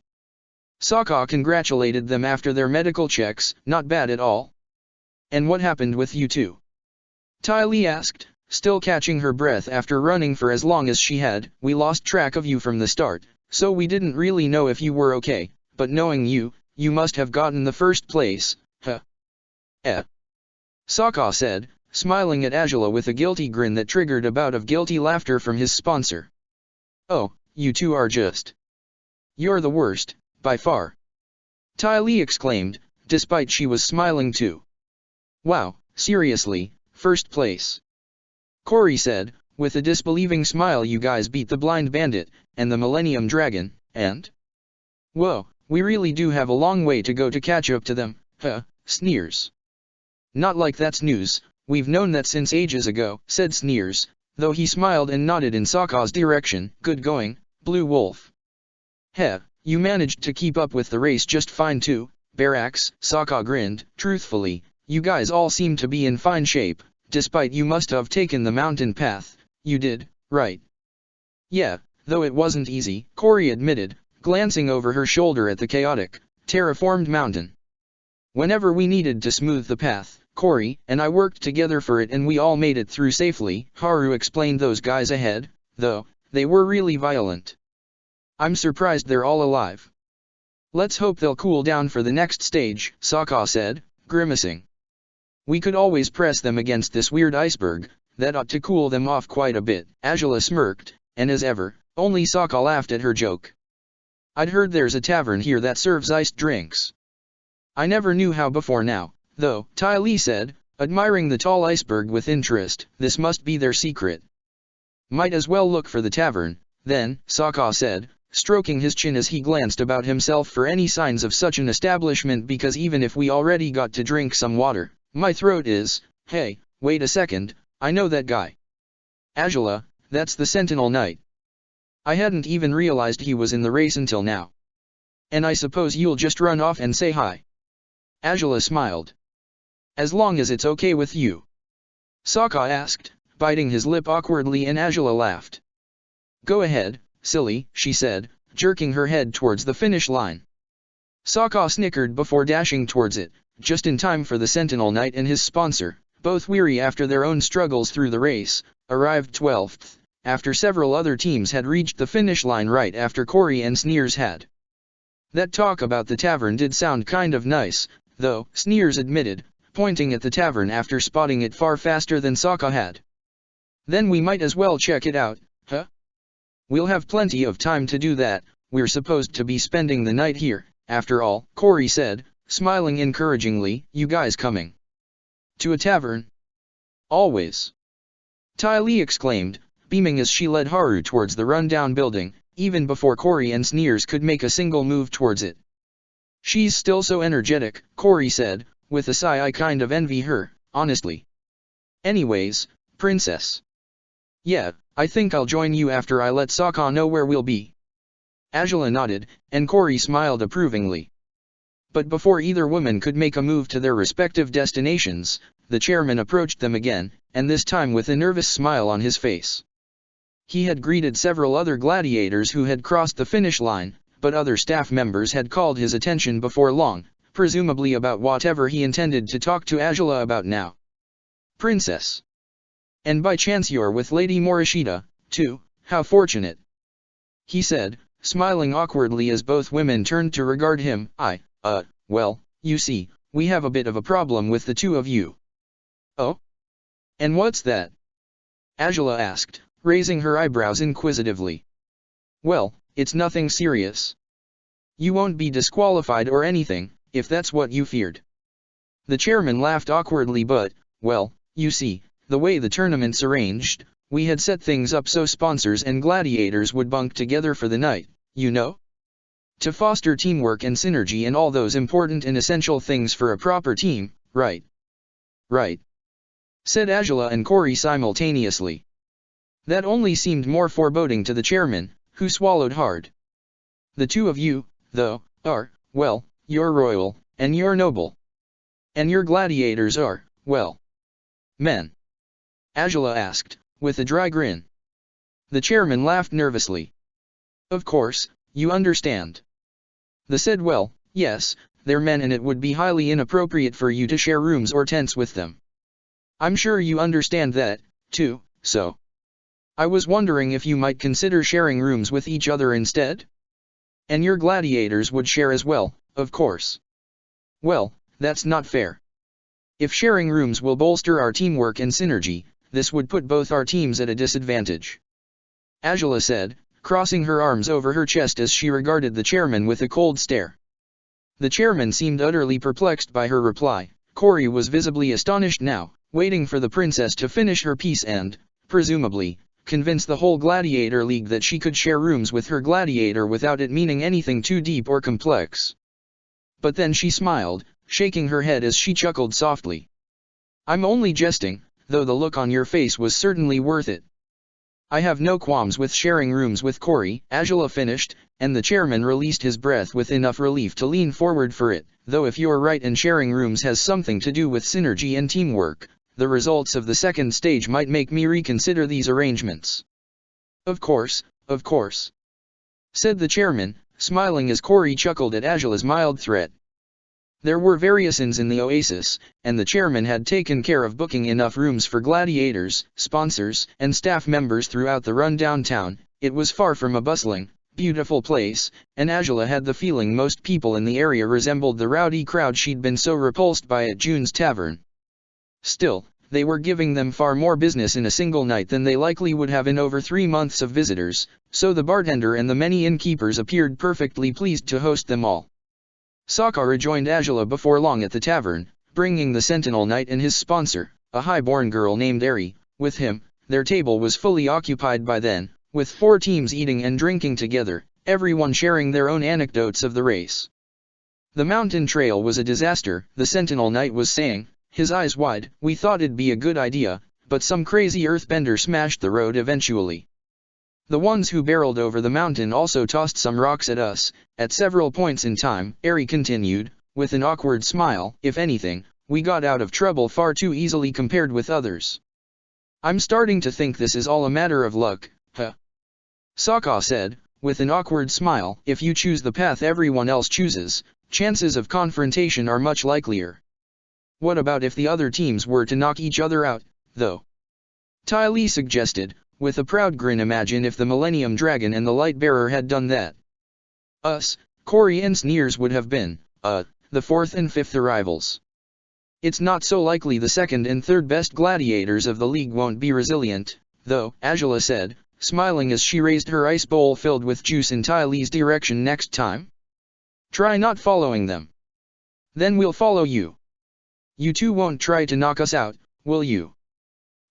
Sokka congratulated them after their medical checks. Not bad at all. And what happened with you two? Ty Lee asked, still catching her breath after running for as long as she had. We lost track of you from the start, so we didn't really know if you were okay, but knowing you, you must have gotten the first place, huh? Sokka said, smiling at Angela with a guilty grin that triggered a bout of guilty laughter from his sponsor. Oh, you two are just... You're the worst, by far. Ty Lee exclaimed, despite she was smiling too. Wow, seriously, first place. Cory said, with a disbelieving smile. You guys beat the Blind Bandit, and the Millennium Dragon, and... Whoa, we really do have a long way to go to catch up to them, huh? Sneers. Not like that's news, we've known that since ages ago, said Sneers, though he smiled and nodded in Sokka's direction. Good going, Blue Wolf. Heh, you managed to keep up with the race just fine too, Barracks, Sokka grinned. Truthfully, you guys all seem to be in fine shape. Despite you must have taken the mountain path, you did, right? Yeah, though it wasn't easy, Cory admitted, glancing over her shoulder at the chaotic, terraformed mountain. Whenever we needed to smooth the path, Cory and I worked together for it, and we all made it through safely. Haru explained. Those guys ahead, though, they were really violent. I'm surprised they're all alive. Let's hope they'll cool down for the next stage, Sokka said, grimacing. We could always press them against this weird iceberg, that ought to cool them off quite a bit. Angela smirked, and as ever, only Sokka laughed at her joke. I'd heard there's a tavern here that serves iced drinks. I never knew how before now, though, Ty Lee said, admiring the tall iceberg with interest. This must be their secret. Might as well look for the tavern, then, Sokka said, stroking his chin as he glanced about himself for any signs of such an establishment, because even if we already got to drink some water, my throat is, hey, wait a second, I know that guy. Azula, that's the Sentinel Knight. I hadn't even realized he was in the race until now. And I suppose you'll just run off and say hi. Azula smiled. As long as it's okay with you. Sokka asked, biting his lip awkwardly, and Azula laughed. Go ahead, silly, she said, jerking her head towards the finish line. Sokka snickered before dashing towards it, just in time for the Sentinel Knight and his sponsor, both weary after their own struggles through the race, arrived 12th, after several other teams had reached the finish line right after Cory and Sneers had. That talk about the tavern did sound kind of nice, though, Sneers admitted, pointing at the tavern after spotting it far faster than Sokka had. Then we might as well check it out, huh? We'll have plenty of time to do that, we're supposed to be spending the night here, after all, Cory said, smiling encouragingly. You guys coming to a tavern? Always. Ty Lee exclaimed, beaming as she led Haru towards the rundown building, even before Cory and Sneers could make a single move towards it. She's still so energetic, Cory said, with a sigh. I kind of envy her, honestly. Anyways, princess. Yeah, I think I'll join you after I let Sokka know where we'll be. Azula nodded, and Cory smiled approvingly. But before either woman could make a move to their respective destinations, the chairman approached them again, and this time with a nervous smile on his face. He had greeted several other gladiators who had crossed the finish line, but other staff members had called his attention before long, presumably about whatever he intended to talk to Azula about now. Princess. And by chance you're with Lady Morishita, too, how fortunate. He said, smiling awkwardly as both women turned to regard him. Well, you see, we have a bit of a problem with the two of you. Oh? And what's that? Azula asked, raising her eyebrows inquisitively. Well, it's nothing serious. You won't be disqualified or anything, if that's what you feared. The chairman laughed awkwardly. But, well, you see, the way the tournament's arranged, we had set things up so sponsors and gladiators would bunk together for the night, you know? To foster teamwork and synergy and all those important and essential things for a proper team, right? Right. Said Azula and Cory simultaneously. That only seemed more foreboding to the chairman, who swallowed hard. The two of you, though, are, well, you're royal, and you're noble. And your gladiators are, well, men. Azula asked, with a dry grin. The chairman laughed nervously. Of course, you understand. They said, well, yes, they're men and it would be highly inappropriate for you to share rooms or tents with them. I'm sure you understand that, too, so. I was wondering if you might consider sharing rooms with each other instead? And your gladiators would share as well, of course. Well, that's not fair. If sharing rooms will bolster our teamwork and synergy, this would put both our teams at a disadvantage. Azula said, crossing her arms over her chest as she regarded the chairman with a cold stare. The chairman seemed utterly perplexed by her reply. Cory was visibly astonished now, waiting for the princess to finish her piece and, presumably, convince the whole Gladiator League that she could share rooms with her gladiator without it meaning anything too deep or complex. But then she smiled, shaking her head as she chuckled softly. I'm only jesting, though the look on your face was certainly worth it. I have no qualms with sharing rooms with Cory, Azula finished, and the chairman released his breath with enough relief to lean forward for it, though if you're right and sharing rooms has something to do with synergy and teamwork, the results of the second stage might make me reconsider these arrangements. Of course, said the chairman, smiling as Cory chuckled at Azula's mild threat. There were variations in the oasis, and the chairman had taken care of booking enough rooms for gladiators, sponsors, and staff members throughout the rundown town. It was far from a bustling, beautiful place, and Azula had the feeling most people in the area resembled the rowdy crowd she'd been so repulsed by at June's tavern. Still, they were giving them far more business in a single night than they likely would have in over 3 months of visitors, so the bartender and the many innkeepers appeared perfectly pleased to host them all. Sokka rejoined Azula before long at the tavern, bringing the Sentinel Knight and his sponsor, a high-born girl named Eri, with him. Their table was fully occupied by then, with 4 teams eating and drinking together, everyone sharing their own anecdotes of the race. The mountain trail was a disaster, the Sentinel Knight was saying, his eyes wide. We thought it'd be a good idea, but some crazy earthbender smashed the road eventually. The ones who barreled over the mountain also tossed some rocks at us, at several points in time, Eri continued, with an awkward smile. If anything, we got out of trouble far too easily compared with others. I'm starting to think this is all a matter of luck, huh? Sokka said, with an awkward smile. If you choose the path everyone else chooses, chances of confrontation are much likelier. What about if the other teams were to knock each other out, though? Ty Lee suggested, with a proud grin. Imagine if the Millennium Dragon and the Lightbearer had done that. Us, Corey and Sneers would have been, the 4th and 5th arrivals. It's not so likely the 2nd and 3rd best gladiators of the league won't be resilient, though, Angela said, smiling as she raised her ice bowl filled with juice in Ty Lee's direction. Next time, try not following them. Then we'll follow you. You two won't try to knock us out, will you?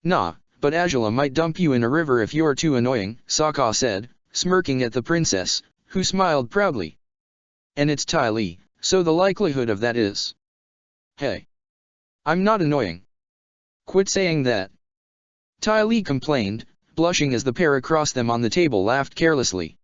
Nah, but Angela might dump you in a river if you're too annoying, Sokka said, smirking at the princess, who smiled proudly. And it's Ty Lee, so the likelihood of that is. Hey. I'm not annoying. Quit saying that. Ty Lee complained, blushing as the pair across them on the table laughed carelessly.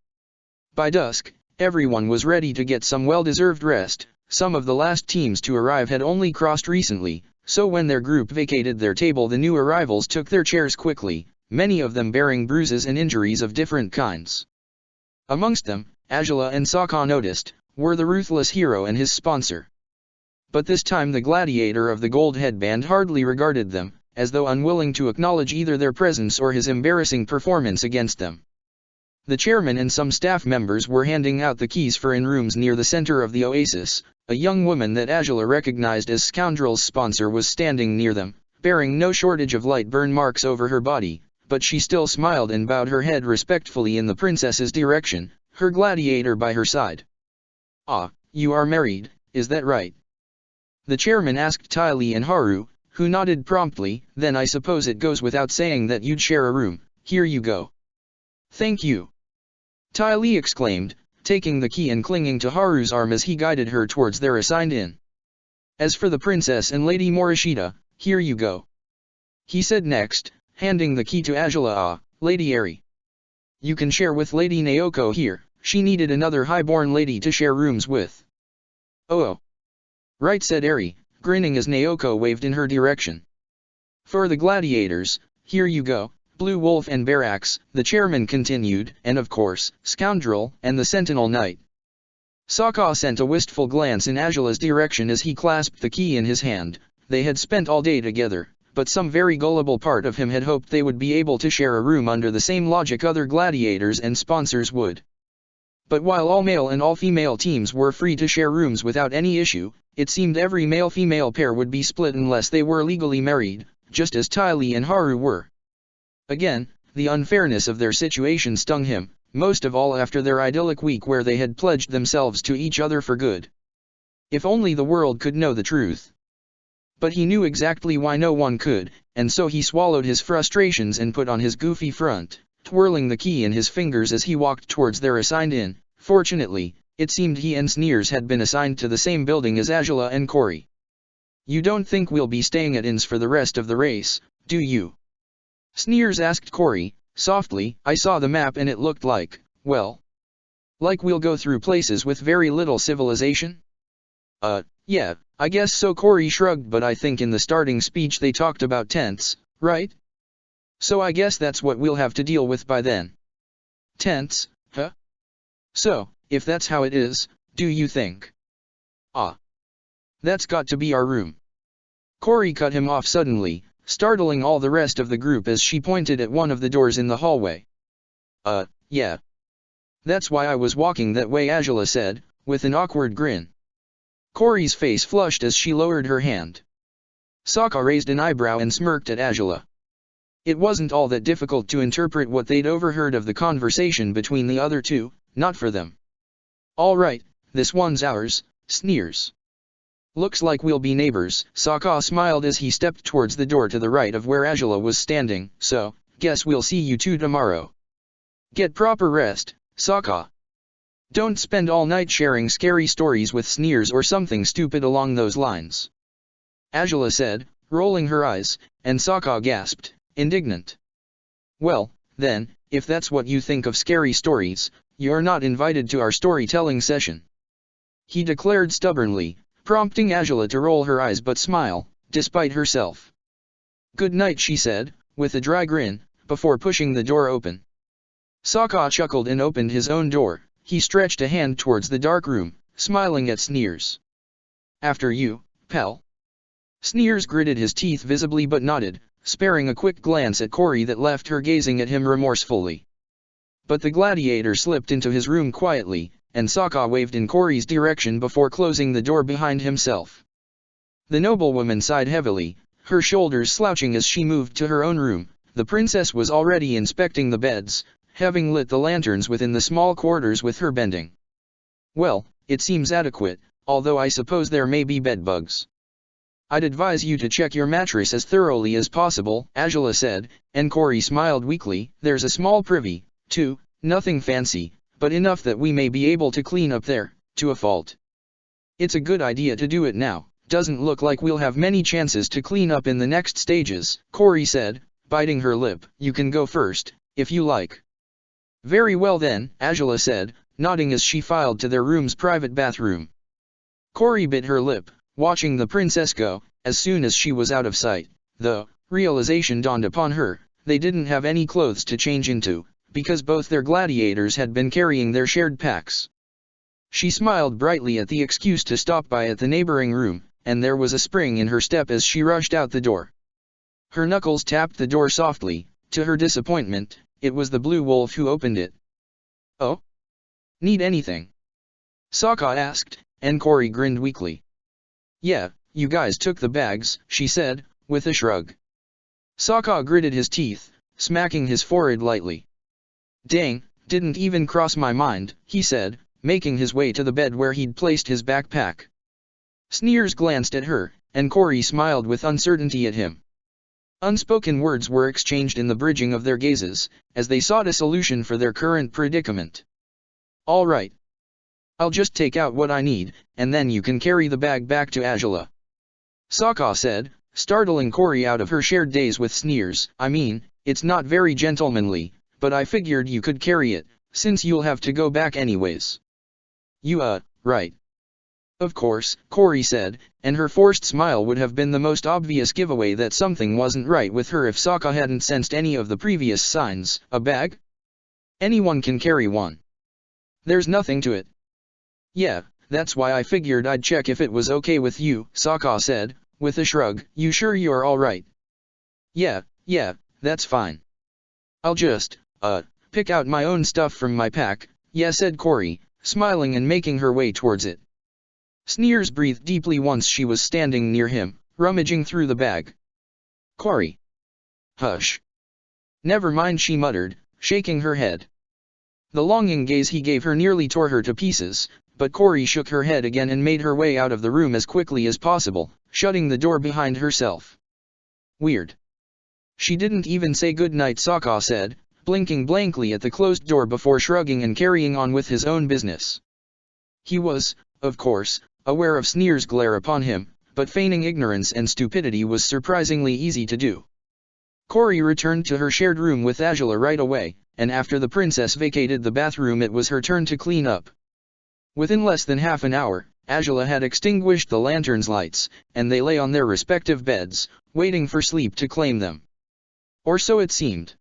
By dusk, everyone was ready to get some well-deserved rest. Some of the last teams to arrive had only crossed recently, so when their group vacated their table the new arrivals took their chairs quickly, many of them bearing bruises and injuries of different kinds. Amongst them, Angela and Sokka noticed, were the ruthless hero and his sponsor. But this time the gladiator of the gold headband hardly regarded them, as though unwilling to acknowledge either their presence or his embarrassing performance against them. The chairman and some staff members were handing out the keys for in-rooms near the center of the oasis. A young woman that Angela recognized as Scoundrel's sponsor was standing near them, bearing no shortage of light burn marks over her body, but she still smiled and bowed her head respectfully in the princess's direction, her gladiator by her side. Ah, you are married, is that right? The chairman asked Ty Lee and Haru, who nodded promptly. Then I suppose it goes without saying that you'd share a room. Here you go. Thank you. Ty Lee exclaimed, taking the key and clinging to Haru's arm as he guided her towards their assigned inn. As for the princess and Lady Morishita, here you go. He said next, handing the key to Angela. Lady Eri. You can share with Lady Naoko here. She needed another highborn lady to share rooms with. Oh. Right, said Eri, grinning as Naoko waved in her direction. For the gladiators, here you go. Blue Wolf and Barax, the chairman continued, and of course, Scoundrel, and the Sentinel Knight. Sokka sent a wistful glance in Angela's direction as he clasped the key in his hand. They had spent all day together, but some very gullible part of him had hoped they would be able to share a room under the same logic other gladiators and sponsors would. But while all male and all female teams were free to share rooms without any issue, it seemed every male-female pair would be split unless they were legally married, just as Ty Lee and Haru were. Again, the unfairness of their situation stung him, most of all after their idyllic week where they had pledged themselves to each other for good. If only the world could know the truth. But he knew exactly why no one could, and so he swallowed his frustrations and put on his goofy front, twirling the key in his fingers as he walked towards their assigned inn. Fortunately, it seemed he and Sneers had been assigned to the same building as Angela and Corey. You don't think we'll be staying at inns for the rest of the race, do you? Sneers asked Corey, softly. I saw the map and it looked like, well, like we'll go through places with very little civilization? Yeah, I guess so. Corey shrugged, but I think in the starting speech they talked about tents, right? So I guess that's what we'll have to deal with by then. Tents, huh? So, if that's how it is, do you think? That's got to be our room. Corey cut him off suddenly, startling all the rest of the group as she pointed at one of the doors in the hallway. Yeah. That's why I was walking that way, Angela said, with an awkward grin. Corey's face flushed as she lowered her hand. Sokka raised an eyebrow and smirked at Angela. It wasn't all that difficult to interpret what they'd overheard of the conversation between the other two, not for them. All right, this one's ours, Sneers. Looks like we'll be neighbors. Sokka smiled as he stepped towards the door to the right of where Angela was standing, so, guess we'll see you two tomorrow. Get proper rest, Sokka. Don't spend all night sharing scary stories with Sneers or something stupid along those lines. Angela said, rolling her eyes, and Sokka gasped, indignant. Well, then, if that's what you think of scary stories, you're not invited to our storytelling session. He declared stubbornly, prompting Angela to roll her eyes but smile, despite herself. Good night, she said, with a dry grin, before pushing the door open. Sokka chuckled and opened his own door. He stretched a hand towards the dark room, smiling at Sneers. After you, pal. Sneers gritted his teeth visibly but nodded, sparing a quick glance at Cory that left her gazing at him remorsefully. But the gladiator slipped into his room quietly, and Sokka waved in Cory's direction before closing the door behind himself. The noblewoman sighed heavily, her shoulders slouching as she moved to her own room. The princess was already inspecting the beds, having lit the lanterns within the small quarters with her bending. Well, it seems adequate, although I suppose there may be bedbugs. I'd advise you to check your mattress as thoroughly as possible, Angela said, and Cory smiled weakly. There's a small privy, too, nothing fancy, but enough that we may be able to clean up there, to a fault. It's a good idea to do it now. Doesn't look like we'll have many chances to clean up in the next stages, Cory said, biting her lip. You can go first, if you like. Very well then, Angela said, nodding as she filed to their room's private bathroom. Cory bit her lip, watching the princess go. As soon as she was out of sight, the realization dawned upon her, they didn't have any clothes to change into, because both their gladiators had been carrying their shared packs. She smiled brightly at the excuse to stop by at the neighboring room, and there was a spring in her step as she rushed out the door. Her knuckles tapped the door softly. To her disappointment, it was the blue wolf who opened it. Oh? Need anything? Sokka asked, and Cory grinned weakly. Yeah, you guys took the bags, she said, with a shrug. Sokka gritted his teeth, smacking his forehead lightly. Dang, didn't even cross my mind, he said, making his way to the bed where he'd placed his backpack. Sneers glanced at her, and Cory smiled with uncertainty at him. Unspoken words were exchanged in the bridging of their gazes, as they sought a solution for their current predicament. All right. I'll just take out what I need, and then you can carry the bag back to Angela. Sokka said, startling Cory out of her shared days with Sneers. I mean, it's not very gentlemanly, but I figured you could carry it, since you'll have to go back anyways. Right. Of course, Cory said, and her forced smile would have been the most obvious giveaway that something wasn't right with her if Sokka hadn't sensed any of the previous signs. A bag? Anyone can carry one. There's nothing to it. Yeah, that's why I figured I'd check if it was okay with you, Sokka said, with a shrug. You sure you're alright? Yeah, that's fine. I'll just, pick out my own stuff from my pack, yeah, said Cory, smiling and making her way towards it. Sneers breathed deeply once she was standing near him, rummaging through the bag. Cory. Hush. Never mind, she muttered, shaking her head. The longing gaze he gave her nearly tore her to pieces, but Cory shook her head again and made her way out of the room as quickly as possible, shutting the door behind herself. Weird. She didn't even say goodnight, Sokka said, blinking blankly at the closed door before shrugging and carrying on with his own business. He was, of course, aware of Sneers' glare upon him, but feigning ignorance and stupidity was surprisingly easy to do. Cory returned to her shared room with Angela right away, and after the princess vacated the bathroom it was her turn to clean up. Within less than half an hour, Angela had extinguished the lantern's lights, and they lay on their respective beds, waiting for sleep to claim them. Or so it seemed.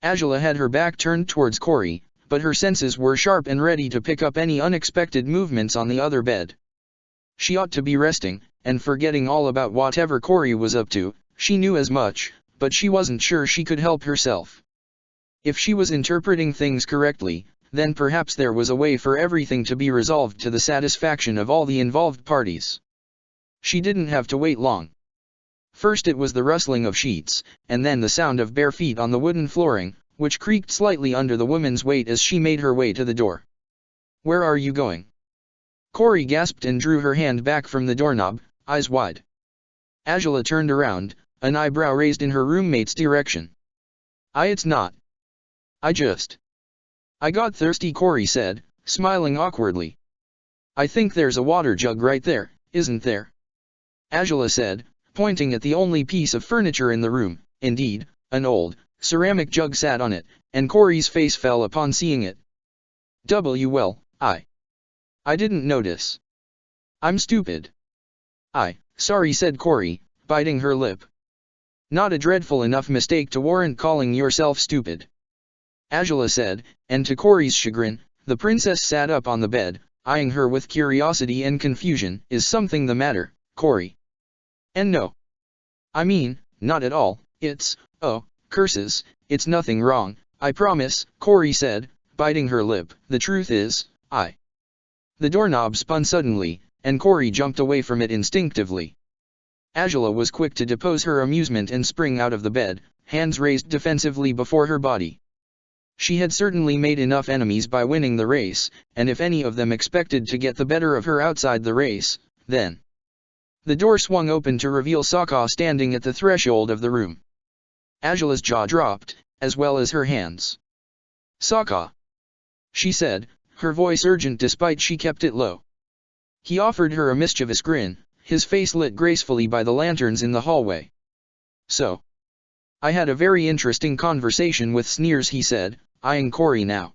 Angela had her back turned towards Cory, but her senses were sharp and ready to pick up any unexpected movements on the other bed. She ought to be resting, and forgetting all about whatever Cory was up to. She knew as much, but she wasn't sure she could help herself. If she was interpreting things correctly, then perhaps there was a way for everything to be resolved to the satisfaction of all the involved parties. She didn't have to wait long. First it was the rustling of sheets, and then the sound of bare feet on the wooden flooring, which creaked slightly under the woman's weight as she made her way to the door. Where are you going? Corey gasped and drew her hand back from the doorknob, eyes wide. Angela turned around, an eyebrow raised in her roommate's direction. It's not. I got thirsty, Corey said, smiling awkwardly. I think there's a water jug right there, isn't there? Angela said, pointing at the only piece of furniture in the room. Indeed, an old, ceramic jug sat on it, and Corey's face fell upon seeing it. Well, I didn't notice. I'm stupid. Sorry, said Corey, biting her lip. Not a dreadful enough mistake to warrant calling yourself stupid. Angela said, and to Corey's chagrin, the princess sat up on the bed, eyeing her with curiosity and confusion. Is something the matter, Corey? And no. I mean, not at all, curses, it's nothing wrong, I promise, Corey said, biting her lip. The truth is, The doorknob spun suddenly, and Corey jumped away from it instinctively. Angela was quick to depose her amusement and spring out of the bed, hands raised defensively before her body. She had certainly made enough enemies by winning the race, and if any of them expected to get the better of her outside the race, then... The door swung open to reveal Sokka standing at the threshold of the room. Angela's jaw dropped, as well as her hands. Sokka, she said, her voice urgent despite she kept it low. He offered her a mischievous grin, his face lit gracefully by the lanterns in the hallway. So. I had a very interesting conversation with Sneers, he said, eyeing Corey now.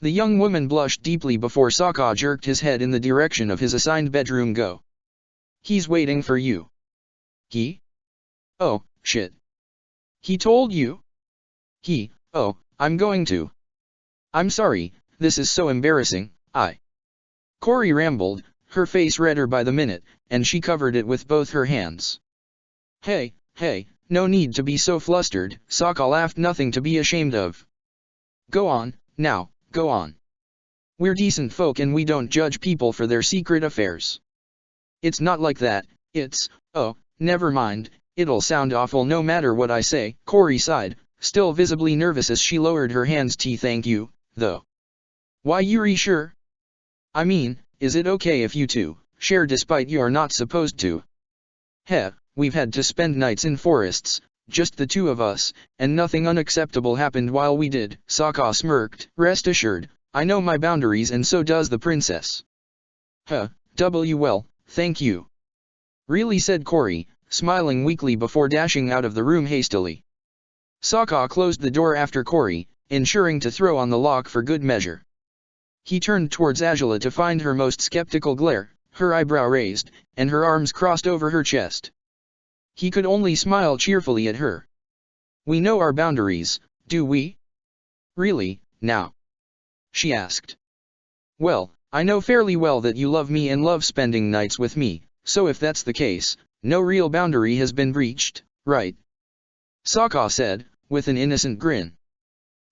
The young woman blushed deeply before Sokka jerked his head in the direction of his assigned bedroom. Go. He's waiting for you. He? Oh, shit. He told you? I'm going to. I'm sorry, this is so embarrassing, Corey rambled, her face redder by the minute, and she covered it with both her hands. Hey, no need to be so flustered, Sokka laughed. Nothing to be ashamed of. Go on, now, go on. We're decent folk and we don't judge people for their secret affairs. It's not like that, it's, never mind, it'll sound awful no matter what I say, Corey sighed, still visibly nervous as she lowered her hands. Thank you, though. Why, Yuri, sure? I mean, is it okay if you two share despite you're not supposed to? We've had to spend nights in forests, just the two of us, and nothing unacceptable happened while we did, Sokka smirked. Rest assured, I know my boundaries and so does the princess. Well, thank you. Really, said Corey, smiling weakly before dashing out of the room hastily. Sokka closed the door after Corey, ensuring to throw on the lock for good measure. He turned towards Angela to find her most skeptical glare, her eyebrow raised, and her arms crossed over her chest. He could only smile cheerfully at her. We know our boundaries, do we? Really, now? She asked. Well, I know fairly well that you love me and love spending nights with me, so if that's the case, no real boundary has been breached, right? Sokka said, with an innocent grin.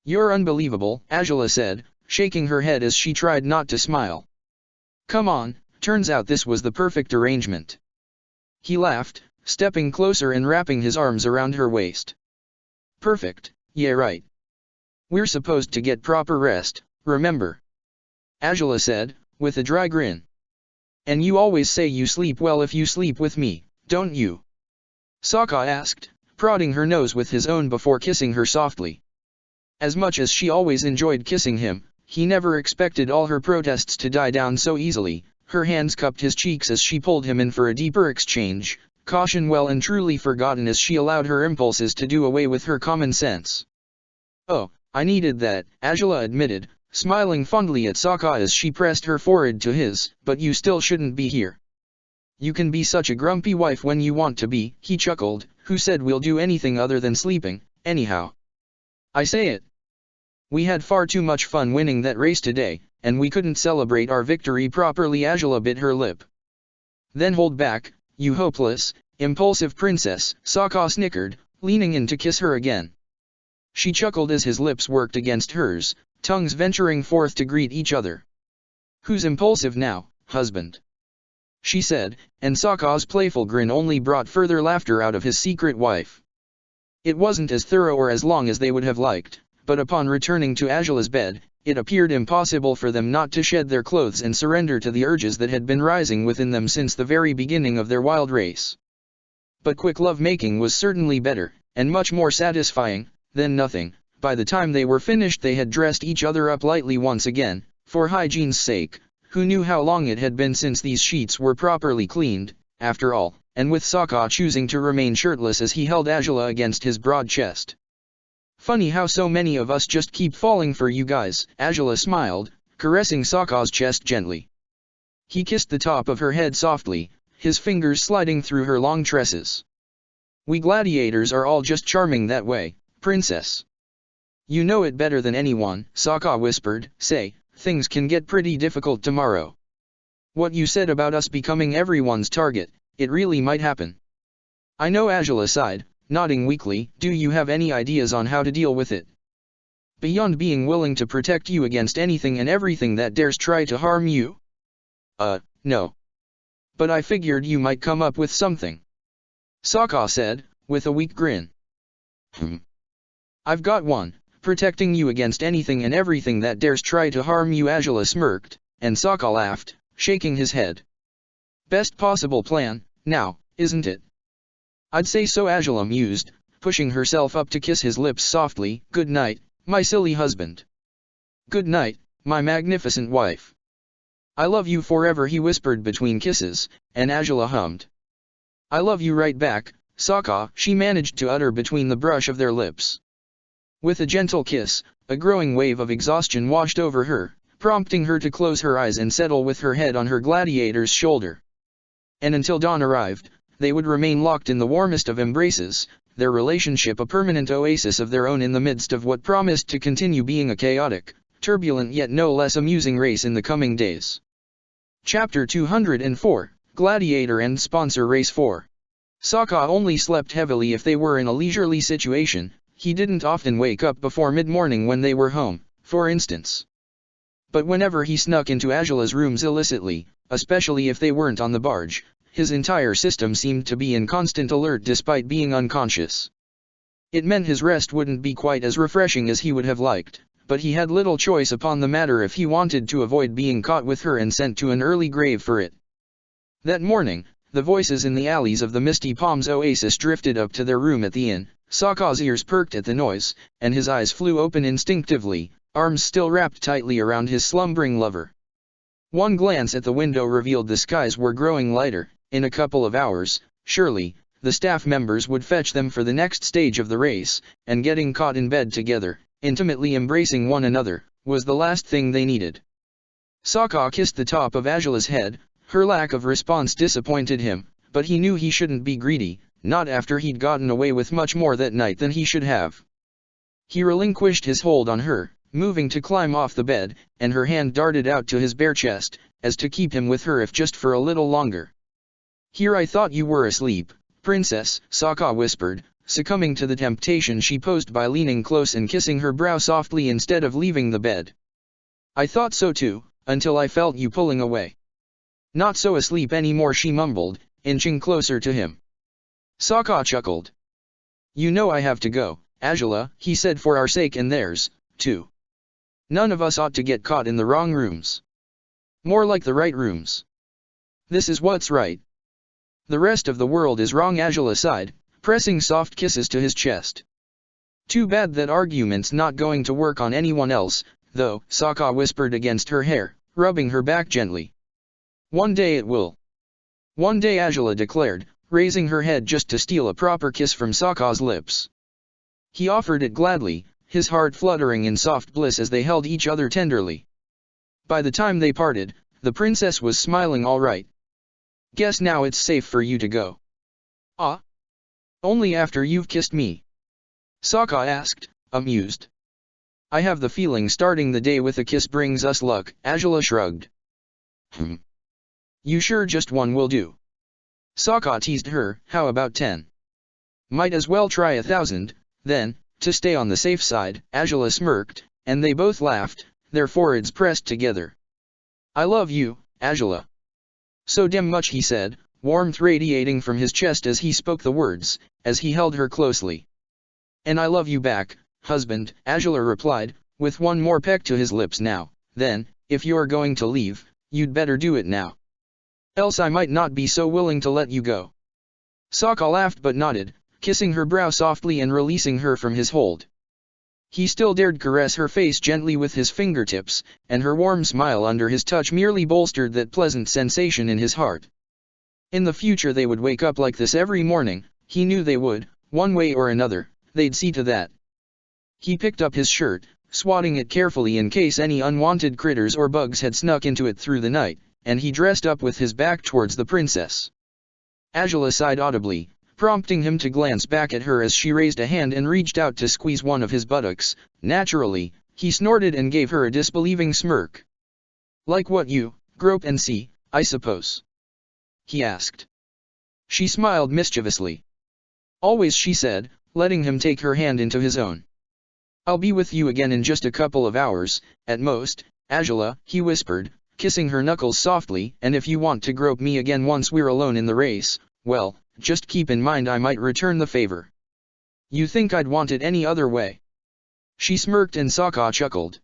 You're unbelievable, Angela said, shaking her head as she tried not to smile. Come on, turns out this was the perfect arrangement. He laughed, stepping closer and wrapping his arms around her waist. Perfect, yeah, right. We're supposed to get proper rest, remember? Angela said, with a dry grin. And you always say you sleep well if you sleep with me, don't you? Sokka asked, prodding her nose with his own before kissing her softly. As much as she always enjoyed kissing him, he never expected all her protests to die down so easily. Her hands cupped his cheeks as she pulled him in for a deeper exchange, caution well and truly forgotten as she allowed her impulses to do away with her common sense. Oh, I needed that, Angela admitted, smiling fondly at Sokka as she pressed her forehead to his, but you still shouldn't be here. You can be such a grumpy wife when you want to be, he chuckled. Who said we'll do anything other than sleeping, anyhow? I say it. We had far too much fun winning that race today, and we couldn't celebrate our victory properly. Angela bit her lip. Then hold back, you hopeless, impulsive princess, Sokka snickered, leaning in to kiss her again. She chuckled as his lips worked against hers, tongues venturing forth to greet each other. Who's impulsive now, husband? She said, and Sokka's playful grin only brought further laughter out of his secret wife. It wasn't as thorough or as long as they would have liked, but upon returning to Angela's bed, it appeared impossible for them not to shed their clothes and surrender to the urges that had been rising within them since the very beginning of their wild race. But quick love-making was certainly better, and much more satisfying, than nothing. By the time they were finished they had dressed each other up lightly once again, for hygiene's sake. Who knew how long it had been since these sheets were properly cleaned, after all, and with Sokka choosing to remain shirtless as he held Azula against his broad chest. Funny how so many of us just keep falling for you guys, Azula smiled, caressing Sokka's chest gently. He kissed the top of her head softly, his fingers sliding through her long tresses. We gladiators are all just charming that way, princess. You know it better than anyone, Sokka whispered. Say, things can get pretty difficult tomorrow. What you said about us becoming everyone's target, it really might happen. I know, Azula sighed, nodding weakly. Do you have any ideas on how to deal with it? Beyond being willing to protect you against anything and everything that dares try to harm you? No. But I figured you might come up with something. Sokka said, with a weak grin. I've got one. Protecting you against anything and everything that dares try to harm you, Azula smirked, and Sokka laughed, shaking his head. Best possible plan, now, isn't it? I'd say so, Azula mused, pushing herself up to kiss his lips softly. Good night, my silly husband. Good night, my magnificent wife. I love you forever, he whispered between kisses, and Azula hummed. I love you right back, Sokka, she managed to utter between the brush of their lips. With a gentle kiss, a growing wave of exhaustion washed over her, prompting her to close her eyes and settle with her head on her gladiator's shoulder. And until dawn arrived, they would remain locked in the warmest of embraces, their relationship a permanent oasis of their own in the midst of what promised to continue being a chaotic, turbulent yet no less amusing race in the coming days. Chapter 204, Gladiator and Sponsor Race 4. Sokka only slept heavily if they were in a leisurely situation. He didn't often wake up before mid-morning when they were home, for instance. But whenever he snuck into Azula's rooms illicitly, especially if they weren't on the barge, his entire system seemed to be in constant alert despite being unconscious. It meant his rest wouldn't be quite as refreshing as he would have liked, but he had little choice upon the matter if he wanted to avoid being caught with her and sent to an early grave for it. That morning, the voices in the alleys of the Misty Palms oasis drifted up to their room at the inn. Sokka's ears perked at the noise, and his eyes flew open instinctively, arms still wrapped tightly around his slumbering lover. One glance at the window revealed the skies were growing lighter. In a couple of hours, surely, the staff members would fetch them for the next stage of the race, and getting caught in bed together, intimately embracing one another, was the last thing they needed. Sokka kissed the top of Azula's head. Her lack of response disappointed him, but he knew he shouldn't be greedy. Not after he'd gotten away with much more that night than he should have. He relinquished his hold on her, moving to climb off the bed, and her hand darted out to his bare chest, as to keep him with her if just for a little longer. Here, I thought you were asleep, princess, Sokka whispered, succumbing to the temptation she posed by leaning close and kissing her brow softly instead of leaving the bed. I thought so too, until I felt you pulling away. Not so asleep anymore, she mumbled, inching closer to him. Sokka chuckled. You know I have to go, Azula, he said, for our sake and theirs, too. None of us ought to get caught in the wrong rooms. More like the right rooms. This is what's right. The rest of the world is wrong, Azula sighed, pressing soft kisses to his chest. Too bad that argument's not going to work on anyone else, though, Sokka whispered against her hair, rubbing her back gently. One day it will. One day, Azula declared, raising her head just to steal a proper kiss from Sokka's lips. He offered it gladly, his heart fluttering in soft bliss as they held each other tenderly. By the time they parted, the princess was smiling all right. Guess now it's safe for you to go. Ah? Only after you've kissed me? Sokka asked, amused. I have the feeling starting the day with a kiss brings us luck, Azula shrugged. You sure just one will do? Sokka teased her. How about 10? Might as well try 1,000, then, to stay on the safe side, Azula smirked, and they both laughed, their foreheads pressed together. I love you, Azula. So damn much, he said, warmth radiating from his chest as he spoke the words, as he held her closely. And I love you back, husband, Azula replied, with one more peck to his lips now. Then, if you're going to leave, you'd better do it now. Else I might not be so willing to let you go. Sokka laughed but nodded, kissing her brow softly and releasing her from his hold. He still dared caress her face gently with his fingertips, and her warm smile under his touch merely bolstered that pleasant sensation in his heart. In the future they would wake up like this every morning, he knew they would, one way or another, they'd see to that. He picked up his shirt, swatting it carefully in case any unwanted critters or bugs had snuck into it through the night, and he dressed up with his back towards the princess. Angela sighed audibly, prompting him to glance back at her as she raised a hand and reached out to squeeze one of his buttocks. Naturally, he snorted and gave her a disbelieving smirk. "Like what you, grope and see, I suppose?" he asked. She smiled mischievously. "Always," she said, letting him take her hand into his own. "I'll be with you again in just a couple of hours, at most, Angela," he whispered, kissing her knuckles softly, "and if you want to grope me again once we're alone in the race, well, just keep in mind I might return the favor." "You think I'd want it any other way?" She smirked and Sokka chuckled.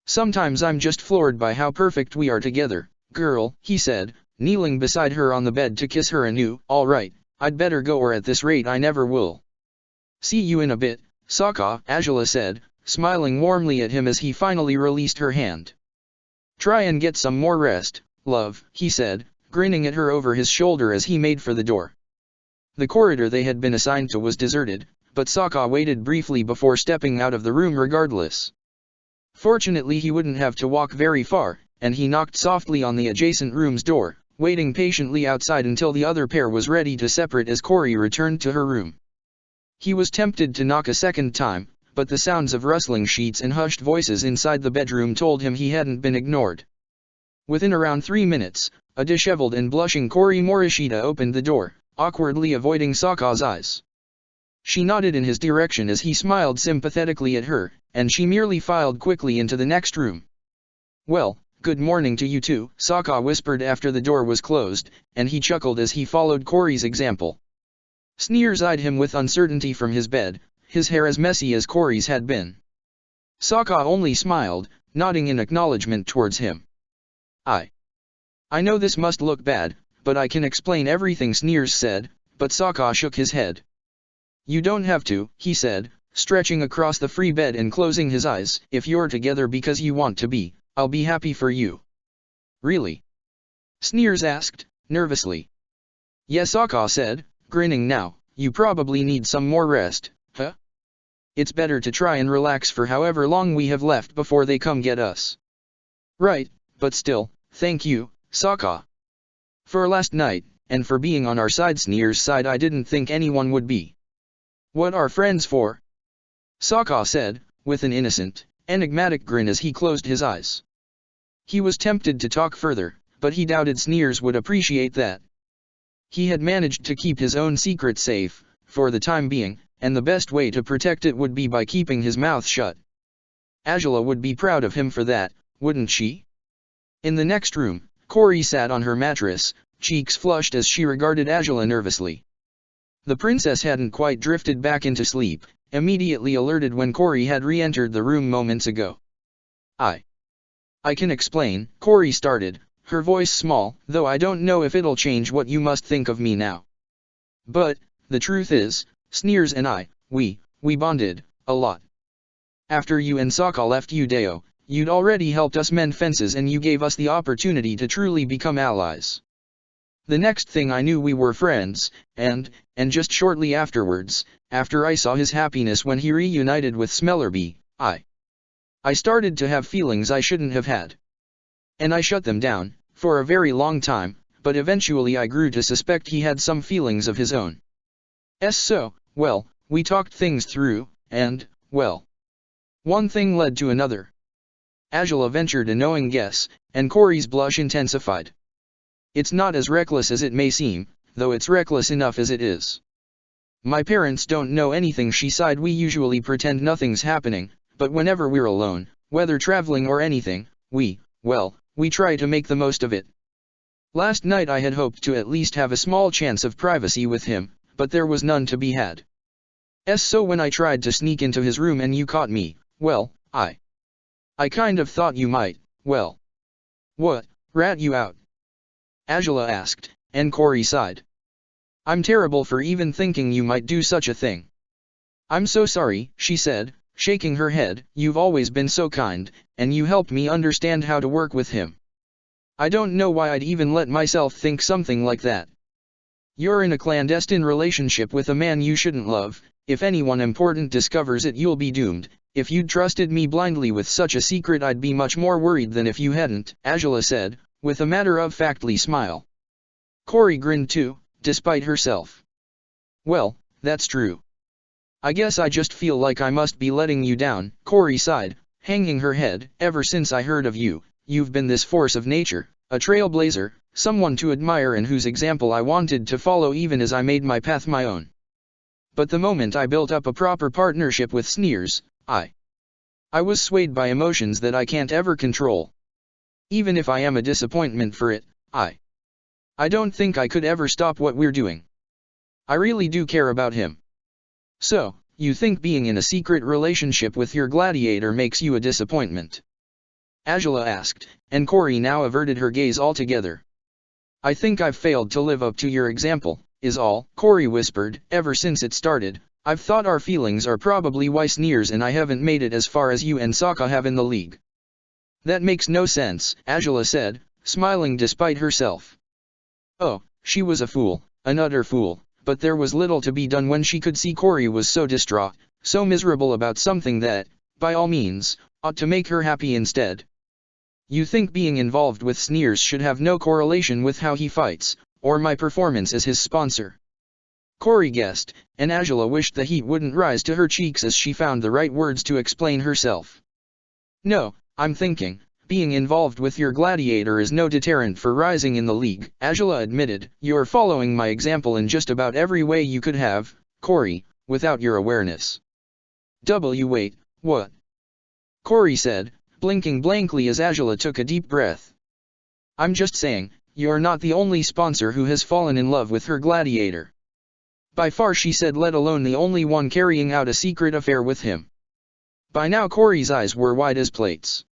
"Sometimes I'm just floored by how perfect we are together, girl," he said, kneeling beside her on the bed to kiss her anew. "All right, I'd better go or at this rate I never will." "See you in a bit, Sokka," Angela said, smiling warmly at him as he finally released her hand. "Try and get some more rest, love," he said, grinning at her over his shoulder as he made for the door. The corridor they had been assigned to was deserted, but Sokka waited briefly before stepping out of the room regardless. Fortunately he wouldn't have to walk very far, and he knocked softly on the adjacent room's door, waiting patiently outside until the other pair was ready to separate as Corey returned to her room. He was tempted to knock a second time, but the sounds of rustling sheets and hushed voices inside the bedroom told him he hadn't been ignored. Within around 3 minutes, a disheveled and blushing Corey Morishita opened the door, awkwardly avoiding Sokka's eyes. She nodded in his direction as he smiled sympathetically at her, and she merely filed quickly into the next room. "Well, good morning to you too," Sokka whispered after the door was closed, and he chuckled as he followed Corey's example. Sneers eyed him with uncertainty from his bed, his hair as messy as Corey's had been. Sokka only smiled, nodding in acknowledgement towards him. I know this must look bad, but I can explain everything," Sneers said, but Sokka shook his head. "You don't have to," he said, stretching across the free bed and closing his eyes. "If you're together because you want to be, I'll be happy for you." "Really?" Sneers asked, nervously. "Yes," Sokka said, grinning now, "you probably need some more rest, huh? It's better to try and relax for however long we have left before they come get us." "Right, but still, thank you, Sokka. For last night, and for being on our side." Sneers' side. "I didn't think anyone would be." "What are friends for?" Sokka said, with an innocent, enigmatic grin as he closed his eyes. He was tempted to talk further, but he doubted Sneers would appreciate that. He had managed to keep his own secret safe, for the time being, and the best way to protect it would be by keeping his mouth shut. Angela would be proud of him for that, wouldn't she? In the next room, Corey sat on her mattress, cheeks flushed as she regarded Angela nervously. The princess hadn't quite drifted back into sleep, immediately alerted when Corey had re-entered the room moments ago. I can explain," Corey started, her voice small, "though I don't know if it'll change what you must think of me now. But, the truth is, Sneers and I, we bonded, a lot. After you and Sokka left Udeo, you'd already helped us mend fences and you gave us the opportunity to truly become allies. The next thing I knew we were friends, and just shortly afterwards, after I saw his happiness when he reunited with Smellerby, I started to have feelings I shouldn't have had. And I shut them down, for a very long time, but eventually I grew to suspect he had some feelings of his own. So, well, we talked things through, and, well, one thing led to another." Angela ventured a knowing guess, and Corey's blush intensified. "It's not as reckless as it may seem, though it's reckless enough as it is. My parents don't know anything," she sighed. "We usually pretend nothing's happening, but whenever we're alone, whether traveling or anything, we try to make the most of it. Last night I had hoped to at least have a small chance of privacy with him, but there was none to be had. So when I tried to sneak into his room and you caught me, well, I kind of thought you might. Well. What, rat you out? Angela asked, and Corey sighed. I'm terrible for even thinking you might do such a thing. I'm so sorry, she said, shaking her head. You've always been so kind, and you helped me understand how to work with him. I don't know why I'd even let myself think something like that. You're in a clandestine relationship with a man you shouldn't love. If anyone important discovers it, you'll be doomed. If you'd trusted me blindly with such a secret, I'd be much more worried than if you hadn't, Angela said, with a matter-of-factly smile. Corey grinned too, despite herself. Well, that's true. I guess I just feel like I must be letting you down, Corey sighed, hanging her head. Ever since I heard of you, you've been this force of nature, a trailblazer, someone to admire and whose example I wanted to follow even as I made my path my own. But the moment I built up a proper partnership with Sneers, I was swayed by emotions that I can't ever control. Even if I am a disappointment for it, I don't think I could ever stop what we're doing. I really do care about him. So, you think being in a secret relationship with your gladiator makes you a disappointment? Angela asked, and Corey now averted her gaze altogether. I think I've failed to live up to your example, is all, Corey whispered. Ever since it started, I've thought our feelings are probably why Sneers and I haven't made it as far as you and Sokka have in the league. That makes no sense, Angela said, smiling despite herself. Oh, she was a fool, an utter fool, but there was little to be done when she could see Corey was so distraught, so miserable about something that, by all means, ought to make her happy instead. You think being involved with Sneers should have no correlation with how he fights, or my performance as his sponsor? Corey guessed, and Angela wished the heat wouldn't rise to her cheeks as she found the right words to explain herself. No, I'm thinking, being involved with your gladiator is no deterrent for rising in the league, Angela admitted. You're following my example in just about every way you could have, Corey, without your awareness. Wait, what? Corey said, blinking blankly as Angela took a deep breath. I'm just saying, you're not the only sponsor who has fallen in love with her gladiator. By far, she said, let alone the only one carrying out a secret affair with him. By now Corey's eyes were wide as plates.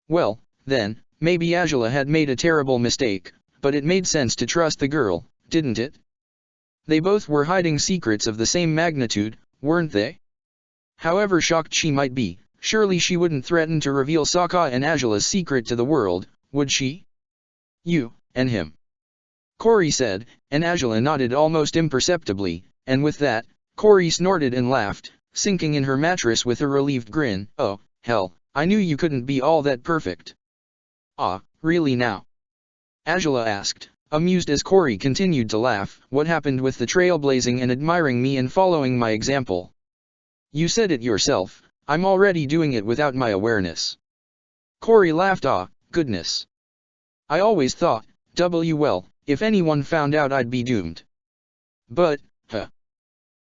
Well, then, maybe Angela had made a terrible mistake, but it made sense to trust the girl, didn't it? They both were hiding secrets of the same magnitude, weren't they? However shocked she might be, surely she wouldn't threaten to reveal Sokka and Angela's secret to the world, would she? You, and him. Corey said, and Angela nodded almost imperceptibly, and with that, Corey snorted and laughed, sinking in her mattress with a relieved grin. Oh, hell, I knew you couldn't be all that perfect. Ah, really now? Angela asked, amused as Corey continued to laugh. What happened with the trailblazing and admiring me and following my example? You said it yourself, I'm already doing it without my awareness. Corey laughed. Ah, goodness. I always thought, well, if anyone found out I'd be doomed. But,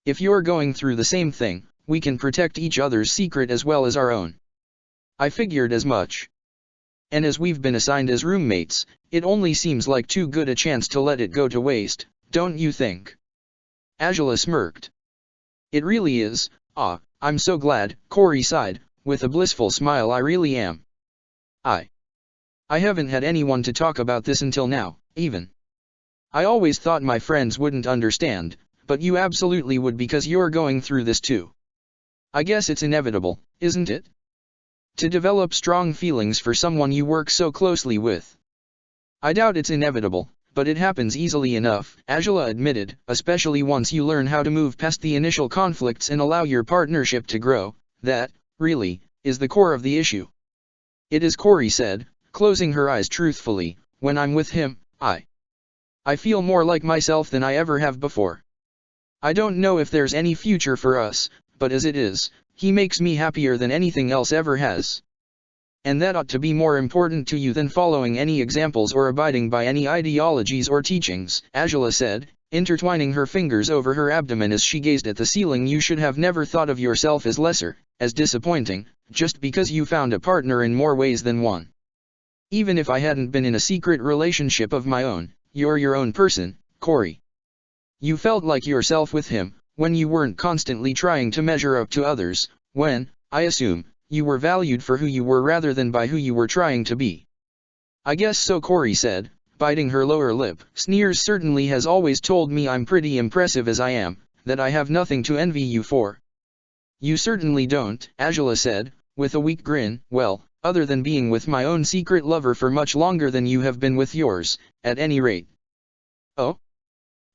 if you're going through the same thing, we can protect each other's secret as well as our own. I figured as much. And as we've been assigned as roommates, it only seems like too good a chance to let it go to waste, don't you think? Angela smirked. It really is. Ah, I'm so glad, Corey sighed, with a blissful smile. I really am. I haven't had anyone to talk about this until now, even. I always thought my friends wouldn't understand, but you absolutely would because you're going through this too. I guess it's inevitable, isn't it? To develop strong feelings for someone you work so closely with. I doubt it's inevitable, but it happens easily enough, Angela admitted, especially once you learn how to move past the initial conflicts and allow your partnership to grow. That, really, is the core of the issue. It is, Corey said, closing her eyes truthfully. When I'm with him, I feel more like myself than I ever have before. I don't know if there's any future for us, but as it is, he makes me happier than anything else ever has. And that ought to be more important to you than following any examples or abiding by any ideologies or teachings, Angela said, intertwining her fingers over her abdomen as she gazed at the ceiling. You should have never thought of yourself as lesser, as disappointing, just because you found a partner in more ways than one. Even if I hadn't been in a secret relationship of my own, you're your own person, Corey. You felt like yourself with him, when you weren't constantly trying to measure up to others, when, I assume, you were valued for who you were rather than by who you were trying to be. I guess so, Corey said, biting her lower lip. Sneers certainly has always told me I'm pretty impressive as I am, that I have nothing to envy you for. You certainly don't, Angela said, with a weak grin. Well, other than being with my own secret lover for much longer than you have been with yours, at any rate. Oh?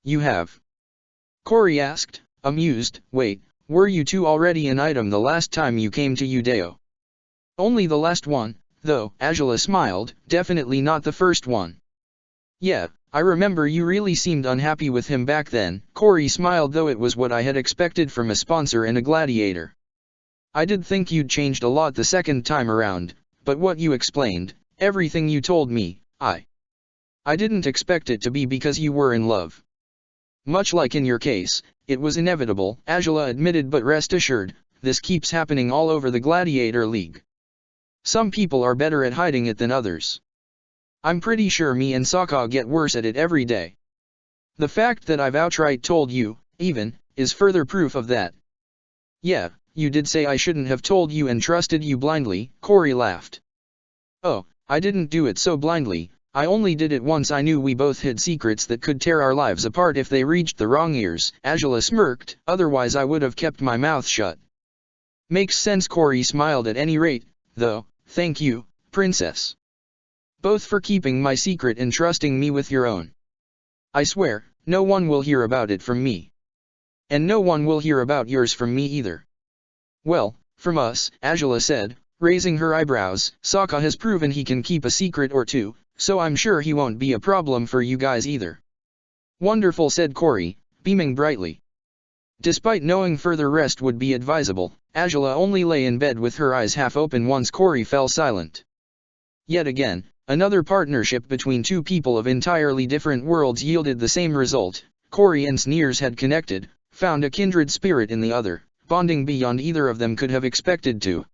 You have? Corey asked, amused. Wait, were you two already an item the last time you came to Udeo? Only the last one, though, Angela smiled, definitely not the first one. Yeah, I remember you really seemed unhappy with him back then. Corey smiled, though it was what I had expected from a sponsor and a gladiator. I did think you'd changed a lot the second time around, but what you explained, everything you told me, I didn't expect it to be because you were in love. Much like in your case, it was inevitable, Angela admitted, but rest assured, this keeps happening all over the Gladiator League. Some people are better at hiding it than others. I'm pretty sure me and Sokka get worse at it every day. The fact that I've outright told you, even, is further proof of that. Yeah, you did say I shouldn't have told you and trusted you blindly, Corey laughed. Oh, I didn't do it so blindly, I only did it once I knew we both hid secrets that could tear our lives apart if they reached the wrong ears, Angela smirked, otherwise I would have kept my mouth shut. Makes sense, Corey smiled. At any rate, though, thank you, princess. Both for keeping my secret and trusting me with your own. I swear, no one will hear about it from me. And no one will hear about yours from me either. Well, from us, Angela said, raising her eyebrows. Sokka has proven he can keep a secret or two, so I'm sure he won't be a problem for you guys either. Wonderful, said Corey, beaming brightly. Despite knowing further rest would be advisable, Angela only lay in bed with her eyes half open once Corey fell silent. Yet again, another partnership between two people of entirely different worlds yielded the same result. Corey and Sneers had connected, found a kindred spirit in the other, bonding beyond either of them could have expected to.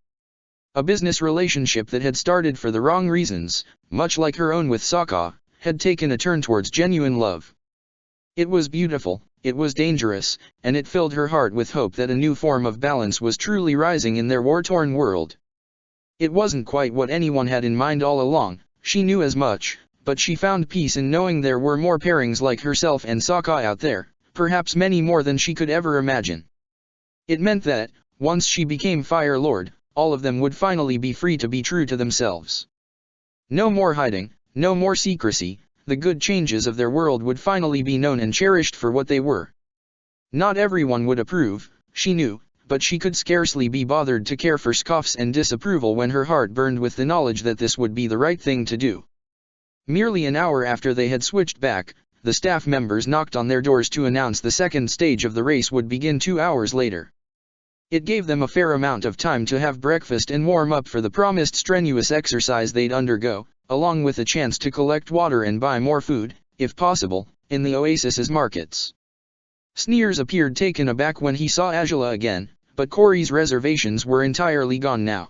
A business relationship that had started for the wrong reasons, much like her own with Sokka, had taken a turn towards genuine love. It was beautiful, it was dangerous, and it filled her heart with hope that a new form of balance was truly rising in their war-torn world. It wasn't quite what anyone had in mind all along, she knew as much, but she found peace in knowing there were more pairings like herself and Sokka out there, perhaps many more than she could ever imagine. It meant that, once she became Fire Lord, all of them would finally be free to be true to themselves. No more hiding, no more secrecy, the good changes of their world would finally be known and cherished for what they were. Not everyone would approve, she knew, but she could scarcely be bothered to care for scoffs and disapproval when her heart burned with the knowledge that this would be the right thing to do. Merely an hour after they had switched back, the staff members knocked on their doors to announce the second stage of the race would begin 2 hours later. It gave them a fair amount of time to have breakfast and warm up for the promised strenuous exercise they'd undergo, along with a chance to collect water and buy more food, if possible, in the oasis's markets. Sneers appeared taken aback when he saw Angela again, but Corey's reservations were entirely gone now.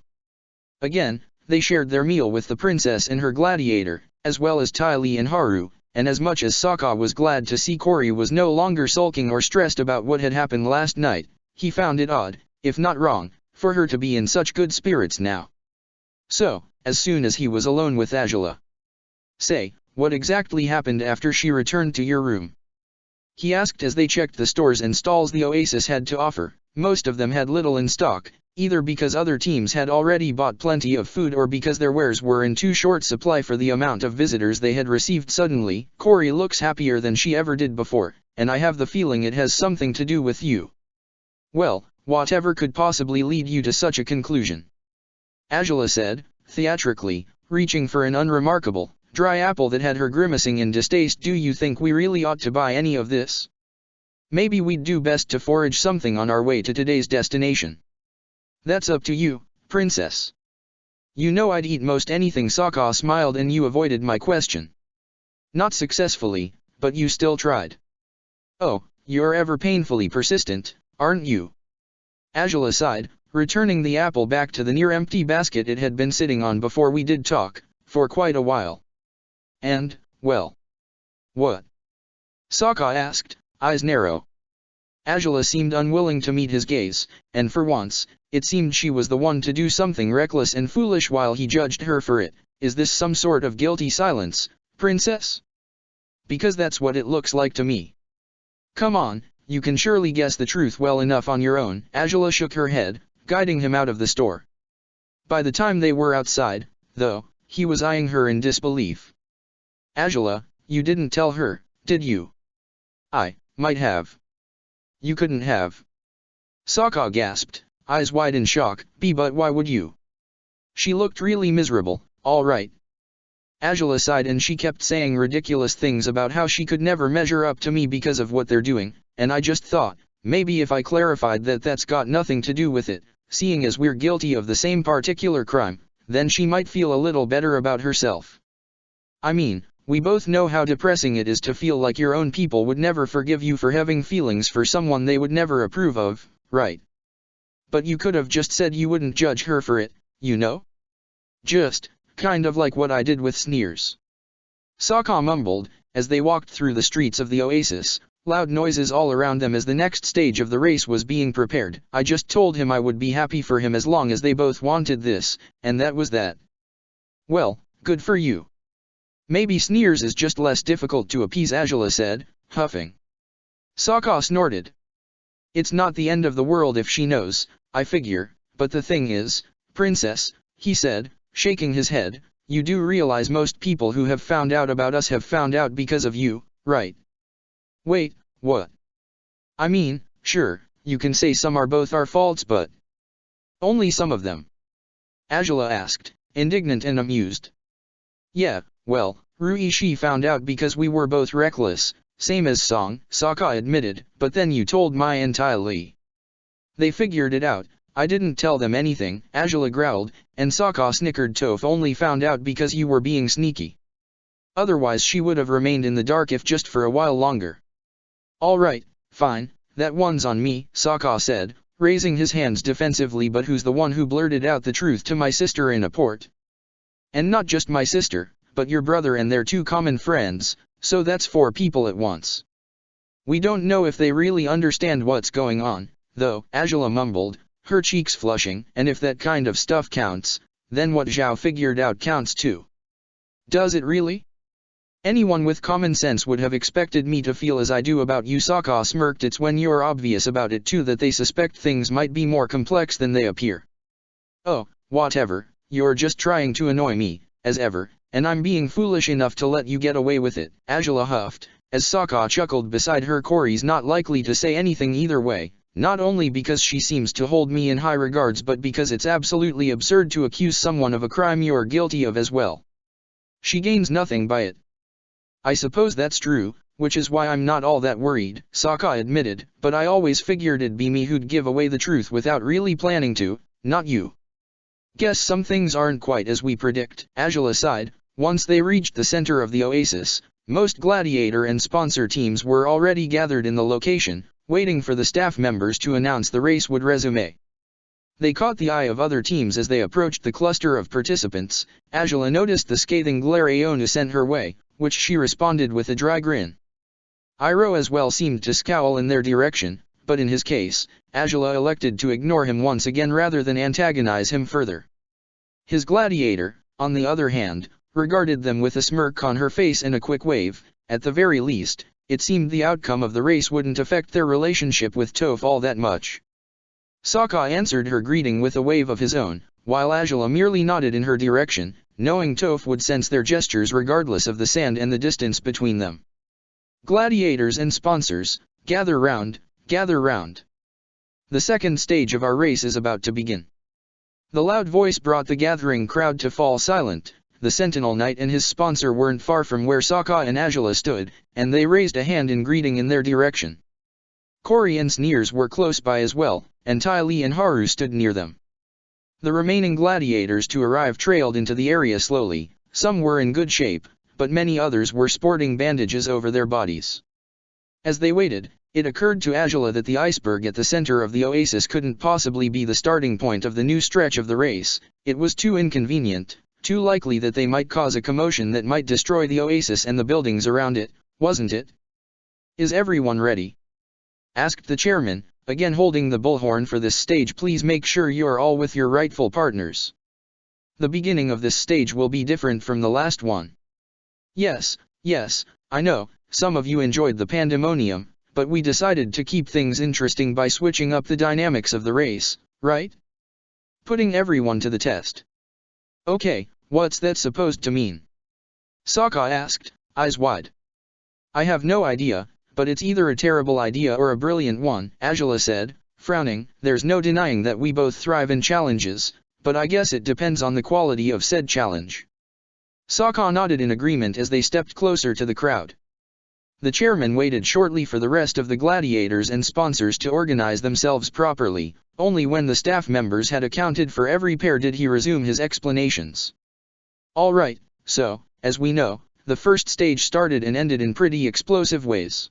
Again, they shared their meal with the princess and her gladiator, as well as Ty Lee and Haru, and as much as Sokka was glad to see Corey was no longer sulking or stressed about what had happened last night, he found it odd, if not wrong, for her to be in such good spirits now. So, as soon as he was alone with Angela. Say, what exactly happened after she returned to your room? He asked as they checked the stores and stalls the oasis had to offer. Most of them had little in stock, either because other teams had already bought plenty of food or because their wares were in too short supply for the amount of visitors they had received suddenly. Corey looks happier than she ever did before, and I have the feeling it has something to do with you. Well, whatever could possibly lead you to such a conclusion? Angela said, theatrically, reaching for an unremarkable, dry apple that had her grimacing in distaste. Do you think we really ought to buy any of this? Maybe we'd do best to forage something on our way to today's destination. That's up to you, princess. You know I'd eat most anything. Sokka smiled and you avoided my question. Not successfully, but you still tried. Oh, you're ever painfully persistent, aren't you? Angela sighed, returning the apple back to the near-empty basket it had been sitting on before we did talk, for quite a while. And, well. What? Sokka asked, eyes narrow. Angela seemed unwilling to meet his gaze, and for once, It seemed she was the one to do something reckless and foolish while he judged her for it. Is this some sort of guilty silence, princess? Because that's what it looks like to me. Come on, you can surely guess the truth well enough on your own. Angela shook her head, guiding him out of the store. By the time they were outside, though, he was eyeing her in disbelief. Angela, you didn't tell her, did you? I might have. You couldn't have. Sokka gasped, eyes wide in shock. But why would you? She looked really miserable. All right. Angela sighed, and she kept saying ridiculous things about how she could never measure up to me because of what they're doing, and I just thought, maybe if I clarified that that's got nothing to do with it, seeing as we're guilty of the same particular crime, then she might feel a little better about herself. I mean, we both know how depressing it is to feel like your own people would never forgive you for having feelings for someone they would never approve of, right? But you could have just said you wouldn't judge her for it, you know? Just, kind of like what I did with Sneers. Sokka mumbled, as they walked through the streets of the oasis, loud noises all around them as the next stage of the race was being prepared. I just told him I would be happy for him as long as they both wanted this, and that was that. Well, good for you. Maybe Sneers is just less difficult to appease, Angela said, huffing. Sokka snorted. It's not the end of the world if she knows, I figure, but the thing is, princess, he said, shaking his head, you do realize most people who have found out about us have found out because of you, right? Wait, what? I mean, sure, you can say some are both our faults, but only some of them. Angela asked, indignant and amused. Yeah, well, Ruishi found out because we were both reckless, same as Song, Sokka admitted, but then you told Mai and Tai Li. They figured it out. I didn't tell them anything, Angela growled, and Sokka snickered. Toph only found out because you were being sneaky. Otherwise she would have remained in the dark if just for a while longer. Alright, fine, that one's on me, Sokka said, raising his hands defensively. But who's the one who blurted out the truth to my sister in a port? And not just my sister, but your brother and their two common friends, so that's 4 people at once. We don't know if they really understand what's going on, though, Angela mumbled, her cheeks flushing, and if that kind of stuff counts, then what Zhao figured out counts too. Does it really? Anyone with common sense would have expected me to feel as I do about you, Sokka smirked. It's when you're obvious about it too that they suspect things might be more complex than they appear. Oh, whatever, you're just trying to annoy me, as ever, and I'm being foolish enough to let you get away with it, Angela huffed, as Sokka chuckled beside her. Corey's not likely to say anything either way. Not only because she seems to hold me in high regards, but because it's absolutely absurd to accuse someone of a crime you're guilty of as well. She gains nothing by it. I suppose that's true, which is why I'm not all that worried, Sokka admitted, but I always figured it'd be me who'd give away the truth without really planning to, not you. Guess some things aren't quite as we predict, Angela sighed. Once they reached the center of the oasis, most Gladiator and sponsor teams were already gathered in the location, waiting for the staff members to announce the race would resume. They caught the eye of other teams as they approached the cluster of participants. Angela noticed the scathing glare Aona sent her way, which she responded with a dry grin. Iroh as well seemed to scowl in their direction, but in his case, Angela elected to ignore him once again rather than antagonize him further. His Gladiator, on the other hand, regarded them with a smirk on her face and a quick wave. At the very least, it seemed the outcome of the race wouldn't affect their relationship with Toph all that much. Sokka answered her greeting with a wave of his own, while Angela merely nodded in her direction, knowing Toph would sense their gestures regardless of the sand and the distance between them. Gladiators and sponsors, gather round, gather round. The second stage of our race is about to begin. The loud voice brought the gathering crowd to fall silent. The Sentinel Knight and his sponsor weren't far from where Sokka and Angela stood, and they raised a hand in greeting in their direction. Corey and Sneers were close by as well, and Tai Li and Haru stood near them. The remaining gladiators to arrive trailed into the area slowly. Some were in good shape, but many others were sporting bandages over their bodies. As they waited, it occurred to Angela that the iceberg at the center of the oasis couldn't possibly be the starting point of the new stretch of the race. It was too inconvenient. Too likely that they might cause a commotion that might destroy the oasis and the buildings around it, wasn't it? Is everyone ready? Asked the chairman, again holding the bullhorn for this stage. Please make sure you are all with your rightful partners. The beginning of this stage will be different from the last one. Yes, I know, some of you enjoyed the pandemonium, but we decided to keep things interesting by switching up the dynamics of the race, right? Putting everyone to the test. Okay, what's that supposed to mean? Sokka asked, eyes wide. I have no idea, but it's either a terrible idea or a brilliant one, Azula said, frowning. There's no denying that we both thrive in challenges, but I guess it depends on the quality of said challenge. Sokka nodded in agreement as they stepped closer to the crowd. The chairman waited shortly for the rest of the gladiators and sponsors to organize themselves properly. Only when the staff members had accounted for every pair did he resume his explanations. All right, so, as we know, the first stage started and ended in pretty explosive ways.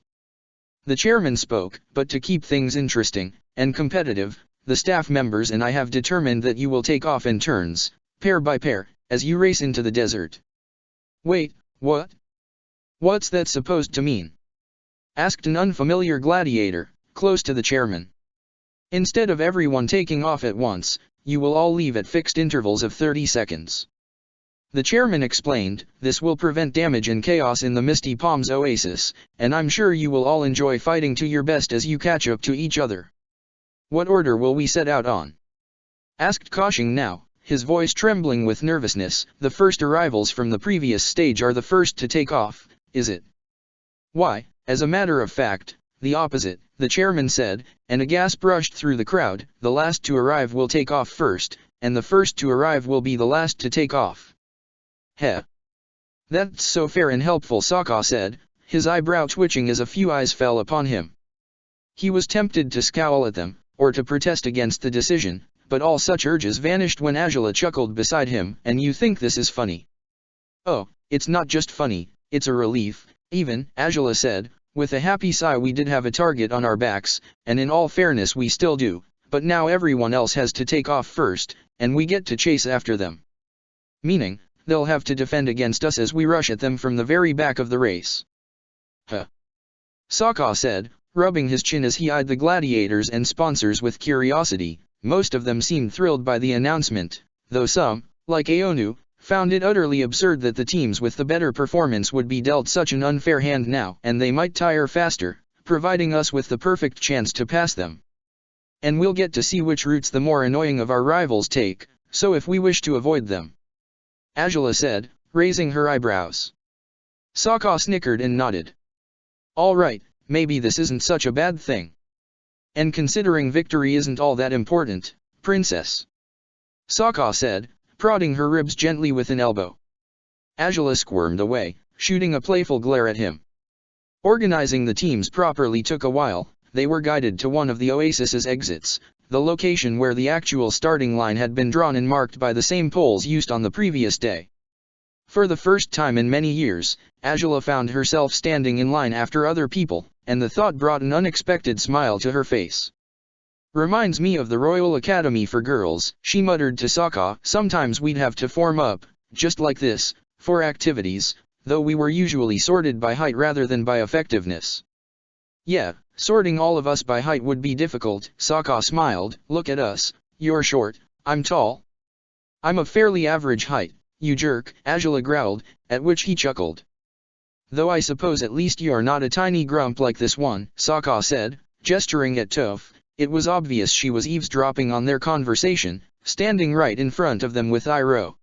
The chairman spoke, but to keep things interesting and competitive, the staff members and I have determined that you will take off in turns, pair by pair, as you race into the desert. Wait, what? What's that supposed to mean? Asked an unfamiliar gladiator, close to the chairman. Instead of everyone taking off at once, you will all leave at fixed intervals of 30 seconds. The chairman explained, this will prevent damage and chaos in the Misty Palms Oasis, and I'm sure you will all enjoy fighting to your best as you catch up to each other. What order will we set out on? Asked Koshing now, his voice trembling with nervousness. The first arrivals from the previous stage are the first to take off, is it? Why, as a matter of fact, the opposite, the chairman said, and a gasp rushed through the crowd. The last to arrive will take off first, and the first to arrive will be the last to take off. Heh. That's so fair and helpful, Sokka said, his eyebrow twitching as a few eyes fell upon him. He was tempted to scowl at them, or to protest against the decision, but all such urges vanished when Azula chuckled beside him. And you think this is funny? Oh, it's not just funny, it's a relief, even, Azula said, with a happy sigh. We did have a target on our backs, and in all fairness we still do, but now everyone else has to take off first, and we get to chase after them. Meaning, they'll have to defend against us as we rush at them from the very back of the race. Huh. Sokka said, rubbing his chin as he eyed the gladiators and sponsors with curiosity. Most of them seemed thrilled by the announcement, though some, like Aonu, found it utterly absurd that the teams with the better performance would be dealt such an unfair hand now, and they might tire faster, providing us with the perfect chance to pass them. And we'll get to see which routes the more annoying of our rivals take, so if we wish to avoid them. Azula said, raising her eyebrows. Sokka snickered and nodded. All right, maybe this isn't such a bad thing. And considering victory isn't all that important, princess. Sokka said, prodding her ribs gently with an elbow. Azula squirmed away, shooting a playful glare at him. Organizing the teams properly took a while. They were guided to one of the oasis's exits, the location where the actual starting line had been drawn and marked by the same poles used on the previous day. For the first time in many years, Azula found herself standing in line after other people, and the thought brought an unexpected smile to her face. Reminds me of the Royal Academy for Girls, she muttered to Sokka. Sometimes we'd have to form up, just like this, for activities, though we were usually sorted by height rather than by effectiveness. Yeah, sorting all of us by height would be difficult, Sokka smiled. Look at us, you're short, I'm tall. I'm a fairly average height, you jerk, Azula growled, at which he chuckled. Though I suppose at least you're not a tiny grump like this one, Sokka said, gesturing at Toph. It was obvious she was eavesdropping on their conversation, standing right in front of them with Iroh.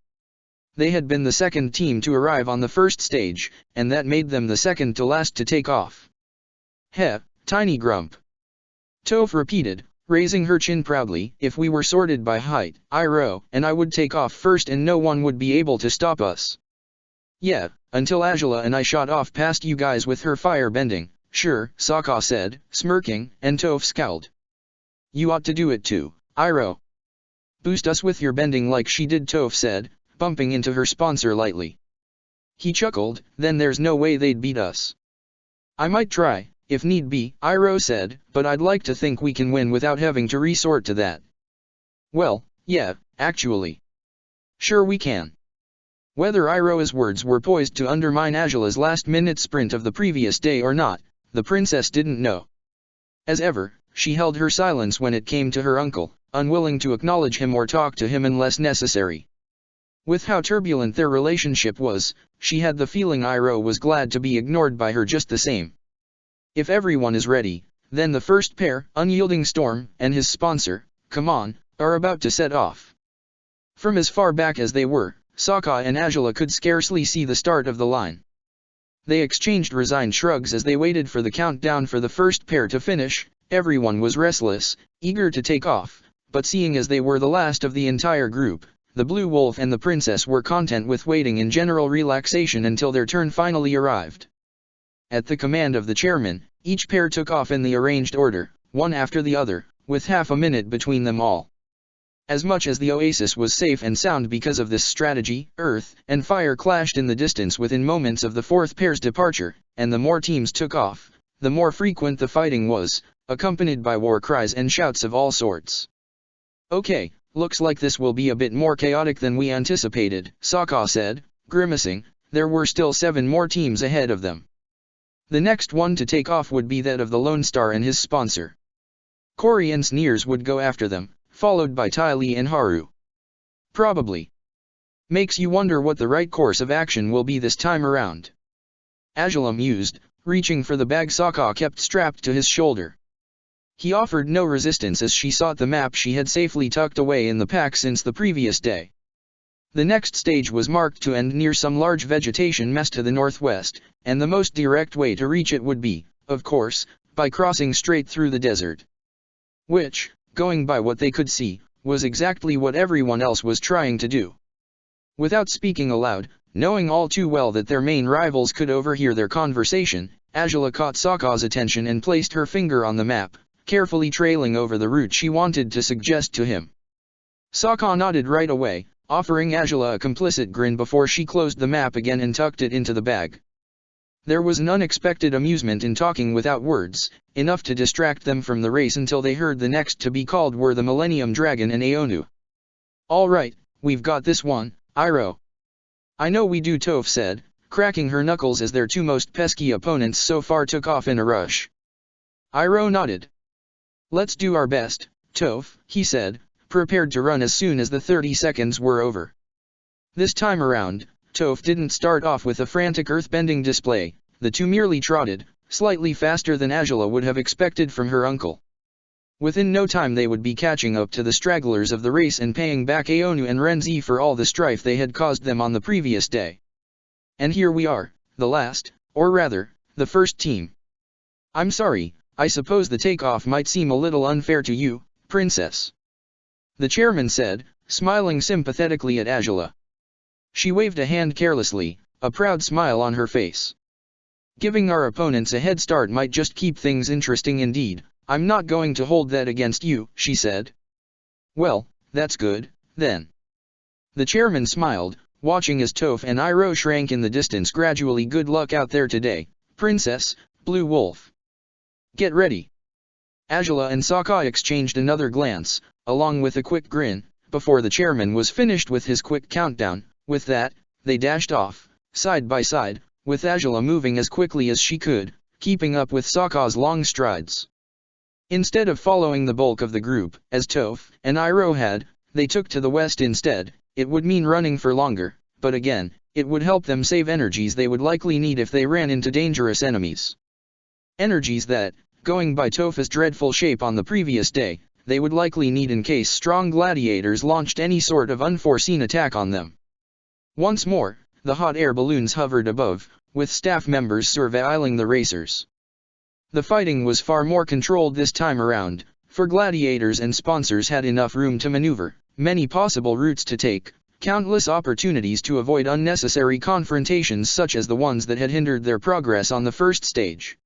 They had been the second team to arrive on the first stage, and that made them the second to last to take off. Heh, tiny grump. Toph repeated, raising her chin proudly. If we were sorted by height, Iroh and I would take off first and no one would be able to stop us. Yeah, until Azula and I shot off past you guys with her fire bending. Sure, Sokka said, smirking, and Toph scowled. You ought to do it too, Iroh. Boost us with your bending like she did, Toph said, bumping into her sponsor lightly. He chuckled, then there's no way they'd beat us. I might try, if need be, Iroh said, but I'd like to think we can win without having to resort to that. Well, yeah, actually. Sure we can. Whether Iroh's words were poised to undermine Azula's last-minute sprint of the previous day or not, the princess didn't know. As ever, she held her silence when it came to her uncle, unwilling to acknowledge him or talk to him unless necessary. With how turbulent their relationship was, she had the feeling Iroh was glad to be ignored by her just the same. If everyone is ready, then the first pair, Unyielding Storm and his sponsor, come on, are about to set off. From as far back as they were, Sokka and Azula could scarcely see the start of the line. They exchanged resigned shrugs as they waited for the countdown for the first pair to finish. Everyone was restless, eager to take off, but seeing as they were the last of the entire group, the Blue Wolf and the princess were content with waiting in general relaxation until their turn finally arrived. At the command of the chairman, each pair took off in the arranged order, one after the other, with half a minute between them all. As much as the oasis was safe and sound because of this strategy, earth and fire clashed in the distance within moments of the fourth pair's departure, and the more teams took off, the more frequent the fighting was, accompanied by war cries and shouts of all sorts. Okay, looks like this will be a bit more chaotic than we anticipated, Sokka said, grimacing. There were still 7 more teams ahead of them. The next one to take off would be that of the Lone Star and his sponsor. Cory and Sneers would go after them, followed by Ty Lee and Haru. Probably. Makes you wonder what the right course of action will be this time around. Azula mused, reaching for the bag Sokka kept strapped to his shoulder. He offered no resistance as she sought the map she had safely tucked away in the pack since the previous day. The next stage was marked to end near some large vegetation mess to the northwest, and the most direct way to reach it would be, of course, by crossing straight through the desert. Which, going by what they could see, was exactly what everyone else was trying to do. Without speaking aloud, knowing all too well that their main rivals could overhear their conversation, Azula caught Sokka's attention and placed her finger on the map, carefully trailing over the route she wanted to suggest to him. Sokka nodded right away, offering Azula a complicit grin before she closed the map again and tucked it into the bag. There was an unexpected amusement in talking without words, enough to distract them from the race until they heard the next to be called were the Millennium Dragon and Aonu. All right, we've got this one, Iroh. I know we do, Toph said, cracking her knuckles as their 2 most pesky opponents so far took off in a rush. Iroh nodded. Let's do our best, Toph, he said, prepared to run as soon as the 30 seconds were over. This time around, Toph didn't start off with a frantic earthbending display. The 2 merely trotted, slightly faster than Azula would have expected from her uncle. Within no time they would be catching up to the stragglers of the race and paying back Aonu and Renzi for all the strife they had caused them on the previous day. And here we are, the last, or rather, the first team. I'm sorry, I suppose the takeoff might seem a little unfair to you, Princess. The chairman said, smiling sympathetically at Azula. She waved a hand carelessly, a proud smile on her face. Giving our opponents a head start might just keep things interesting indeed. I'm not going to hold that against you, she said. Well, that's good, then. The chairman smiled, watching as Toph and Iroh shrank in the distance gradually. Good luck out there today, Princess, Blue Wolf. Get ready. Azula and Sokka exchanged another glance, along with a quick grin, before the chairman was finished with his quick countdown. With that, they dashed off, side by side, with Azula moving as quickly as she could, keeping up with Sokka's long strides. Instead of following the bulk of the group, as Toph and Iroh had, they took to the west instead. It would mean running for longer, but again, it would help them save energies they would likely need if they ran into dangerous enemies. Energies that, going by Toph's dreadful shape on the previous day, they would likely need in case strong gladiators launched any sort of unforeseen attack on them. Once more, the hot air balloons hovered above, with staff members surveilling the racers. The fighting was far more controlled this time around, for gladiators and sponsors had enough room to maneuver, many possible routes to take, countless opportunities to avoid unnecessary confrontations such as the ones that had hindered their progress on the first stage.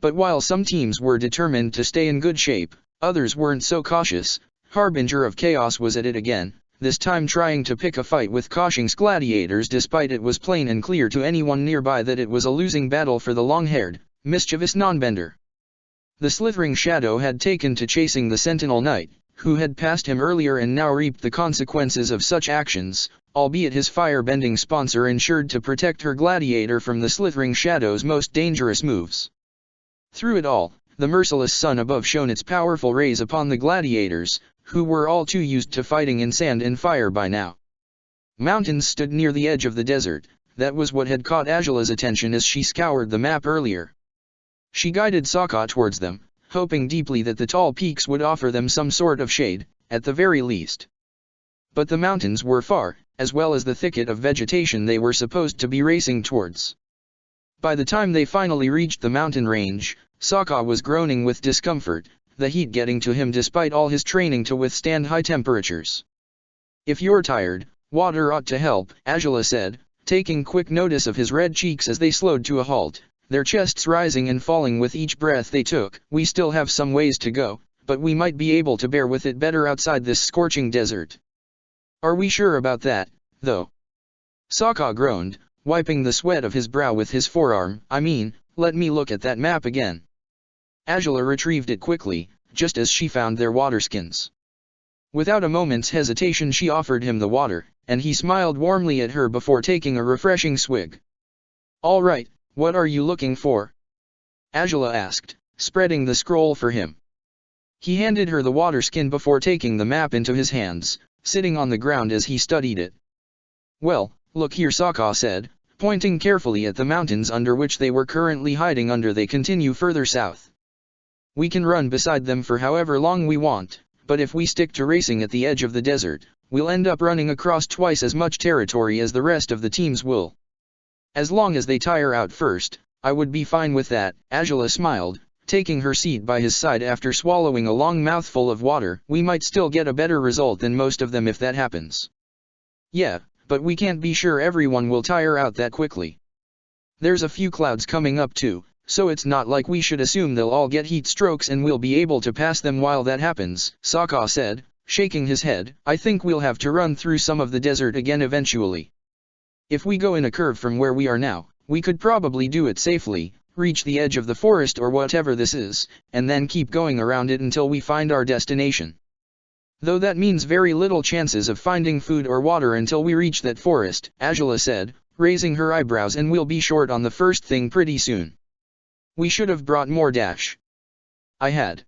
But while some teams were determined to stay in good shape, others weren't so cautious. Harbinger of Chaos was at it again, this time trying to pick a fight with Koshing's gladiators despite it was plain and clear to anyone nearby that it was a losing battle for the long-haired, mischievous non-bender. The slithering shadow had taken to chasing the Sentinel Knight, who had passed him earlier and now reaped the consequences of such actions, albeit his fire-bending sponsor ensured to protect her gladiator from the slithering shadow's most dangerous moves. Through it all, the merciless sun above shone its powerful rays upon the gladiators, who were all too used to fighting in sand and fire by now. Mountains stood near the edge of the desert. That was what had caught Angela's attention as she scoured the map earlier. She guided Sokka towards them, hoping deeply that the tall peaks would offer them some sort of shade, at the very least. But the mountains were far, as well as the thicket of vegetation they were supposed to be racing towards. By the time they finally reached the mountain range, Sokka was groaning with discomfort, the heat getting to him despite all his training to withstand high temperatures. "If you're tired, water ought to help," Angela said, taking quick notice of his red cheeks as they slowed to a halt, their chests rising and falling with each breath they took. "We still have some ways to go, but we might be able to bear with it better outside this scorching desert." "Are we sure about that, though?" Sokka groaned, wiping the sweat of his brow with his forearm. "I mean, let me look at that map again." Angela retrieved it quickly, just as she found their waterskins. Without a moment's hesitation she offered him the water, and he smiled warmly at her before taking a refreshing swig. "All right, what are you looking for?" Angela asked, spreading the scroll for him. He handed her the waterskin before taking the map into his hands, sitting on the ground as he studied it. "Well, look here," Sokka said, pointing carefully at the mountains under which they were currently hiding under. "They continue further south. We can run beside them for however long we want, but if we stick to racing at the edge of the desert, we'll end up running across twice as much territory as the rest of the teams will. As long as they tire out first, I would be fine with that." Angela smiled, taking her seat by his side after swallowing a long mouthful of water. "We might still get a better result than most of them if that happens." "Yeah, but we can't be sure everyone will tire out that quickly. There's a few clouds coming up too, so it's not like we should assume they'll all get heat strokes and we'll be able to pass them while that happens," Sokka said, shaking his head. "I think we'll have to run through some of the desert again eventually. If we go in a curve from where we are now, we could probably do it safely, reach the edge of the forest or whatever this is, and then keep going around it until we find our destination. Though that means very little chances of finding food or water until we reach that forest," Angela said, raising her eyebrows, "and we'll be short on the first thing pretty soon. We should have brought more dash." "I had,"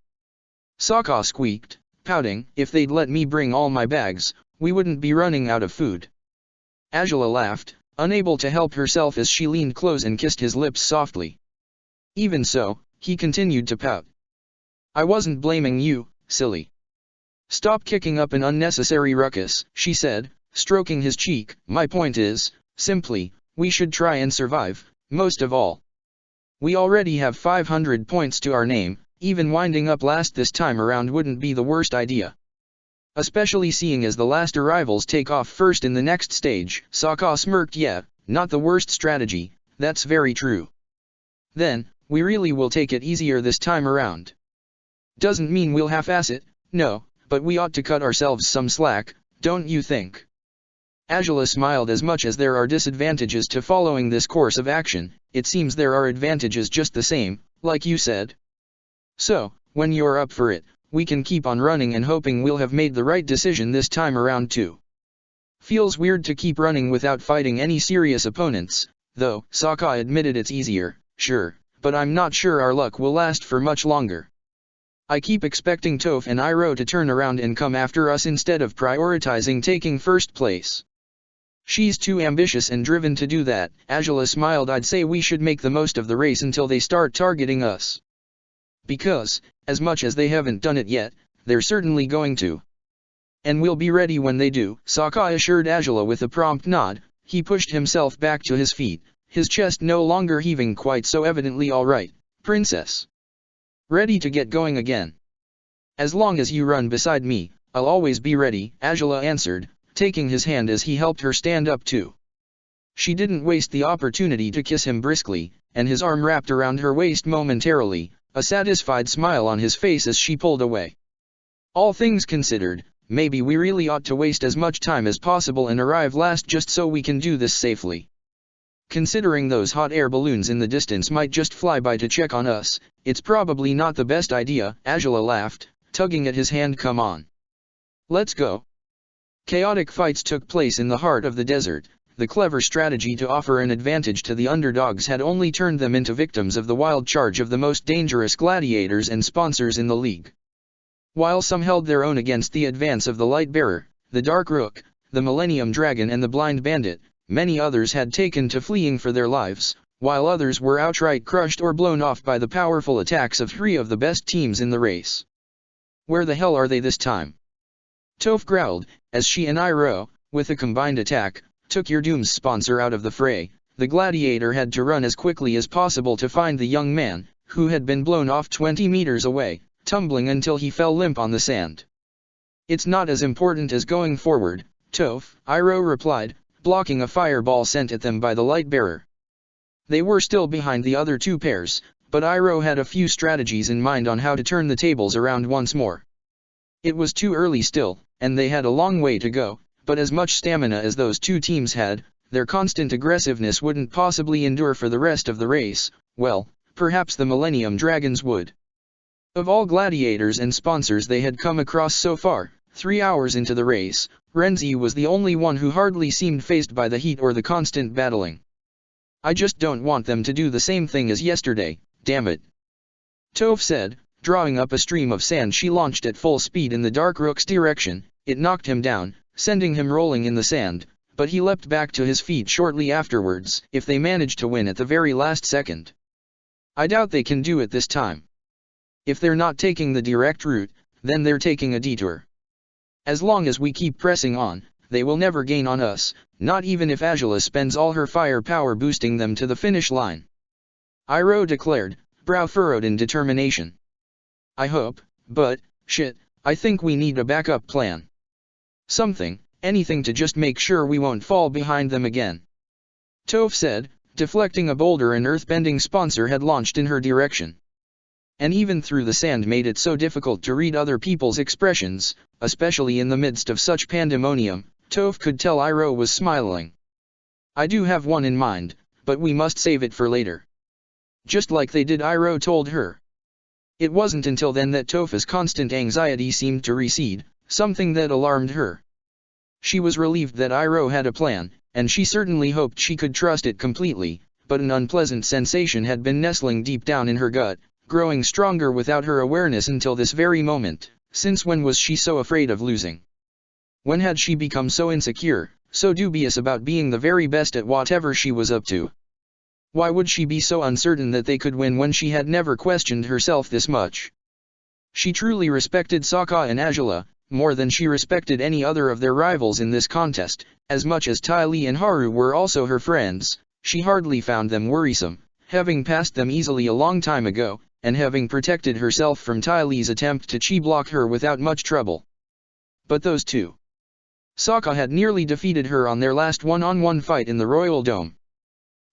Sokka squeaked, pouting. "If they'd let me bring all my bags, we wouldn't be running out of food." Angela laughed, unable to help herself as she leaned close and kissed his lips softly. "Even so," he continued to pout. "I wasn't blaming you, silly. Stop kicking up an unnecessary ruckus," she said, stroking his cheek. "My point is, simply, we should try and survive, most of all. We already have 500 points to our name, even winding up last this time around wouldn't be the worst idea. Especially seeing as the last arrivals take off first in the next stage." Sokka smirked. "Yeah, not the worst strategy, that's very true. Then, we really will take it easier this time around. Doesn't mean we'll half-ass it, no, but we ought to cut ourselves some slack, don't you think?" Angela smiled. "As much as there are disadvantages to following this course of action, it seems there are advantages just the same, like you said. So, when you're up for it, we can keep on running and hoping we'll have made the right decision this time around too. Feels weird to keep running without fighting any serious opponents, though." Sokka admitted. "It's easier, sure, but I'm not sure our luck will last for much longer. I keep expecting Toph and Iroh to turn around and come after us instead of prioritizing taking first place. She's too ambitious and driven to do that." Angela smiled. "I'd say we should make the most of the race until they start targeting us. Because, as much as they haven't done it yet, they're certainly going to. And we'll be ready when they do," Sokka assured Angela with a prompt nod. He pushed himself back to his feet, his chest no longer heaving quite so evidently. "All right, princess. Ready to get going again. As long as you run beside me, I'll always be ready," Angela answered, taking his hand as he helped her stand up too. She didn't waste the opportunity to kiss him briskly, and his arm wrapped around her waist momentarily, a satisfied smile on his face as she pulled away. "All things considered, maybe we really ought to waste as much time as possible and arrive last just so we can do this safely. Considering those hot air balloons in the distance might just fly by to check on us, it's probably not the best idea," Angela laughed, tugging at his hand. "Come on. Let's go." Chaotic fights took place in the heart of the desert. the clever strategy to offer an advantage to the underdogs had only turned them into victims of the wild charge of the most dangerous gladiators and sponsors in the league. While some held their own against the advance of the Light Bearer, the Dark Rook, the Millennium Dragon and the Blind Bandit, many others had taken to fleeing for their lives, while others were outright crushed or blown off by the powerful attacks of 3 of the best teams in the race. "Where the hell are they this time?" Toph growled, as she and Iroh, with a combined attack, took your Doom's sponsor out of the fray. The Gladiator had to run as quickly as possible to find the young man, who had been blown off 20 meters away, tumbling until he fell limp on the sand. "It's not as important as going forward, Toph," Iroh replied, blocking a fireball sent at them by the Light Bearer. They were still behind the other 2 pairs, but Iroh had a few strategies in mind on how to turn the tables around once more. It was too early still, and they had a long way to go, but as much stamina as those 2 teams had, their constant aggressiveness wouldn't possibly endure for the rest of the race. Well, perhaps the Millennium Dragons would. Of all gladiators and sponsors they had come across so far, 3 hours into the race, Renzi was the only one who hardly seemed fazed by the heat or the constant battling. "I just don't want them to do the same thing as yesterday, damn it," Toph said, drawing up a stream of sand she launched at full speed in the Dark Rook's direction. It knocked him down, sending him rolling in the sand, but he leapt back to his feet shortly afterwards. "If they manage to win at the very last second, I doubt they can do it this time. If they're not taking the direct route, then they're taking a detour. As long as we keep pressing on, they will never gain on us, not even if Azula spends all her firepower boosting them to the finish line," Iroh declared, brow furrowed in determination. "I hope, but, shit, I think we need a backup plan. Anything to just make sure we won't fall behind them again," Toph said, deflecting a boulder an earthbending sponsor had launched in her direction. And even through the sand made it so difficult to read other people's expressions, especially in the midst of such pandemonium, Toph could tell Iroh was smiling. "I do have one in mind, but we must save it for later." Just like they did, Iroh told her. It wasn't until then that Toph's constant anxiety seemed to recede, something that alarmed her. She was relieved that Iroh had a plan, and she certainly hoped she could trust it completely, but an unpleasant sensation had been nestling deep down in her gut, growing stronger without her awareness until this very moment. Since when was she so afraid of losing? When had she become so insecure, so dubious about being the very best at whatever she was up to? Why would she be so uncertain that they could win when she had never questioned herself this much? She truly respected Sokka and Azula, more than she respected any other of their rivals in this contest. As much as Ty Lee and Haru were also her friends, she hardly found them worrisome, having passed them easily a long time ago, and having protected herself from Ty Lee's attempt to chi-block her without much trouble. But those 2. Sokka had nearly defeated her on their last one-on-one fight in the Royal Dome.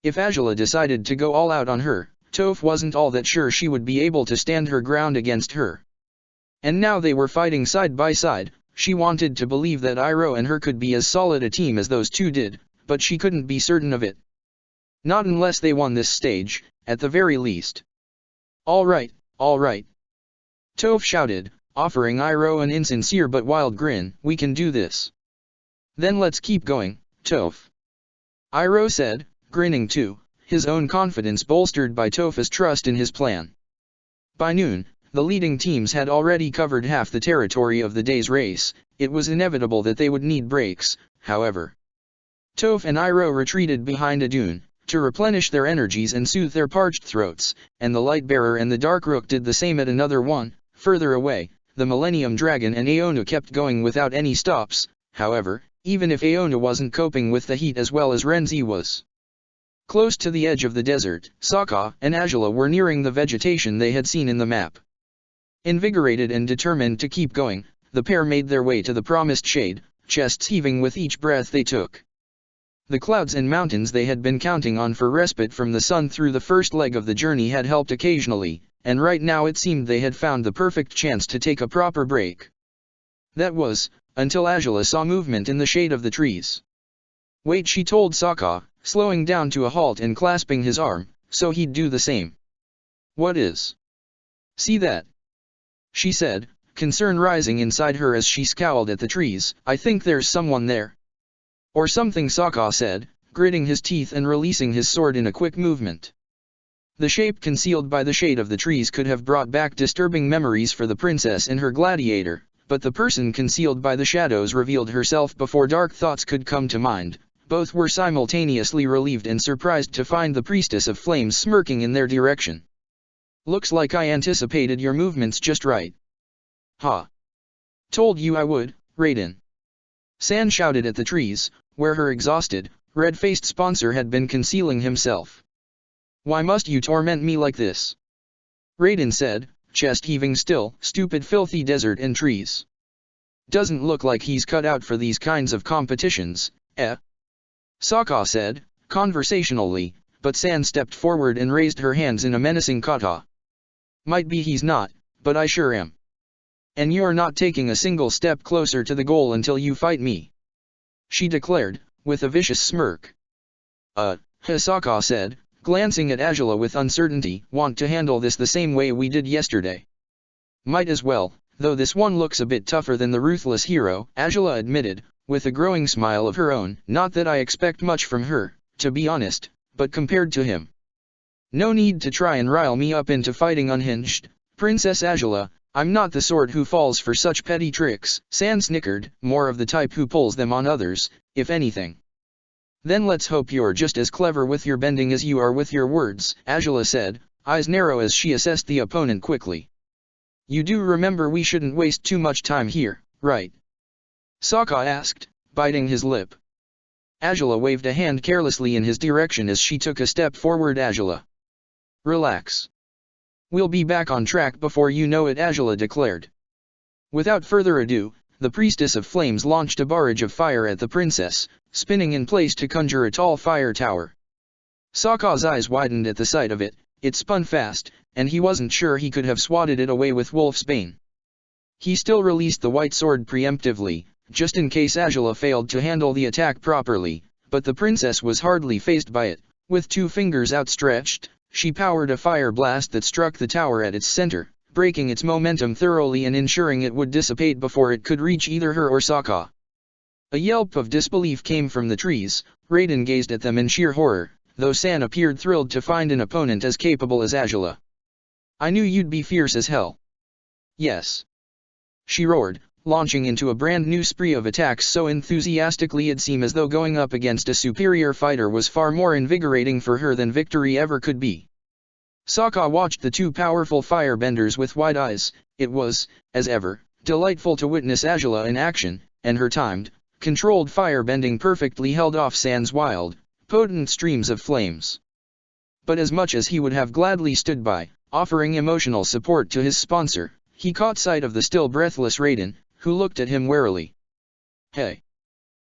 If Azula decided to go all out on her, Toph wasn't all that sure she would be able to stand her ground against her. And now they were fighting side by side. She wanted to believe that Iroh and her could be as solid a team as those 2 did, but she couldn't be certain of it. Not unless they won this stage, at the very least. All right, Toph shouted, offering Iroh an insincere but wild grin. "We can do this." "Then let's keep going, Toph," Iroh said, grinning too, his own confidence bolstered by Toph's trust in his plan. By noon, the leading teams had already covered half the territory of the day's race. It was inevitable that they would need breaks, however. Toph and Iroh retreated behind a dune, to replenish their energies and soothe their parched throats, and the Light Bearer and the Dark Rook did the same at another one. Further away, the Millennium Dragon and Aona kept going without any stops, however, even if Aona wasn't coping with the heat as well as Renzi was. Close to the edge of the desert, Sokka and Azula were nearing the vegetation they had seen in the map. Invigorated and determined to keep going, the pair made their way to the promised shade, chests heaving with each breath they took. The clouds and mountains they had been counting on for respite from the sun through the first leg of the journey had helped occasionally, and right now it seemed they had found the perfect chance to take a proper break. That was, until Azula saw movement in the shade of the trees. "Wait," she told Sokka, slowing down to a halt and clasping his arm, so he'd do the same. "What is?" "See that?" she said, concern rising inside her as she scowled at the trees. "I think there's someone there." "Or something," Sokka said, gritting his teeth and releasing his sword in a quick movement. The shape concealed by the shade of the trees could have brought back disturbing memories for the princess and her gladiator, but the person concealed by the shadows revealed herself before dark thoughts could come to mind. Both were simultaneously relieved and surprised to find the priestess of flames smirking in their direction. "Looks like I anticipated your movements just right." "Ha! Told you I would, Raiden." San shouted at the trees, where her exhausted, red-faced sponsor had been concealing himself. "Why must you torment me like this?" Raiden said, chest heaving still. "Stupid filthy desert and trees. Doesn't look like he's cut out for these kinds of competitions, eh?" Sokka said, conversationally, but San stepped forward and raised her hands in a menacing kata. "Might be he's not, but I sure am. And you're not taking a single step closer to the goal until you fight me," she declared, with a vicious smirk. Sokka said, glancing at Angela with uncertainty. "Want to handle this the same way we did yesterday?" "Might as well, though this one looks a bit tougher than the ruthless hero," Angela admitted, with a growing smile of her own. "Not that I expect much from her, to be honest, but compared to him. No need to try and rile me up into fighting unhinged, Princess Angela. I'm not the sort who falls for such petty tricks." San snickered, "More of the type who pulls them on others, if anything." "Then let's hope you're just as clever with your bending as you are with your words," Angela said, eyes narrow as she assessed the opponent quickly. "You do remember we shouldn't waste too much time here, right?" Sokka asked, biting his lip. Angela waved a hand carelessly in his direction as she took a step forward. "Angela, relax. We'll be back on track before you know it," Angela declared. Without further ado, the priestess of flames launched a barrage of fire at the princess, spinning in place to conjure a tall fire tower. Sokka's eyes widened at the sight of it. It spun fast, and he wasn't sure he could have swatted it away with Wolf's Bane. He still released the white sword preemptively, just in case Angela failed to handle the attack properly, but the princess was hardly fazed by it. With 2 fingers outstretched, she powered a fire blast that struck the tower at its center, breaking its momentum thoroughly and ensuring it would dissipate before it could reach either her or Sokka. A yelp of disbelief came from the trees. Raiden gazed at them in sheer horror, though San appeared thrilled to find an opponent as capable as Angela. "I knew you'd be fierce as hell." "Yes," she roared, launching into a brand new spree of attacks so enthusiastically it seemed as though going up against a superior fighter was far more invigorating for her than victory ever could be. Sokka watched the 2 powerful firebenders with wide eyes. It was, as ever, delightful to witness Angela in action, and her timed, controlled firebending perfectly held off San's wild, potent streams of flames. But as much as he would have gladly stood by, offering emotional support to his sponsor, he caught sight of the still breathless Raiden, who looked at him warily. "Hey.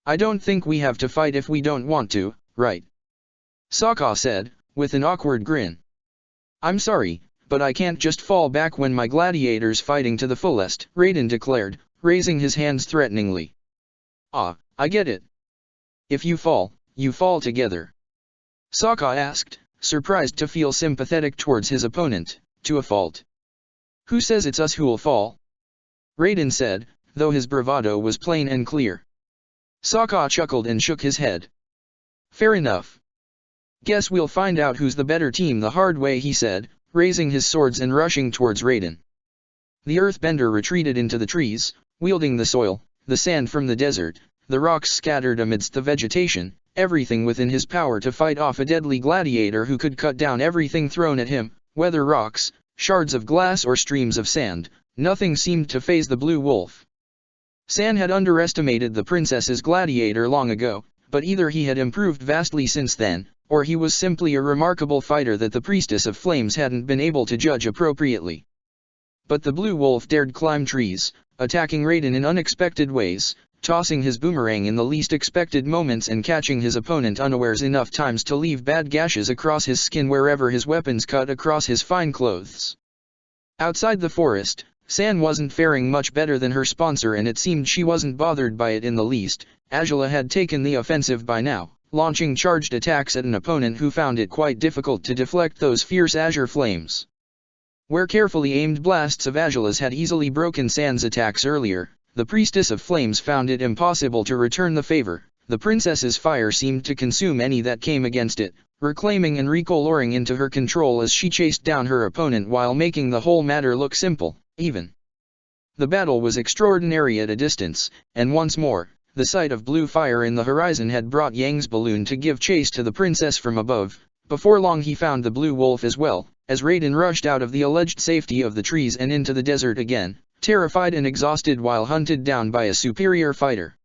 I don't think we have to fight if we don't want to, right?" Sokka said, with an awkward grin. "I'm sorry, but I can't just fall back when my gladiator's fighting to the fullest," Raiden declared, raising his hands threateningly. "Ah, I get it. If you fall together." Sokka asked, surprised to feel sympathetic towards his opponent. "To a fault. Who says it's us who'll fall?" Raiden said, though his bravado was plain and clear. Sokka chuckled and shook his head. "Fair enough. Guess we'll find out who's the better team the hard way," he said, raising his swords and rushing towards Raiden. The earthbender retreated into the trees, wielding the soil, the sand from the desert, the rocks scattered amidst the vegetation, everything within his power to fight off a deadly gladiator who could cut down everything thrown at him, whether rocks, shards of glass or streams of sand. Nothing seemed to faze the blue wolf. San had underestimated the princess's gladiator long ago, but either he had improved vastly since then, or he was simply a remarkable fighter that the priestess of flames hadn't been able to judge appropriately. But the blue wolf dared climb trees, attacking Raiden in unexpected ways, tossing his boomerang in the least expected moments and catching his opponent unawares enough times to leave bad gashes across his skin wherever his weapons cut across his fine clothes. Outside the forest, San wasn't faring much better than her sponsor, and it seemed she wasn't bothered by it in the least. Angela had taken the offensive by now, launching charged attacks at an opponent who found it quite difficult to deflect those fierce azure flames. Where carefully aimed blasts of Angela's had easily broken San's attacks earlier, the priestess of flames found it impossible to return the favor, the princess's fire seemed to consume any that came against it, reclaiming and recoloring into her control as she chased down her opponent while making the whole matter look simple, even. The battle was extraordinary at a distance, and once more, the sight of blue fire in the horizon had brought Yang's balloon to give chase to the princess from above. Before long he found the blue wolf as well, as Raiden rushed out of the alleged safety of the trees and into the desert again, terrified and exhausted while hunted down by a superior fighter.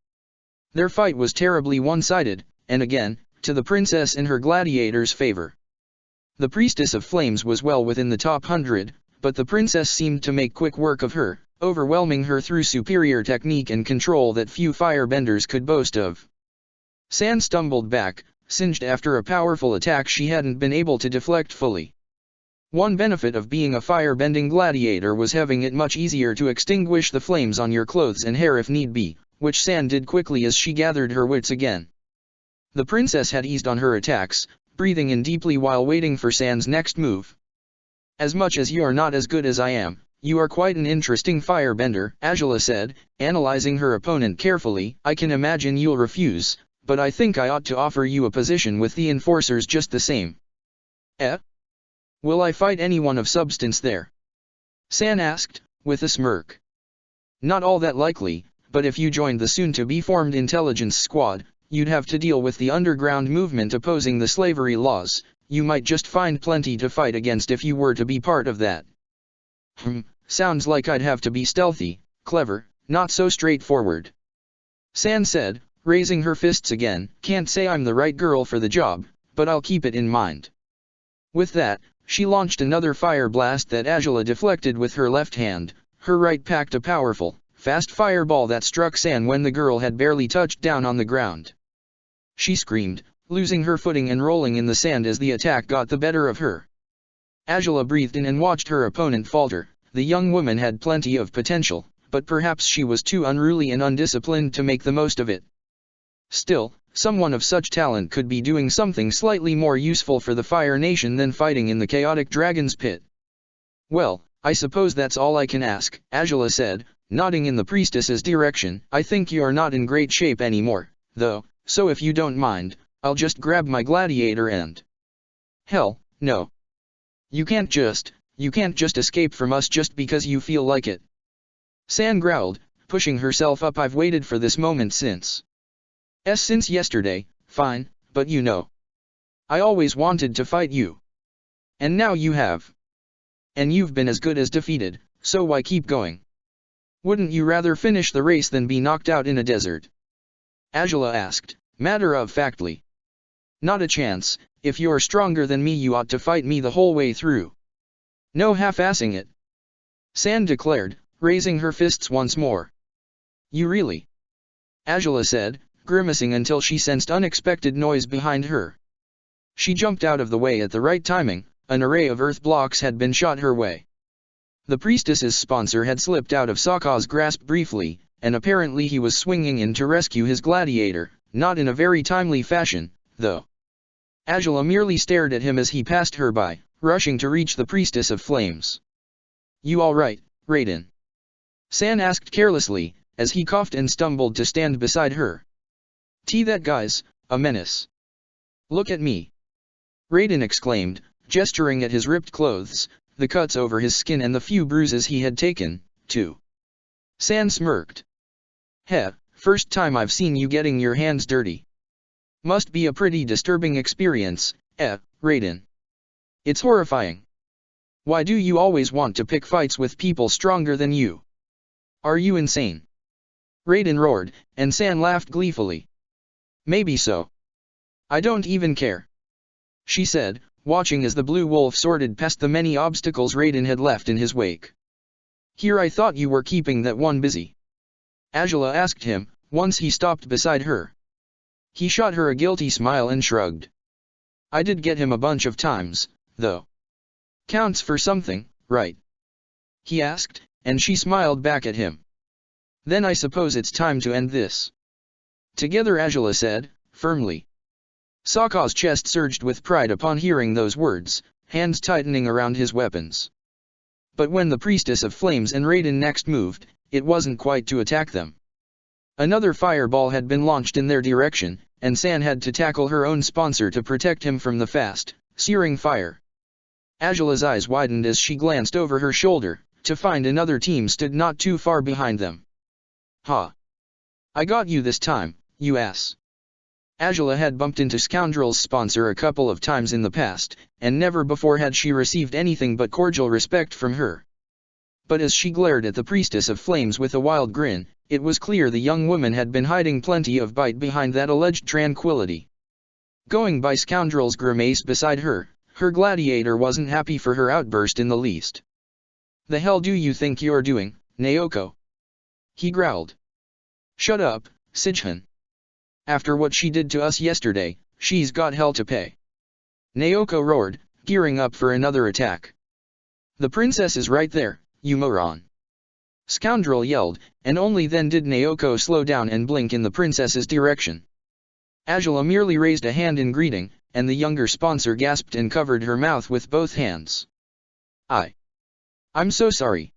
Their fight was terribly one-sided, and again, to the princess and her gladiator's favor. The priestess of flames was well within the top 100, but the princess seemed to make quick work of her, overwhelming her through superior technique and control that few firebenders could boast of. San stumbled back, singed after a powerful attack she hadn't been able to deflect fully. One benefit of being a firebending gladiator was having it much easier to extinguish the flames on your clothes and hair if need be, which San did quickly as she gathered her wits again. The princess had eased on her attacks, breathing in deeply while waiting for San's next move. "As much as you're not as good as I am, you are quite an interesting firebender," Azula said, analyzing her opponent carefully. "I can imagine you'll refuse, but I think I ought to offer you a position with the enforcers just the same." "Eh? Will I fight anyone of substance there?" San asked, with a smirk. "Not all that likely, but if you joined the soon-to-be-formed intelligence squad, you'd have to deal with the underground movement opposing the slavery laws. You might just find plenty to fight against if you were to be part of that." Sounds like I'd have to be stealthy, clever, not so straightforward," San said, raising her fists again. "Can't say I'm the right girl for the job, but I'll keep it in mind." With that, she launched another fire blast that Azula deflected with her left hand. Her right packed a powerful, fast fireball that struck San when the girl had barely touched down on the ground. She screamed, losing her footing and rolling in the sand as the attack got the better of her. Azula breathed in and watched her opponent falter. The young woman had plenty of potential, but perhaps she was too unruly and undisciplined to make the most of it. Still, someone of such talent could be doing something slightly more useful for the Fire Nation than fighting in the chaotic dragon's pit. "Well, I suppose that's all I can ask," Azula said, nodding in the priestess's direction. "I think you're not in great shape anymore, though, so if you don't mind, I'll just grab my gladiator and—" "Hell, no. You can't just escape from us just because you feel like it," San growled, pushing herself up. "I've waited for this moment since yesterday. Fine, but you know, I always wanted to fight you. And now you have. And you've been as good as defeated, so why keep going? Wouldn't you rather finish the race than be knocked out in a desert?" Azula asked, matter-of-factly. "Not a chance. If you're stronger than me you ought to fight me the whole way through. No half-assing it," San declared, raising her fists once more. "You really?" Azula said, grimacing until she sensed unexpected noise behind her. She jumped out of the way at the right timing. An array of earth blocks had been shot her way. The priestess's sponsor had slipped out of Sokka's grasp briefly, and apparently he was swinging in to rescue his gladiator, not in a very timely fashion, though. Azula merely stared at him as he passed her by, rushing to reach the priestess of flames. "You all right, Raiden?" San asked carelessly, as he coughed and stumbled to stand beside her. That guy's a menace. Look at me!" Raiden exclaimed, gesturing at his ripped clothes, the cuts over his skin and the few bruises he had taken, too. San smirked. "Heh, first time I've seen you getting your hands dirty. Must be a pretty disturbing experience, Raiden. It's horrifying. Why do you always want to pick fights with people stronger than you? Are you insane?" Raiden roared, and San laughed gleefully. "Maybe so. I don't even care," she said, watching as the blue wolf sorted past the many obstacles Raiden had left in his wake. "Here, I thought you were keeping that one busy," Azula asked him, once he stopped beside her. He shot her a guilty smile and shrugged. "I did get him a bunch of times, though. Counts for something, right?" he asked, and she smiled back at him. "Then I suppose it's time to end this." "Together," Azula said, firmly. Sokka's chest surged with pride upon hearing those words, hands tightening around his weapons. But when the Priestess of Flames and Raiden next moved, it wasn't quite to attack them. Another fireball had been launched in their direction, and San had to tackle her own sponsor to protect him from the fast, searing fire. Angela's eyes widened as she glanced over her shoulder, to find another team stood not too far behind them. "Ha! I got you this time, you ass." Angela had bumped into Scoundrel's sponsor a couple of times in the past, and never before had she received anything but cordial respect from her. But as she glared at the Priestess of Flames with a wild grin, it was clear the young woman had been hiding plenty of bite behind that alleged tranquility. Going by Scoundrel's grimace beside her, her gladiator wasn't happy for her outburst in the least. "The hell do you think you're doing, Naoko?" he growled. "Shut up, Sijhan. After what she did to us yesterday, she's got hell to pay." Naoko roared, gearing up for another attack. "The princess is right there, you moron!" Scoundrel yelled, and only then did Naoko slow down and blink in the princess's direction. Angela merely raised a hand in greeting, and the younger sponsor gasped and covered her mouth with both hands. I'm so sorry."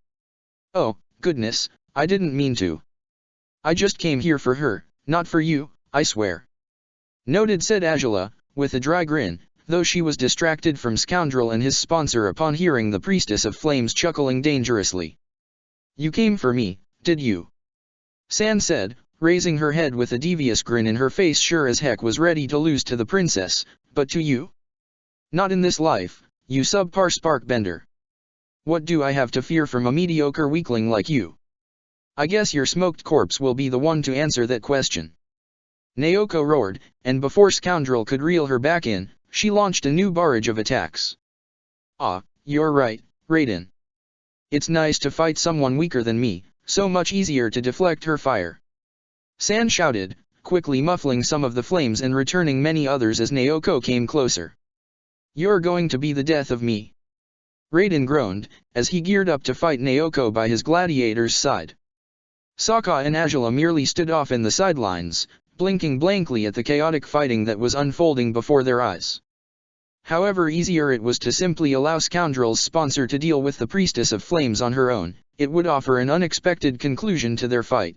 "Oh, goodness, I didn't mean to. I just came here for her, not for you, I swear." "Noted," said Angela, with a dry grin, though she was distracted from Scoundrel and his sponsor upon hearing the Priestess of Flames chuckling dangerously. "You came for me, did you?" San said, raising her head with a devious grin in her face, sure as heck was ready to lose to the princess. "But to you? Not in this life, you subpar spark bender. What do I have to fear from a mediocre weakling like you? I guess your smoked corpse will be the one to answer that question." Naoko roared, and before Scoundrel could reel her back in, she launched a new barrage of attacks. "Ah, you're right, Raiden. It's nice to fight someone weaker than me, so much easier to deflect her fire." San shouted, quickly muffling some of the flames and returning many others as Naoko came closer. "You're going to be the death of me." Raiden groaned, as he geared up to fight Naoko by his gladiator's side. Sokka and Angela merely stood off in the sidelines, blinking blankly at the chaotic fighting that was unfolding before their eyes. However easier it was to simply allow Scoundrel's sponsor to deal with the Priestess of Flames on her own, it would offer an unexpected conclusion to their fight.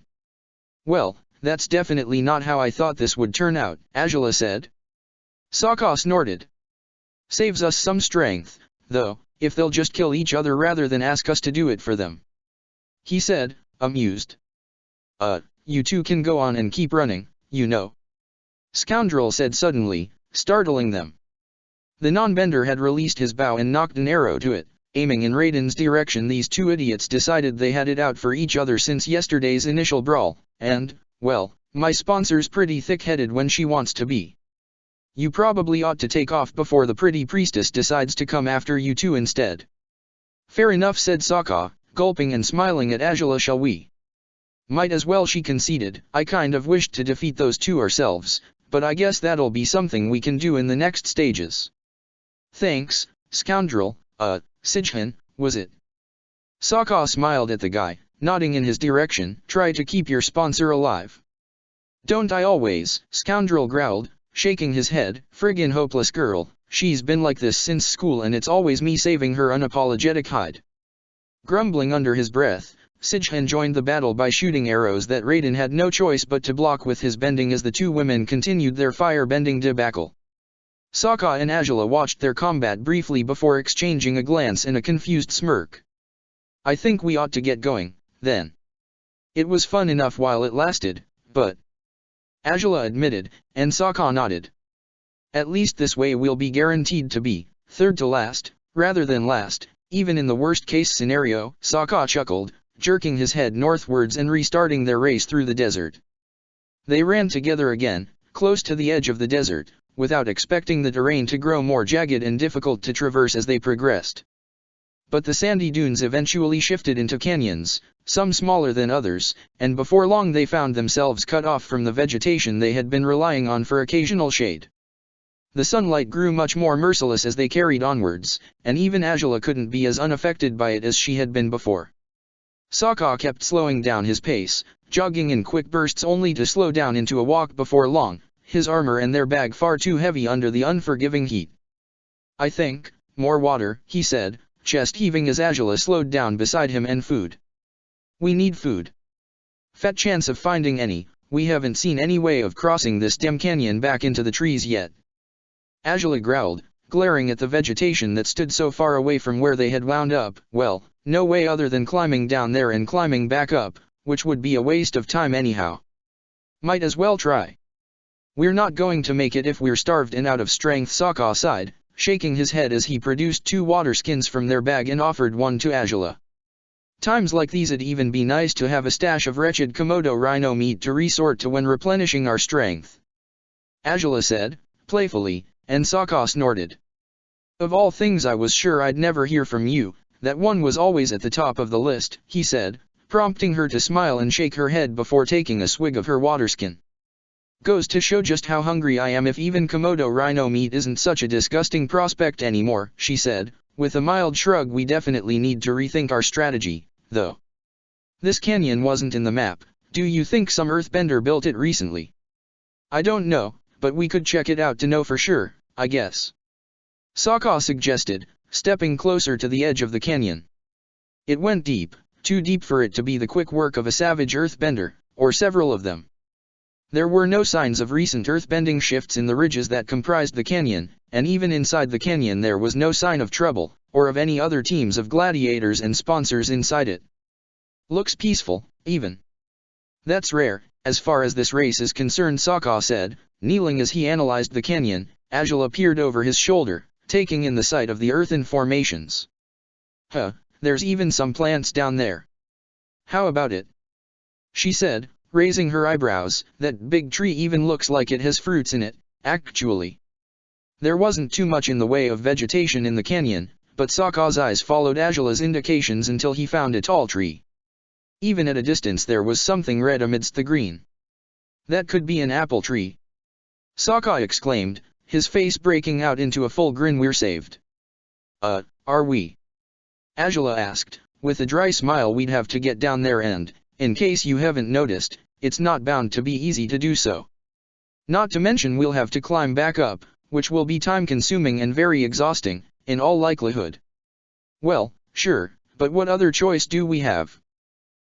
"Well, that's definitely not how I thought this would turn out," Angela said. Sokka snorted. "Saves us some strength, though, if they'll just kill each other rather than ask us to do it for them," he said, amused. You two can go on and keep running, you know," Scoundrel said suddenly, startling them. The non-bender had released his bow and knocked an arrow to it, aiming in Raiden's direction. These two idiots decided they had it out for each other since yesterday's initial brawl, and, well, my sponsor's pretty thick-headed when she wants to be. You probably ought to take off before the pretty priestess decides to come after you two instead." "Fair enough," said Sokka, gulping and smiling at Angela. "Shall we?" "Might as well," she conceded. "I kind of wished to defeat those two ourselves, but I guess that'll be something we can do in the next stages." "Thanks, Scoundrel. Sijhan, was it?" Sokka smiled at the guy, nodding in his direction. "Try to keep your sponsor alive." "Don't I always?" Scoundrel growled, shaking his head. "Friggin' hopeless girl, she's been like this since school and it's always me saving her unapologetic hide." Grumbling under his breath, Sijhan joined the battle by shooting arrows that Raiden had no choice but to block with his bending as the two women continued their fire-bending debacle. Sokka and Angela watched their combat briefly before exchanging a glance and a confused smirk. "I think we ought to get going, then. It was fun enough while it lasted, but..." Angela admitted, and Sokka nodded. "At least this way we'll be guaranteed to be third to last, rather than last, even in the worst-case scenario," Sokka chuckled, jerking his head northwards and restarting their race through the desert. They ran together again, close to the edge of the desert, without expecting the terrain to grow more jagged and difficult to traverse as they progressed. But the sandy dunes eventually shifted into canyons, some smaller than others, and before long they found themselves cut off from the vegetation they had been relying on for occasional shade. The sunlight grew much more merciless as they carried onwards, and even Angela couldn't be as unaffected by it as she had been before. Sokka kept slowing down his pace, jogging in quick bursts only to slow down into a walk before long, his armor and their bag far too heavy under the unforgiving heat. "I think, more water," he said, chest heaving as Angela slowed down beside him. "And food. We need food." "Fat chance of finding any," We haven't seen any way of crossing this damn canyon back into the trees yet. Angela growled, glaring at the vegetation that stood so far away from where they had wound up. Well, no way other than climbing down there and climbing back up, which would be a waste of time anyhow. Might as well try. We're not going to make it if we're starved and out of strength, Sokka sighed, shaking his head as he produced 2 water skins from their bag and offered one to Angela. Times like these it'd even be nice to have a stash of wretched Komodo rhino meat to resort to when replenishing our strength. Angela said, playfully, and Sokka snorted. Of all things I was sure I'd never hear from you, that one was always at the top of the list, he said, prompting her to smile and shake her head before taking a swig of her waterskin. Goes to show just how hungry I am if even Komodo rhino meat isn't such a disgusting prospect anymore, she said, with a mild shrug. We definitely need to rethink our strategy, though. This canyon wasn't in the map. Do you think some earthbender built it recently? I don't know, but we could check it out to know for sure, I guess. Sokka suggested, stepping closer to the edge of the canyon. It went deep, too deep for it to be the quick work of a savage earthbender, or several of them. There were no signs of recent earthbending shifts in the ridges that comprised the canyon, and even inside the canyon there was no sign of trouble, or of any other teams of gladiators and sponsors inside it. Looks peaceful, even. That's rare, as far as this race is concerned, Sokka said, kneeling as he analyzed the canyon. Angela peered over his shoulder, taking in the sight of the earthen formations. There's even some plants down there. How about it? She said, raising her eyebrows. That big tree even looks like it has fruits in it, actually. There wasn't too much in the way of vegetation in the canyon, but Sokka's eyes followed Angela's indications until he found a tall tree. Even at a distance there was something red amidst the green. That could be an apple tree. Sokka exclaimed, his face breaking out into a full grin. We're saved. Are we? Angela asked, with a dry smile. We'd have to get down there and, in case you haven't noticed, it's not bound to be easy to do so. Not to mention we'll have to climb back up, which will be time-consuming and very exhausting, in all likelihood. Well, sure, but what other choice do we have?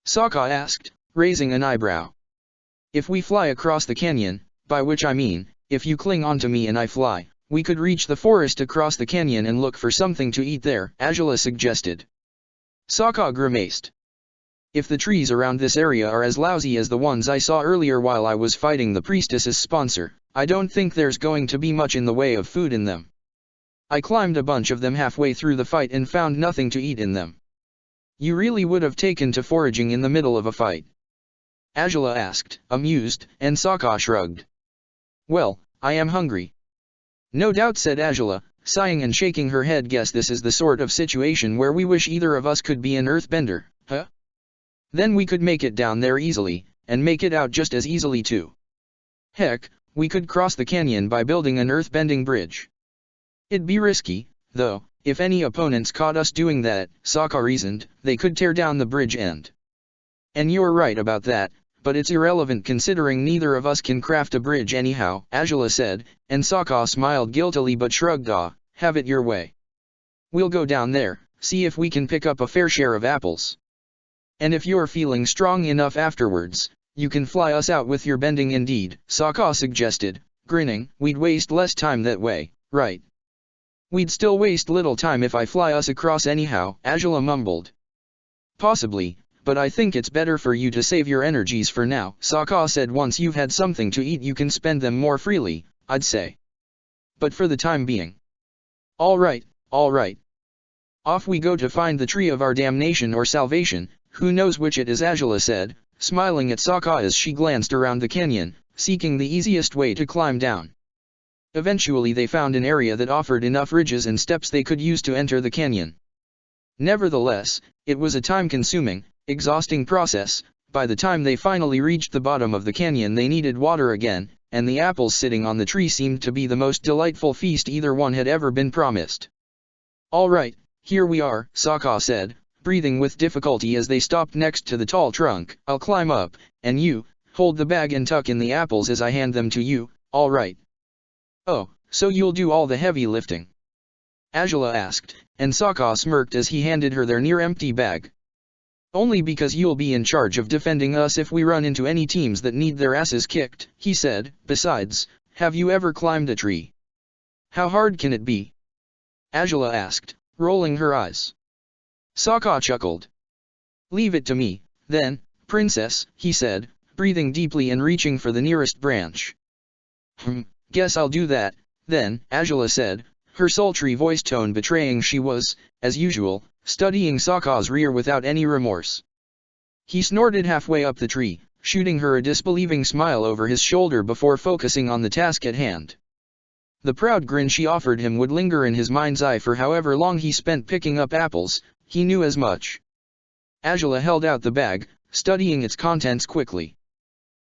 Sokka asked, raising an eyebrow. If we fly across the canyon, by which I mean, if you cling onto me and I fly, we could reach the forest across the canyon and look for something to eat there, Angela suggested. Sokka grimaced. If the trees around this area are as lousy as the ones I saw earlier while I was fighting the priestess's sponsor, I don't think there's going to be much in the way of food in them. I climbed a bunch of them halfway through the fight and found nothing to eat in them. You really would have taken to foraging in the middle of a fight? Angela asked, amused, and Sokka shrugged. Well, I am hungry. No doubt, said Angela, sighing and shaking her head. Guess this is the sort of situation where we wish either of us could be an earthbender, huh? Then we could make it down there easily, and make it out just as easily too. Heck, we could cross the canyon by building an earthbending bridge. It'd be risky, though. If any opponents caught us doing that, Sokka reasoned, they could tear down the bridge and you're right about that, but it's irrelevant considering neither of us can craft a bridge anyhow, Angela said, and Sokka smiled guiltily but shrugged. Have it your way. We'll go down there, see if we can pick up a fair share of apples. And if you're feeling strong enough afterwards, you can fly us out with your bending. Indeed, Sokka suggested, grinning. We'd waste less time that way, right? We'd still waste little time if I fly us across anyhow, Angela mumbled. Possibly, but I think it's better for you to save your energies for now, Sokka said. Once you've had something to eat you can spend them more freely, I'd say. But for the time being. All right. Off we go to find the tree of our damnation or salvation. Who knows which it is, Angela said, smiling at Sokka as she glanced around the canyon, seeking the easiest way to climb down. Eventually they found an area that offered enough ridges and steps they could use to enter the canyon. Nevertheless, it was a time-consuming, exhausting process. By the time they finally reached the bottom of the canyon they needed water again, and the apples sitting on the tree seemed to be the most delightful feast either one had ever been promised. All right, here we are, Sokka said, breathing with difficulty as they stopped next to the tall trunk. I'll climb up, and you, hold the bag and tuck in the apples as I hand them to you, all right? Oh, so you'll do all the heavy lifting? Angela asked, and Sokka smirked as he handed her their near-empty bag. Only because you'll be in charge of defending us if we run into any teams that need their asses kicked, he said. Besides, have you ever climbed a tree? How hard can it be? Angela asked, rolling her eyes. Sokka chuckled. Leave it to me, then, princess, he said, breathing deeply and reaching for the nearest branch. Guess I'll do that, then, Angela said, her sultry voice tone betraying she was, as usual, studying Sokka's rear without any remorse. He snorted halfway up the tree, shooting her a disbelieving smile over his shoulder before focusing on the task at hand. The proud grin she offered him would linger in his mind's eye for however long he spent picking up apples, he knew as much. Angela held out the bag, studying its contents quickly.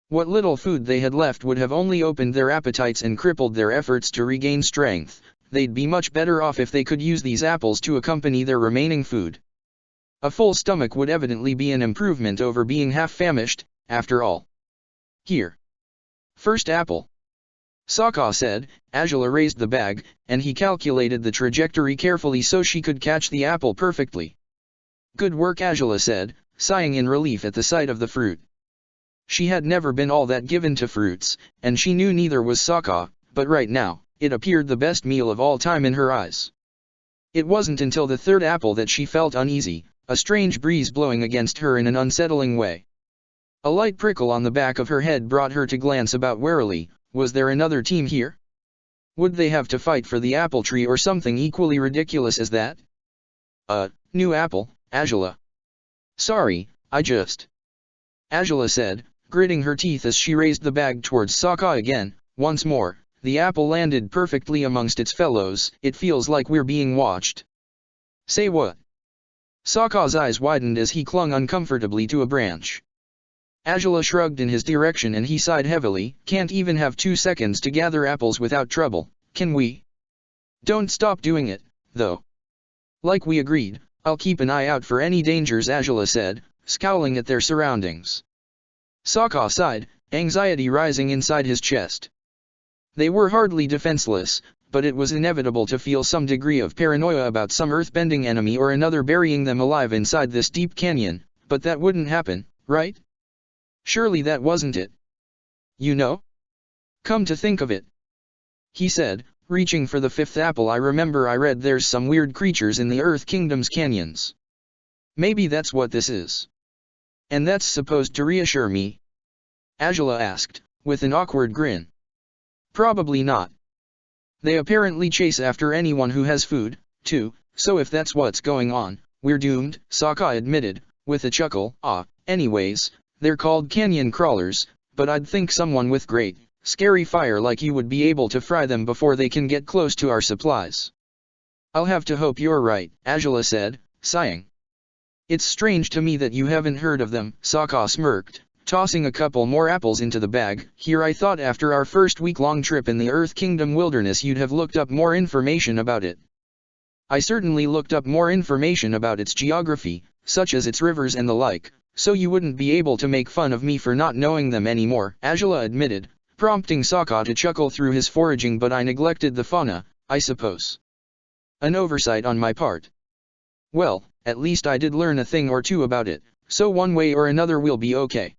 What little food they had left would have only opened their appetites and crippled their efforts to regain strength. They'd be much better off if they could use these apples to accompany their remaining food. A full stomach would evidently be an improvement over being half-famished, after all. Here. First apple. Sokka said. Angela raised the bag, and he calculated the trajectory carefully so she could catch the apple perfectly. Good work, Angela said, sighing in relief at the sight of the fruit. She had never been all that given to fruits, and she knew neither was Sokka, but right now, it appeared the best meal of all time in her eyes. It wasn't until the third apple that she felt uneasy, a strange breeze blowing against her in an unsettling way. A light prickle on the back of her head brought her to glance about warily. Was there another team here? Would they have to fight for the apple tree or something equally ridiculous as that? New apple, Angela. Sorry, I just... Angela said, gritting her teeth as she raised the bag towards Sokka again. Once more, the apple landed perfectly amongst its fellows. It feels like we're being watched. Say what? Sokka's eyes widened as he clung uncomfortably to a branch. Angela shrugged in his direction and he sighed heavily. Can't even have 2 seconds to gather apples without trouble, can we? Don't stop doing it, though. Like we agreed, I'll keep an eye out for any dangers, Angela said, scowling at their surroundings. Sokka sighed, anxiety rising inside his chest. They were hardly defenseless, but it was inevitable to feel some degree of paranoia about some earthbending enemy or another burying them alive inside this deep canyon, but that wouldn't happen, right? Surely that wasn't it. You know? Come to think of it. He said, reaching for the fifth apple. I remember I read there's some weird creatures in the Earth Kingdom's canyons. Maybe that's what this is. And that's supposed to reassure me? Angela asked, with an awkward grin. Probably not. They apparently chase after anyone who has food, too, so if that's what's going on, we're doomed, Sokka admitted, with a chuckle. Anyways, they're called canyon crawlers, but I'd think someone with great, scary fire like you would be able to fry them before they can get close to our supplies. I'll have to hope you're right, Angela said, sighing. It's strange to me that you haven't heard of them, Sokka smirked, tossing a couple more apples into the bag. Here, I thought after our first week-long trip in the Earth Kingdom wilderness you'd have looked up more information about it. I certainly looked up more information about its geography, such as its rivers and the like, so you wouldn't be able to make fun of me for not knowing them anymore, Angela admitted, prompting Sokka to chuckle through his foraging. But I neglected the fauna, I suppose. An oversight on my part. Well, at least I did learn a thing or two about it, so one way or another we'll be okay.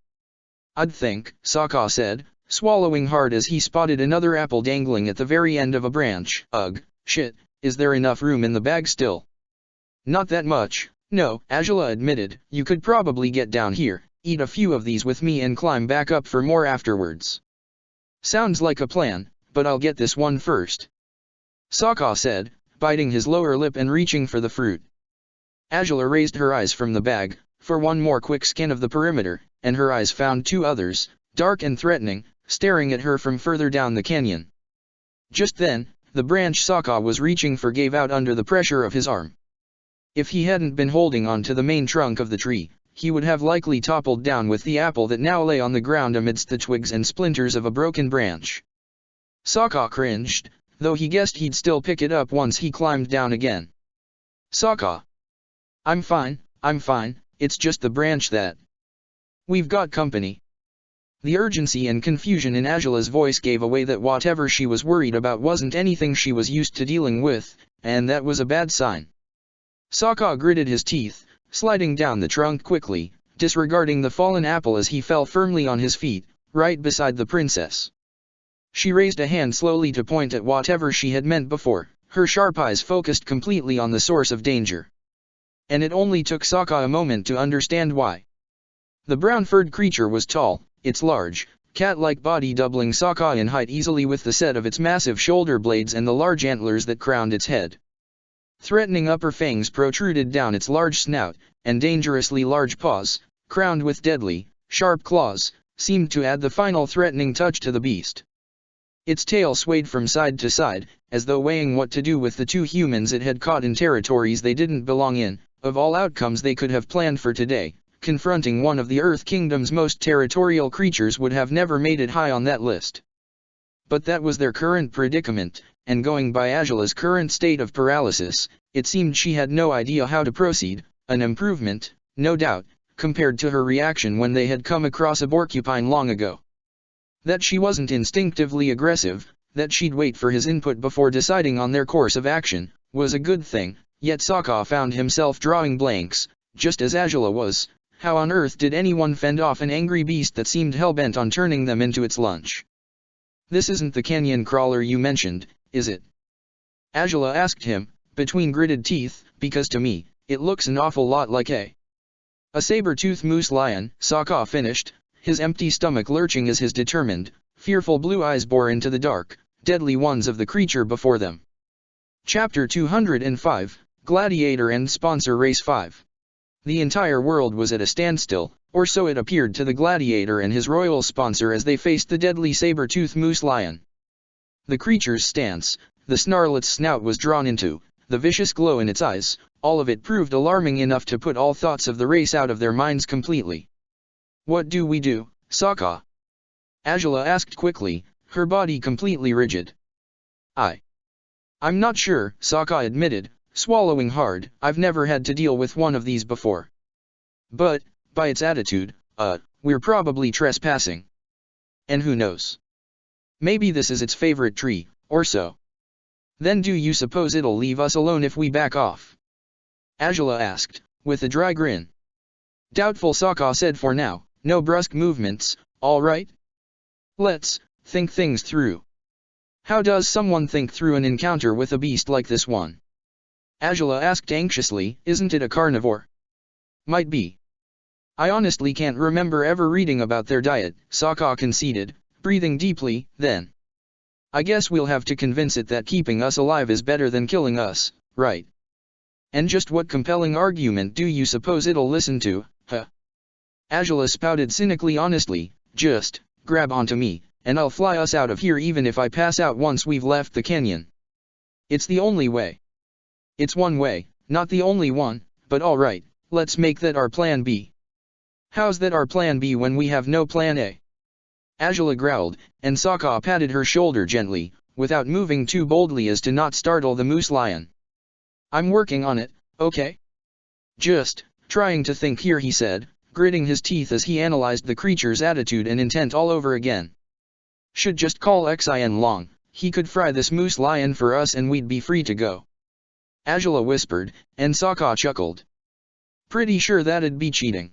I'd think, Sokka said, swallowing hard as he spotted another apple dangling at the very end of a branch. Ugh, shit, is there enough room in the bag still? Not that much, no, Angela admitted. You could probably get down here, eat a few of these with me and climb back up for more afterwards. Sounds like a plan, but I'll get this one first. Sokka said, biting his lower lip and reaching for the fruit. Angela raised her eyes from the bag, for one more quick scan of the perimeter, and her eyes found two others, dark and threatening, staring at her from further down the canyon. Just then, the branch Sokka was reaching for gave out under the pressure of his arm. If he hadn't been holding on to the main trunk of the tree, he would have likely toppled down with the apple that now lay on the ground amidst the twigs and splinters of a broken branch. Sokka cringed, though he guessed he'd still pick it up once he climbed down again. Sokka. I'm fine, it's just the branch that... We've got company. The urgency and confusion in Angela's voice gave away that whatever she was worried about wasn't anything she was used to dealing with, and that was a bad sign. Sokka gritted his teeth, sliding down the trunk quickly, disregarding the fallen apple as he fell firmly on his feet, right beside the princess. She raised a hand slowly to point at whatever she had meant before, her sharp eyes focused completely on the source of danger. And it only took Sokka a moment to understand why. The brown-furred creature was tall, its large, cat-like body doubling Sokka in height easily with the set of its massive shoulder blades and the large antlers that crowned its head. Threatening upper fangs protruded down its large snout, and dangerously large paws, crowned with deadly, sharp claws, seemed to add the final threatening touch to the beast. Its tail swayed from side to side, as though weighing what to do with the two humans it had caught in territories they didn't belong in. Of all outcomes they could have planned for today, confronting one of the Earth Kingdom's most territorial creatures would have never made it high on that list. But that was their current predicament, and going by Azula's current state of paralysis, it seemed she had no idea how to proceed, an improvement, no doubt, compared to her reaction when they had come across a porcupine long ago. That she wasn't instinctively aggressive, that she'd wait for his input before deciding on their course of action, was a good thing, yet Sokka found himself drawing blanks, just as Azula was. How on earth did anyone fend off an angry beast that seemed hell-bent on turning them into its lunch? "This isn't the canyon crawler you mentioned, is it?" Azula asked him, between gritted teeth, because to me, it looks an awful lot like a saber-toothed moose lion, Sokka finished, his empty stomach lurching as his determined, fearful blue eyes bore into the dark, deadly ones of the creature before them. Chapter 205, Gladiator and Sponsor Race 5. The entire world was at a standstill, or so it appeared to the gladiator and his royal sponsor as they faced the deadly saber-toothed moose lion. The creature's stance, the snarlet's snout was drawn into, the vicious glow in its eyes, all of it proved alarming enough to put all thoughts of the race out of their minds completely. "What do we do, Sokka?" Azula asked quickly, her body completely rigid. I'm not sure," Sokka admitted, swallowing hard. "I've never had to deal with one of these before. But, by its attitude, we're probably trespassing. And who knows? Maybe this is its favorite tree, or so. Then do you suppose it'll leave us alone if we back off?" Azula asked, with a dry grin. Doubtful, Sokka said. "For now, no brusque movements, all right? Let's think things through." "How does someone think through an encounter with a beast like this one?" Azula asked anxiously. "Isn't it a carnivore?" "Might be. I honestly can't remember ever reading about their diet," Sokka conceded, breathing deeply. "Then I guess we'll have to convince it that keeping us alive is better than killing us, right? And just what compelling argument do you suppose it'll listen to, huh?" Azula spouted cynically. "Honestly, just grab onto me, and I'll fly us out of here even if I pass out once we've left the canyon. It's the only way." "It's one way, not the only one, but alright, let's make that our plan B." "How's that our plan B when we have no plan A?" Azula growled, and Sokka patted her shoulder gently, without moving too boldly as to not startle the moose lion. "I'm working on it, okay? Just trying to think here," he said, gritting his teeth as he analyzed the creature's attitude and intent all over again. "Should just call Xin Long, he could fry this moose lion for us and we'd be free to go." Azula whispered, and Sokka chuckled. "Pretty sure that'd be cheating."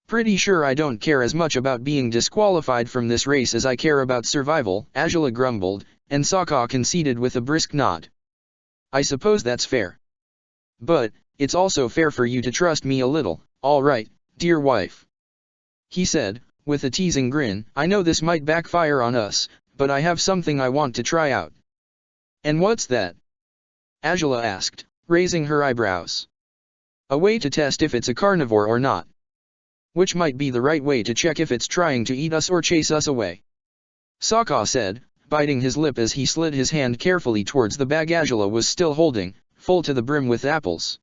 "Pretty sure I don't care as much about being disqualified from this race as I care about survival," Azula grumbled, and Sokka conceded with a brisk nod. "I suppose that's fair. But it's also fair for you to trust me a little, all right, dear wife," he said, with a teasing grin. "I know this might backfire on us, but I have something I want to try out." "And what's that?" Azula asked, raising her eyebrows. "A way to test if it's a carnivore or not. Which might be the right way to check if it's trying to eat us or chase us away," Sokka said, biting his lip as he slid his hand carefully towards the bag Azula was still holding, full to the brim with apples.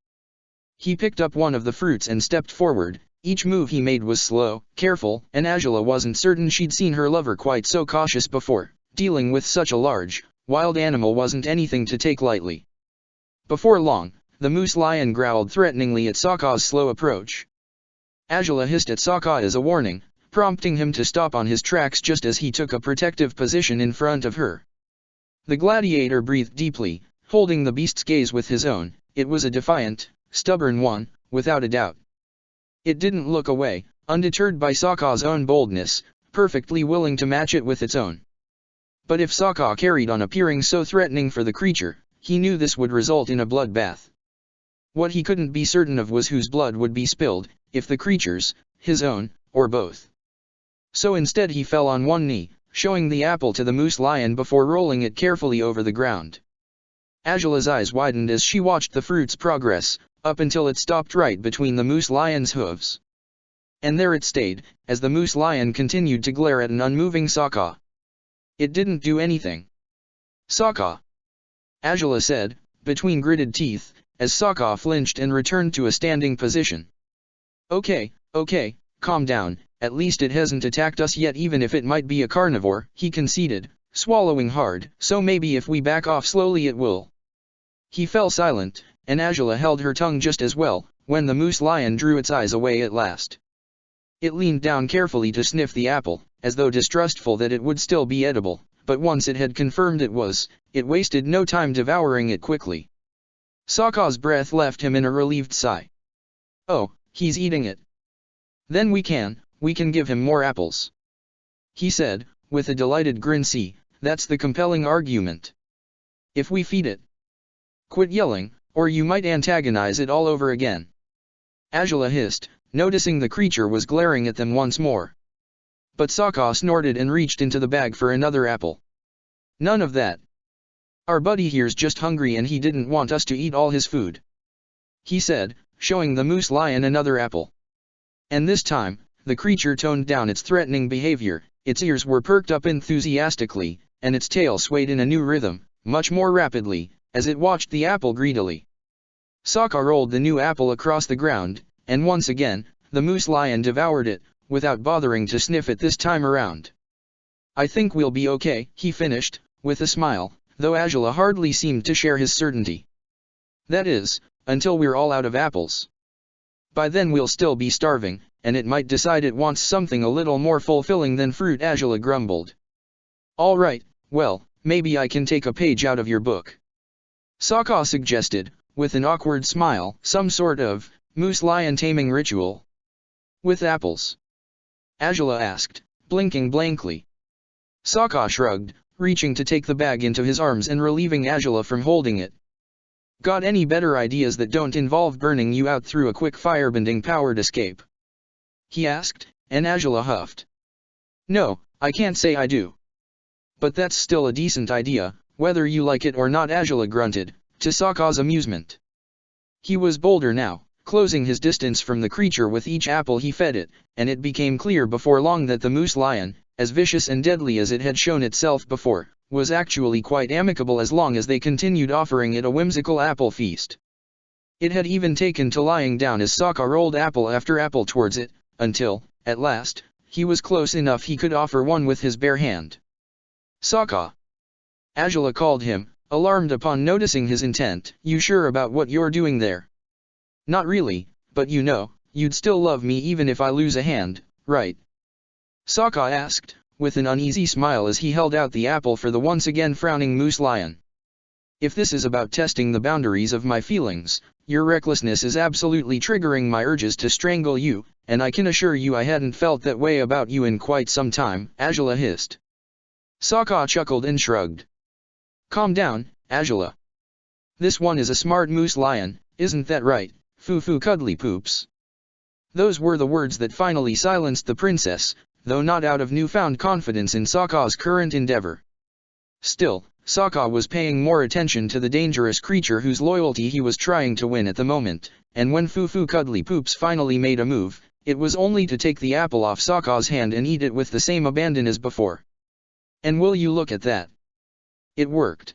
He picked up one of the fruits and stepped forward. Each move he made was slow, careful, and Azula wasn't certain she'd seen her lover quite so cautious before. Dealing with such a large, wild animal wasn't anything to take lightly. Before long, the moose lion growled threateningly at Sokka's slow approach. Azula hissed at Sokka as a warning, prompting him to stop on his tracks just as he took a protective position in front of her. The gladiator breathed deeply, holding the beast's gaze with his own. It was a defiant, stubborn one, without a doubt. It didn't look away, undeterred by Sokka's own boldness, perfectly willing to match it with its own. But if Sokka carried on appearing so threatening for the creature, he knew this would result in a bloodbath. What he couldn't be certain of was whose blood would be spilled, if the creature's, his own, or both. So instead he fell on one knee, showing the apple to the moose lion before rolling it carefully over the ground. Azula's eyes widened as she watched the fruit's progress, up until it stopped right between the moose lion's hooves. And there it stayed, as the moose lion continued to glare at an unmoving Sokka. It didn't do anything. Sokka, Azula said, between gritted teeth, as Sokka flinched and returned to a standing position. Okay, calm down, at least it hasn't attacked us yet, even if it might be a carnivore, he conceded, swallowing hard, so maybe if we back off slowly it will. He fell silent, and Azula held her tongue just as well, when the moose lion drew its eyes away at last. It leaned down carefully to sniff the apple, as though distrustful that it would still be edible, but once it had confirmed it was, it wasted no time devouring it quickly. Sokka's breath left him in a relieved sigh. Oh, he's eating it. Then we can give him more apples. He said, with a delighted grin. See, that's the compelling argument. If we feed it. Quit yelling, or you might antagonize it all over again. Azula hissed, noticing the creature was glaring at them once more. But Sokka snorted and reached into the bag for another apple. None of that. Our buddy here's just hungry and he didn't want us to eat all his food. He said, showing the moose lion another apple. And this time, the creature toned down its threatening behavior, its ears were perked up enthusiastically, and its tail swayed in a new rhythm, much more rapidly, as it watched the apple greedily. Sokka rolled the new apple across the ground, and once again, the moose lion devoured it, without bothering to sniff it this time around. I think we'll be okay, he finished, with a smile, though Azula hardly seemed to share his certainty. That is, until we're all out of apples. By then we'll still be starving, and it might decide it wants something a little more fulfilling than fruit, Azula grumbled. All right, well, maybe I can take a page out of your book. Sokka suggested, with an awkward smile, some sort of moose lion taming ritual. With apples? Azula asked, blinking blankly. Sokka shrugged, reaching to take the bag into his arms and relieving Azula from holding it. Got any better ideas that don't involve burning you out through a quick firebending powered escape? He asked, and Azula huffed. No, I can't say I do. But that's still a decent idea, whether you like it or not, Azula grunted, to Sokka's amusement. He was bolder now, closing his distance from the creature with each apple he fed it, and it became clear before long that the moose lion, as vicious and deadly as it had shown itself before, was actually quite amicable as long as they continued offering it a whimsical apple feast. It had even taken to lying down as Sokka rolled apple after apple towards it, until, at last, he was close enough he could offer one with his bare hand. Sokka! Azula called him, alarmed upon noticing his intent. You sure about what you're doing there? Not really, but you know, you'd still love me even if I lose a hand, right? Sokka asked, with an uneasy smile as he held out the apple for the once again frowning moose lion. If this is about testing the boundaries of my feelings, your recklessness is absolutely triggering my urges to strangle you, and I can assure you I hadn't felt that way about you in quite some time, Azula hissed. Sokka chuckled and shrugged. Calm down, Azula. This one is a smart moose lion, isn't that right, foo-foo cuddly poops? Those were the words that finally silenced the princess, though not out of newfound confidence in Sokka's current endeavor. Still, Sokka was paying more attention to the dangerous creature whose loyalty he was trying to win at the moment, and when Foo-Foo Cuddly Poops finally made a move, it was only to take the apple off Sokka's hand and eat it with the same abandon as before. And will you look at that? It worked.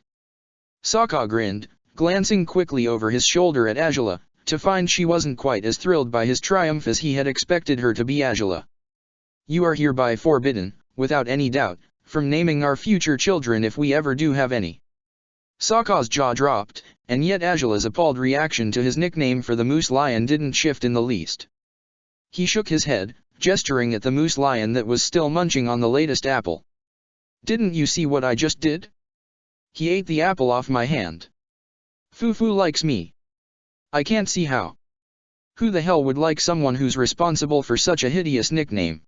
Sokka grinned, glancing quickly over his shoulder at Azula, to find she wasn't quite as thrilled by his triumph as he had expected her to be. Azula. You are hereby forbidden, without any doubt, from naming our future children if we ever do have any. Sokka's jaw dropped, and yet Azula's appalled reaction to his nickname for the moose lion didn't shift in the least. He shook his head, gesturing at the moose lion that was still munching on the latest apple. Didn't you see what I just did? He ate the apple off my hand. Foo-Foo likes me. I can't see how. Who the hell would like someone who's responsible for such a hideous nickname?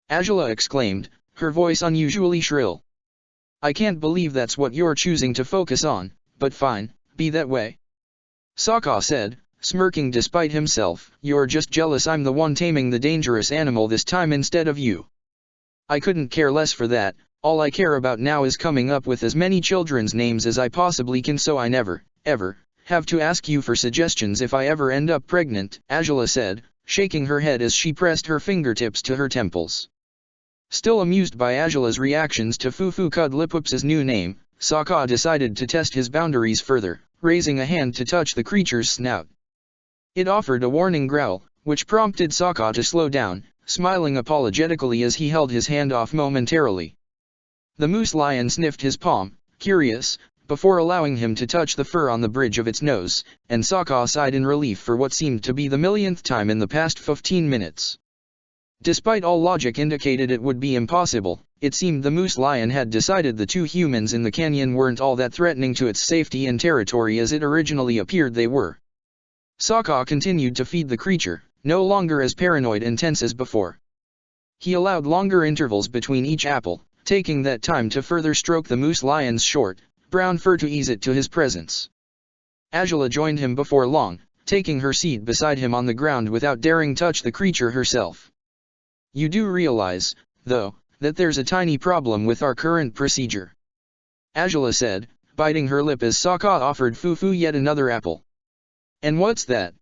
Angela exclaimed, her voice unusually shrill. I can't believe that's what you're choosing to focus on, but fine, be that way. Sokka said, smirking despite himself, you're just jealous I'm the one taming the dangerous animal this time instead of you. I couldn't care less for that, all I care about now is coming up with as many children's names as I possibly can so I never, ever, have to ask you for suggestions if I ever end up pregnant, Angela said, shaking her head as she pressed her fingertips to her temples. Still amused by Angela's reactions to Fufu Cudlipup's new name, Sokka decided to test his boundaries further, raising a hand to touch the creature's snout. It offered a warning growl, which prompted Sokka to slow down, smiling apologetically as he held his hand off momentarily. The moose lion sniffed his palm, curious, before allowing him to touch the fur on the bridge of its nose, and Sokka sighed in relief for what seemed to be the millionth time in the past 15 minutes. Despite all logic indicated it would be impossible, it seemed the moose lion had decided the two humans in the canyon weren't all that threatening to its safety and territory as it originally appeared they were. Sokka continued to feed the creature, no longer as paranoid and tense as before. He allowed longer intervals between each apple, taking that time to further stroke the moose lion's short, brown fur to ease it to his presence. Angela joined him before long, taking her seat beside him on the ground without daring touch the creature herself. You do realize, though, that there's a tiny problem with our current procedure. Angela said, biting her lip as Sokka offered Fufu yet another apple. And what's that?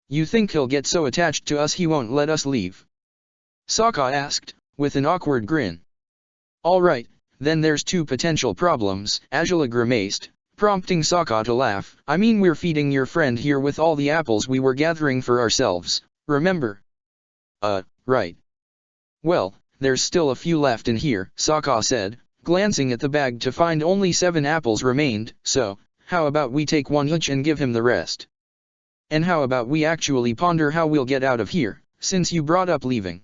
You think he'll get so attached to us he won't let us leave? Sokka asked, with an awkward grin. Alright, then there's two potential problems, Angela grimaced, prompting Sokka to laugh. I mean we're feeding your friend here with all the apples we were gathering for ourselves, remember? Right. Well, there's still a few left in here, Sokka said, glancing at the bag to find only 7 apples remained, so, how about we take one each and give him the rest? And how about we actually ponder how we'll get out of here, since you brought up leaving?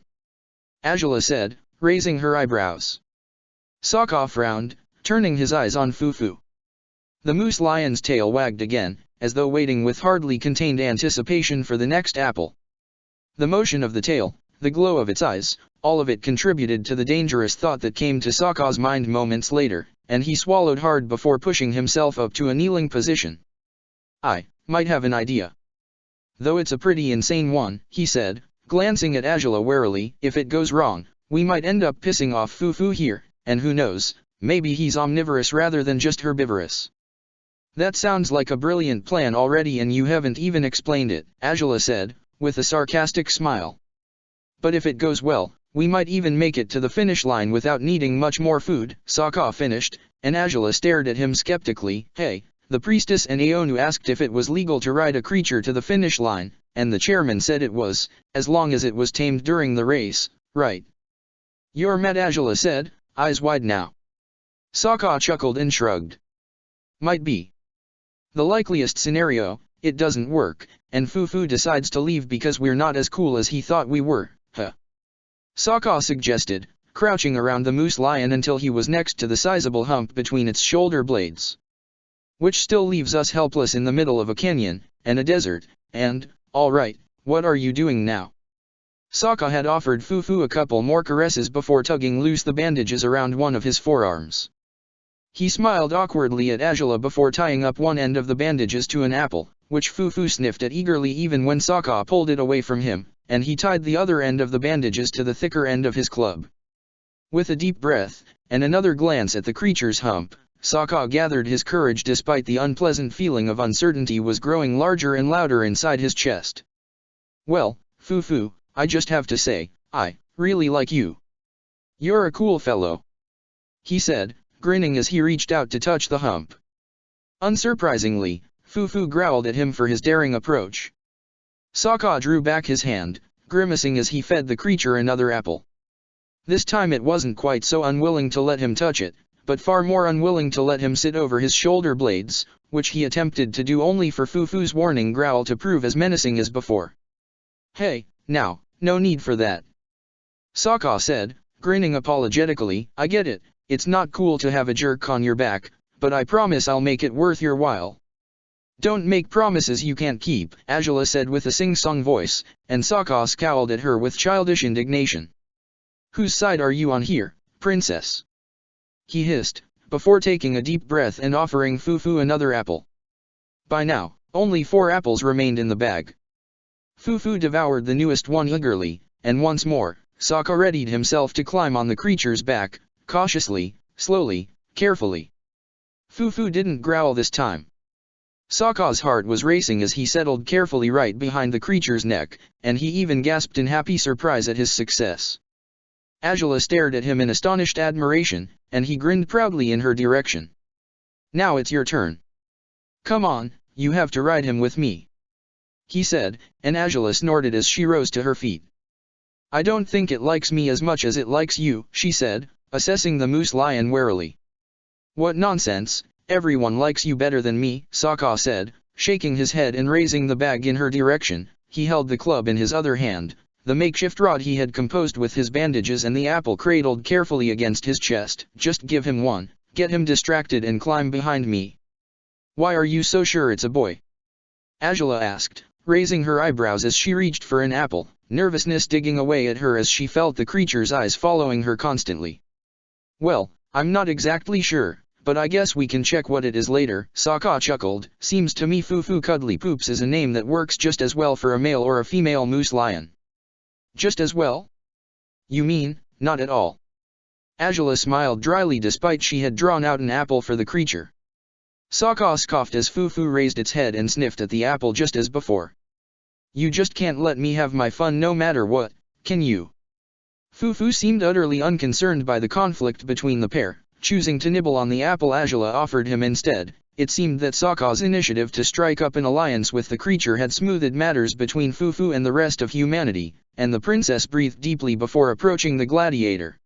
Angela said, raising her eyebrows. Sokka frowned, turning his eyes on Fufu. The moose lion's tail wagged again, as though waiting with hardly contained anticipation for the next apple. The motion of the tail, the glow of its eyes, all of it contributed to the dangerous thought that came to Sokka's mind moments later, and he swallowed hard before pushing himself up to a kneeling position. I might have an idea. Though it's a pretty insane one, he said, glancing at Angela warily. If it goes wrong, we might end up pissing off Fufu here, and who knows, maybe he's omnivorous rather than just herbivorous. That sounds like a brilliant plan already and you haven't even explained it, Angela said, with a sarcastic smile. But if it goes well, we might even make it to the finish line without needing much more food, Sokka finished, and Angela stared at him skeptically. Hey, the priestess and Aonu asked if it was legal to ride a creature to the finish line, and the chairman said it was, as long as it was tamed during the race, right? You're mad, Angela said, eyes wide now. Sokka chuckled and shrugged. Might be. The likeliest scenario, it doesn't work, and Fufu decides to leave because we're not as cool as he thought we were, huh? Sokka suggested, crouching around the moose lion until he was next to the sizable hump between its shoulder blades. Which still leaves us helpless in the middle of a canyon, and a desert, and, alright, what are you doing now? Sokka had offered Fufu a couple more caresses before tugging loose the bandages around one of his forearms. He smiled awkwardly at Angela before tying up one end of the bandages to an apple, which Fufu sniffed at eagerly even when Sokka pulled it away from him, and he tied the other end of the bandages to the thicker end of his club. With a deep breath, and another glance at the creature's hump, Sokka gathered his courage despite the unpleasant feeling of uncertainty was growing larger and louder inside his chest. Well, Fufu, I just have to say, I really like you. You're a cool fellow. He said, grinning as he reached out to touch the hump. Unsurprisingly, Fufu growled at him for his daring approach. Sokka drew back his hand, grimacing as he fed the creature another apple. This time it wasn't quite so unwilling to let him touch it, but far more unwilling to let him sit over his shoulder blades, which he attempted to do only for Fufu's warning growl to prove as menacing as before. Hey, now, no need for that. Sokka said, grinning apologetically, I get it, it's not cool to have a jerk on your back, but I promise I'll make it worth your while. Don't make promises you can't keep, Angela said with a sing-song voice, and Sokka scowled at her with childish indignation. Whose side are you on here, princess? He hissed, before taking a deep breath and offering Fufu another apple. By now, only 4 apples remained in the bag. Fufu devoured the newest one eagerly, and once more, Sokka readied himself to climb on the creature's back, cautiously, slowly, carefully. Fufu didn't growl this time. Sokka's heart was racing as he settled carefully right behind the creature's neck, and he even gasped in happy surprise at his success. Angela stared at him in astonished admiration, and he grinned proudly in her direction. Now it's your turn. Come on, you have to ride him with me, he said, and Angela snorted as she rose to her feet. I don't think it likes me as much as it likes you, she said, assessing the moose lion warily. What nonsense, everyone likes you better than me, Sokka said, shaking his head and raising the bag in her direction. He held the club in his other hand, the makeshift rod he had composed with his bandages and the apple cradled carefully against his chest. Just give him one, get him distracted and climb behind me. Why are you so sure it's a boy? Angela asked, raising her eyebrows as she reached for an apple, nervousness digging away at her as she felt the creature's eyes following her constantly. Well, I'm not exactly sure, but I guess we can check what it is later, Sokka chuckled. Seems to me Fufu Cuddly Poops is a name that works just as well for a male or a female moose lion. Just as well? You mean, not at all? Angela smiled dryly despite she had drawn out an apple for the creature. Sokka scoffed as Fufu raised its head and sniffed at the apple just as before. You just can't let me have my fun no matter what, can you? Fufu seemed utterly unconcerned by the conflict between the pair, choosing to nibble on the apple Angela offered him instead. It seemed that Sokka's initiative to strike up an alliance with the creature had smoothed matters between Fufu and the rest of humanity, and the princess breathed deeply before approaching the gladiator.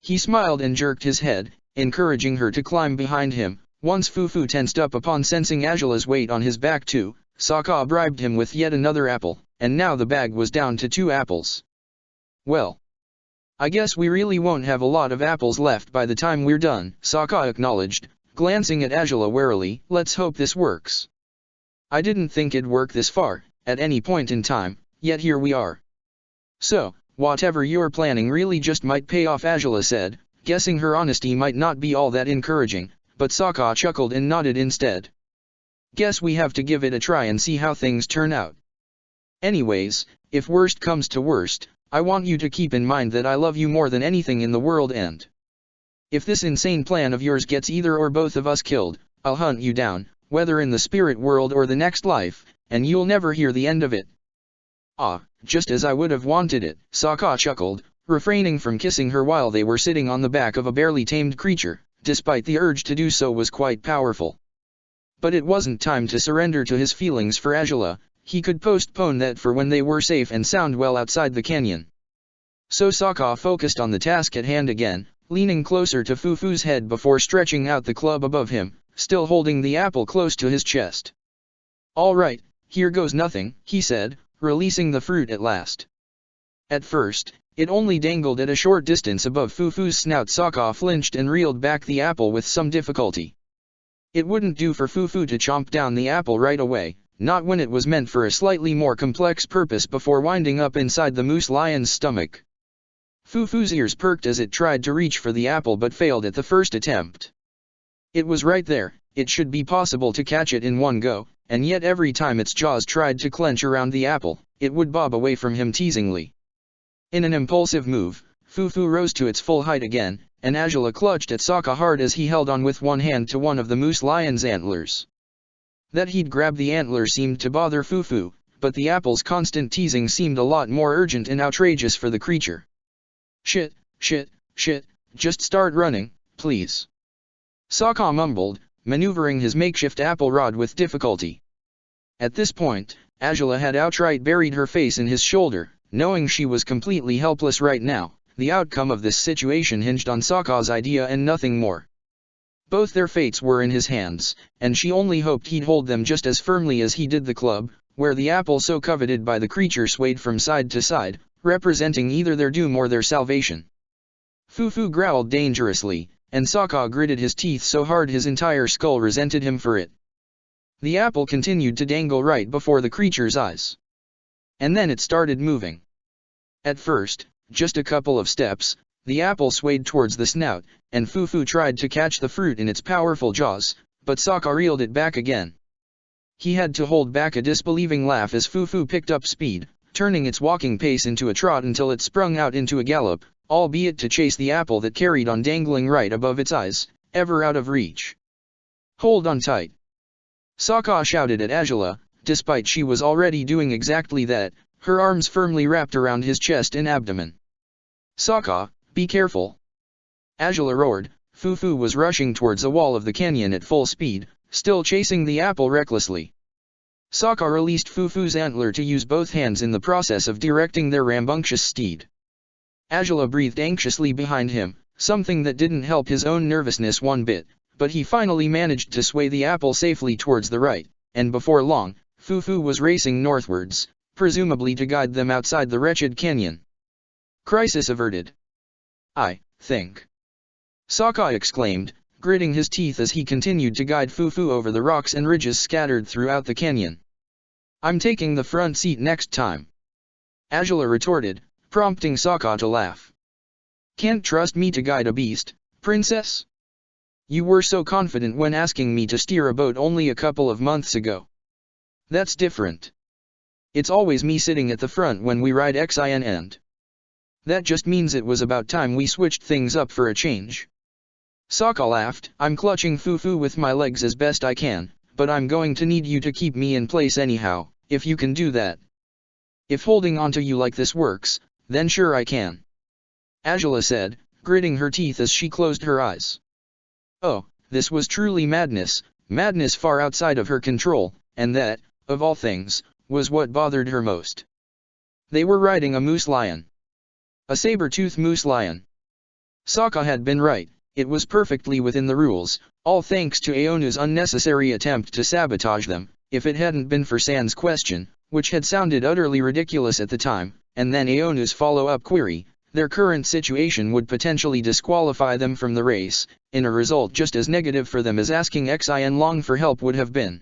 He smiled and jerked his head, encouraging her to climb behind him. Once Fufu tensed up upon sensing Angela's weight on his back too, Sokka bribed him with yet another apple, and now the bag was down to 2 apples. Well, I guess we really won't have a lot of apples left by the time we're done, Sokka acknowledged, glancing at Angela warily. Let's hope this works. I didn't think it'd work this far, at any point in time, yet here we are. So, whatever you're planning really just might pay off, Angela said, guessing her honesty might not be all that encouraging, but Sokka chuckled and nodded instead. Guess we have to give it a try and see how things turn out. Anyways, if worst comes to worst, I want you to keep in mind that I love you more than anything in the world, and if this insane plan of yours gets either or both of us killed, I'll hunt you down, whether in the spirit world or the next life, and you'll never hear the end of it. Ah, just as I would have wanted it, Sokka chuckled, refraining from kissing her while they were sitting on the back of a barely tamed creature, despite the urge to do so was quite powerful. But it wasn't time to surrender to his feelings for Angela. He could postpone that for when they were safe and sound well outside the canyon. So Sokka focused on the task at hand again, leaning closer to Fufu's head before stretching out the club above him, still holding the apple close to his chest. All right, here goes nothing, he said, releasing the fruit at last. At first, it only dangled at a short distance above Fufu's snout. Sokka flinched and reeled back the apple with some difficulty. It wouldn't do for Fufu to chomp down the apple right away, not when it was meant for a slightly more complex purpose before winding up inside the moose lion's stomach. Fufu's ears perked as it tried to reach for the apple but failed at the first attempt. It was right there, it should be possible to catch it in one go, and yet every time its jaws tried to clench around the apple, it would bob away from him teasingly. In an impulsive move, Fufu rose to its full height again, and Angela clutched at Sokka hard as he held on with one hand to one of the moose lion's antlers. That he'd grab the antler seemed to bother Fufu, but the apple's constant teasing seemed a lot more urgent and outrageous for the creature. Shit, just start running, please. Sokka mumbled, maneuvering his makeshift apple rod with difficulty. At this point, Angela had outright buried her face in his shoulder, knowing she was completely helpless right now. The outcome of this situation hinged on Sokka's idea and nothing more. Both their fates were in his hands, and she only hoped he'd hold them just as firmly as he did the club, where the apple so coveted by the creature swayed from side to side, representing either their doom or their salvation. Fufu growled dangerously, and Sokka gritted his teeth so hard his entire skull resented him for it. The apple continued to dangle right before the creature's eyes. And then it started moving. At first, just a couple of steps, the apple swayed towards the snout, and Fufu tried to catch the fruit in its powerful jaws, but Sokka reeled it back again. He had to hold back a disbelieving laugh as Fufu picked up speed, turning its walking pace into a trot until it sprung out into a gallop, albeit to chase the apple that carried on dangling right above its eyes, ever out of reach. "Hold on tight!" Sokka shouted at Azula, despite she was already doing exactly that, her arms firmly wrapped around his chest and abdomen. "Sokka, be careful!" Azula roared. Fufu was rushing towards the wall of the canyon at full speed, still chasing the apple recklessly. Sokka released Fufu's antler to use both hands in the process of directing their rambunctious steed. Azula breathed anxiously behind him, something that didn't help his own nervousness one bit, but he finally managed to sway the apple safely towards the right, and before long, Fufu was racing northwards, presumably to guide them outside the wretched canyon. Crisis averted. "I think," Sokka exclaimed, gritting his teeth as he continued to guide Fufu over the rocks and ridges scattered throughout the canyon. "I'm taking the front seat next time," Azula retorted, prompting Sokka to laugh. "Can't trust me to guide a beast, princess? You were so confident when asking me to steer a boat only a couple of months ago. That's different. It's always me sitting at the front when we ride Xin and that just means it was about time we switched things up for a change." Sokka laughed. "I'm clutching Fufu with my legs as best I can, but I'm going to need you to keep me in place anyhow, if you can do that." "If holding onto you like this works, then sure I can," Azula said, gritting her teeth as she closed her eyes. Oh, this was truly madness, madness far outside of her control, and that, of all things, was what bothered her most. They were riding a moose lion. A saber-toothed moose lion. Sokka had been right, it was perfectly within the rules, all thanks to Aonu's unnecessary attempt to sabotage them. If it hadn't been for San's question, which had sounded utterly ridiculous at the time, and then Aonu's follow-up query, their current situation would potentially disqualify them from the race, in a result just as negative for them as asking Xin Long for help would have been.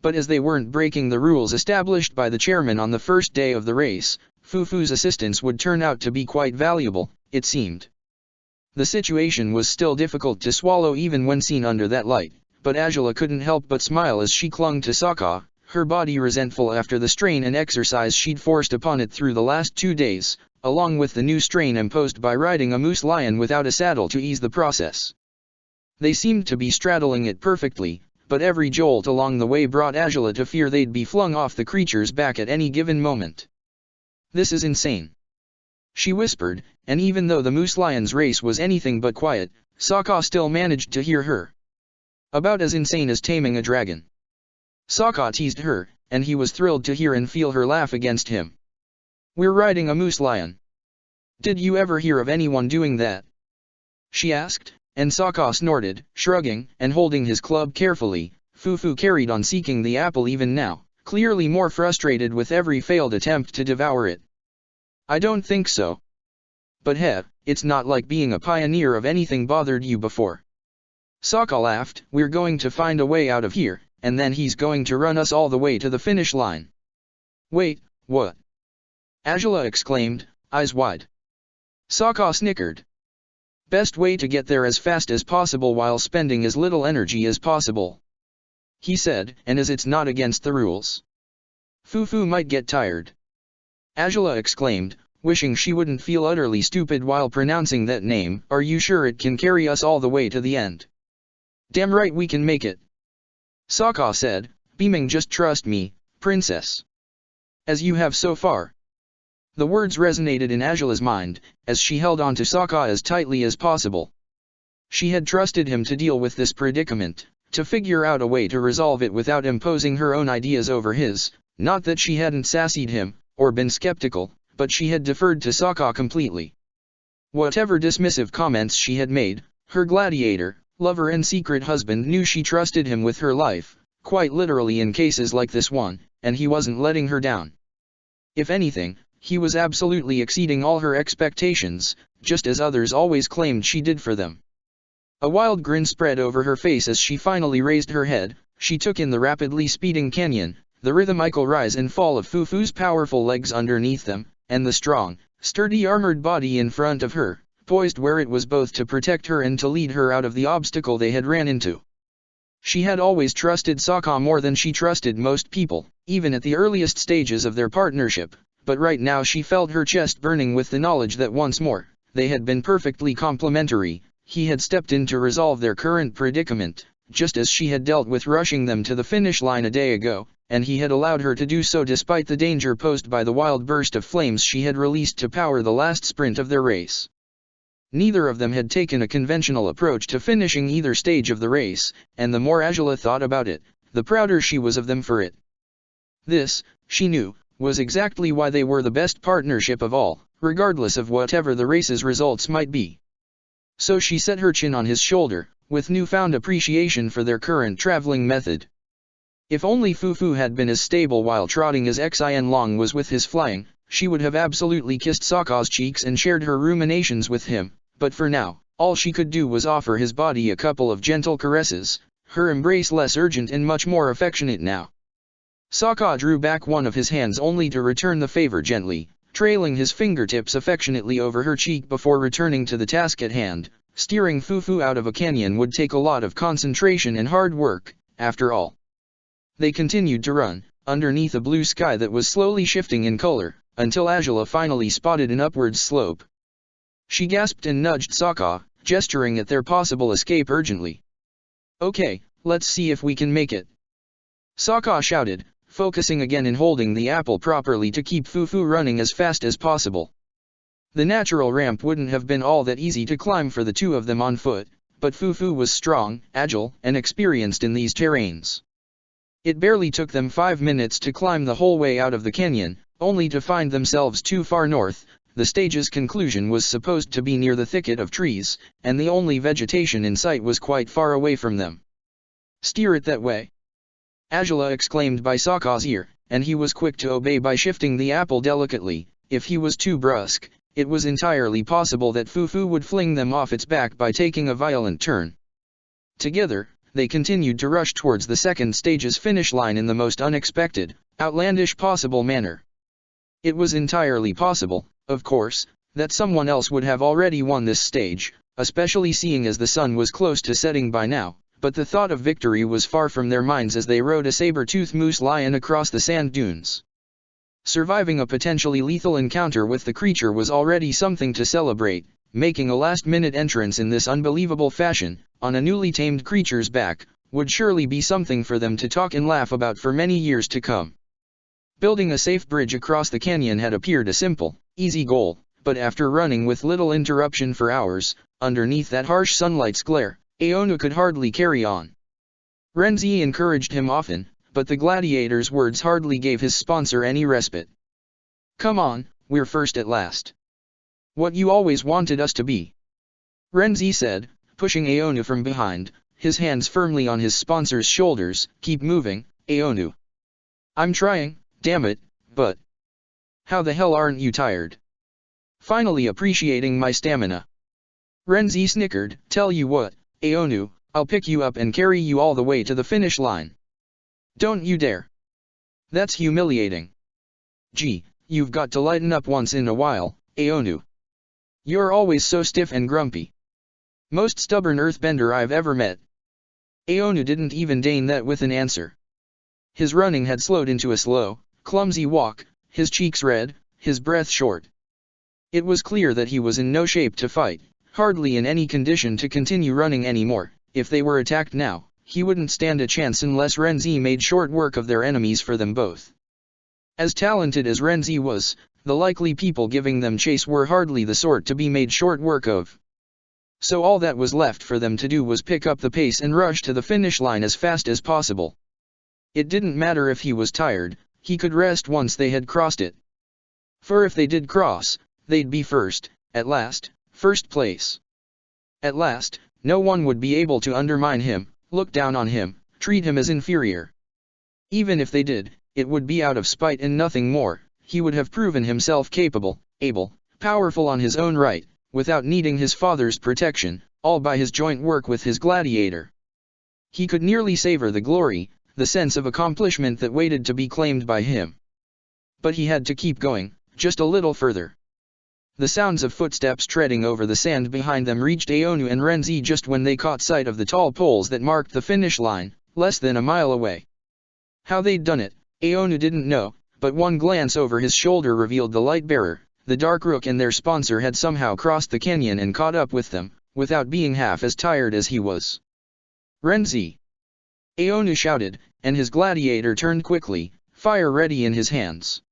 But as they weren't breaking the rules established by the chairman on the first day of the race, Fufu's assistance would turn out to be quite valuable, it seemed. The situation was still difficult to swallow even when seen under that light, but Azula couldn't help but smile as she clung to Sokka, her body resentful after the strain and exercise she'd forced upon it through the last 2 days, along with the new strain imposed by riding a moose lion without a saddle to ease the process. They seemed to be straddling it perfectly, but every jolt along the way brought Azula to fear they'd be flung off the creature's back at any given moment. "This is insane," she whispered, and even though the moose lion's race was anything but quiet, Sokka still managed to hear her. "About as insane as taming a dragon." Sokka teased her, and he was thrilled to hear and feel her laugh against him. "We're riding a moose lion. Did you ever hear of anyone doing that?" she asked, and Sokka snorted, shrugging, and holding his club carefully. Fufu carried on seeking the apple even now, clearly more frustrated with every failed attempt to devour it. "I don't think so. But it's not like being a pioneer of anything bothered you before." Sokka laughed. "We're going to find a way out of here, and then he's going to run us all the way to the finish line." "Wait, what?" Azula exclaimed, eyes wide. Sokka snickered. "Best way to get there as fast as possible while spending as little energy as possible," he said, "and as it's not against the rules. Fufu might get tired." Azula exclaimed, wishing she wouldn't feel utterly stupid while pronouncing that name. "Are you sure it can carry us all the way to the end?" "Damn right we can make it," Sokka said, beaming. "Just trust me, princess. As you have so far." The words resonated in Azula's mind, as she held on to Sokka as tightly as possible. She had trusted him to deal with this predicament, to figure out a way to resolve it without imposing her own ideas over his. Not that she hadn't sassied him, or been skeptical, but she had deferred to Sokka completely. Whatever dismissive comments she had made, her gladiator, lover and secret husband knew she trusted him with her life, quite literally in cases like this one, and he wasn't letting her down. If anything, he was absolutely exceeding all her expectations, just as others always claimed she did for them. A wild grin spread over her face as she finally raised her head, She took in the rapidly speeding canyon, the rhythmical rise and fall of Fufu's powerful legs underneath them, and the strong, sturdy armored body in front of her, poised where it was both to protect her and to lead her out of the obstacle they had ran into. She had always trusted Sokka more than she trusted most people, even at the earliest stages of their partnership, but right now she felt her chest burning with the knowledge that once more, they had been perfectly complementary. He had stepped in to resolve their current predicament, just as she had dealt with rushing them to the finish line a day ago, and he had allowed her to do so despite the danger posed by the wild burst of flames she had released to power the last sprint of their race. Neither of them had taken a conventional approach to finishing either stage of the race, and the more Azula thought about it, the prouder she was of them for it. This, she knew, was exactly why they were the best partnership of all, regardless of whatever the race's results might be. So she set her chin on his shoulder, with newfound appreciation for their current traveling method. If only Fufu had been as stable while trotting as Xian Long was with his flying, she would have absolutely kissed Sokka's cheeks and shared her ruminations with him, but for now, all she could do was offer his body a couple of gentle caresses, her embrace less urgent and much more affectionate now. Sokka drew back one of his hands only to return the favor gently, trailing his fingertips affectionately over her cheek before returning to the task at hand. Steering Fufu out of a canyon would take a lot of concentration and hard work, after all. They continued to run, underneath a blue sky that was slowly shifting in color, until Azula finally spotted an upward slope. She gasped and nudged Sokka, gesturing at their possible escape urgently. "Okay, let's see if we can make it," Sokka shouted, focusing again and holding the apple properly to keep Fufu running as fast as possible. The natural ramp wouldn't have been all that easy to climb for the two of them on foot, but Fufu was strong, agile, and experienced in these terrains. It barely took them 5 minutes to climb the whole way out of the canyon, only to find themselves too far north. The stage's conclusion was supposed to be near the thicket of trees, and the only vegetation in sight was quite far away from them. "Steer it that way," Azula exclaimed by Sokka's ear, and he was quick to obey by shifting the apple delicately. If he was too brusque, it was entirely possible that Fufu would fling them off its back by taking a violent turn. Together, they continued to rush towards the second stage's finish line in the most unexpected, outlandish possible manner. It was entirely possible, of course, that someone else would have already won this stage, especially seeing as the sun was close to setting by now, but the thought of victory was far from their minds as they rode a saber-toothed moose lion across the sand dunes. Surviving a potentially lethal encounter with the creature was already something to celebrate. Making a last-minute entrance in this unbelievable fashion, on a newly tamed creature's back, would surely be something for them to talk and laugh about for many years to come. Building a safe bridge across the canyon had appeared a simple, easy goal, but after running with little interruption for hours, underneath that harsh sunlight's glare, Aonu could hardly carry on. Renzi encouraged him often, but the gladiator's words hardly gave his sponsor any respite. "Come on, we're first at last. What you always wanted us to be," Renzi said, pushing Aonu from behind, his hands firmly on his sponsor's shoulders. "Keep moving, Aonu." "I'm trying, damn it, but how the hell aren't you tired?" "Finally appreciating my stamina." Renzi snickered. "Tell you what, Aonu, I'll pick you up and carry you all the way to the finish line." "Don't you dare. That's humiliating." "Gee, you've got to lighten up once in a while, Aonu. You're always so stiff and grumpy. Most stubborn earthbender I've ever met." Aonu didn't even deign that with an answer. His running had slowed into a slow, clumsy walk, his cheeks red, his breath short. It was clear that he was in no shape to fight, hardly in any condition to continue running anymore. If they were attacked now, he wouldn't stand a chance unless Renzi made short work of their enemies for them both. As talented as Renzi was, the likely people giving them chase were hardly the sort to be made short work of. So all that was left for them to do was pick up the pace and rush to the finish line as fast as possible. It didn't matter if he was tired, he could rest once they had crossed it. For if they did cross, they'd be first, at last, first place. At last, no one would be able to undermine him, look down on him, treat him as inferior. Even if they did, it would be out of spite and nothing more. He would have proven himself capable, able, powerful on his own right, without needing his father's protection, all by his joint work with his gladiator. He could nearly savor the glory, the sense of accomplishment that waited to be claimed by him. But he had to keep going, just a little further. The sounds of footsteps treading over the sand behind them reached Aonu and Renzi just when they caught sight of the tall poles that marked the finish line, less than a mile away. How they'd done it, Aonu didn't know, but one glance over his shoulder revealed the light bearer, the Dark Rook and their sponsor had somehow crossed the canyon and caught up with them, without being half as tired as he was. Renzi! Aonu shouted, and his gladiator turned quickly, fire ready in his hands.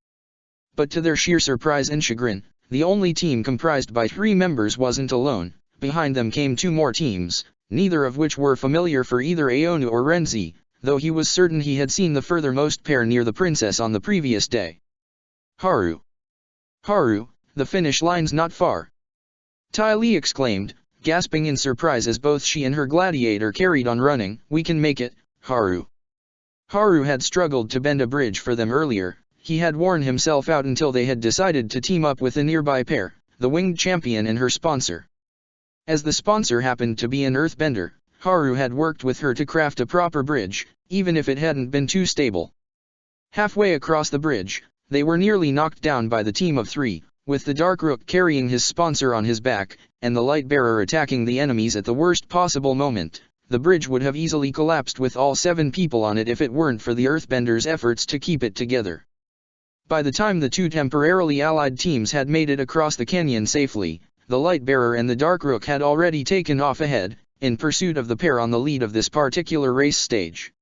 But to their sheer surprise and chagrin, the only team comprised by 3 members wasn't alone. Behind them came 2 more teams, neither of which were familiar for either Aonu or Renzi, though he was certain he had seen the furthermost pair near the princess on the previous day. Haru! Haru, the finish line's not far! Ty Lee exclaimed, gasping in surprise as both she and her gladiator carried on running. We can make it, Haru. Haru had struggled to bend a bridge for them earlier. He had worn himself out until they had decided to team up with a nearby pair, the winged champion and her sponsor. As the sponsor happened to be an earthbender, Haru had worked with her to craft a proper bridge, even if it hadn't been too stable. Halfway across the bridge, they were nearly knocked down by the team of 3, with the Dark Rook carrying his sponsor on his back, and the light bearer attacking the enemies at the worst possible moment. The bridge would have easily collapsed with all 7 people on it if it weren't for the earthbenders' efforts to keep it together. By the time the 2 temporarily allied teams had made it across the canyon safely, the light bearer and the Dark Rook had already taken off ahead, in pursuit of the pair on the lead of this particular race stage.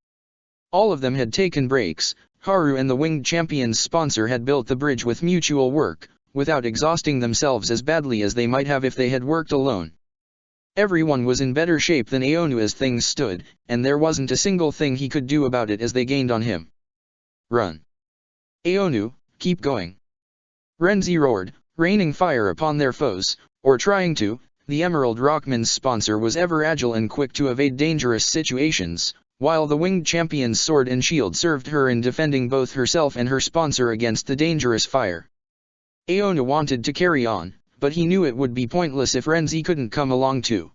All of them had taken breaks. Haru and the winged champion's sponsor had built the bridge with mutual work, without exhausting themselves as badly as they might have if they had worked alone. Everyone was in better shape than Aonu as things stood, and there wasn't a single thing he could do about it as they gained on him. Run! Aonu, keep going! Renzi roared, raining fire upon their foes, or trying to. The Emerald Rockman's sponsor was ever agile and quick to evade dangerous situations, while the winged champion's sword and shield served her in defending both herself and her sponsor against the dangerous fire. Aonu wanted to carry on, but he knew it would be pointless if Renzi couldn't come along too.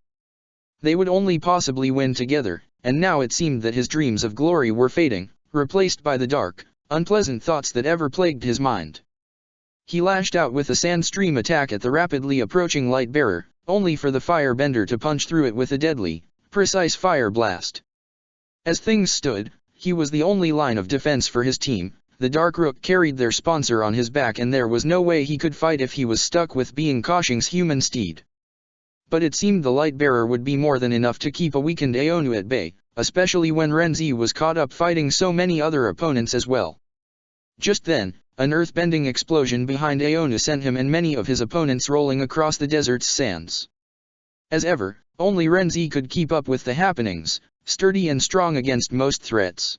They would only possibly win together, and now it seemed that his dreams of glory were fading, replaced by the dark, unpleasant thoughts that ever plagued his mind. He lashed out with a sandstream attack at the rapidly approaching light bearer, only for the firebender to punch through it with a deadly, precise fire blast. As things stood, he was the only line of defense for his team. The Dark Rook carried their sponsor on his back and there was no way he could fight if he was stuck with being Koshing's human steed. But it seemed the light bearer would be more than enough to keep a weakened Aonu at bay, especially when Renzi was caught up fighting so many other opponents as well. Just then, an earth-bending explosion behind Aonu sent him and many of his opponents rolling across the desert's sands. As ever, only Renzi could keep up with the happenings, sturdy and strong against most threats.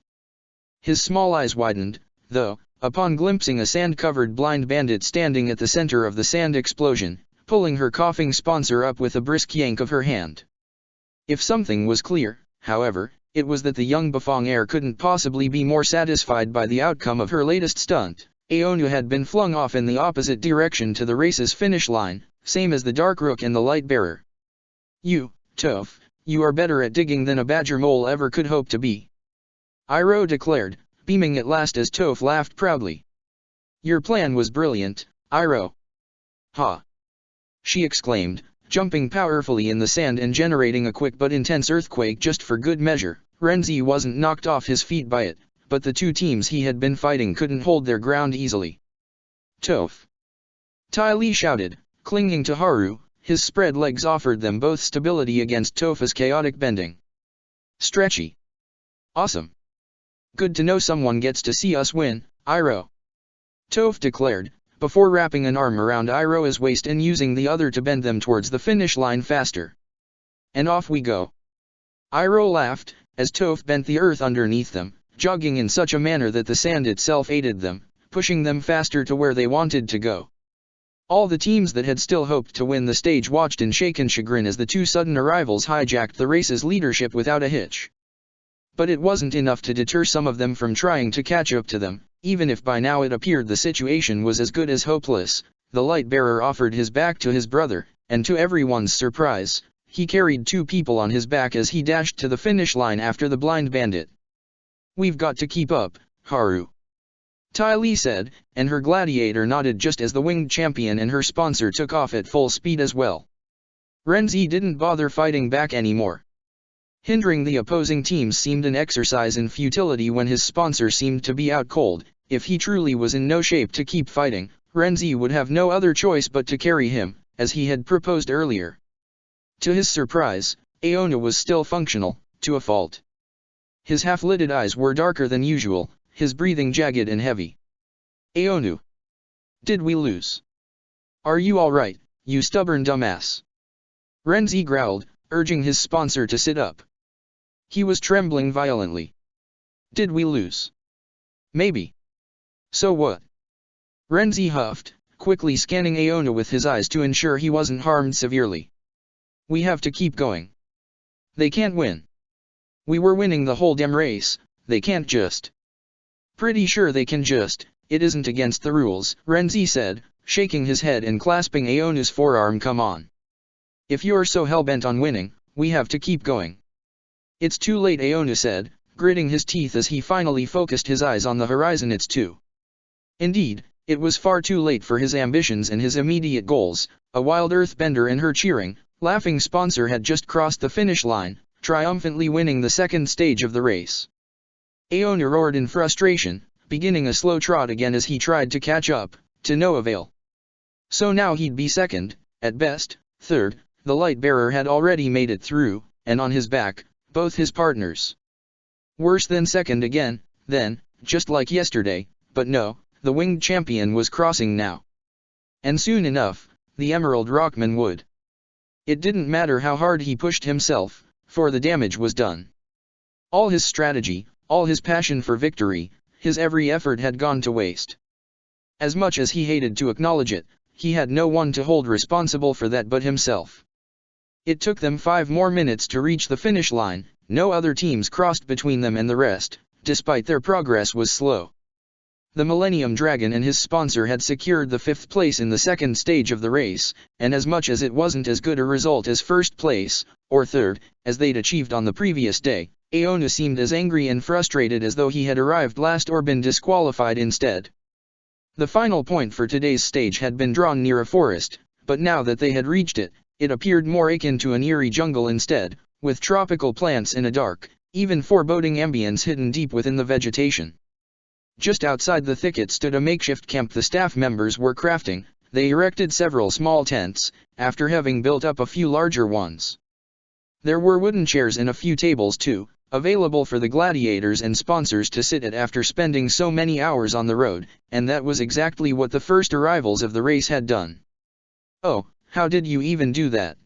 His small eyes widened, though, upon glimpsing a sand-covered blind bandit standing at the center of the sand explosion, pulling her coughing sponsor up with a brisk yank of her hand. If something was clear, however, it was that the young Bafong heir couldn't possibly be more satisfied by the outcome of her latest stunt. Aonu had been flung off in the opposite direction to the race's finish line, same as the Dark Rook and the Light Bearer. You, Toph, you are better at digging than a badger mole ever could hope to be. Iroh declared, beaming at last as Toph laughed proudly. Your plan was brilliant, Iroh. Ha! She exclaimed, jumping powerfully in the sand and generating a quick but intense earthquake just for good measure. Renzi wasn't knocked off his feet by it, but the 2 teams he had been fighting couldn't hold their ground easily. Toph! Ty Lee shouted, clinging to Haru. His spread legs offered them both stability against Toph's chaotic bending. Stretchy. Awesome. Good to know someone gets to see us win, Iroh. Toph declared, before wrapping an arm around Iroh's waist and using the other to bend them towards the finish line faster. And off we go. Iroh laughed, as Toph bent the earth underneath them, jogging in such a manner that the sand itself aided them, pushing them faster to where they wanted to go. All the teams that had still hoped to win the stage watched in shaken chagrin as the 2 sudden arrivals hijacked the race's leadership without a hitch. But it wasn't enough to deter some of them from trying to catch up to them, even if by now it appeared the situation was as good as hopeless. The light bearer offered his back to his brother, and to everyone's surprise, he carried 2 people on his back as he dashed to the finish line after the blind bandit. "We've got to keep up, Haru," Ty Lee said, and her gladiator nodded just as the winged champion and her sponsor took off at full speed as well. Renzi didn't bother fighting back anymore. Hindering the opposing teams seemed an exercise in futility when his sponsor seemed to be out cold. If he truly was in no shape to keep fighting, Renzi would have no other choice but to carry him, as he had proposed earlier. To his surprise, Aona was still functional, to a fault. His half-lidded eyes were darker than usual, his breathing jagged and heavy. "Aonu. Did we lose? Are you all right, you stubborn dumbass?" Renzi growled, urging his sponsor to sit up. He was trembling violently. "Did we lose? Maybe. So what?" Renzi huffed, quickly scanning Aona with his eyes to ensure he wasn't harmed severely. "We have to keep going. They can't win. We were winning the whole damn race, they can't just." "Pretty sure they can just, it isn't against the rules," Renzi said, shaking his head and clasping Aona's forearm. "Come on. If you're so hell-bent on winning, we have to keep going." "It's too late," Aona said, gritting his teeth as he finally focused his eyes on the horizon. Indeed, it was far too late for his ambitions and his immediate goals. A wild earthbender and her cheering, laughing sponsor had just crossed the finish line, triumphantly winning the second stage of the race. Aona roared in frustration, beginning a slow trot again as he tried to catch up, to no avail. So now he'd be second, at best, third. The light bearer had already made it through, and on his back, both his partners. Worse than second again, then, just like yesterday, but no, the winged champion was crossing now. And soon enough, the Emerald Rockman would. It didn't matter how hard he pushed himself, for the damage was done. All his strategy, all his passion for victory, his every effort had gone to waste. As much as he hated to acknowledge it, he had no one to hold responsible for that but himself. It took them 5 more minutes to reach the finish line. No other teams crossed between them and the rest, despite their progress was slow. The Millennium Dragon and his sponsor had secured the 5th place in the second stage of the race, and as much as it wasn't as good a result as first place, or third, as they'd achieved on the previous day, Aona seemed as angry and frustrated as though he had arrived last or been disqualified instead. The final point for today's stage had been drawn near a forest, but now that they had reached it, it appeared more akin to an eerie jungle instead, with tropical plants and a dark, even foreboding ambience hidden deep within the vegetation. Just outside the thicket stood a makeshift camp the staff members were crafting. They erected several small tents, after having built up a few larger ones. There were wooden chairs and a few tables too, available for the gladiators and sponsors to sit at after spending so many hours on the road, and that was exactly what the first arrivals of the race had done. "Oh, how did you even do that?"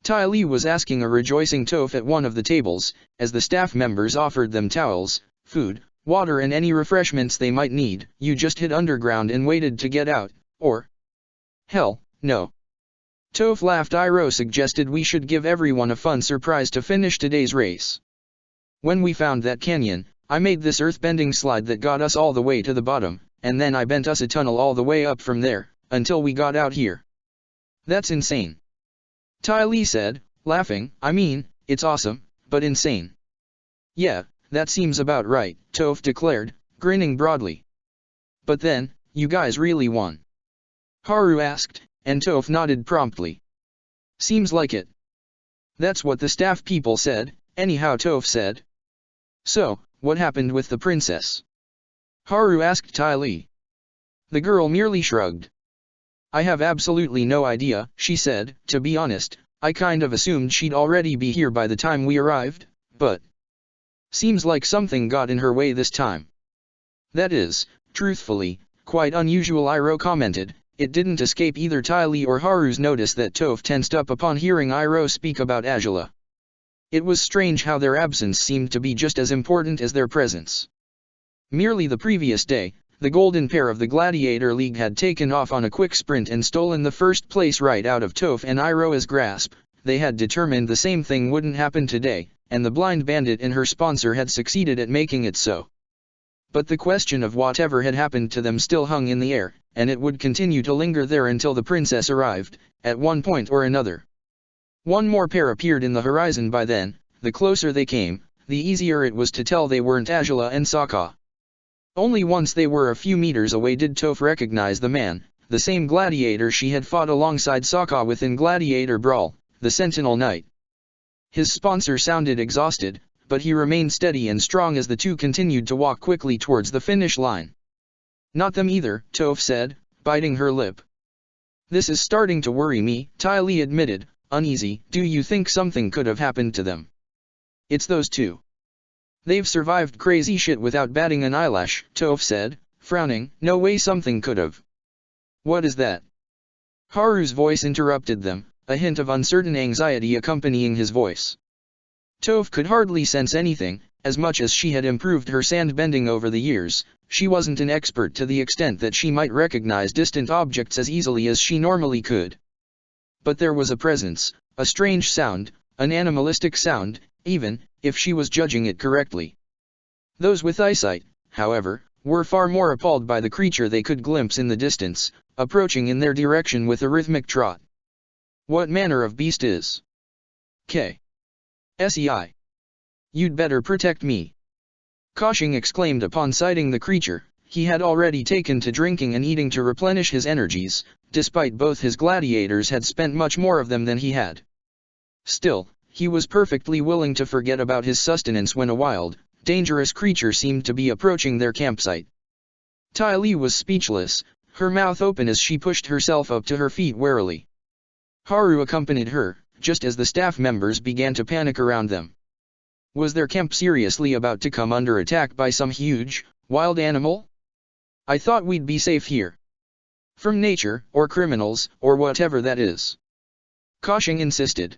Ty Lee was asking a rejoicing Toph at one of the tables, as the staff members offered them towels, food, water and any refreshments they might need. "You just hid underground and waited to get out, or?" "Hell, no." Toph laughed. "Iroh suggested we should give everyone a fun surprise to finish today's race. When we found that canyon, I made this earthbending slide that got us all the way to the bottom, and then I bent us a tunnel all the way up from there, until we got out here." "That's insane," Ty Lee said, laughing. "I mean, it's awesome, but insane." "Yeah, that seems about right," Toph declared, grinning broadly. "But then, you guys really won?" Haru asked, and Toph nodded promptly. "Seems like it. That's what the staff people said, anyhow," Toph said. "So, what happened with the princess?" Haru asked Ty Lee. The girl merely shrugged. "I have absolutely no idea," she said. "To be honest, I kind of assumed she'd already be here by the time we arrived, but seems like something got in her way this time." "That is, truthfully, quite unusual," Iroh commented. It didn't escape either Ty Lee or Haru's notice that Toph tensed up upon hearing Iroh speak about Azula. It was strange how their absence seemed to be just as important as their presence. Merely the previous day, the golden pair of the Gladiator League had taken off on a quick sprint and stolen the first place right out of Toph and Iroh's grasp. They had determined the same thing wouldn't happen today, and the blind bandit and her sponsor had succeeded at making it so. But the question of whatever had happened to them still hung in the air, and it would continue to linger there until the princess arrived, at one point or another. One more pair appeared in the horizon by then. The closer they came, the easier it was to tell they weren't Angela and Sokka. Only once they were a few meters away did Toph recognize the man, the same gladiator she had fought alongside Sokka with in Gladiator Brawl, the Sentinel Knight. His sponsor sounded exhausted, but he remained steady and strong as the two continued to walk quickly towards the finish line. Not them either, Toph said, biting her lip. This is starting to worry me, Ty Lee admitted, uneasy. Do you think something could have happened to them? It's those two. They've survived crazy shit without batting an eyelash, Toph said, frowning. No way something could have. What is that? Haru's voice interrupted them, a hint of uncertain anxiety accompanying his voice. Toph could hardly sense anything. As much as she had improved her sand-bending over the years, she wasn't an expert to the extent that she might recognize distant objects as easily as she normally could. But there was a presence, a strange sound, an animalistic sound, even if she was judging it correctly. Those with eyesight, however, were far more appalled by the creature they could glimpse in the distance, approaching in their direction with a rhythmic trot. What manner of beast is? Sei. You'd better protect me. Koshing exclaimed upon sighting the creature. He had already taken to drinking and eating to replenish his energies, despite both his gladiators had spent much more of them than he had. Still, he was perfectly willing to forget about his sustenance when a wild, dangerous creature seemed to be approaching their campsite. Ty Lee was speechless, her mouth open as she pushed herself up to her feet warily. Haru accompanied her, just as the staff members began to panic around them. Was their camp seriously about to come under attack by some huge, wild animal? I thought we'd be safe here. From nature, or criminals, or whatever that is. Koshing insisted.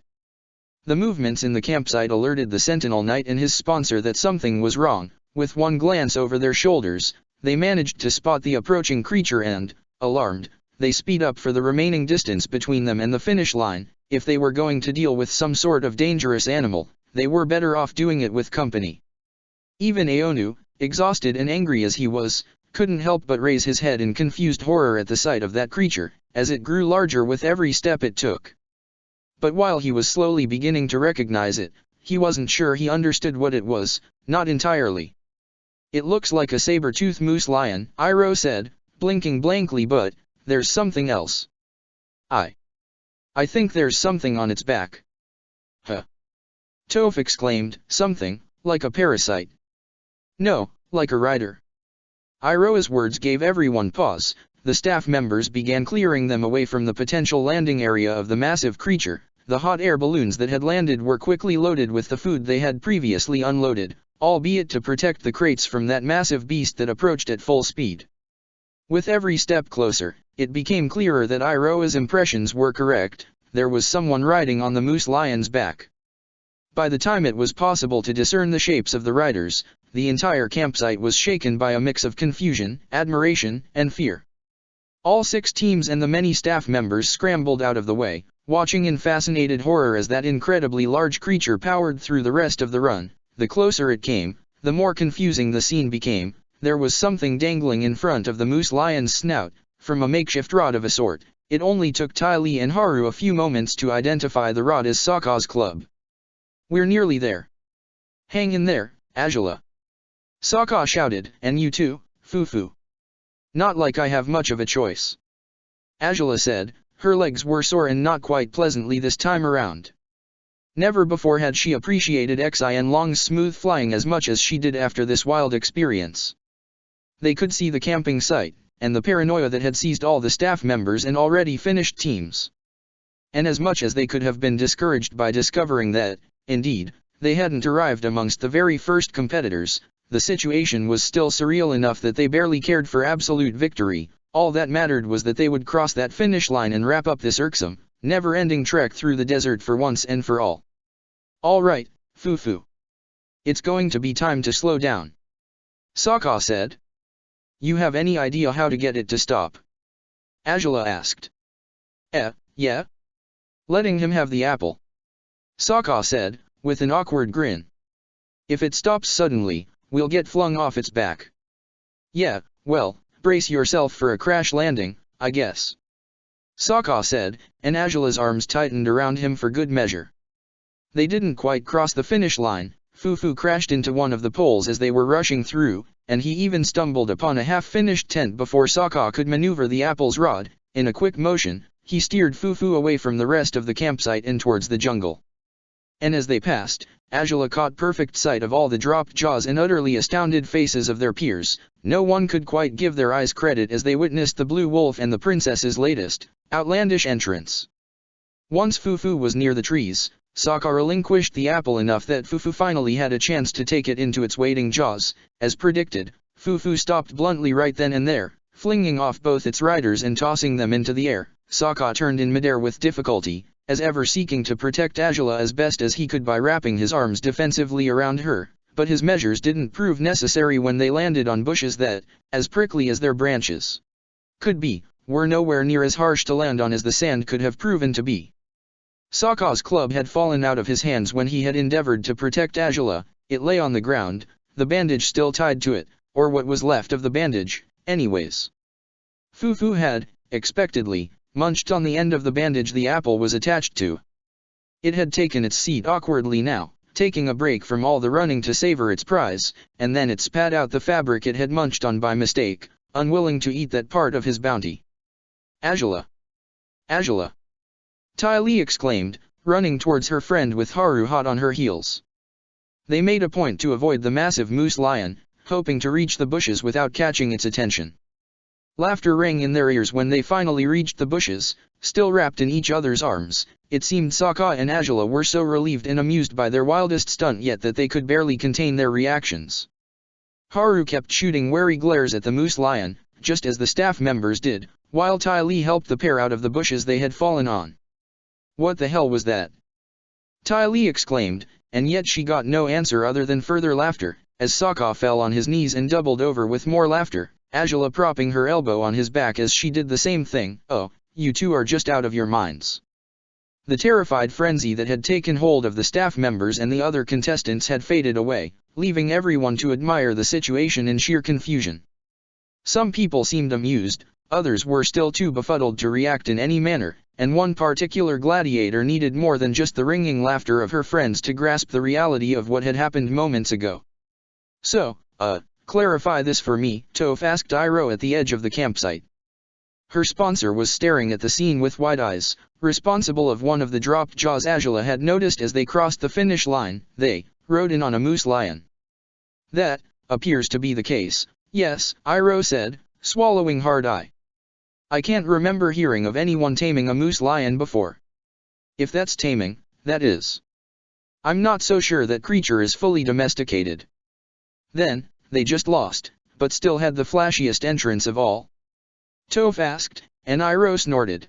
The movements in the campsite alerted the Sentinel Knight and his sponsor that something was wrong. With one glance over their shoulders, they managed to spot the approaching creature and, alarmed, they speed up for the remaining distance between them and the finish line. If they were going to deal with some sort of dangerous animal, they were better off doing it with company. Even Aonu, exhausted and angry as he was, couldn't help but raise his head in confused horror at the sight of that creature, as it grew larger with every step it took. But while he was slowly beginning to recognize it, he wasn't sure he understood what it was, not entirely. It looks like a saber-toothed moose lion, Iroh said, blinking blankly, but there's something else. I think there's something on its back. Huh? Toph exclaimed, something, like a parasite. No, like a rider. Iroh's words gave everyone pause. The staff members began clearing them away from the potential landing area of the massive creature. The hot air balloons that had landed were quickly loaded with the food they had previously unloaded, albeit to protect the crates from that massive beast that approached at full speed. With every step closer, it became clearer that Iroh's impressions were correct. There was someone riding on the moose lion's back. By the time it was possible to discern the shapes of the riders, the entire campsite was shaken by a mix of confusion, admiration, and fear. All 6 teams and the many staff members scrambled out of the way, watching in fascinated horror as that incredibly large creature powered through the rest of the run. The closer it came, the more confusing the scene became. There was something dangling in front of the moose lion's snout, from a makeshift rod of a sort. It only took Ty Lee and Haru a few moments to identify the rod as Sokka's club. We're nearly there. Hang in there, Angela. Sokka shouted, and you too, Fufu. Not like I have much of a choice. Angela said, her legs were sore and not quite pleasantly this time around. Never before had she appreciated Xian Long's smooth flying as much as she did after this wild experience. They could see the camping site, and the paranoia that had seized all the staff members and already finished teams. And as much as they could have been discouraged by discovering that, indeed, they hadn't arrived amongst the very first competitors, the situation was still surreal enough that they barely cared for absolute victory. All that mattered was that they would cross that finish line and wrap up this irksome, never-ending trek through the desert for once and for all. All right, Fufu. It's going to be time to slow down. Sokka said. You have any idea how to get it to stop? Angela asked. Yeah. Letting him have the apple. Sokka said, with an awkward grin. If it stops suddenly, we'll get flung off its back. Yeah, well, brace yourself for a crash landing, I guess. Sokka said, and Azula's arms tightened around him for good measure. They didn't quite cross the finish line. Fufu crashed into one of the poles as they were rushing through, and he even stumbled upon a half-finished tent before Sokka could maneuver the apple's rod. In a quick motion, he steered Fufu away from the rest of the campsite and towards the jungle. And as they passed, Azula caught perfect sight of all the dropped jaws and utterly astounded faces of their peers. No one could quite give their eyes credit as they witnessed the Blue Wolf and the princess's latest, outlandish entrance. Once Fufu was near the trees, Sokka relinquished the apple enough that Fufu finally had a chance to take it into its waiting jaws. As predicted, Fufu stopped bluntly right then and there, flinging off both its riders and tossing them into the air. Sokka turned in midair with difficulty, as ever seeking to protect Azula as best as he could by wrapping his arms defensively around her, but his measures didn't prove necessary when they landed on bushes that, as prickly as their branches could be, were nowhere near as harsh to land on as the sand could have proven to be. Sokka's club had fallen out of his hands when he had endeavored to protect Azula. It lay on the ground, the bandage still tied to it, or what was left of the bandage, anyways. Fufu had, expectedly, munched on the end of the bandage the apple was attached to. It had taken its seat awkwardly now, taking a break from all the running to savor its prize, and then it spat out the fabric it had munched on by mistake, unwilling to eat that part of his bounty. Azula! Azula! Ty Lee exclaimed, running towards her friend with Haru hot on her heels. They made a point to avoid the massive moose lion, hoping to reach the bushes without catching its attention. Laughter rang in their ears when they finally reached the bushes, still wrapped in each other's arms. It seemed Sokka and Azula were so relieved and amused by their wildest stunt yet that they could barely contain their reactions. Haru kept shooting wary glares at the moose lion, just as the staff members did, while Ty Lee helped the pair out of the bushes they had fallen on. What the hell was that? Ty Lee exclaimed, and yet she got no answer other than further laughter, as Sokka fell on his knees and doubled over with more laughter, Azula propping her elbow on his back as she did the same thing. Oh, you two are just out of your minds. The terrified frenzy that had taken hold of the staff members and the other contestants had faded away, leaving everyone to admire the situation in sheer confusion. Some people seemed amused, others were still too befuddled to react in any manner, and one particular gladiator needed more than just the ringing laughter of her friends to grasp the reality of what had happened moments ago. So, clarify this for me, Toph asked Iroh at the edge of the campsite. Her sponsor was staring at the scene with wide eyes, responsible of one of the dropped jaws Azula had noticed as they crossed the finish line. They rode in on a moose lion. That appears to be the case, yes, Iroh said, swallowing hard. I can't remember hearing of anyone taming a moose lion before. If that's taming, that is. I'm not so sure that creature is fully domesticated. Then, they just lost, but still had the flashiest entrance of all? Toph asked, and Iroh snorted.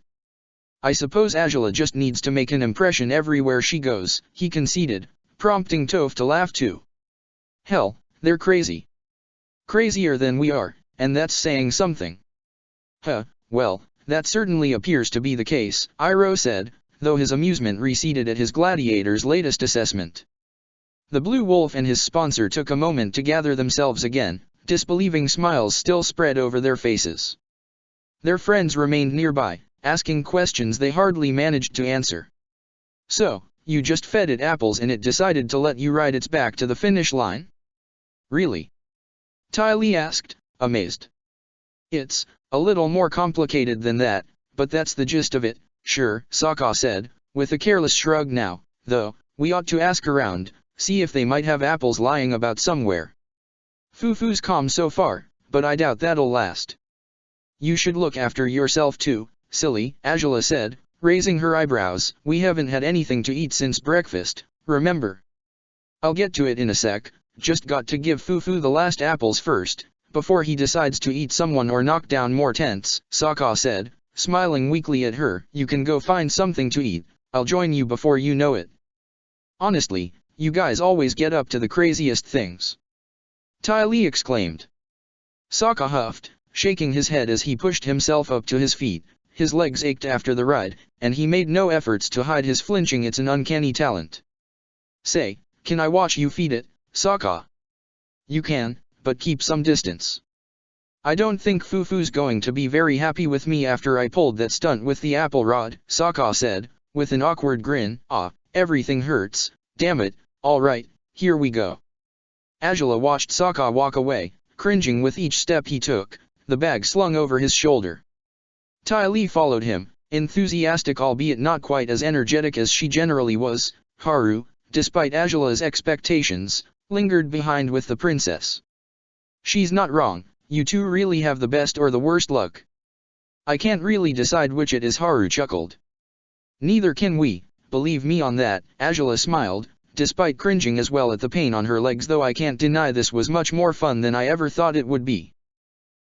I suppose Azula just needs to make an impression everywhere she goes, he conceded, prompting Toph to laugh too. Hell, they're crazy. Crazier than we are, and that's saying something. Well, that certainly appears to be the case, Iroh said, though his amusement receded at his gladiator's latest assessment. The Blue Wolf and his sponsor took a moment to gather themselves again, disbelieving smiles still spread over their faces. Their friends remained nearby, asking questions they hardly managed to answer. So, you just fed it apples and it decided to let you ride its back to the finish line? Really? Ty Lee asked, amazed. It's a little more complicated than that, but that's the gist of it, sure, Sokka said, with a careless shrug. Now, though, we ought to ask around, see if they might have apples lying about somewhere. Fufu's calm so far, but I doubt that'll last. You should look after yourself too, silly, Azula said, raising her eyebrows. We haven't had anything to eat since breakfast, remember? I'll get to it in a sec, just got to give Fufu the last apples first, before he decides to eat someone or knock down more tents, Sokka said, smiling weakly at her. You can go find something to eat, I'll join you before you know it. Honestly, you guys always get up to the craziest things. Ty Lee exclaimed. Sokka huffed, shaking his head as he pushed himself up to his feet. His legs ached after the ride, and he made no efforts to hide his flinching. It's an uncanny talent. Say, can I watch you feed it, Sokka? You can, but keep some distance. I don't think Fufu's going to be very happy with me after I pulled that stunt with the apple rod, Sokka said, with an awkward grin. Everything hurts, damn it, alright, here we go. Azula watched Sokka walk away, cringing with each step he took, the bag slung over his shoulder. Ty Lee followed him, enthusiastic albeit not quite as energetic as she generally was. Haru, despite Azula's expectations, lingered behind with the princess. She's not wrong, you two really have the best or the worst luck. I can't really decide which it is, Haru chuckled. Neither can we, believe me on that, Azula smiled, despite cringing as well at the pain on her legs, though I can't deny this was much more fun than I ever thought it would be.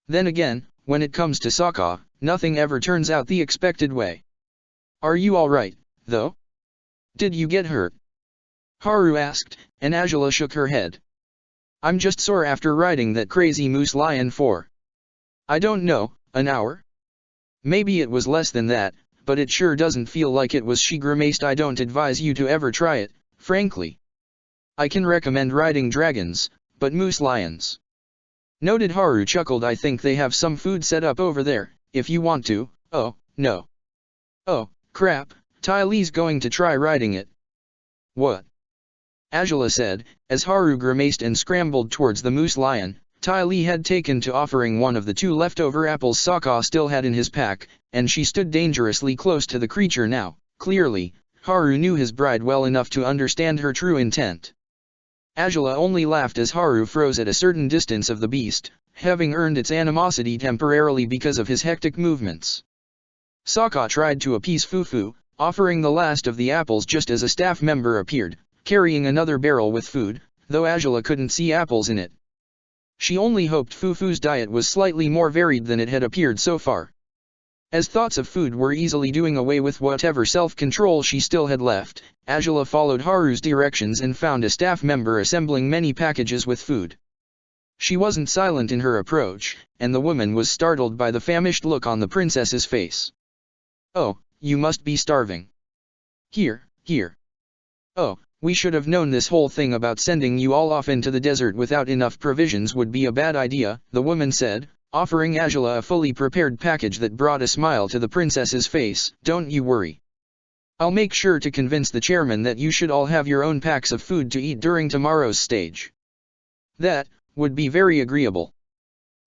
Then again, when it comes to Sokka, nothing ever turns out the expected way. Are you alright, though? Did you get hurt? Haru asked, and Azula shook her head. I'm just sore after riding that crazy moose lion for, I don't know, an hour? Maybe it was less than that, but it sure doesn't feel like it was. She grimaced. I don't advise you to ever try it, frankly. I can recommend riding dragons, but moose lions. Noted. Haru chuckled. I think they have some food set up over there, if you want to. Oh, no. Oh, crap, Ty Lee's going to try riding it. What? Azula said, as Haru grimaced and scrambled towards the moose lion. Ty Lee had taken to offering one of the two leftover apples Sokka still had in his pack, and she stood dangerously close to the creature now. Clearly, Haru knew his bride well enough to understand her true intent. Azula only laughed as Haru froze at a certain distance of the beast, having earned its animosity temporarily because of his hectic movements. Sokka tried to appease Fufu, offering the last of the apples just as a staff member appeared, carrying another barrel with food, though Azula couldn't see apples in it. She only hoped Fufu's diet was slightly more varied than it had appeared so far. As thoughts of food were easily doing away with whatever self-control she still had left, Azula followed Haru's directions and found a staff member assembling many packages with food. She wasn't silent in her approach, and the woman was startled by the famished look on the princess's face. Oh, you must be starving. Here. Oh, we should have known this whole thing about sending you all off into the desert without enough provisions would be a bad idea, the woman said, offering Azula a fully prepared package that brought a smile to the princess's face. Don't you worry. I'll make sure to convince the chairman that you should all have your own packs of food to eat during tomorrow's stage. That would be very agreeable.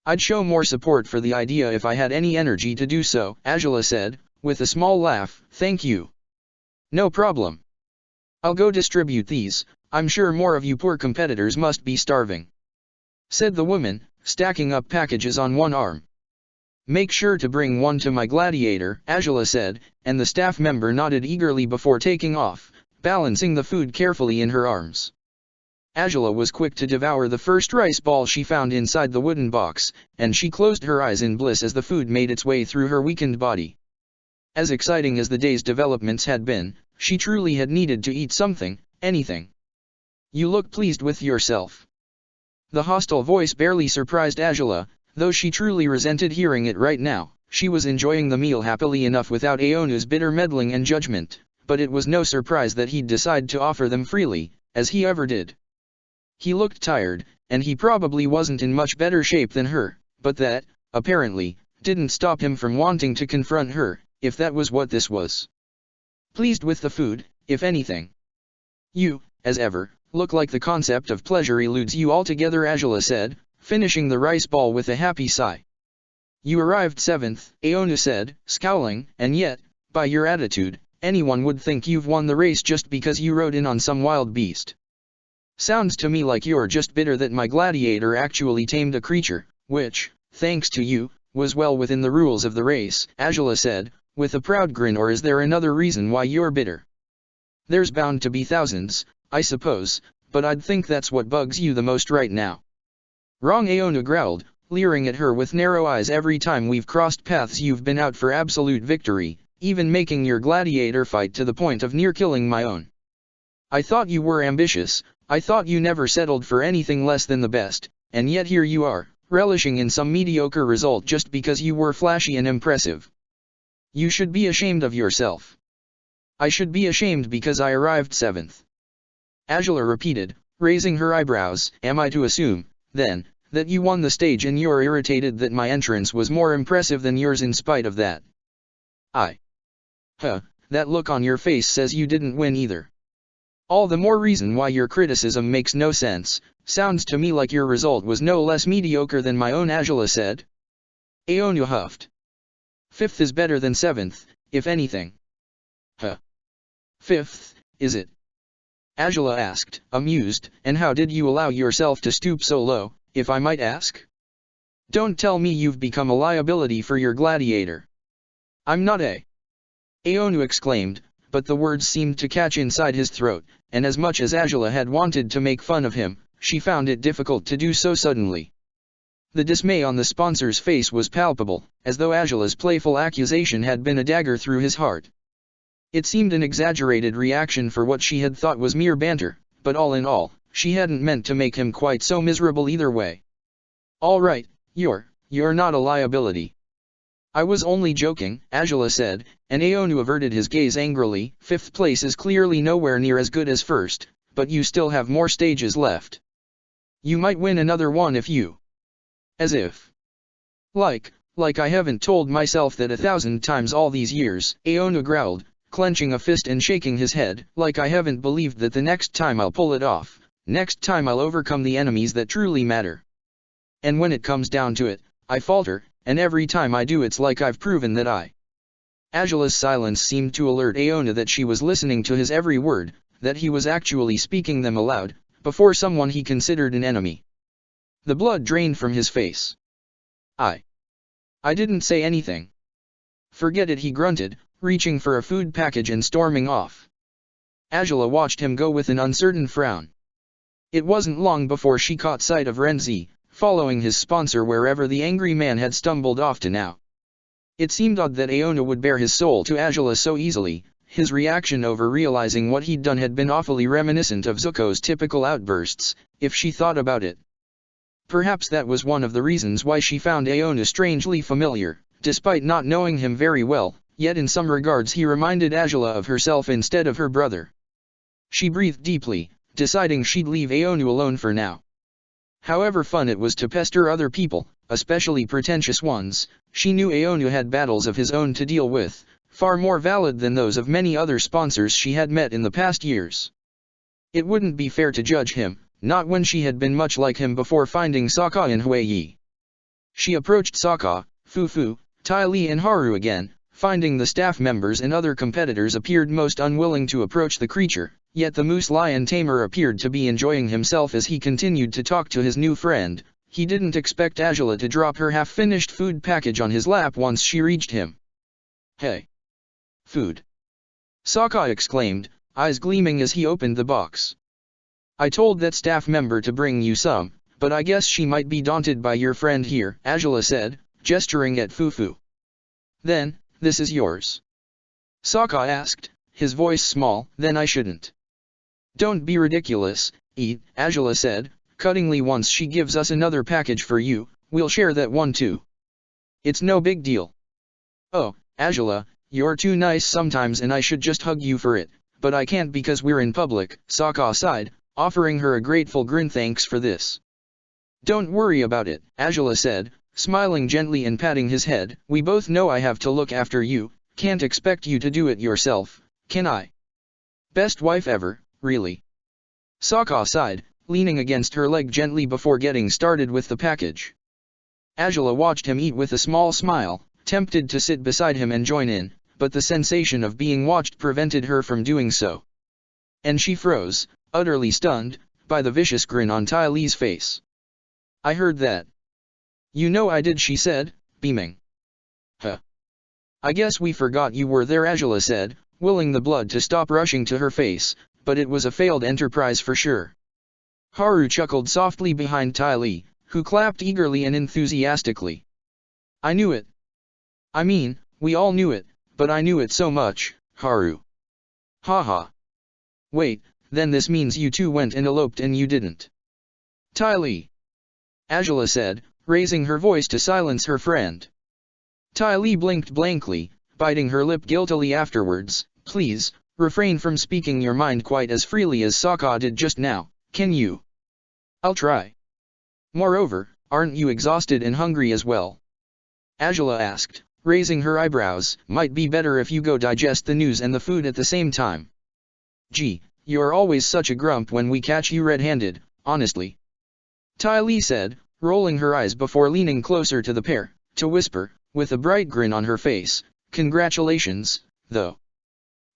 I'd show more support for the idea if I had any energy to do so, Azula said, with a small laugh. Thank you. No problem. I'll go distribute these. I'm sure more of you poor competitors must be starving, said the woman, stacking up packages on one arm. Make sure to bring one to my Gladiator, Azula said, and the staff member nodded eagerly before taking off, balancing the food carefully in her arms. Azula was quick to devour the first rice ball she found inside the wooden box, and she closed her eyes in bliss as the food made its way through her weakened body. As exciting as the day's developments had been, she truly had needed to eat something, anything. You look pleased with yourself. The hostile voice barely surprised Azula, though she truly resented hearing it right now. She was enjoying the meal happily enough without Aonu's bitter meddling and judgment, but it was no surprise that he'd decide to offer them freely, as he ever did. He looked tired, and he probably wasn't in much better shape than her, but that, apparently, didn't stop him from wanting to confront her, if that was what this was. Pleased with the food, if anything. You, as ever, look like the concept of pleasure eludes you altogether, Azula said, finishing the rice ball with a happy sigh. You arrived seventh, Aonu said, scowling, and yet, by your attitude, anyone would think you've won the race just because you rode in on some wild beast. Sounds to me like you're just bitter that my gladiator actually tamed a creature, which, thanks to you, was well within the rules of the race, Azula said, with a proud grin. Or is there another reason why you're bitter? There's bound to be thousands, I suppose, but I'd think that's what bugs you the most right now. Wrong, Aonu growled, leering at her with narrow eyes. Every time we've crossed paths you've been out for absolute victory, even making your gladiator fight to the point of near killing my own. I thought you were ambitious, I thought you never settled for anything less than the best, and yet here you are, relishing in some mediocre result just because you were flashy and impressive. You should be ashamed of yourself. I should be ashamed because I arrived seventh. Azula repeated, raising her eyebrows. Am I to assume, then, that you won the stage and you're irritated that my entrance was more impressive than yours in spite of that. That look on your face says you didn't win either. All the more reason why your criticism makes no sense. Sounds to me like your result was no less mediocre than my own, Angela said. Aonu huffed. 5th is better than 7th, if anything. 5th, is it? Angela asked, amused, and how did you allow yourself to stoop so low, if I might ask? Don't tell me you've become a liability for your gladiator. I'm not Aonu exclaimed, but the words seemed to catch inside his throat, and as much as Angela had wanted to make fun of him, she found it difficult to do so suddenly. The dismay on the sponsor's face was palpable, as though Angela's playful accusation had been a dagger through his heart. It seemed an exaggerated reaction for what she had thought was mere banter, but all in all, she hadn't meant to make him quite so miserable either way. All right, you're not a liability. I was only joking, Angela said, and Aonu averted his gaze angrily. 5th place is clearly nowhere near as good as 1st, but you still have more stages left. You might win another one if you... As if... Like I haven't told myself that 1,000 times all these years, Aonu growled, clenching a fist and shaking his head, like I haven't believed that the next time I'll pull it off, next time I'll overcome the enemies that truly matter. And when it comes down to it, I falter, and every time I do it's like I've proven that I... Angela's silence seemed to alert Aonu that she was listening to his every word, that he was actually speaking them aloud, before someone he considered an enemy. The blood drained from his face. I didn't say anything. Forget it, he grunted, reaching for a food package and storming off. Angela watched him go with an uncertain frown. It wasn't long before she caught sight of Renzi, following his sponsor wherever the angry man had stumbled off to now. It seemed odd that Aonu would bare his soul to Angela so easily. His reaction over realizing what he'd done had been awfully reminiscent of Zuko's typical outbursts, if she thought about it. Perhaps that was one of the reasons why she found Aonu strangely familiar, despite not knowing him very well, yet in some regards he reminded Angela of herself instead of her brother. She breathed deeply, deciding she'd leave Aonu alone for now. However fun it was to pester other people, especially pretentious ones, she knew Aonu had battles of his own to deal with, far more valid than those of many other sponsors she had met in the past years. It wouldn't be fair to judge him, not when she had been much like him before finding Sokka in Huiyi. She approached Sokka, Fufu, Ty Lee and Haru again, finding the staff members and other competitors appeared most unwilling to approach the creature, yet the moose lion tamer appeared to be enjoying himself as he continued to talk to his new friend. He didn't expect Angela to drop her half-finished food package on his lap once she reached him. Hey! Food! Sokka exclaimed, eyes gleaming as he opened the box. I told that staff member to bring you some, but I guess she might be daunted by your friend here, Angela said, gesturing at Fufu. Then, this is yours. Sokka asked, his voice small. Then I shouldn't. Don't be ridiculous, eat, Angela said, cuttingly. Once she gives us another package for you, we'll share that one too. It's no big deal. Oh, Angela, you're too nice sometimes and I should just hug you for it, but I can't because we're in public, Sokka sighed, offering her a grateful grin. Thanks for this. Don't worry about it, Angela said, smiling gently and patting his head. We both know I have to look after you, can't expect you to do it yourself, can I? Best wife ever, really. Sokka sighed, leaning against her leg gently before getting started with the package. Angela watched him eat with a small smile, tempted to sit beside him and join in, but the sensation of being watched prevented her from doing so. And she froze, utterly stunned, by the vicious grin on Ty Lee's face. I heard that. You know I did, she said, beaming. I guess we forgot you were there, Angela said, willing the blood to stop rushing to her face, but it was a failed enterprise for sure. Haru chuckled softly behind Ty Lee, who clapped eagerly and enthusiastically. I knew it. I mean, we all knew it, but I knew it so much, Haru. Haha. Wait, then this means you two went and eloped and you didn't. Ty Lee. Angela said, raising her voice to silence her friend. Ty Lee blinked blankly, biting her lip guiltily afterwards. Please, refrain from speaking your mind quite as freely as Sokka did just now, can you? I'll try. Moreover, aren't you exhausted and hungry as well? Angela asked, raising her eyebrows. Might be better if you go digest the news and the food at the same time. Gee, you're always such a grump when we catch you red-handed, honestly. Ty Lee said, rolling her eyes before leaning closer to the pair, to whisper, with a bright grin on her face, congratulations, though.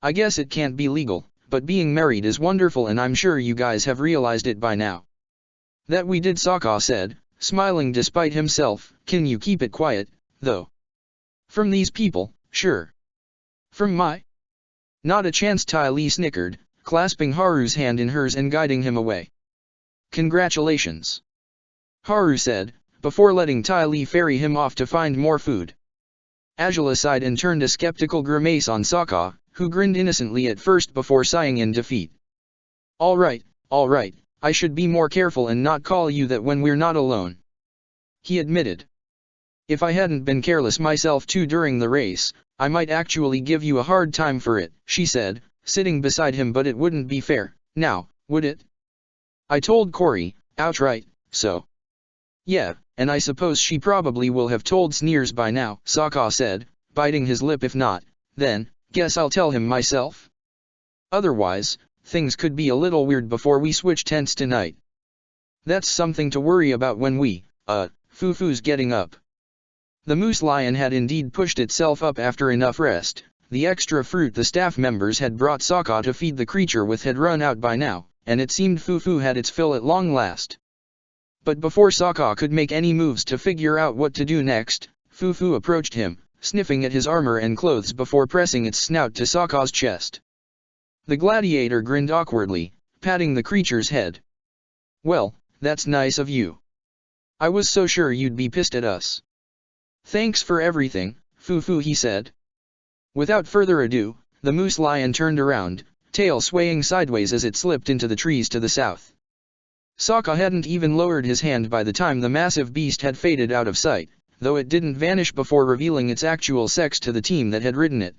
I guess it can't be legal, but being married is wonderful and I'm sure you guys have realized it by now. That we did, Sokka said, smiling despite himself. Can you keep it quiet, though? From these people, sure. From my? Not a chance, Ty Lee snickered, clasping Haru's hand in hers and guiding him away. Congratulations. Haru said, before letting Ty Lee ferry him off to find more food. Angela sighed and turned a skeptical grimace on Sokka, who grinned innocently at first before sighing in defeat. All right, I should be more careful and not call you that when we're not alone. He admitted. If I hadn't been careless myself too during the race, I might actually give you a hard time for it, she said, sitting beside him, but it wouldn't be fair, now, would it? I told Corey, outright, so. Yeah, and I suppose she probably will have told Sneers by now, Sokka said, biting his lip. If not, then, guess I'll tell him myself. Otherwise, things could be a little weird before we switch tents tonight. That's something to worry about when we, Fufu's getting up. The moose lion had indeed pushed itself up after enough rest. The extra fruit the staff members had brought Sokka to feed the creature with had run out by now, and it seemed Fufu had its fill at long last. But before Sokka could make any moves to figure out what to do next, Fufu approached him, sniffing at his armor and clothes before pressing its snout to Sokka's chest. The gladiator grinned awkwardly, patting the creature's head. Well, that's nice of you. I was so sure you'd be pissed at us. Thanks for everything, Fufu, he said. Without further ado, the moose lion turned around, tail swaying sideways as it slipped into the trees to the south. Sokka hadn't even lowered his hand by the time the massive beast had faded out of sight, though it didn't vanish before revealing its actual sex to the team that had ridden it.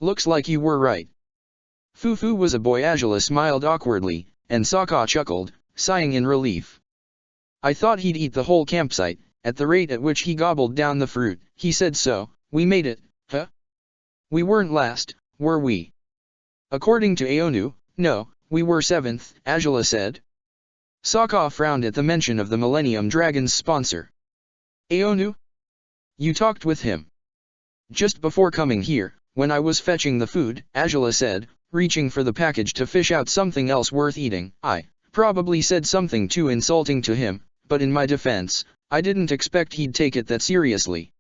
Looks like you were right. Fufu was a boy. Angela smiled awkwardly, and Sokka chuckled, sighing in relief. I thought he'd eat the whole campsite, at the rate at which he gobbled down the fruit. He said so. We made it, huh? We weren't last, were we? According to Aonu, no, we were 7th, Angela said. Sokka frowned at the mention of the Millennium Dragon's sponsor. Aonu? You talked with him? Just before coming here, when I was fetching the food, Angela said, reaching for the package to fish out something else worth eating. I probably said something too insulting to him, but in my defense, I didn't expect he'd take it that seriously.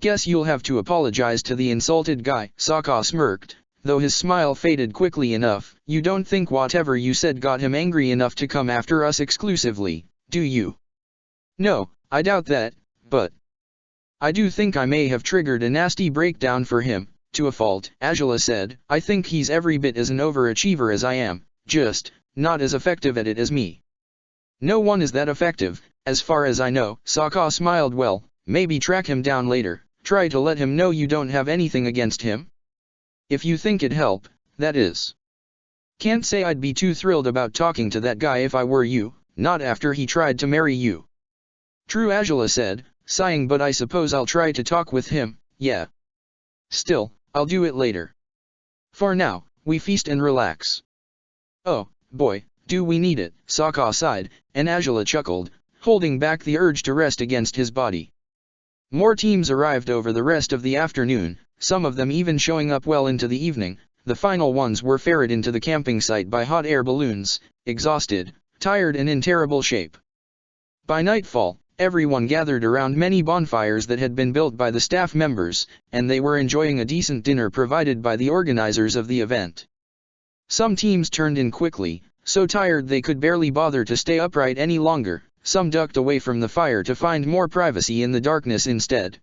Guess you'll have to apologize to the insulted guy, Sokka smirked, though his smile faded quickly enough. You don't think whatever you said got him angry enough to come after us exclusively, do you? No, I doubt that, but I do think I may have triggered a nasty breakdown for him, to a fault, Angela said. I think he's every bit as an overachiever as I am, just not as effective at it as me. No one is that effective, as far as I know, Sokka smiled. Well, maybe track him down later, try to let him know you don't have anything against him. If you think it'd help, that is. Can't say I'd be too thrilled about talking to that guy if I were you, not after he tried to marry you. True, Angela said, sighing, but I suppose I'll try to talk with him, yeah. Still, I'll do it later. For now, we feast and relax. Oh, boy, do we need it, Sokka sighed, and Angela chuckled, holding back the urge to rest against his body. More teams arrived over the rest of the afternoon, some of them even showing up well into the evening. The final ones were ferried into the camping site by hot air balloons, exhausted, tired and in terrible shape. By nightfall, everyone gathered around many bonfires that had been built by the staff members, and they were enjoying a decent dinner provided by the organizers of the event. Some teams turned in quickly, so tired they could barely bother to stay upright any longer. Some ducked away from the fire to find more privacy in the darkness instead.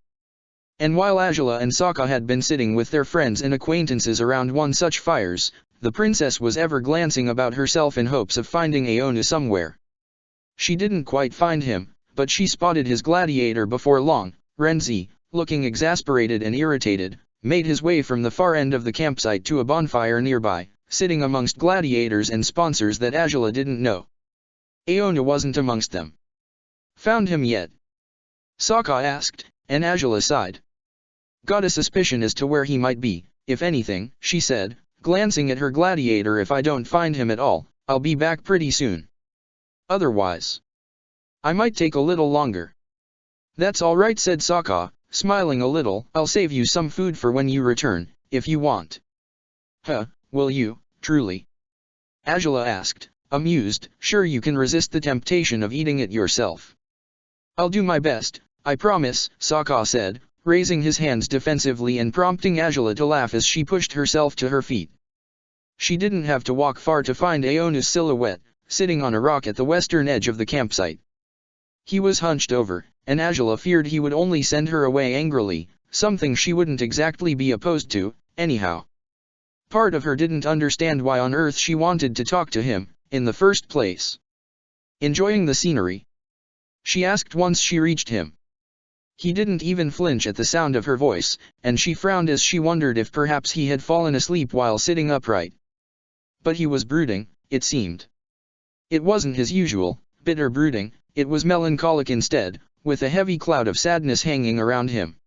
And while Angela and Sokka had been sitting with their friends and acquaintances around one such fires, the princess was ever glancing about herself in hopes of finding Aonu somewhere. She didn't quite find him, but she spotted his gladiator before long. Renzi, looking exasperated and irritated, made his way from the far end of the campsite to a bonfire nearby, sitting amongst gladiators and sponsors that Angela didn't know. Aonu wasn't amongst them. Found him yet? Sokka asked, and Azula sighed. Got a suspicion as to where he might be, if anything, she said, glancing at her gladiator. If I don't find him at all, I'll be back pretty soon. Otherwise, I might take a little longer. That's all right, said Sokka, smiling a little. I'll save you some food for when you return, if you want. Huh, will you, truly? Azula asked, amused. Sure, you can resist the temptation of eating it yourself. I'll do my best, I promise, Sokka said, raising his hands defensively and prompting Azula to laugh as she pushed herself to her feet. She didn't have to walk far to find Aonu's silhouette, sitting on a rock at the western edge of the campsite. He was hunched over, and Azula feared he would only send her away angrily, something she wouldn't exactly be opposed to, anyhow. Part of her didn't understand why on earth she wanted to talk to him, in the first place. Enjoying the scenery? She asked once she reached him. He didn't even flinch at the sound of her voice, and she frowned as she wondered if perhaps he had fallen asleep while sitting upright. But he was brooding, it seemed. It wasn't his usual, bitter brooding, it was melancholic instead, with a heavy cloud of sadness hanging around him.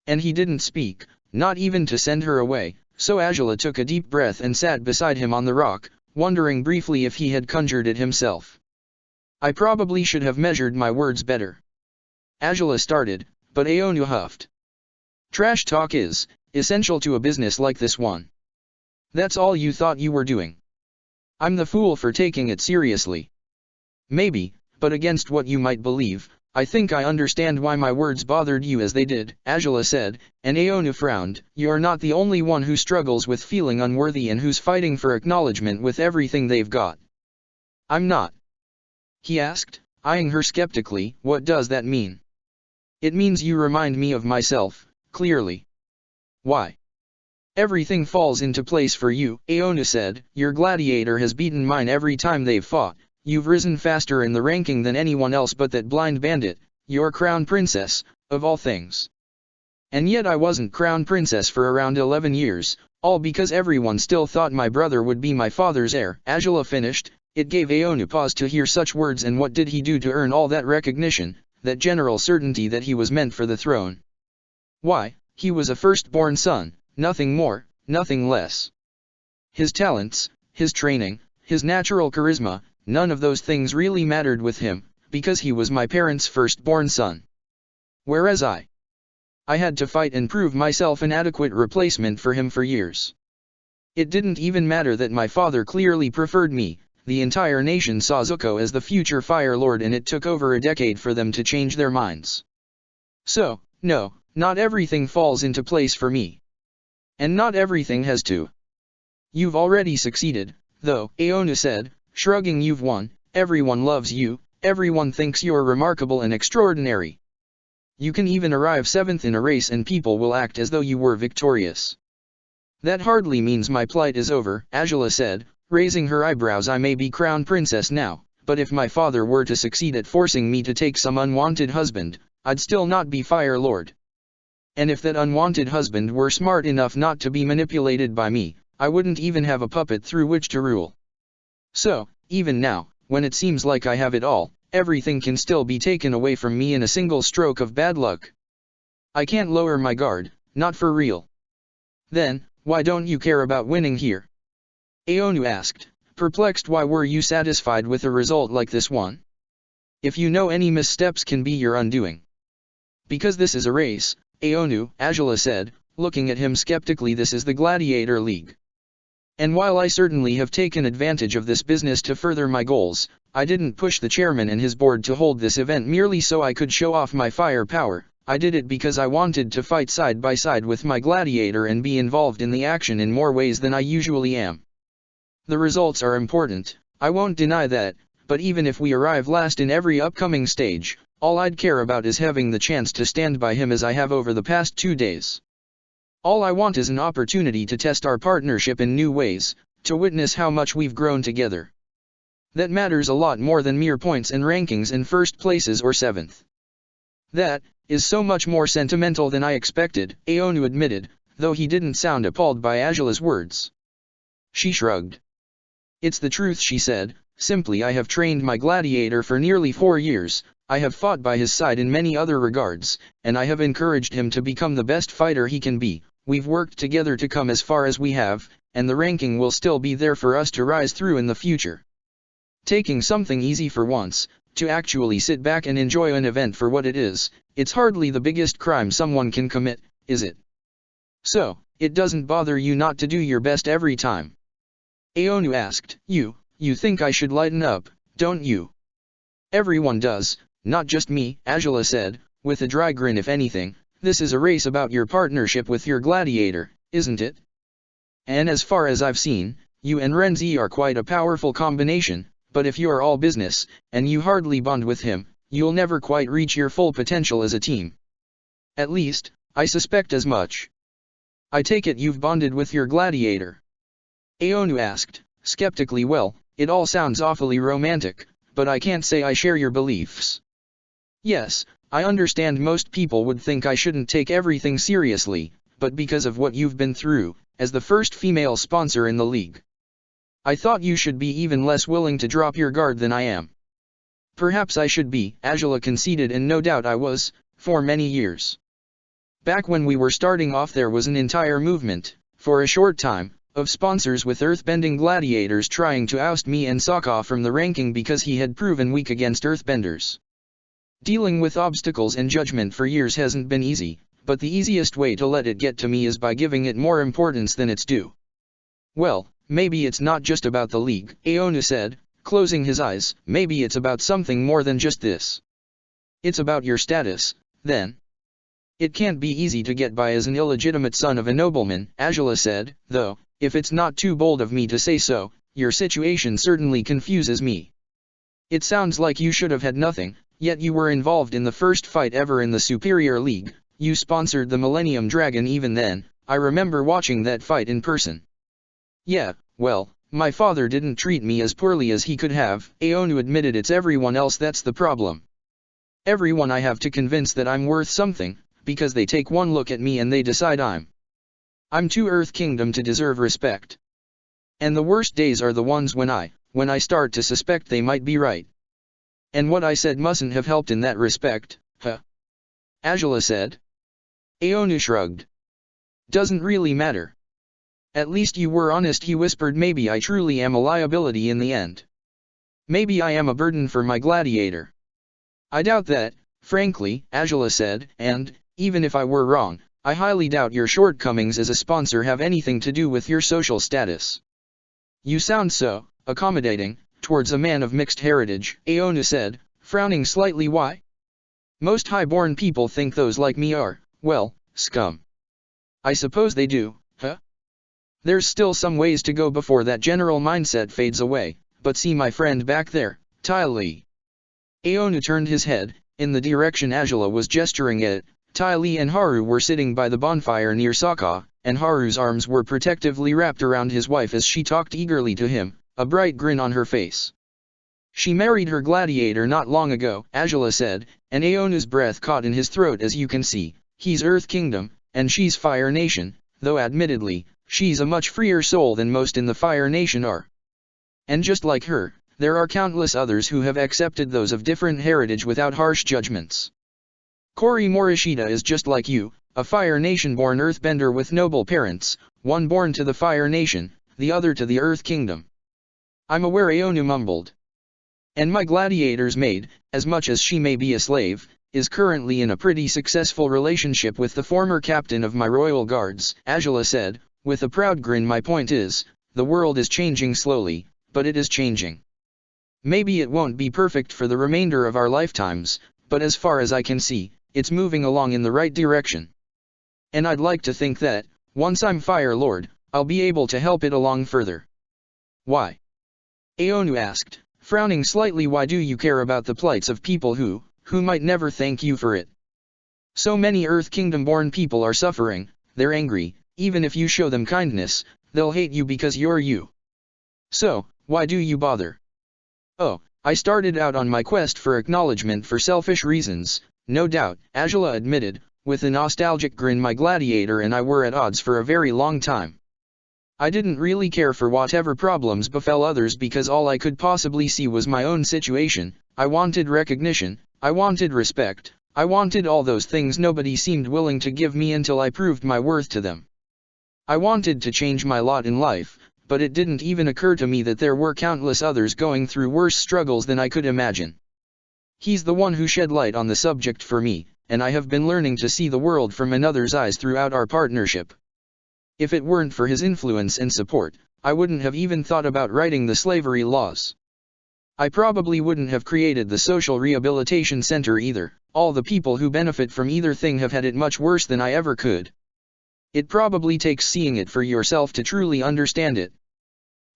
And he didn't speak, not even to send her away, so Azula took a deep breath and sat beside him on the rock, wondering briefly if he had conjured it himself. I probably should have measured my words better. Azula started, but Aonu huffed. Trash talk is essential to a business like this one. That's all you thought you were doing. I'm the fool for taking it seriously. Maybe, but against what you might believe, I think I understand why my words bothered you as they did, Azula said, and Aonu frowned. You're not the only one who struggles with feeling unworthy and who's fighting for acknowledgement with everything they've got. I'm not. He asked, eyeing her skeptically. What does that mean? It means you remind me of myself, clearly. Why? Everything falls into place for you, Aonu said. Your gladiator has beaten mine every time they've fought. You've risen faster in the ranking than anyone else but that blind bandit, your crown princess, of all things. And yet I wasn't crown princess for around 11 years, all because everyone still thought my brother would be my father's heir. Azula finished. It gave Aonu pause to hear such words, and what did he do to earn all that recognition, that general certainty that he was meant for the throne? Why, he was a firstborn son, nothing more, nothing less. His talents, his training, his natural charisma, none of those things really mattered with him, because he was my parents' firstborn son. Whereas I had to fight and prove myself an adequate replacement for him for years. It didn't even matter that my father clearly preferred me. The entire nation saw Zuko as the future Fire Lord, and it took over a decade for them to change their minds. So, no, not everything falls into place for me. And not everything has to. You've already succeeded, though, Aonu said, shrugging. You've won, everyone loves you, everyone thinks you're remarkable and extraordinary. You can even arrive 7th in a race and people will act as though you were victorious. That hardly means my plight is over, Azula said, raising her eyebrows. I may be crown princess now, but if my father were to succeed at forcing me to take some unwanted husband, I'd still not be Fire Lord. And if that unwanted husband were smart enough not to be manipulated by me, I wouldn't even have a puppet through which to rule. So, even now, when it seems like I have it all, everything can still be taken away from me in a single stroke of bad luck. I can't lower my guard, not for real. Then, why don't you care about winning here? Aonu asked, perplexed. Why were you satisfied with a result like this one? If you know any missteps can be your undoing. Because this is a race, Aonu, Azula said, looking at him skeptically. This is the Gladiator League. And while I certainly have taken advantage of this business to further my goals, I didn't push the chairman and his board to hold this event merely so I could show off my fire power. I did it because I wanted to fight side by side with my gladiator and be involved in the action in more ways than I usually am. The results are important, I won't deny that, but even if we arrive last in every upcoming stage, all I'd care about is having the chance to stand by him as I have over the past 2 days. All I want is an opportunity to test our partnership in new ways, to witness how much we've grown together. That matters a lot more than mere points and rankings in first places or 7th. That is so much more sentimental than I expected, Aonu admitted, though he didn't sound appalled by Azula's words. She shrugged. It's the truth, she said, simply I have trained my gladiator for nearly 4 years, I have fought by his side in many other regards, and I have encouraged him to become the best fighter he can be. We've worked together to come as far as we have, and the ranking will still be there for us to rise through in the future. Taking something easy for once, to actually sit back and enjoy an event for what it is, it's hardly the biggest crime someone can commit, is it? So, it doesn't bother you not to do your best every time? Aonu asked. You think I should lighten up, don't you? Everyone does, not just me, Angela said, with a dry grin. If anything, this is a race about your partnership with your gladiator, isn't it? And as far as I've seen, you and Renzi are quite a powerful combination, but if you're all business, and you hardly bond with him, you'll never quite reach your full potential as a team. At least, I suspect as much. I take it you've bonded with your gladiator? Aonu asked, skeptically. Well, it all sounds awfully romantic, but I can't say I share your beliefs. Yes, I understand most people would think I shouldn't take everything seriously, but because of what you've been through, as the first female sponsor in the league, I thought you should be even less willing to drop your guard than I am. Perhaps I should be, Angela conceded, and no doubt I was, for many years. Back when we were starting off, there was an entire movement, for a short time, of sponsors with earthbending gladiators trying to oust me and Sokka from the ranking because he had proven weak against earthbenders. Dealing with obstacles and judgment for years hasn't been easy, but the easiest way to let it get to me is by giving it more importance than it's due. Well, maybe it's not just about the league, Aonu said, closing his eyes. Maybe it's about something more than just this. It's about your status, then. It can't be easy to get by as an illegitimate son of a nobleman, Angela said, though, if it's not too bold of me to say so, your situation certainly confuses me. It sounds like you should have had nothing, yet you were involved in the first fight ever in the Superior League. You sponsored the Millennium Dragon. Even then, I remember watching that fight in person. Yeah, well, my father didn't treat me as poorly as he could have, Aonu admitted. It's everyone else that's the problem. Everyone I have to convince that I'm worth something, because they take one look at me and they decide I'm too Earth Kingdom to deserve respect. And the worst days are the ones when I start to suspect they might be right. And what I said mustn't have helped in that respect, huh? Angela said. Aonu shrugged. Doesn't really matter. At least you were honest, he whispered. Maybe I truly am a liability in the end. Maybe I am a burden for my gladiator. I doubt that, frankly, Angela said, and, even if I were wrong, I highly doubt your shortcomings as a sponsor have anything to do with your social status. You sound so accommodating towards a man of mixed heritage, Aonu said, frowning slightly. Why? Most high-born people think those like me are, well, scum. I suppose they do, huh? There's still some ways to go before that general mindset fades away, but see my friend back there, Tai Li. Aonu turned his head, in the direction Angela was gesturing at. Tai Li and Haru were sitting by the bonfire near Sokka, and Haru's arms were protectively wrapped around his wife as she talked eagerly to him, a bright grin on her face. She married her gladiator not long ago, Angela said, and Aonu's breath caught in his throat. As you can see, he's Earth Kingdom, and she's Fire Nation, though admittedly, she's a much freer soul than most in the Fire Nation are. And just like her, there are countless others who have accepted those of different heritage without harsh judgments. Kori Morishita is just like you, a Fire Nation-born earthbender with noble parents, one born to the Fire Nation, the other to the Earth Kingdom. I'm aware, Aonu mumbled. And my gladiator's maid, as much as she may be a slave, is currently in a pretty successful relationship with the former captain of my royal guards, Angela said, with a proud grin. My point is, the world is changing slowly, but it is changing. Maybe it won't be perfect for the remainder of our lifetimes, but as far as I can see, it's moving along in the right direction. And I'd like to think that, once I'm Fire Lord, I'll be able to help it along further. Why? Aonu asked, frowning slightly. Why do you care about the plights of people who might never thank you for it? So many Earth Kingdom-born people are suffering, they're angry, even if you show them kindness, they'll hate you because you're you. So, why do you bother? Oh, I started out on my quest for acknowledgement for selfish reasons, no doubt, Angela admitted, with a nostalgic grin. My gladiator and I were at odds for a very long time. I didn't really care for whatever problems befell others because all I could possibly see was my own situation. I wanted recognition, I wanted respect, I wanted all those things nobody seemed willing to give me until I proved my worth to them. I wanted to change my lot in life, but it didn't even occur to me that there were countless others going through worse struggles than I could imagine. He's the one who shed light on the subject for me, and I have been learning to see the world from another's eyes throughout our partnership. If it weren't for his influence and support, I wouldn't have even thought about writing the slavery laws. I probably wouldn't have created the Social Rehabilitation Center either. All the people who benefit from either thing have had it much worse than I ever could. It probably takes seeing it for yourself to truly understand it.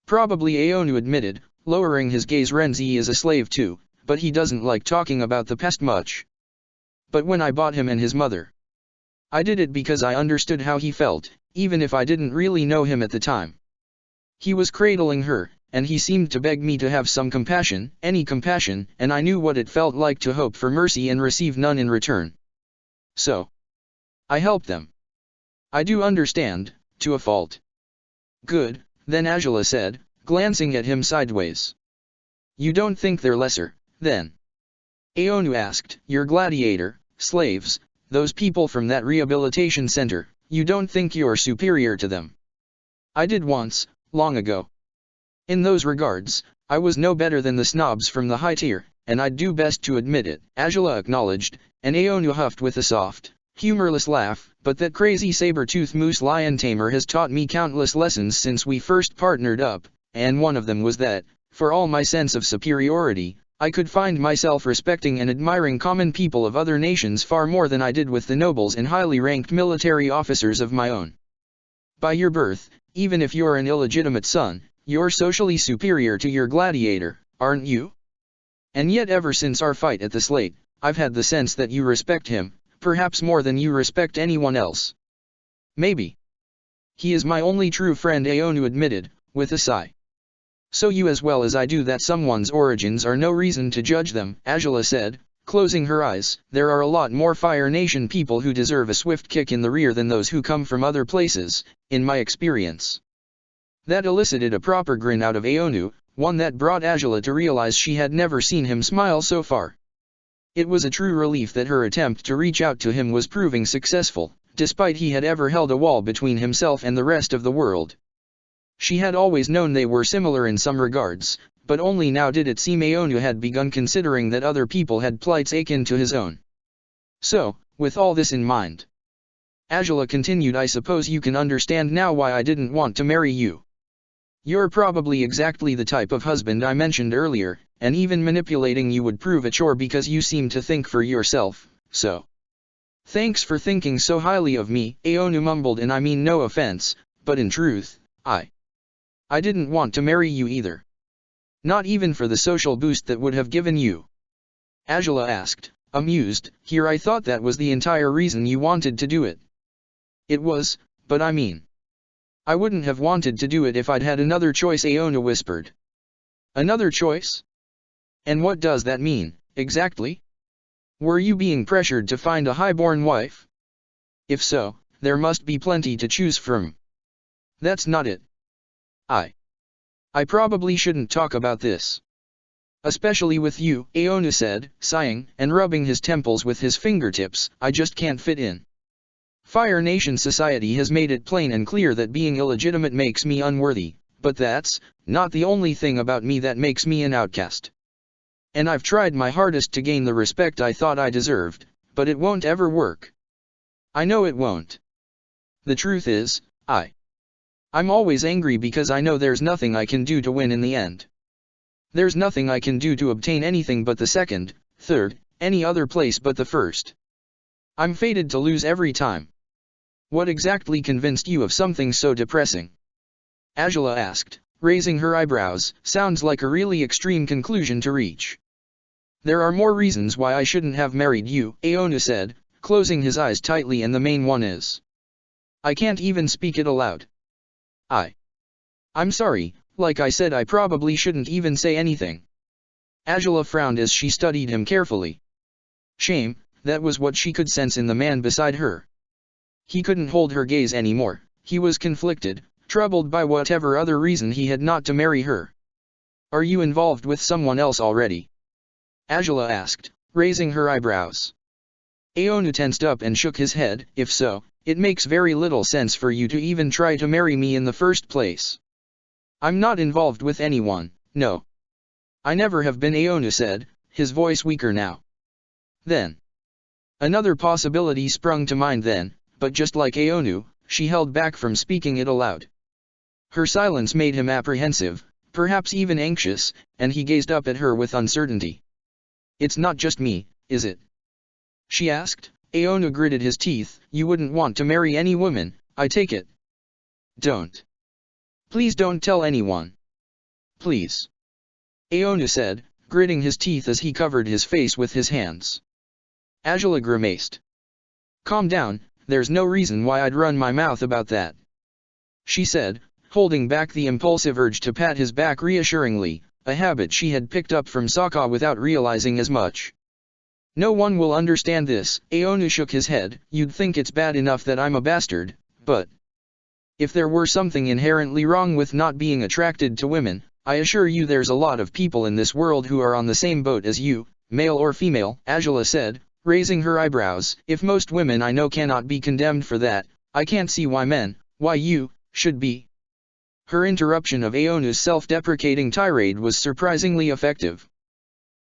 Probably Aonu admitted, lowering his gaze. Renzi is a slave too, but he doesn't like talking about the past much. But when I bought him and his mother, I did it because I understood how he felt, even if I didn't really know him at the time. He was cradling her, and he seemed to beg me to have some compassion, any compassion, and I knew what it felt like to hope for mercy and receive none in return. So, I helped them. I do understand, to a fault. Good, then Angela said, glancing at him sideways. You don't think they're lesser, then? Aonu asked. Your gladiator, slaves, those people from that rehabilitation center, you don't think you're superior to them? I did once, long ago. In those regards, I was no better than the snobs from the high tier, and I'd do best to admit it, Angela acknowledged, and Aonu huffed with a soft, humorless laugh. But that crazy saber-tooth moose lion tamer has taught me countless lessons since we first partnered up, and one of them was that, for all my sense of superiority, I could find myself respecting and admiring common people of other nations far more than I did with the nobles and highly ranked military officers of my own. By your birth, even if you're an illegitimate son, you're socially superior to your gladiator, aren't you? And yet ever since our fight at the Slate, I've had the sense that you respect him, perhaps more than you respect anyone else. Maybe. He is my only true friend, Aonu admitted, with a sigh. So you as well as I do that someone's origins are no reason to judge them, Angela said, closing her eyes. There are a lot more Fire Nation people who deserve a swift kick in the rear than those who come from other places, in my experience. That elicited a proper grin out of Aonu, one that brought Angela to realize she had never seen him smile so far. It was a true relief that her attempt to reach out to him was proving successful, despite he had ever held a wall between himself and the rest of the world. She had always known they were similar in some regards, but only now did it seem Aonu had begun considering that other people had plights akin to his own. So, with all this in mind, Angela continued, I suppose you can understand now why I didn't want to marry you. You're probably exactly the type of husband I mentioned earlier, and even manipulating you would prove a chore because you seem to think for yourself, so. Thanks for thinking so highly of me, Aonu mumbled, and I mean no offense, but in truth, I didn't want to marry you either. Not even for the social boost that would have given you. Angela asked, amused. Here I thought that was the entire reason you wanted to do it. It was, but I mean, I wouldn't have wanted to do it if I'd had another choice, Aonu whispered. Another choice? And what does that mean, exactly? Were you being pressured to find a highborn wife? If so, there must be plenty to choose from. That's not it. I probably shouldn't talk about this. Especially with you, Aonu said, sighing, and rubbing his temples with his fingertips. I just can't fit in. Fire Nation society has made it plain and clear that being illegitimate makes me unworthy, but that's not the only thing about me that makes me an outcast. And I've tried my hardest to gain the respect I thought I deserved, but it won't ever work. I know it won't. The truth is, I'm always angry because I know there's nothing I can do to win in the end. There's nothing I can do to obtain anything but the second, third, any other place but the first. I'm fated to lose every time. What exactly convinced you of something so depressing? Angela asked, raising her eyebrows. Sounds like a really extreme conclusion to reach. There are more reasons why I shouldn't have married you, Aonu said, closing his eyes tightly, and the main one is, I can't even speak it aloud. I'm sorry, like I said, I probably shouldn't even say anything. Angela frowned as she studied him carefully. Shame, that was what she could sense in the man beside her. He couldn't hold her gaze anymore. He was conflicted, troubled by whatever other reason he had not to marry her. "Are you involved with someone else already?" Angela asked, raising her eyebrows. Aonu tensed up and shook his head. "If so, it makes very little sense for you to even try to marry me in the first place. I'm not involved with anyone, no. I never have been," Aonu said, his voice weaker now. Then another possibility sprung to mind then, but just like Aonu, she held back from speaking it aloud. Her silence made him apprehensive, perhaps even anxious, and he gazed up at her with uncertainty. "It's not just me, is it?" she asked. Aonu gritted his teeth. "You wouldn't want to marry any woman, I take it." "Don't. Please don't tell anyone. Please," Aonu said, gritting his teeth as he covered his face with his hands. Angela grimaced. "Calm down, there's no reason why I'd run my mouth about that," she said, holding back the impulsive urge to pat his back reassuringly, a habit she had picked up from Sokka without realizing as much. "No one will understand this," Aonu shook his head. "You'd think it's bad enough that I'm a bastard, but if there were something inherently wrong with not being attracted to women, I assure you there's a lot of people in this world who are on the same boat as you, male or female," Angela said, raising her eyebrows. "If most women I know cannot be condemned for that, I can't see why you, should be." Her interruption of Aonu's self-deprecating tirade was surprisingly effective.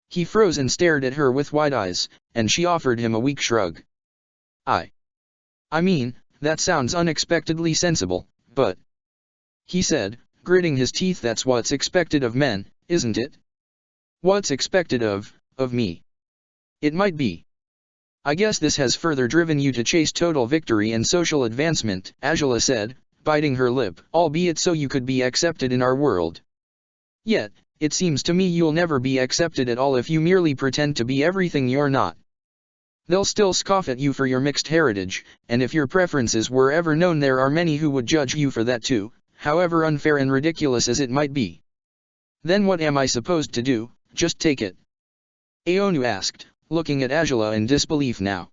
He froze and stared at her with wide eyes, and she offered him a weak shrug. I mean, that sounds unexpectedly sensible, but," he said, gritting his teeth, "that's what's expected of men, isn't it?" "What's expected of me? It might be. I guess this has further driven you to chase total victory and social advancement," Angela said, biting her lip, "albeit so you could be accepted in our world. Yet, it seems to me you'll never be accepted at all if you merely pretend to be everything you're not. They'll still scoff at you for your mixed heritage, and if your preferences were ever known there are many who would judge you for that too, however unfair and ridiculous as it might be. Then what am I supposed to do, just take it?" Aonu asked, looking at Angela in disbelief now.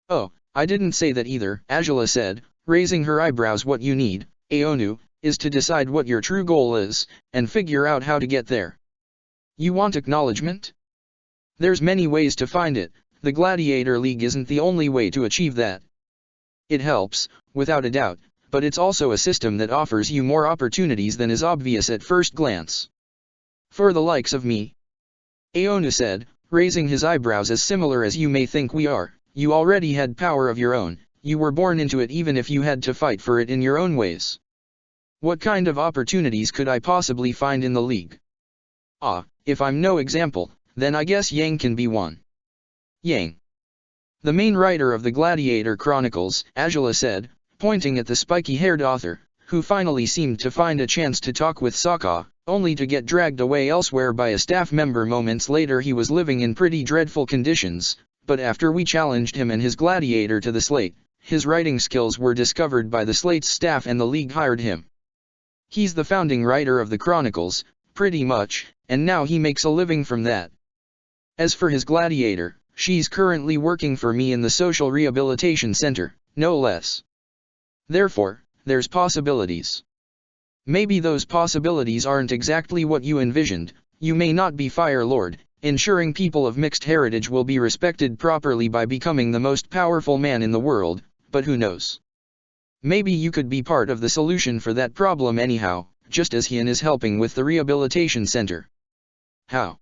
"Oh, I didn't say that either," Angela said, raising her eyebrows. "What you need, Aonu, is to decide what your true goal is, and figure out how to get there. You want acknowledgement? There's many ways to find it. The Gladiator League isn't the only way to achieve that. It helps, without a doubt, but it's also a system that offers you more opportunities than is obvious at first glance. For the likes of me," Aonu said, raising his eyebrows, "as similar as you may think we are, you already had power of your own, you were born into it even if you had to fight for it in your own ways. What kind of opportunities could I possibly find in the League? If I'm no example, then I guess Yang can be one." "Yang? The main writer of the Gladiator Chronicles," Angela said, pointing at the spiky-haired author, who finally seemed to find a chance to talk with Sokka, only to get dragged away elsewhere by a staff member moments later. "He was living in pretty dreadful conditions, but after we challenged him and his gladiator to the slate, his writing skills were discovered by the slate's staff and the League hired him. He's the founding writer of the Chronicles, pretty much, and now he makes a living from that. As for his gladiator, she's currently working for me in the Social Rehabilitation Center, no less. Therefore, there's possibilities. Maybe those possibilities aren't exactly what you envisioned. You may not be Fire Lord, ensuring people of mixed heritage will be respected properly by becoming the most powerful man in the world, but who knows? Maybe you could be part of the solution for that problem anyhow, just as Hyun is helping with the rehabilitation center." "How?"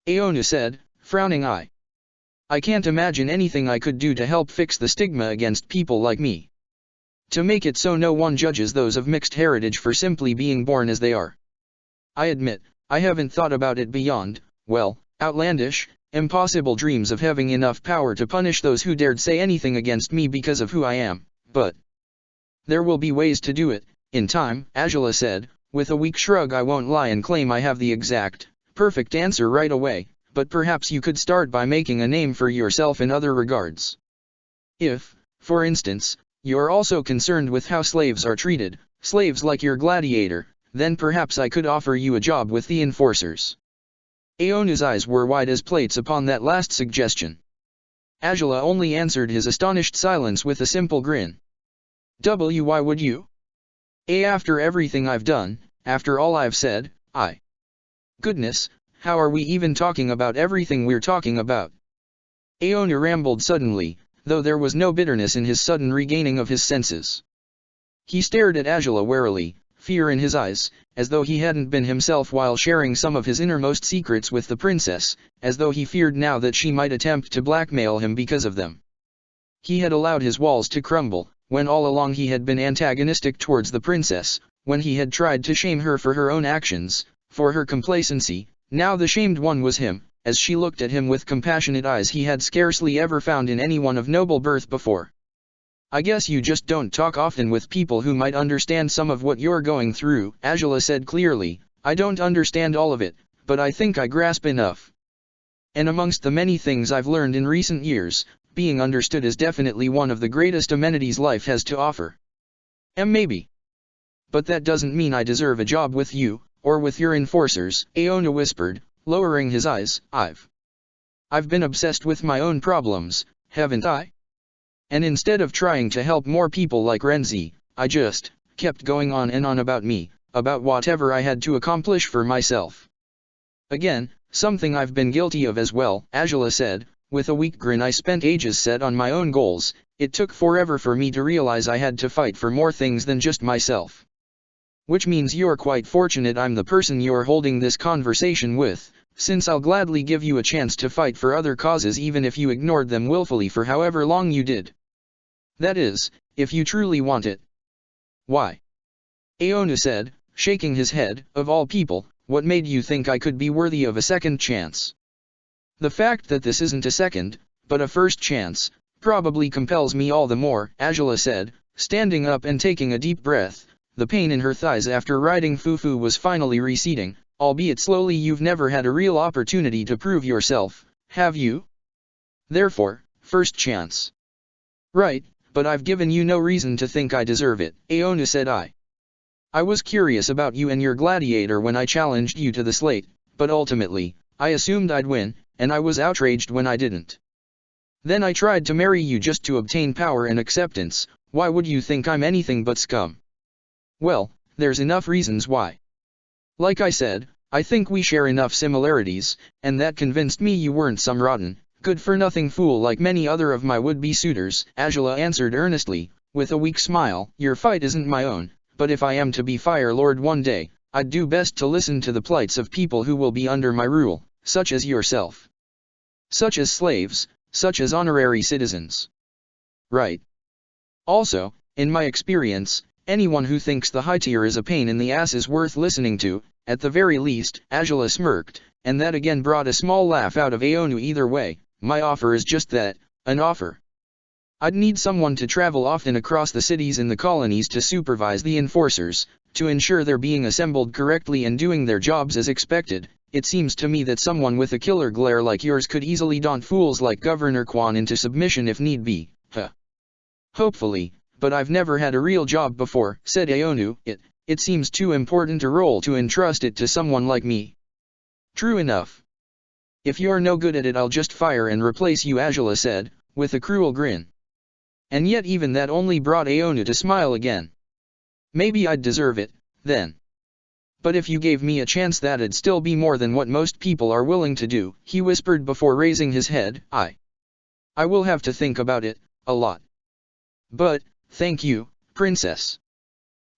Aonu said, frowning. I can't imagine anything I could do to help fix the stigma against people like me. To make it so no one judges those of mixed heritage for simply being born as they are. I admit, I haven't thought about it beyond, well, outlandish, impossible dreams of having enough power to punish those who dared say anything against me because of who I am, but there will be ways to do it, in time," Angela said, with a weak shrug. "I won't lie and claim I have the exact, perfect answer right away, but perhaps you could start by making a name for yourself in other regards. If, for instance, you're also concerned with how slaves are treated, slaves like your gladiator, then perhaps I could offer you a job with the enforcers." Aonu's eyes were wide as plates upon that last suggestion. Angela only answered his astonished silence with a simple grin. "Why would you?" After everything I've done, after all I've said, Goodness, how are we even talking about everything we're talking about? Aona rambled suddenly, though there was no bitterness in his sudden regaining of his senses. He stared at Angela warily, fear in his eyes, as though he hadn't been himself while sharing some of his innermost secrets with the princess, as though he feared now that she might attempt to blackmail him because of them. He had allowed his walls to crumble, when all along he had been antagonistic towards the princess, when he had tried to shame her for her own actions, for her complacency. Now the shamed one was him, as she looked at him with compassionate eyes he had scarcely ever found in anyone of noble birth before. I guess you just don't talk often with people who might understand some of what you're going through, Angela said clearly. I don't understand all of it, but I think I grasp enough. And amongst the many things I've learned in recent years, being understood is definitely one of the greatest amenities life has to offer. Maybe. But that doesn't mean I deserve a job with you, or with your enforcers, Aona whispered, lowering his eyes. I've been obsessed with my own problems, haven't I? And instead of trying to help more people like Renzi, I just kept going on and on about me, about whatever I had to accomplish for myself. Again, something I've been guilty of as well, Angela said, with a weak grin. I spent ages set on my own goals. It took forever for me to realize I had to fight for more things than just myself. Which means you're quite fortunate I'm the person you're holding this conversation with, since I'll gladly give you a chance to fight for other causes even if you ignored them willfully for however long you did. That is, if you truly want it. Why? Aona said, shaking his head. Of all people, what made you think I could be worthy of a second chance? The fact that this isn't a second, but a first chance, probably compels me all the more, Angela said, standing up and taking a deep breath. The pain in her thighs after riding Fufu was finally receding, albeit slowly. You've never had a real opportunity to prove yourself, have you? Therefore, first chance. Right, but I've given you no reason to think I deserve it, Aona said. I was curious about you and your gladiator when I challenged you to the slate, but ultimately, I assumed I'd win, and I was outraged when I didn't. Then I tried to marry you just to obtain power and acceptance. Why would you think I'm anything but scum? Well, there's enough reasons why. Like I said, I think we share enough similarities, and that convinced me you weren't some rotten, good-for-nothing fool like many other of my would-be suitors, Angela answered earnestly, with a weak smile. Your fight isn't my own, but if I am to be Fire Lord one day, I'd do best to listen to the plights of people who will be under my rule, such as yourself. Such as slaves, such as honorary citizens. Right. Also, in my experience, anyone who thinks the high tier is a pain in the ass is worth listening to, at the very least, Angela smirked, and that again brought a small laugh out of Aona. Either way, my offer is just that, an offer. I'd need someone to travel often across the cities in the colonies to supervise the enforcers, to ensure they're being assembled correctly and doing their jobs as expected. It seems to me that someone with a killer glare like yours could easily daunt fools like Governor Quan into submission if need be. Hopefully. But I've never had a real job before, said Aona. It seems too important a role to entrust it to someone like me. True enough. If you're no good at it I'll just fire and replace you, Angela said, with a cruel grin. And yet even that only brought Aona to smile again. Maybe I'd deserve it, then. But if you gave me a chance that'd still be more than what most people are willing to do, he whispered before raising his head. I will have to think about it, a lot. But, thank you, Princess.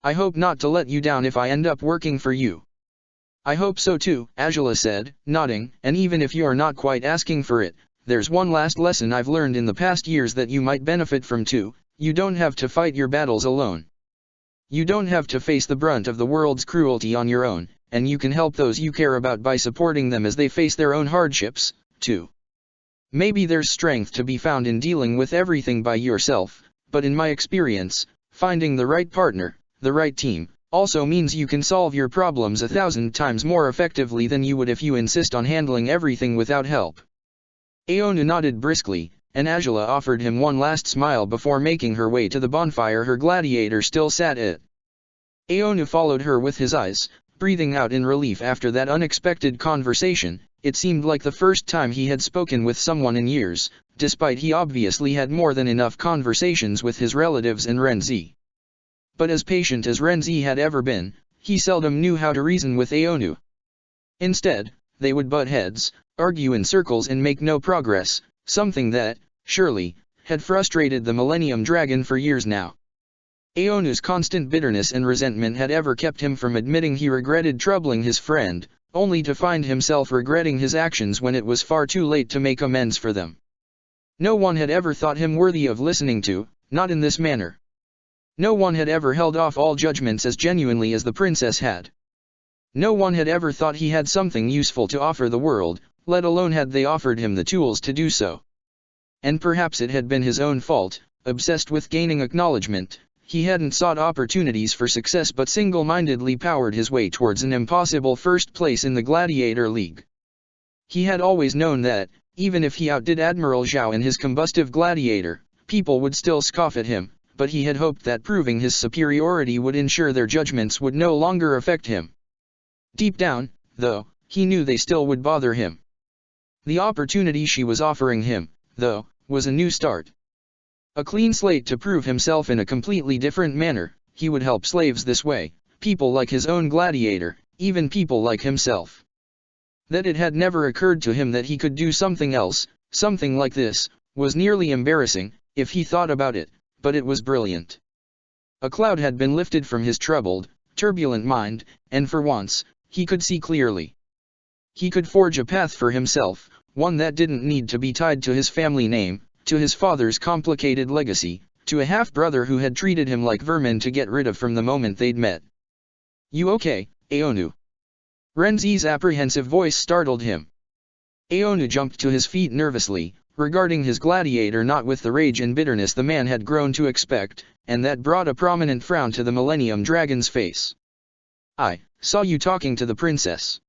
I hope not to let you down if I end up working for you. I hope so too, Angela said, nodding. And even if you're not quite asking for it, there's one last lesson I've learned in the past years that you might benefit from too. You don't have to fight your battles alone. You don't have to face the brunt of the world's cruelty on your own, and you can help those you care about by supporting them as they face their own hardships, too. Maybe there's strength to be found in dealing with everything by yourself, but in my experience, finding the right partner, the right team, also means you can solve your problems 1,000 times more effectively than you would if you insist on handling everything without help. Aona nodded briskly, and Angela offered him one last smile before making her way to the bonfire her gladiator still sat at. Aona followed her with his eyes, breathing out in relief after that unexpected conversation. It seemed like the first time he had spoken with someone in years, despite he obviously had more than enough conversations with his relatives and Renzi. But as patient as Renzi had ever been, he seldom knew how to reason with Aonu. Instead, they would butt heads, argue in circles and make no progress, something that, surely, had frustrated the Millennium Dragon for years now. Aonu's constant bitterness and resentment had ever kept him from admitting he regretted troubling his friend, only to find himself regretting his actions when it was far too late to make amends for them. No one had ever thought him worthy of listening to, not in this manner. No one had ever held off all judgments as genuinely as the princess had. No one had ever thought he had something useful to offer the world, let alone had they offered him the tools to do so. And perhaps it had been his own fault, obsessed with gaining acknowledgement, he hadn't sought opportunities for success but single-mindedly powered his way towards an impossible first place in the Gladiator League. He had always known that, even if he outdid Admiral Zhao in his combustive gladiator, people would still scoff at him, but he had hoped that proving his superiority would ensure their judgments would no longer affect him. Deep down, though, he knew they still would bother him. The opportunity she was offering him, though, was a new start. A clean slate to prove himself in a completely different manner. He would help slaves this way, people like his own gladiator, even people like himself. That it had never occurred to him that he could do something else, something like this, was nearly embarrassing, if he thought about it, but it was brilliant. A cloud had been lifted from his troubled, turbulent mind, and for once, he could see clearly. He could forge a path for himself, one that didn't need to be tied to his family name, to his father's complicated legacy, to a half-brother who had treated him like vermin to get rid of from the moment they'd met. "You okay, Aonu?" Renzi's apprehensive voice startled him. Aonu jumped to his feet nervously, regarding his gladiator not with the rage and bitterness the man had grown to expect, and that brought a prominent frown to the Millennium Dragon's face. "I saw you talking to the princess,"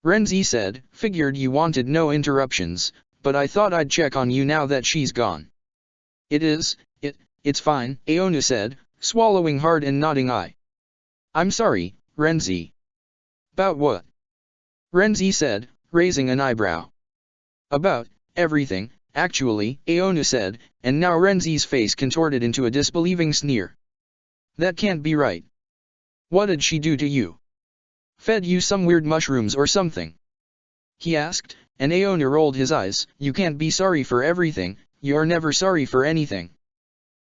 Renzi said. "Figured you wanted no interruptions, but I thought I'd check on you now that she's gone." It's fine," Aonu said, swallowing hard and nodding. "I'm sorry, Renzi." "About what?" Renzi said, raising an eyebrow. "About everything, actually," Aonu said, and now Renzi's face contorted into a disbelieving sneer. "That can't be right. What did she do to you? Fed you some weird mushrooms or something?" he asked, and Aonu rolled his eyes. "You can't be sorry for everything, you're never sorry for anything."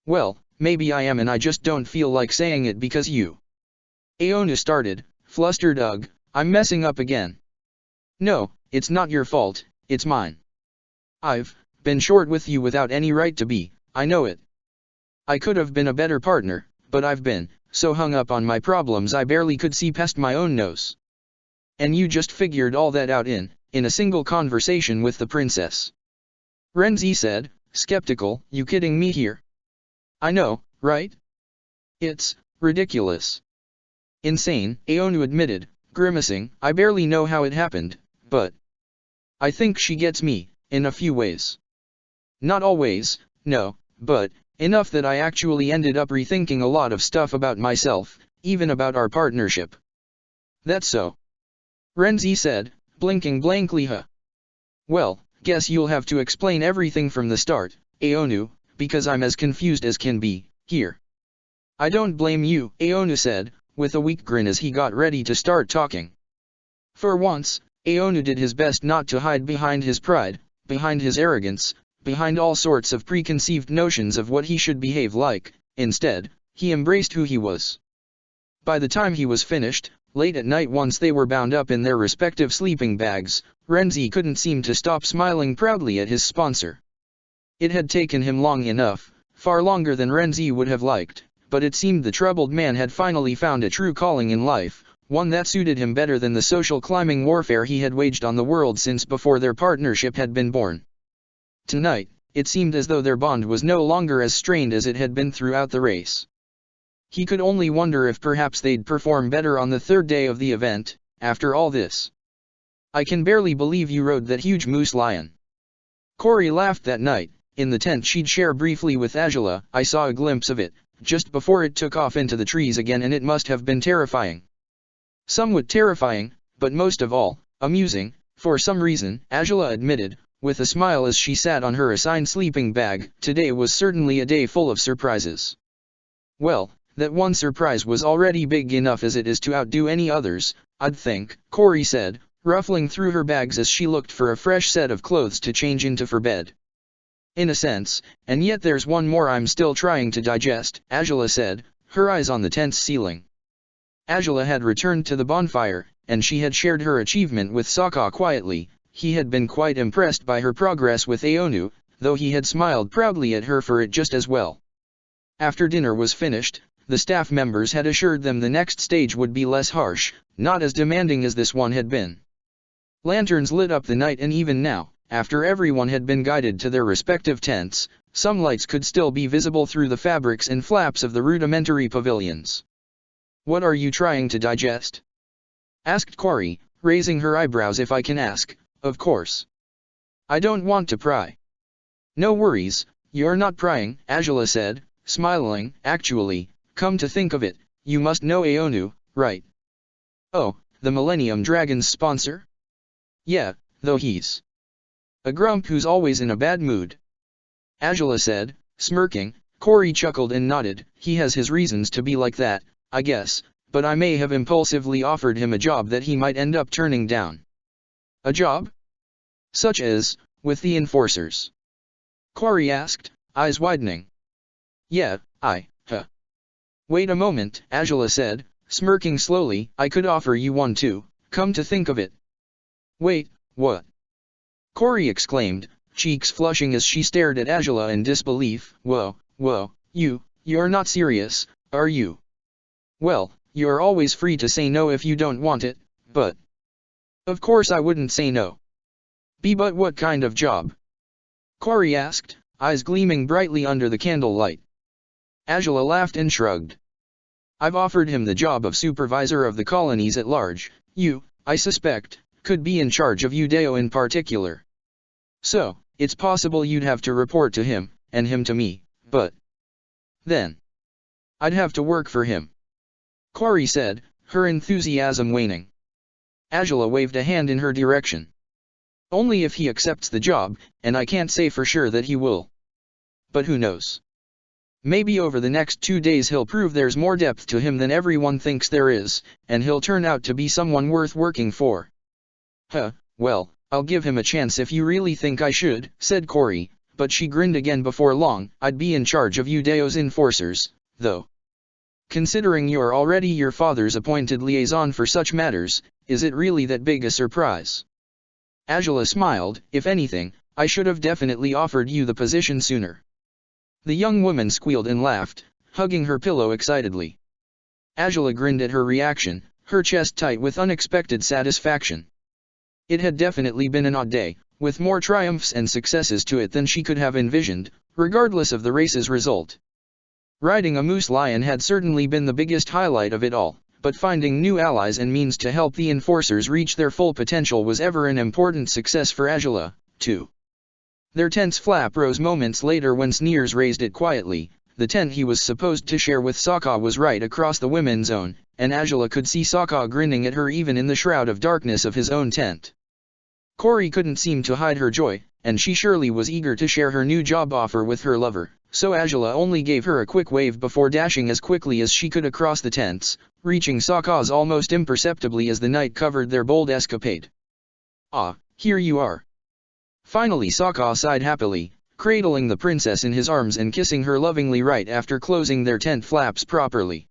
"Well, maybe I am and I just don't feel like saying it because you..." Aonu started, flustered. "Ugh, I'm messing up again." "No, it's not your fault, it's mine. I've been short with you without any right to be, I know it. I could have been a better partner, but I've been so hung up on my problems I barely could see past my own nose. And you just figured all that out in a single conversation with the princess." Renzi said, skeptical. "You kidding me here?" "I know, right? It's ridiculous." "Insane," Aonu admitted, grimacing. "I barely know how it happened, but I think she gets me, in a few ways. Not always, no, but enough that I actually ended up rethinking a lot of stuff about myself, even about our partnership." "That's so?" Renzi said, blinking blankly. "Well, guess you'll have to explain everything from the start, Aonu, because I'm as confused as can be, here." "I don't blame you," Aonu said, with a weak grin as he got ready to start talking. For once, Aonu did his best not to hide behind his pride, behind his arrogance, behind all sorts of preconceived notions of what he should behave like. Instead, he embraced who he was. By the time he was finished, late at night once they were bound up in their respective sleeping bags, Renzi couldn't seem to stop smiling proudly at his sponsor. It had taken him long enough, far longer than Renzi would have liked, but it seemed the troubled man had finally found a true calling in life, one that suited him better than the social climbing warfare he had waged on the world since before their partnership had been born. Tonight, it seemed as though their bond was no longer as strained as it had been throughout the race. He could only wonder if perhaps they'd perform better on the third day of the event, after all this. "I can barely believe you rode that huge moose lion." Corey laughed that night, in the tent she'd share briefly with Angela. "I saw a glimpse of it, just before it took off into the trees again, and it must have been terrifying." "Somewhat terrifying, but most of all, amusing, for some reason," Angela admitted, with a smile as she sat on her assigned sleeping bag. "Today was certainly a day full of surprises." "Well, That one surprise was already big enough as it is to outdo any others, I'd think, Corey said, ruffling through her bags as she looked for a fresh set of clothes to change into for bed. In a sense, and yet there's one more I'm still trying to digest, Angela said, her eyes on the tent's ceiling. Angela had returned to the bonfire, and she had shared her achievement with Sokka quietly. He had been quite impressed by her progress with Aonu, though he had smiled proudly at her for it just as well. After dinner was finished, the staff members had assured them the next stage would be less harsh, not as demanding as this one had been. Lanterns lit up the night, and even now, after everyone had been guided to their respective tents, some lights could still be visible through the fabrics and flaps of the rudimentary pavilions. "What are you trying to digest?" asked Corey, raising her eyebrows. "If I can ask, of course. I don't want to pry." "No worries, you're not prying," Angela said, smiling. "Actually, come to think of it, you must know Aonu, right?" "Oh, the Millennium Dragon's sponsor?" "Yeah, though he's a grump who's always in a bad mood," Angela said, smirking. Corey chuckled and nodded. "He has his reasons to be like that, I guess, but I may have impulsively offered him a job that he might end up turning down." "A job? Such as, with the enforcers?" Corey asked, eyes widening. "Yeah, Wait a moment," Angela said, smirking slowly. "I could offer you one too, come to think of it." "Wait, what?" Corey exclaimed, cheeks flushing as she stared at Angela in disbelief. Whoa, you're not serious, are you?" "Well, you're always free to say no if you don't want it, but..." "Of course I wouldn't say no." But what kind of job?" Corey asked, eyes gleaming brightly under the candlelight. Angela laughed and shrugged. "I've offered him the job of supervisor of the colonies at large. You, I suspect, could be in charge of Udeo in particular. So, it's possible you'd have to report to him, and him to me, but then I'd have to work for him," Corey said, her enthusiasm waning. Angela waved a hand in her direction. "Only if he accepts the job, and I can't say for sure that he will. But who knows? Maybe over the next 2 days he'll prove there's more depth to him than everyone thinks there is, and he'll turn out to be someone worth working for." Well, I'll give him a chance if you really think I should," said Corey, but she grinned again. "Before long, I'd be in charge of Udeo's enforcers, though. Considering you're already your father's appointed liaison for such matters, is it really that big a surprise?" Angela smiled. "If anything, I should have definitely offered you the position sooner." The young woman squealed and laughed, hugging her pillow excitedly. Angela grinned at her reaction, her chest tight with unexpected satisfaction. It had definitely been an odd day, with more triumphs and successes to it than she could have envisioned, regardless of the race's result. Riding a moose lion had certainly been the biggest highlight of it all, but finding new allies and means to help the enforcers reach their full potential was ever an important success for Angela, too. Their tent's flap rose moments later when Sneers raised it quietly. The tent he was supposed to share with Sokka was right across the women's zone, and Angela could see Sokka grinning at her even in the shroud of darkness of his own tent. Corey couldn't seem to hide her joy, and she surely was eager to share her new job offer with her lover, so Angela only gave her a quick wave before dashing as quickly as she could across the tents, reaching Sokka's almost imperceptibly as the night covered their bold escapade. "Ah, here you are." Finally Sokka sighed happily, cradling the princess in his arms and kissing her lovingly right after closing their tent flaps properly.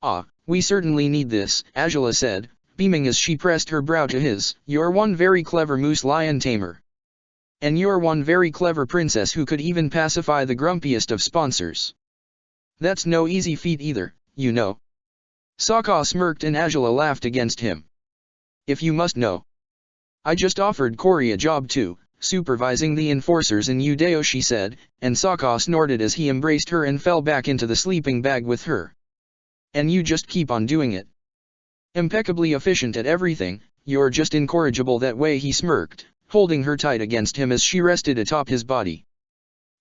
"Ah, we certainly need this," Angela said, beaming as she pressed her brow to his. "You're one very clever moose lion tamer. And you're one very clever princess who could even pacify the grumpiest of sponsors. That's no easy feat either, you know." Sokka smirked and Angela laughed against him. "If you must know, I just offered Corey a job too, supervising the enforcers in Udeo," she said, and Sokka snorted as he embraced her and fell back into the sleeping bag with her. "And you just keep on doing it. Impeccably efficient at everything, you're just incorrigible that way," he smirked, holding her tight against him as she rested atop his body.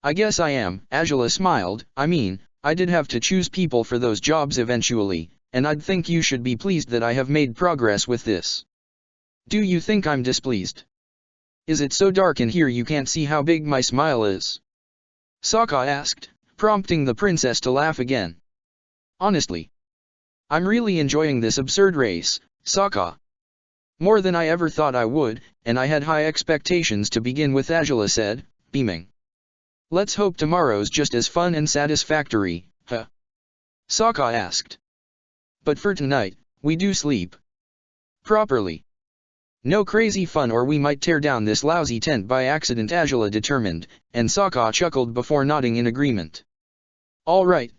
"I guess I am," Angela smiled. "I mean, I did have to choose people for those jobs eventually, and I'd think you should be pleased that I have made progress with this." "Do you think I'm displeased? Is it so dark in here you can't see how big my smile is?" Sokka asked, prompting the princess to laugh again. Honestly, I'm really enjoying this absurd race, Sokka. More than I ever thought I would, and I had high expectations to begin with, Azula said, beaming. Let's hope tomorrow's just as fun and satisfactory, huh? Sokka asked. But for tonight, we do sleep properly. No crazy fun or we might tear down this lousy tent by accident, Azula determined, and Sokka chuckled before nodding in agreement. All right.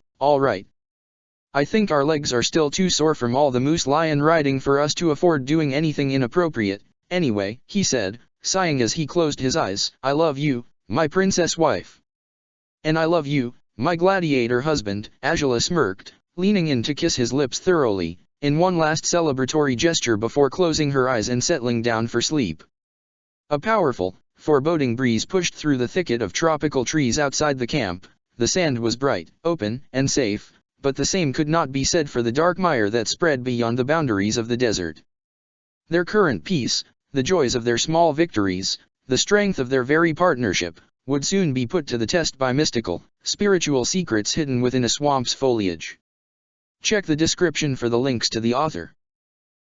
I think our legs are still too sore from all the moose lion riding for us to afford doing anything inappropriate, anyway, he said, sighing as he closed his eyes. I love you, my princess wife. And I love you, my gladiator husband, Azula smirked, leaning in to kiss his lips thoroughly, in one last celebratory gesture before closing her eyes and settling down for sleep. A powerful, foreboding breeze pushed through the thicket of tropical trees outside the camp. The sand was bright, open, and safe, but the same could not be said for the dark mire that spread beyond the boundaries of the desert. Their current peace, the joys of their small victories, the strength of their very partnership, would soon be put to the test by mystical, spiritual secrets hidden within a swamp's foliage. Check the description for the links to the author.